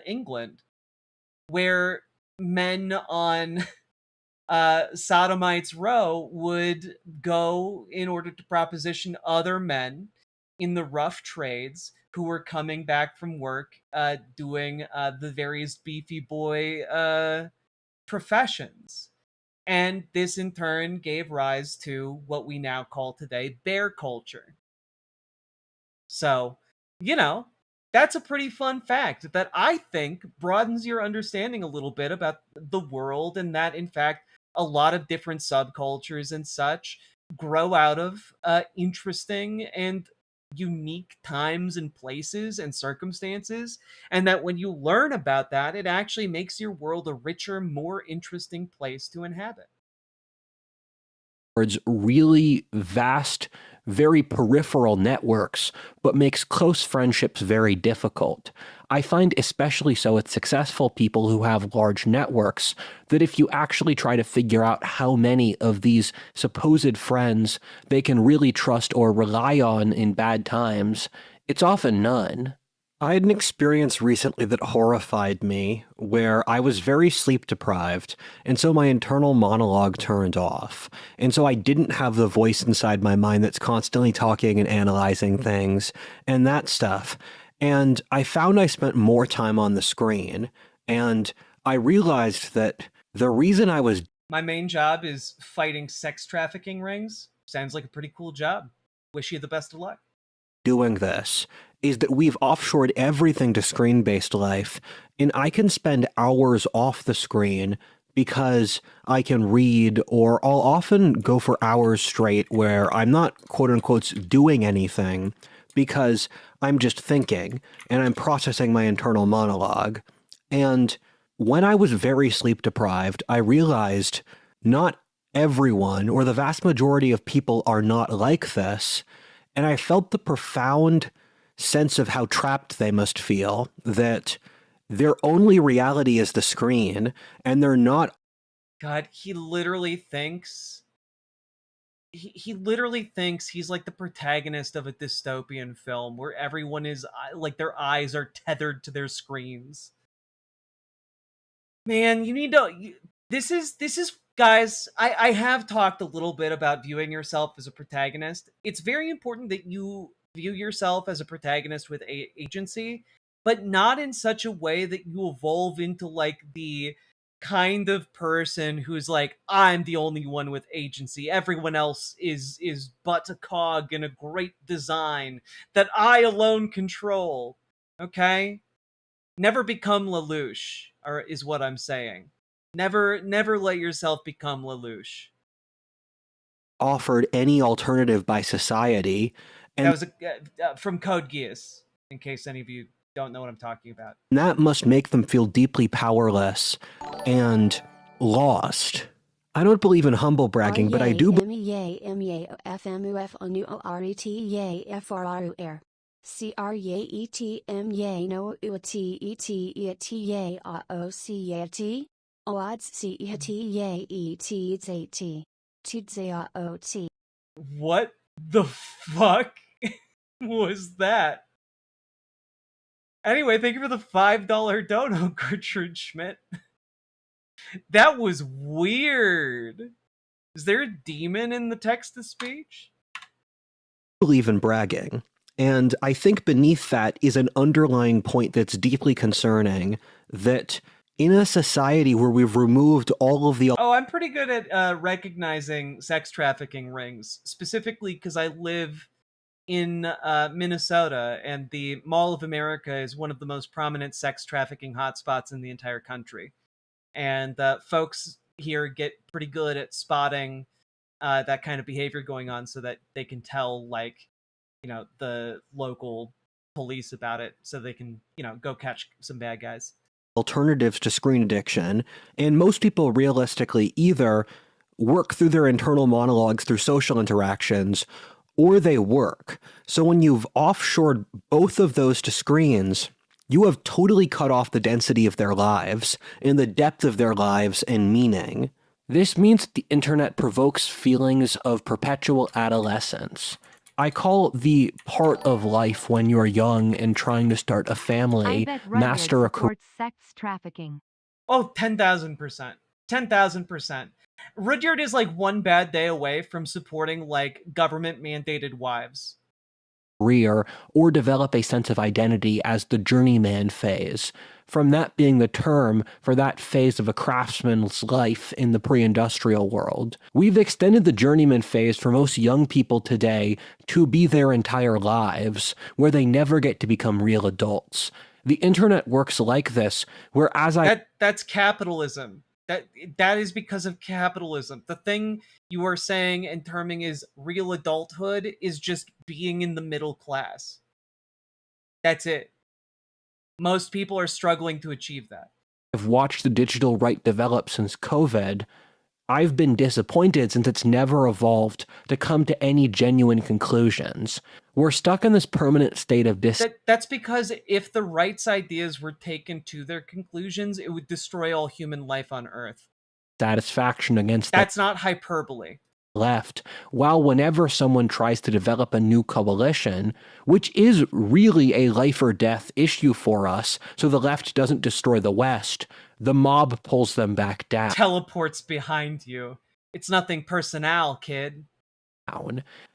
England, where men on Sodomites Row would go in order to proposition other men in the rough trades who were coming back from work doing the various beefy boy professions. And this in turn gave rise to what we now call today bear culture. So, you know, that's a pretty fun fact that I think broadens your understanding a little bit about the world, and that, in fact, a lot of different subcultures and such grow out of interesting and unique times and places and circumstances, and that when you learn about that, it actually makes your world a richer, more interesting place to inhabit. Really vast, very peripheral networks, but makes close friendships very difficult. I find especially so with successful people who have large networks that if you actually try to figure out how many of these supposed friends they can really trust or rely on in bad times, it's often none. I had an experience recently that horrified me, where I was very sleep deprived, and so my internal monologue turned off. And so I didn't have the voice inside my mind that's constantly talking and analyzing things, and that stuff. And I found I spent more time on the screen, and I realized that the reason I was My main job is fighting sex trafficking rings. Sounds like a pretty cool job. Wish you the best of luck. doing this is that we've offshored everything to screen-based life, and I can spend hours off the screen because I can read, or I'll often go for hours straight where I'm not quote-unquote doing anything because I'm just thinking and I'm processing my internal monologue. And when I was very sleep deprived, I realized not everyone or the vast majority of people are not like this. And I felt the profound sense of how trapped they must feel, that their only reality is the screen, and they're not. God, he literally thinks. He literally thinks he's like the protagonist of a dystopian film where everyone is like their eyes are tethered to their screens. Man, you need to. This is guys. I have talked a little bit about viewing yourself as a protagonist. It's very important that you view yourself as a protagonist with agency, but not in such a way that you evolve into like the kind of person who's like, I'm the only one with agency. Everyone else is but a cog in a great design that I alone control. Okay? Never become Lelouch, or is what I'm saying. Never let yourself become Lelouch. Offered any alternative by society. And that was from Code Geass, in case any of you don't know what I'm talking about. That must make them feel deeply powerless and lost. I don't believe in humble bragging, but I do. What the fuck was that? Anyway, thank you for the $5 dono, Gertrude Schmidt. That was weird. Is there a demon in the text-to-speech? Believe in bragging. And I think beneath that is an underlying point that's deeply concerning, that in a society where we've removed all of the... Oh, I'm pretty good at recognizing sex trafficking rings, specifically because I live in Minnesota, and the Mall of America is one of the most prominent sex trafficking hotspots in the entire country. And folks here get pretty good at spotting that kind of behavior going on so that they can tell, like, you know, the local police about it so they can, you know, go catch some bad guys. Alternatives to screen addiction, and most people realistically either work through their internal monologues through social interactions, or they work. So when you've offshored both of those to screens, You have totally cut off the density of their lives, and the depth of their lives and meaning. This means that the internet provokes feelings of perpetual adolescence. I call it the part of life when you're young and trying to start a I family, bet Rudyard master a career. supports sex trafficking. Oh, 10,000%. 10,000%. Rudyard is like one bad day away from supporting like government mandated wives. Or develop a sense of identity as the journeyman phase, from that being the term for that phase of a craftsman's life in the pre-industrial world. We've extended the journeyman phase for most young people today to be their entire lives, where they never get to become real adults. The internet works like this, where that's capitalism. That is because of capitalism. The thing you are saying and terming is real adulthood is just being in the middle class. That's it. Most people are struggling to achieve that. I've watched the digital right develop since COVID. I've been disappointed since it's never evolved to come to any genuine conclusions. We're stuck in this permanent state of That's because if the right's ideas were taken to their conclusions, it would destroy all human life on Earth. dissatisfaction against That's not hyperbole. left, while whenever someone tries to develop a new coalition, which is really a life or death issue for us, so the left doesn't destroy the West, the mob pulls them back down. Teleports behind you. It's nothing personal, kid.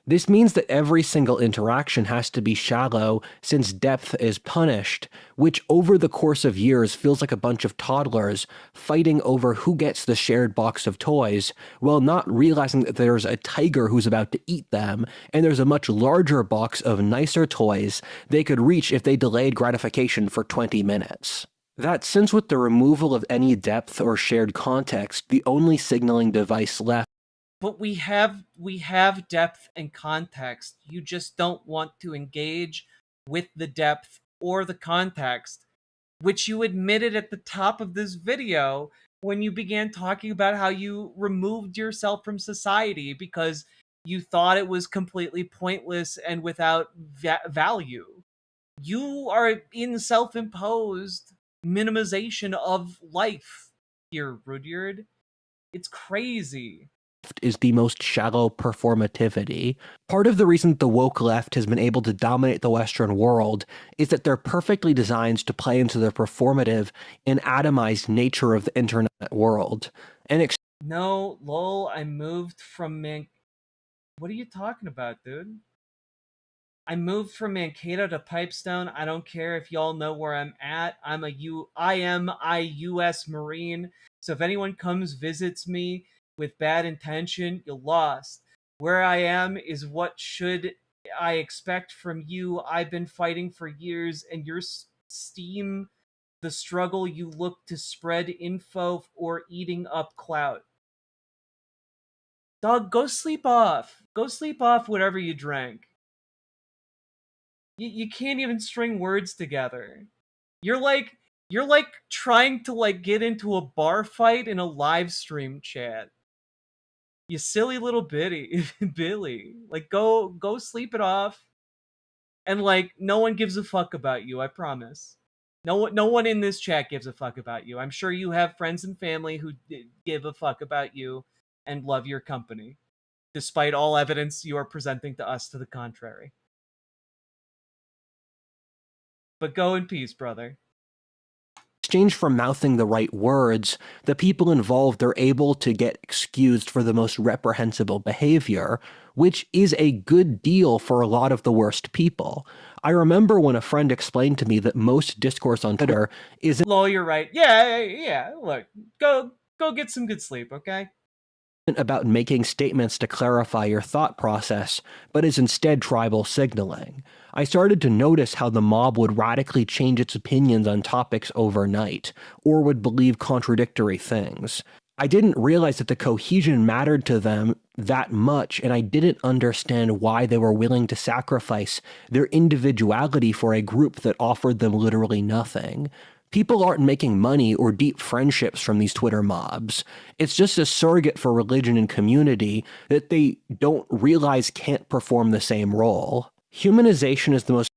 This means that every single interaction has to be shallow since depth is punished, which over the course of years feels like a bunch of toddlers fighting over who gets the shared box of toys, while not realizing that there's a tiger who's about to eat them, and there's a much larger box of nicer toys they could reach if they delayed gratification for 20 minutes. That since with the removal of any depth or shared context, the only signaling device left. But we have depth and context. You just don't want to engage with the depth or the context, which you admitted at the top of this video when you began talking about how you removed yourself from society because you thought it was completely pointless and without value. You are in self-imposed minimization of life here, Rudyard. It's crazy. Is the most shallow performativity. Part of the reason the woke left has been able to dominate the Western world is that they're perfectly designed to play into the performative and atomized nature of the internet world. No, lol, I moved from What are you talking about, dude? I moved from Mankato to Pipestone. I don't care if y'all know where I'm at. I am a U.S. Marine. So if anyone comes visits me with bad intention, you're lost. Where I am is what should I expect from you. I've been fighting for years, and your steam, the struggle you look to spread info or eating up clout. Dog, go sleep off. Go sleep off whatever you drank. You can't even string words together. You're like trying to like get into a bar fight in a live stream chat. You silly little Billy. Like go sleep it off. And like no one gives a fuck about you, I promise. No one in this chat gives a fuck about you. I'm sure you have friends and family who give a fuck about you and love your company, despite all evidence you are presenting to us to the contrary. But go in peace, brother. Exchange for mouthing the right words, the people involved are able to get excused for the most reprehensible behavior, which is a good deal for a lot of the worst people. I remember when a friend explained to me that most discourse on Twitter isn't— Lol, you're right. Yeah, look, go get some good sleep, okay? About making statements to clarify your thought process, but is instead tribal signaling. I started to notice how the mob would radically change its opinions on topics overnight, or would believe contradictory things. I didn't realize that the cohesion mattered to them that much, and I didn't understand why they were willing to sacrifice their individuality for a group that offered them literally nothing. People aren't making money or deep friendships from these Twitter mobs. It's just a surrogate for religion and community that they don't realize can't perform the same role. Humanization is the most—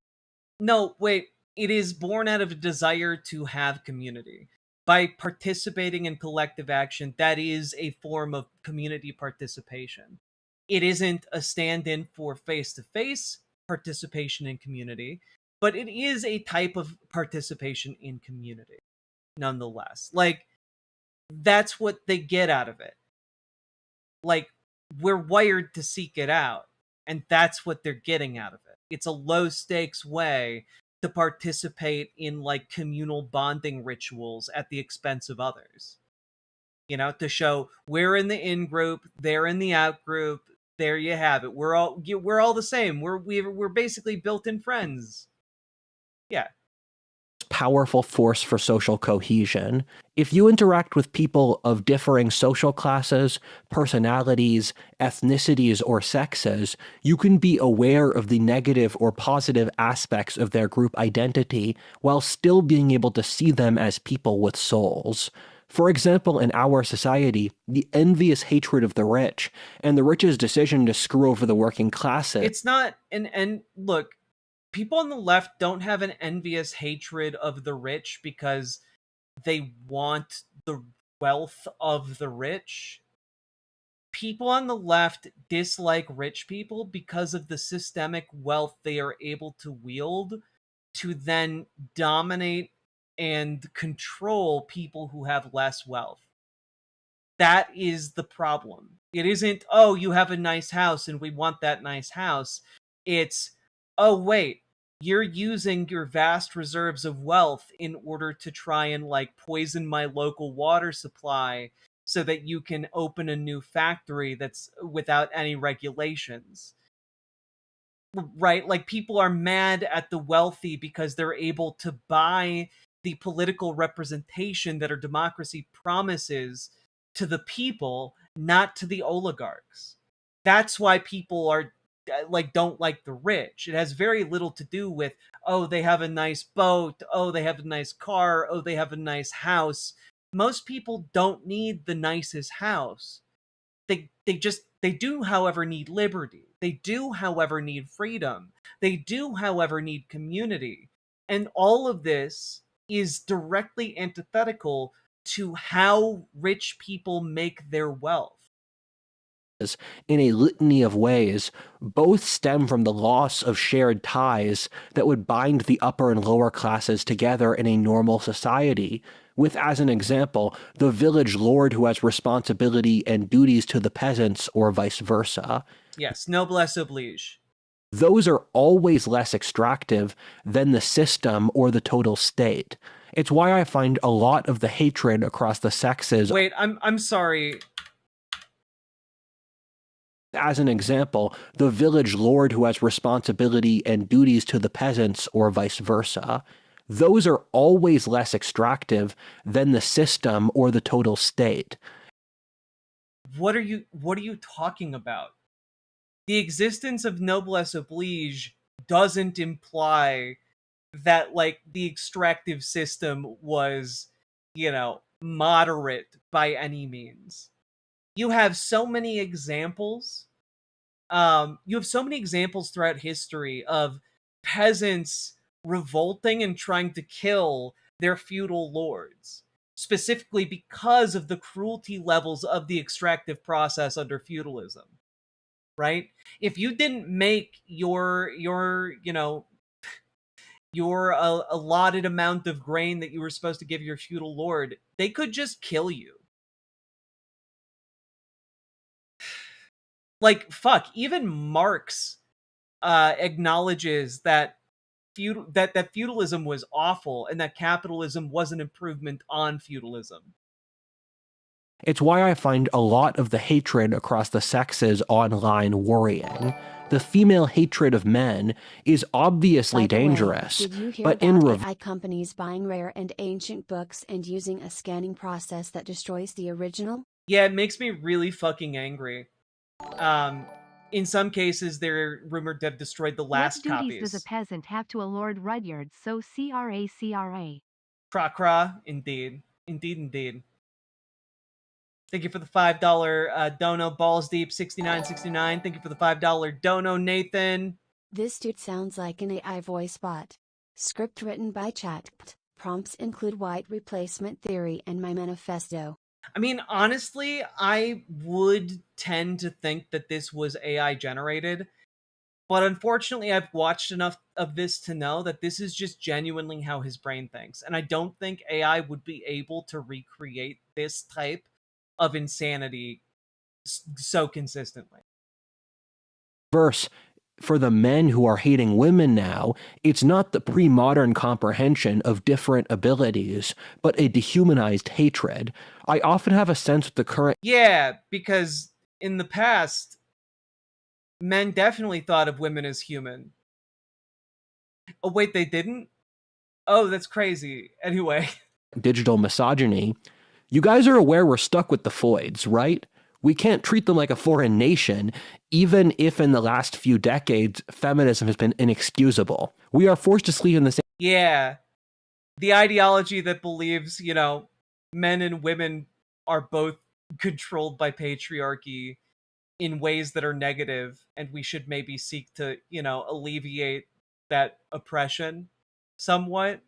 No, wait. it is born out of a desire to have community. By participating in collective action, that is a form of community participation. It isn't a stand-in for face-to-face participation in community, but it is a type of participation in community, nonetheless. Like, that's what they get out of it. Like, we're wired to seek it out, and that's what they're getting out of it. It's a low-stakes way to participate in, like, communal bonding rituals at the expense of others. You know, to show we're in the in group, they're in the out group. There you have it. We're all the same. We're basically built-in friends. Yeah. Powerful force for social cohesion. If you interact with people of differing social classes, personalities, ethnicities, or sexes, you can be aware of the negative or positive aspects of their group identity while still being able to see them as people with souls. For example, in our society, the envious hatred of the rich and the rich's decision to screw over the working classes. It's not and look, people on the left don't have an envious hatred of the rich because they want the wealth of the rich. People on the left dislike rich people because of the systemic wealth they are able to wield to then dominate and control people who have less wealth. That is the problem. It isn't, oh, you have a nice house and we want that nice house. It's, oh, wait, you're using your vast reserves of wealth in order to try and, like, poison my local water supply so that you can open a new factory that's without any regulations. Right? Like, people are mad at the wealthy because they're able to buy the political representation that our democracy promises to the people, not to the oligarchs. That's why people are like don't like the rich. It has very little to do with, oh, they have a nice boat, oh, they have a nice car, oh, they have a nice house. Most people don't need the nicest house. They do, however, need liberty. They do, however, need freedom. They do, however, need community. And all of this is directly antithetical to how rich people make their wealth. In a litany of ways, both stem from the loss of shared ties that would bind the upper and lower classes together in a normal society, with, as an example, the village lord who has responsibility and duties to the peasants, or vice versa. Yes, noblesse oblige. Those are always less extractive than the system or the total state. It's why I find a lot of the hatred across the sexes. Wait, I'm sorry. As an example, the village lord who has responsibility and duties to the peasants, or vice versa. Those are always less extractive than the system or the total state. What are you talking about? The existence of noblesse oblige doesn't imply that, like, the extractive system was, you know, moderate by any means. You have so many examples. You have so many examples throughout history of peasants revolting and trying to kill their feudal lords, specifically because of the cruelty levels of the extractive process under feudalism. Right? If you didn't make your you know, your allotted amount of grain that you were supposed to give your feudal lord, they could just kill you. Like, fuck, even Marx acknowledges that that feudalism was awful and that capitalism was an improvement on feudalism. It's why I find a lot of the hatred across the sexes online worrying. The female hatred of men is obviously dangerous, did you hear but about AI companies buying rare and ancient books and using a scanning process that destroys the original? Yeah, it makes me really fucking angry. In some cases, they're rumored to have destroyed the last what duties copies. does a peasant have to a Lord Rudyard? So CRA. Cra, indeed. Indeed. Thank you for the $5 dono, Balls Deep 6969. Thank you for the $5 dono, Nathan. This dude sounds like an AI voice bot. Script written by chat. Prompts include white replacement theory and my manifesto. I mean, honestly, I would tend to think that this was AI generated, but unfortunately, I've watched enough of this to know that this is just genuinely how his brain thinks, and I don't think AI would be able to recreate this type of insanity so consistently. Verse, for the men who are hating women now, it's not the pre-modern comprehension of different abilities, but a dehumanized hatred. I often have a sense of the current— Yeah, because in the past, men definitely thought of women as human. Oh, wait, they didn't? Oh, that's crazy. Anyway. digital misogyny. You guys are aware we're stuck with the Floyds, right? We can't treat them like a foreign nation, even if in the last few decades, feminism has been inexcusable. We are forced to sleep in the same— Yeah. The ideology that believes, men and women are both controlled by patriarchy in ways that are negative, and we should maybe seek to, alleviate that oppression somewhat.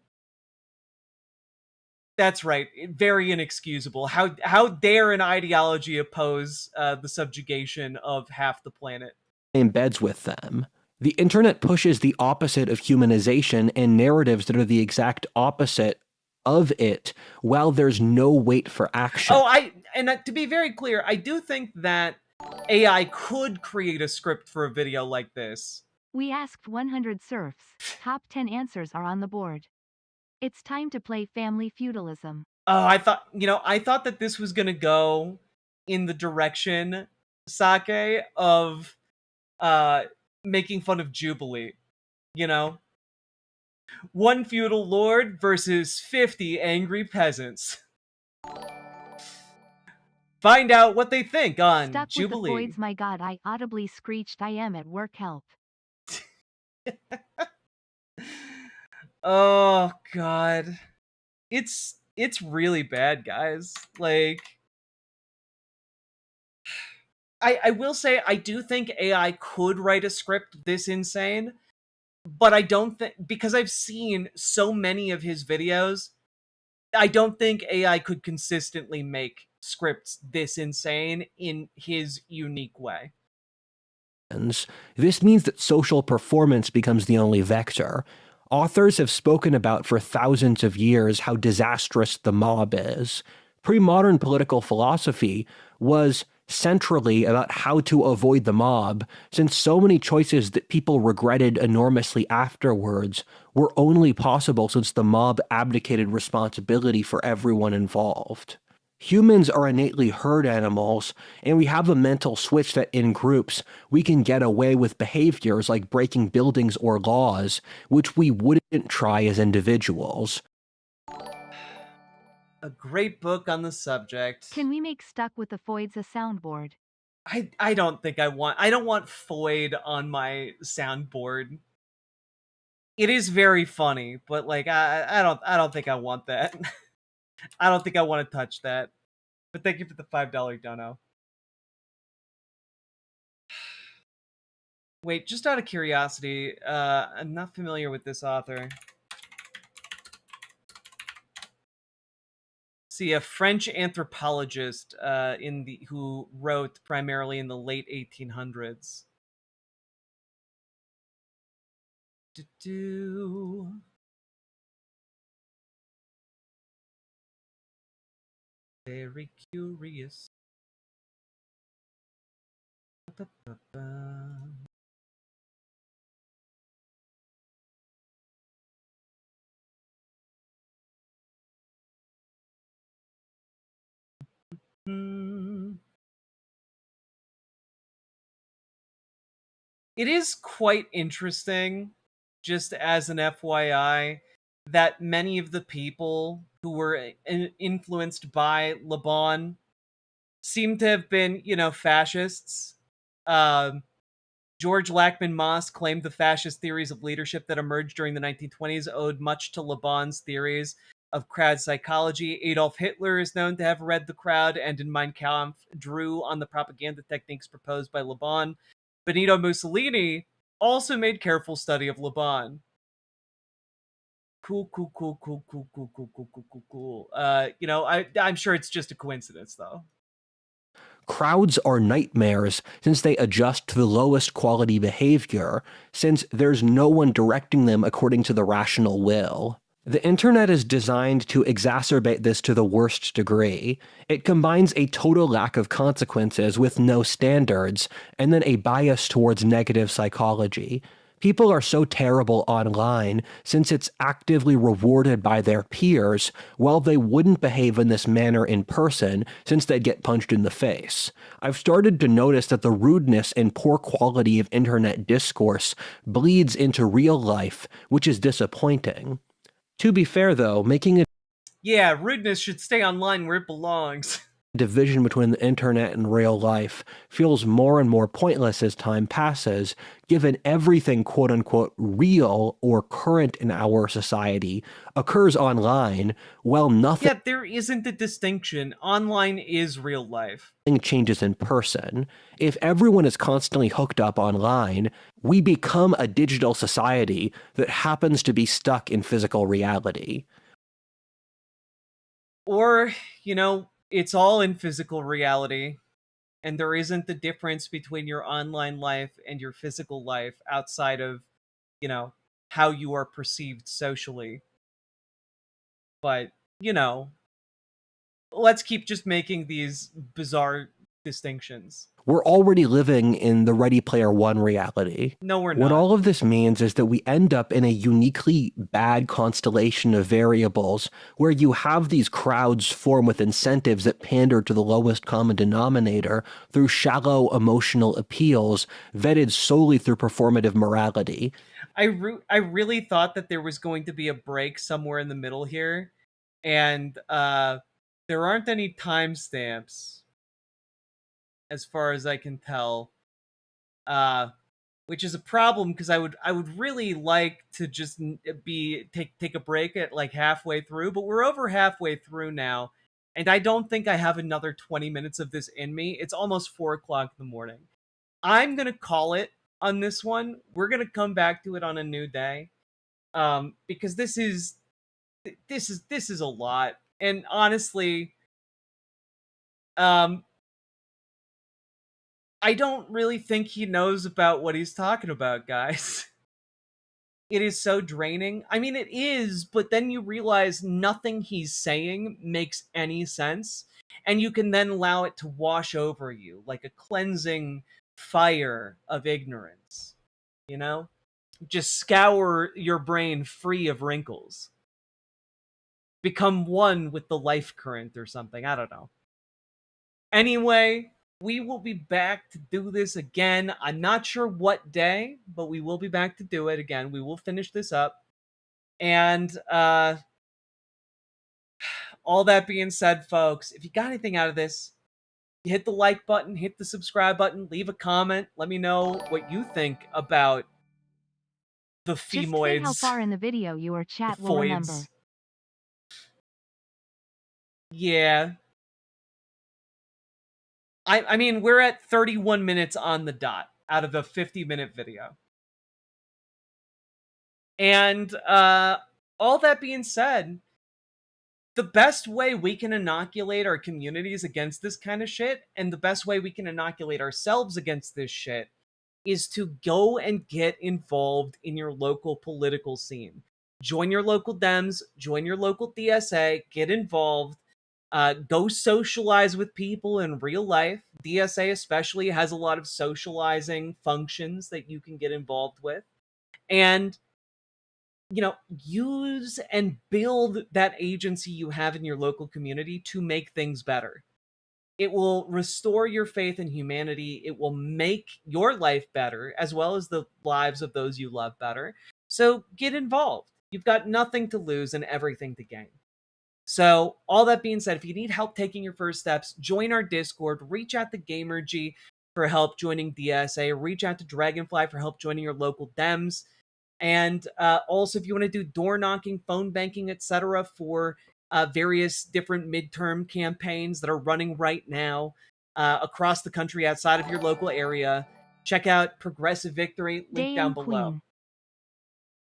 That's right. Very inexcusable. How dare an ideology oppose the subjugation of half the planet? same beds with them. The internet pushes the opposite of humanization and narratives that are the exact opposite of it, while there's no weight for action. Oh, to be very clear, I do think that AI could create a script for a video like this. We asked 100 serfs. Top 10 answers are on the board. It's time to play family feudalism. Oh, I thought that this was gonna go in the direction, Sake, of making fun of Jubilee. One feudal lord versus 50 angry peasants. Find out what they think on Stuck Jubilee. With the Floyds, my god, I audibly screeched, I am at work, help. Oh god. It's really bad, guys. Like, I will say I do think AI could write a script this insane, but I don't think, because I've seen so many of his videos, I don't think AI could consistently make scripts this insane in his unique way. This means that social performance becomes the only vector. Authors have spoken about for thousands of years how disastrous the mob is. Pre-modern political philosophy was centrally about how to avoid the mob, since so many choices that people regretted enormously afterwards were only possible since the mob abdicated responsibility for everyone involved. Humans are innately herd animals, and we have a mental switch that in groups, we can get away with behaviors like breaking buildings or laws, which we wouldn't try as individuals. A great book on the subject. Can we make Stuck with the Floyds a soundboard? I don't think I don't want Foyd on my soundboard. It is very funny, but like I don't think I want that. I don't think I want to touch that. But thank you for the $5 dono. Wait, just out of curiosity, I'm not familiar with this author. See, a French anthropologist who wrote primarily in the late 1800s. Very curious. It is quite interesting, just as an FYI, that many of the people who were influenced by Le Bon seem to have been, fascists. George Lackman Moss claimed the fascist theories of leadership that emerged during the 1920s owed much to Le Bon's theories of crowd psychology. Adolf Hitler is known to have read the crowd and in Mein Kampf drew on the propaganda techniques proposed by Le Bon. Benito Mussolini also made careful study of Le Bon. Cool. You know, I'm sure it's just a coincidence, though. Crowds are nightmares since they adjust to the lowest quality behavior, since there's no one directing them according to the rational will. The internet is designed to exacerbate this to the worst degree. It combines a total lack of consequences with no standards, and then a bias towards negative psychology. People are so terrible online since it's actively rewarded by their peers, while they wouldn't behave in this manner in person since they'd get punched in the face. I've started to notice that the rudeness and poor quality of internet discourse bleeds into real life, which is disappointing. To be fair, though, making a Yeah, rudeness should stay online where it belongs. division between the internet and real life feels more and more pointless as time passes, given everything quote-unquote real or current in our society occurs online, while nothing Yeah, there isn't a distinction. Online is real life. changes in person. If everyone is constantly hooked up online, we become a digital society that happens to be stuck in physical reality. Or, you know, it's all in physical reality, and there isn't the difference between your online life and your physical life outside of, you know, how you are perceived socially. But, you know, let's keep just making these bizarre distinctions. We're already living in the Ready Player One reality. No, we're What not. all of this means is that we end up in a uniquely bad constellation of variables where you have these crowds form with incentives that pander to the lowest common denominator through shallow emotional appeals vetted solely through performative morality. I really thought that there was going to be a break somewhere in the middle here, and there aren't any timestamps as far as I can tell, which is a problem because I would really like to just take a break at like halfway through, but we're over halfway through now, and I don't think I have another 20 minutes of this in me. It's almost 4 o'clock in the morning. I'm gonna call it on this one. We're gonna come back to it on a new day, because this is a lot, and honestly, I don't really think he knows about what he's talking about, guys. It is so draining. I mean, it is, but then you realize nothing he's saying makes any sense, and you can then allow it to wash over you like a cleansing fire of ignorance. You know? Just scour your brain free of wrinkles. Become one with the life current or something. I don't know. Anyway, we will be back to do this again. I'm not sure what day, but we will be back to do it again. We will finish this up. And all that being said, folks, if you got anything out of this, hit the like button, hit the subscribe button, leave a comment. Let me know what you think about the femoids. Just say how far in the video your chat will remember. Yeah. I mean, we're at 31 minutes on the dot out of a 50-minute video. And all that being said, the best way we can inoculate our communities against this kind of shit, and the best way we can inoculate ourselves against this shit, is to go and get involved in your local political scene. Join your local Dems, join your local DSA, get involved. Go socialize with people in real life. DSA especially has a lot of socializing functions that you can get involved with. And, you know, use and build that agency you have in your local community to make things better. It will restore your faith in humanity. It will make your life better, as well as the lives of those you love better. So get involved. You've got nothing to lose and everything to gain. So, all that being said, if you need help taking your first steps, join our Discord, reach out to Gamergy for help joining DSA, reach out to Dragonfly for help joining your local Dems, and also if you want to do door knocking, phone banking, etc. for various different midterm campaigns that are running right now across the country outside of your local area, check out Progressive Victory, link down below.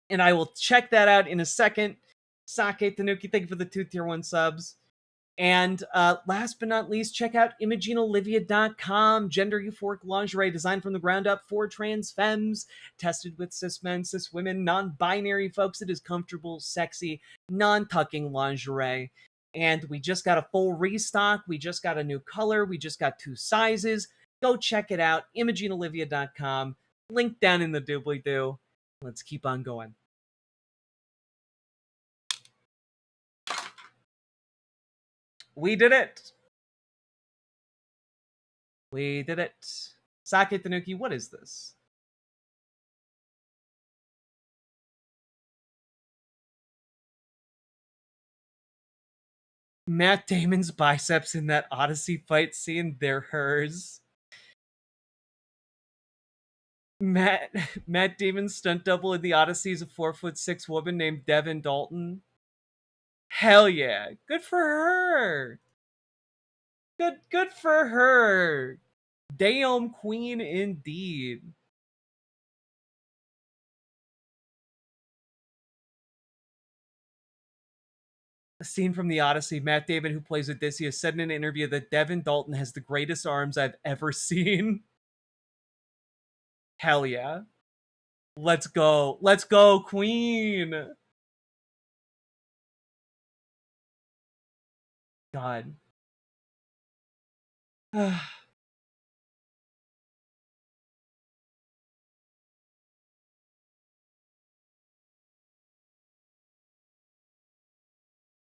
And I will check that out in a second. Sake Tanuki, thank you for the 2 tier 1 subs. And last but not least, check out ImagineOlivia.com. Gender euphoric lingerie designed from the ground up for trans femmes, tested with cis men, cis women, non-binary folks. It is comfortable, sexy, non-tucking lingerie. And we just got a full restock. We just got a new color. We just got 2 sizes. Go check it out. ImagineOlivia.com. Link down in the doobly-doo. Let's keep on going. We did it! We did it. Sake Tanuki, what is this? Matt Damon's biceps in that Odyssey fight scene, they're hers. Matt Damon's stunt double in the Odyssey is a 4'6" woman named Devin Dalton. Hell yeah. Good for her. Good for her. Damn queen indeed. A scene from the Odyssey, Matt Damon, who plays Odysseus, said in an interview that Devin Dalton has the greatest arms I've ever seen. Hell yeah. Let's go. Let's go, queen. God.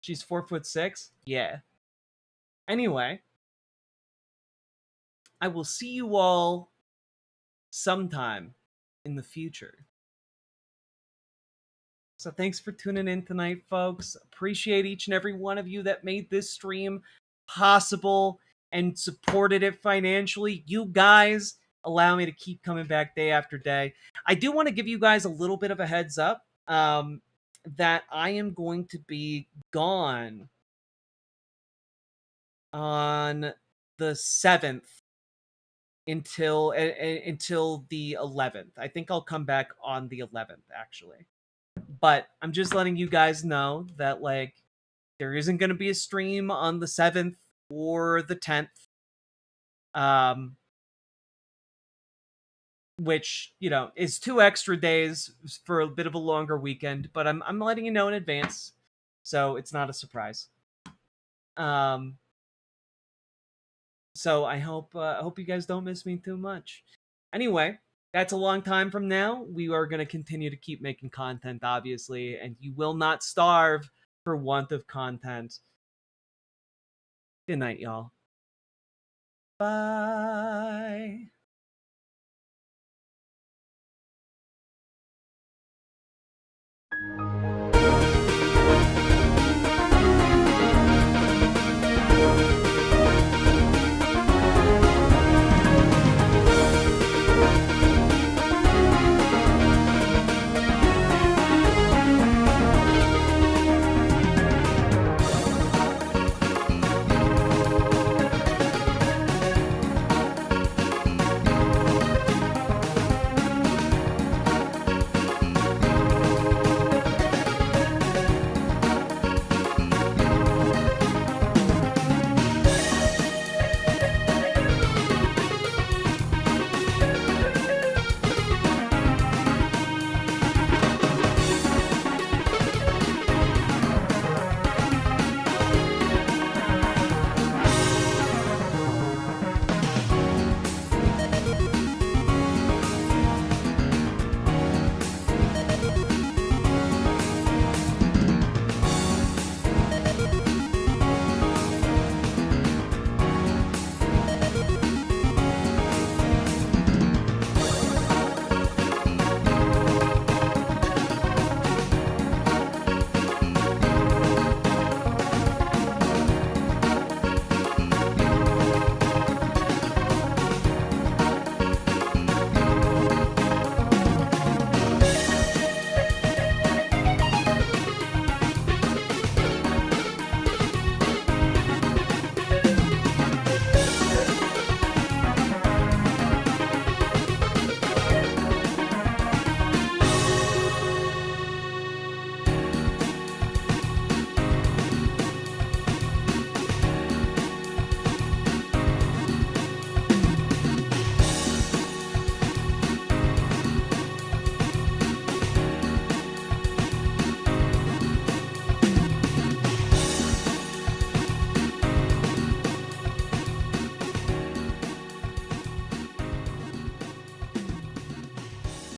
She's 4'6"? Yeah. Anyway, I will see you all sometime in the future. So thanks for tuning in tonight, folks. Appreciate each and every one of you that made this stream possible and supported it financially. You guys allow me to keep coming back day after day. I do want to give you guys a little bit of a heads up that I am going to be gone on the 7th until the 11th. I think I'll come back on the 11th, actually. But I'm just letting you guys know that, like, there isn't going to be a stream on the 7th or the 10th. Which, you know, is 2 extra days for a bit of a longer weekend, but I'm letting you know in advance, so it's not a surprise. So I hope you guys don't miss me too much. Anyway, that's a long time from now. We are going to continue to keep making content, obviously, and you will not starve for want of content. Good night, y'all. Bye.